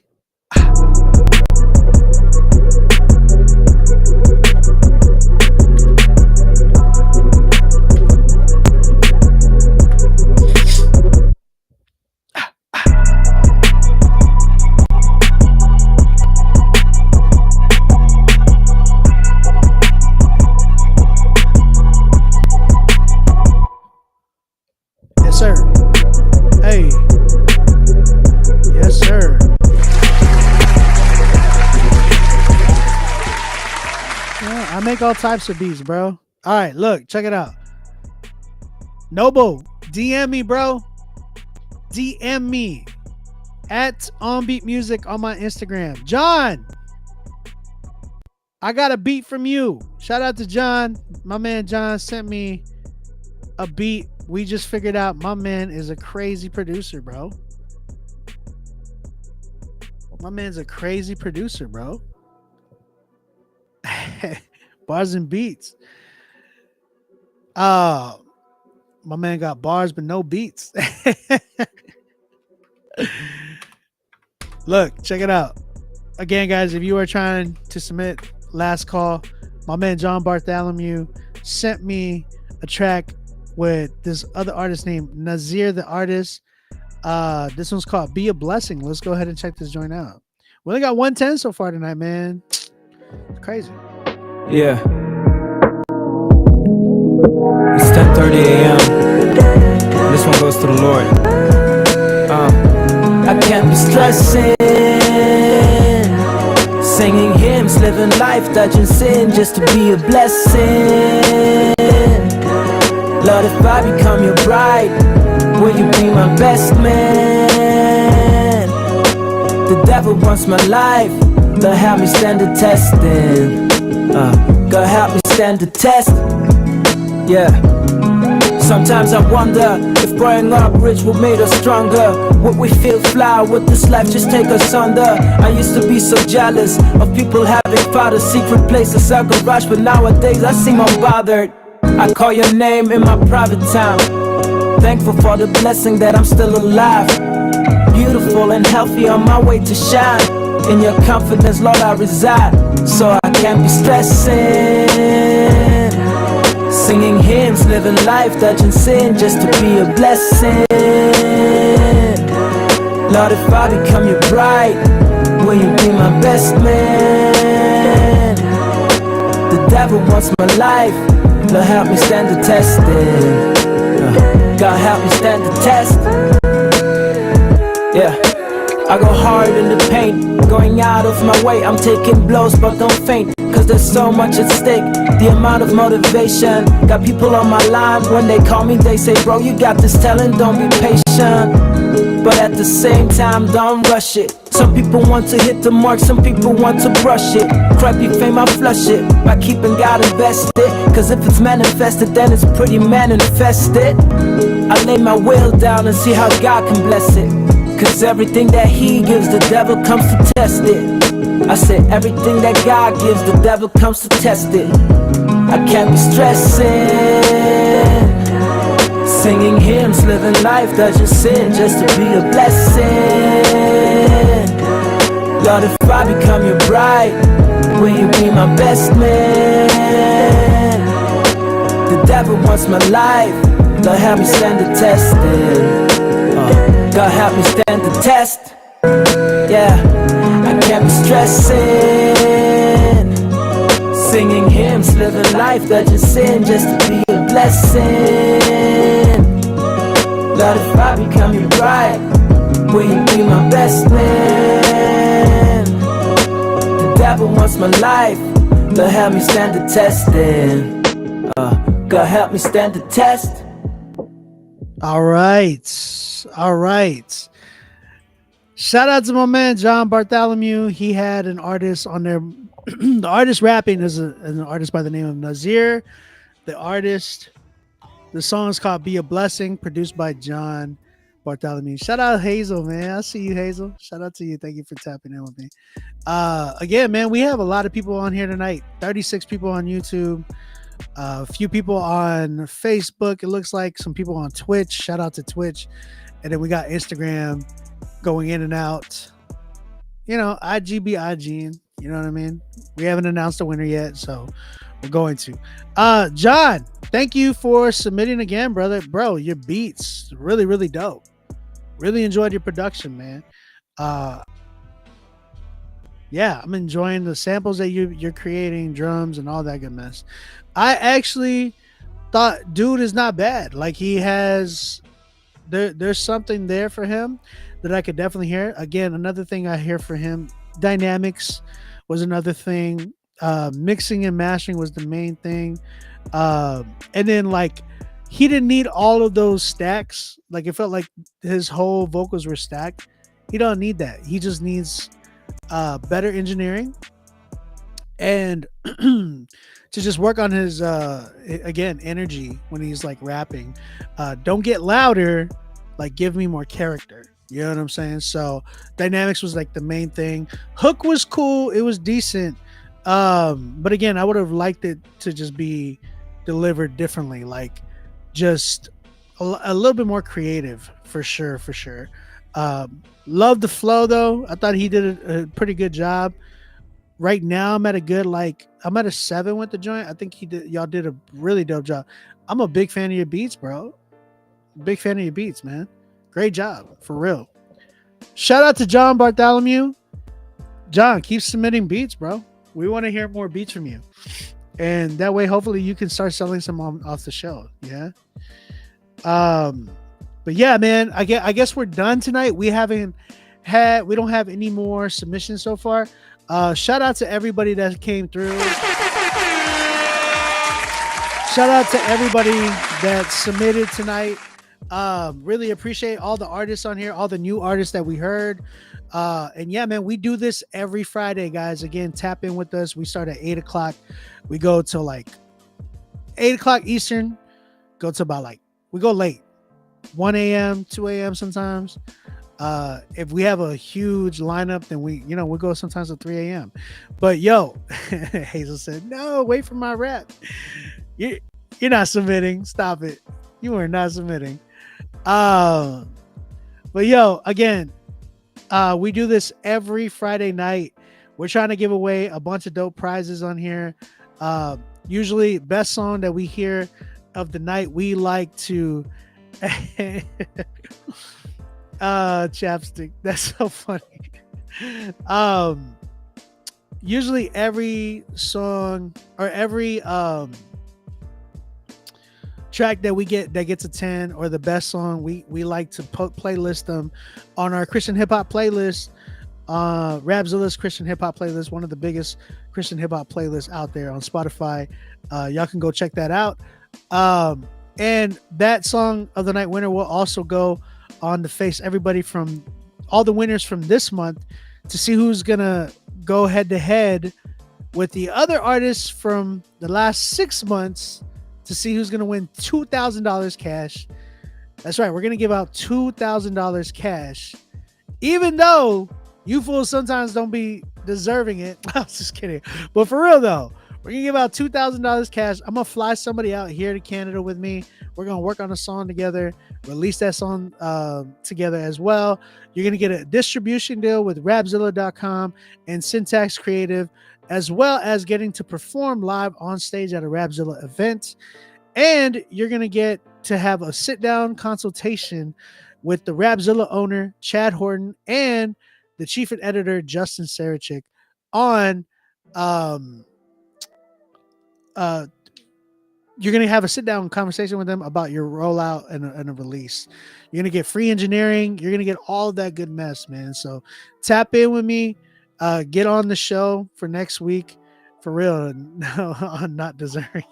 Yes, sir. Hey. Yes, sir. Yeah, I make all types of beats, bro. All right, look, check it out. Noble, DM me, bro. DM me at OnBeat Music on my Instagram. John, I got a beat from you. Shout out to John. My man John sent me a beat. We just figured out my man is a crazy producer, bro. My man's a crazy producer, bro. Bars and beats. My man got bars but no beats. Look, check it out. Again, guys, if you are trying to submit last call, my man John Bartholomew sent me a track with this other artist named Nazir the artist. This one's called Be a Blessing. Let's go ahead and check this joint out. We only got 110 so far tonight, man. It's crazy. Yeah. It's 10:30 a.m. This one goes to the Lord. I can't be stressing, singing hymns, living life, dodging sin just to be a blessing. Lord, if I become your bride, will you be my best man? The devil wants my life, God help me stand the testing. God help me stand the test. Yeah. Sometimes I wonder if growing up rich would make us stronger. Would we feel fly? Would this life just take us under? I used to be so jealous of people having found a secret place, a circle rush, but nowadays I seem unbothered. I call your name in my private time, thankful for the blessing that I'm still alive, beautiful and healthy, on my way to shine. In your confidence, Lord, I reside, so I can't be stressing, singing hymns, living life, dodging sin just to be a blessing. Lord, if I become your bride, will you be my best man? The devil wants my life, Lord, help me stand the testing. God help me stand the test. Yeah, I go hard in the paint, going out of my way. I'm taking blows but don't faint, cause there's so much at stake. The amount of motivation, got people on my line. When they call me they say, bro, you got this talent, don't be patient. But at the same time, don't rush it. Some people want to hit the mark, some people want to brush it. Crappy fame, I flush it by keeping God invested. Cause if it's manifested, then it's pretty manifested. I lay my will down and see how God can bless it. Cause everything that he gives, the devil comes to test it. I said everything that God gives, the devil comes to test it. I can't be stressing, singing hymns, living life, dodging sin just to be a blessing. Lord, if I become your bride, will you be my best man? The devil wants my life, Lord, help me stand the testing. God help me stand the test. Yeah, I can't be stressing, singing hymns, living life, dodging sin just to be a blessing. Lord, if I become your bride, will you be my best man? The devil wants my life, Lord, help me stand the testing. God help me stand the test. All right. Shout out to my man John Bartholomew. He had an artist on there. The artist rapping is an artist by the name of Nazir. The artist, the song is called Be a Blessing, produced by John Bartholomew. Shout out Hazel, man. I see you, Hazel. Shout out to you. Thank you for tapping in with me. Again, man, we have a lot of people on here tonight. 36 people on YouTube. A few people on Facebook. It looks like some people on Twitch. Shout out to Twitch. And then we got Instagram going in and out. You know, IG be IGing. You know what I mean? We haven't announced a winner yet, so we're going to. John, thank you for submitting again, brother. Bro, your beats really, really dope. Really enjoyed your production, man. Yeah, I'm enjoying the samples that you're creating, drums and all that good mess. I actually thought dude is not bad. Like he has, there's something there for him that I could definitely hear. Again, another thing I hear for him, dynamics was another thing. Mixing and mastering was the main thing. And then like he didn't need all of those stacks. Like it felt like his whole vocals were stacked. He don't need that. He just needs better engineering and to just work on his again energy when he's like rapping. Don't get louder, like give me more character. You know what I'm saying? So dynamics was like the main thing. Hook was cool, it was decent. But again, I would have liked it to just be delivered differently, like just a little bit more creative, for sure. Love the flow though. I thought he did a pretty good job. Right now I'm at a 7 with the joint. I think y'all did a really dope job. I'm a big fan of your beats, bro. Big fan of your beats, man. Great job, for real. Shout out to John Bartholomew. John, keep submitting beats, bro. We want to hear more beats from you. And that way, hopefully, you can start selling some off the show. Yeah. But yeah, man, I guess we're done tonight. We don't have any more submissions so far. Shout out to everybody that came through. Shout out to everybody that submitted tonight. Really appreciate all the artists on here, all the new artists that we heard. And yeah, man, we do this every Friday, guys. Again, tap in with us. We start at 8 o'clock. We go till like 8 o'clock Eastern. Go to about we go late, 1 a.m., 2 a.m. sometimes. If we have a huge lineup, then we go sometimes at 3 a.m. But yo, Hazel said, no, wait for my rap. You're not submitting. Stop it. You are not submitting. But yo, again, we do this every Friday night. We're trying to give away a bunch of dope prizes on here. Usually best song that we hear of the night, we like to chapstick. That's so funny. Usually every song or every track that we get that gets a 10 or the best song, we like to playlist them on our Christian hip hop playlist, Rapzilla's Christian hip hop playlist, one of the biggest Christian hip hop playlists out there on Spotify. Y'all can go check that out. And that song of the night winner will also go on to face everybody from all the winners from this month to see who's gonna go head to head with the other artists from the last 6 months to see who's going to win $2,000 cash. That's right. We're going to give out $2,000 cash, even though you fools sometimes don't be deserving it. I was just kidding. But for real though, we're going to give out $2,000 cash. I'm going to fly somebody out here to Canada with me. We're going to work on a song together, release that song together as well. You're going to get a distribution deal with Rapzilla.com and Syntax Creative, as well as getting to perform live on stage at a Rapzilla event. And you're going to get to have a sit-down consultation with the Rapzilla owner, Chad Horton, and the chief and editor, Justin Sarachik, on you're going to have a sit-down conversation with them about your rollout and a release. You're going to get free engineering. You're going to get all of that good mess, man. So tap in with me. Get on the show for next week, for real. No, I'm not deserving.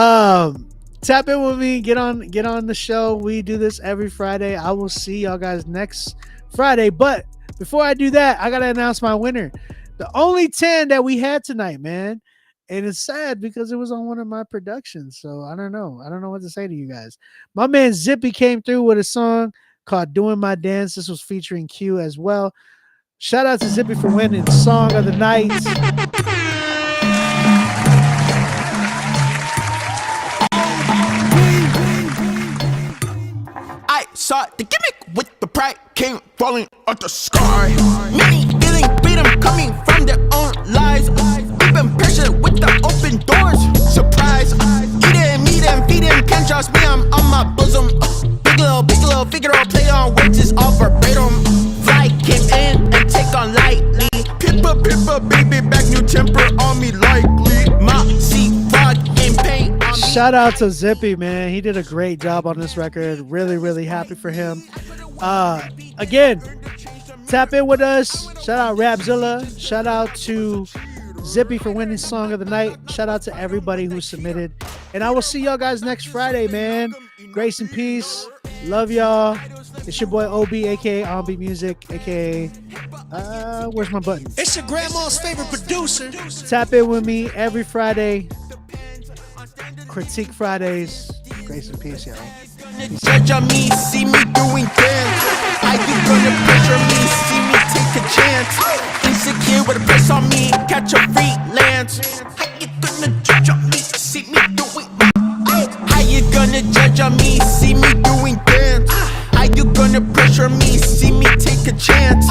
Tap in with me. Get on the show. We do this every Friday. I will see y'all guys next Friday. But before I do that, I gotta announce my winner. The only 10 that we had tonight, man. And it's sad because it was on one of my productions. So I don't know. I don't know what to say to you guys. My man Zippy came through with a song called Doing My Dance. This was featuring Q as well. Shout out to Zippy for winning Song of the Night. I saw the gimmick with the pride came falling out the sky. Many feeling freedom coming from their own lies. We've been pressured with the open doors. Surprise. Eat them, meet them, feed them. Can't trust me, I'm on my bosom. Big little figure out play on words is all verbatim. Flight came in and take on lightly. Pippa, baby, back new temper on me likely. My seat frog in pain. Shout out to Zippy, man. He did a great job on this record. Really, really happy for him. Again, tap in with us. Shout out Rapzilla. Shout out to Zippy for winning Song of the Night. Shout out to everybody who submitted. And I will see y'all guys next Friday, man. Grace and peace. Love y'all. It's your boy OB, aka Allbeat Music, aka where's my button? It's your grandma's favorite producer. Tap in with me every Friday. Critique Fridays. Grace and peace, y'all. Judge on me, see me doing dance. How you gonna pressure me, see me take a chance? Insecure with a press on me, catch a freelance. How you gonna judge on me, see me doing? How you gonna judge on me, see me doing dance? How you gonna pressure me, see me take a chance?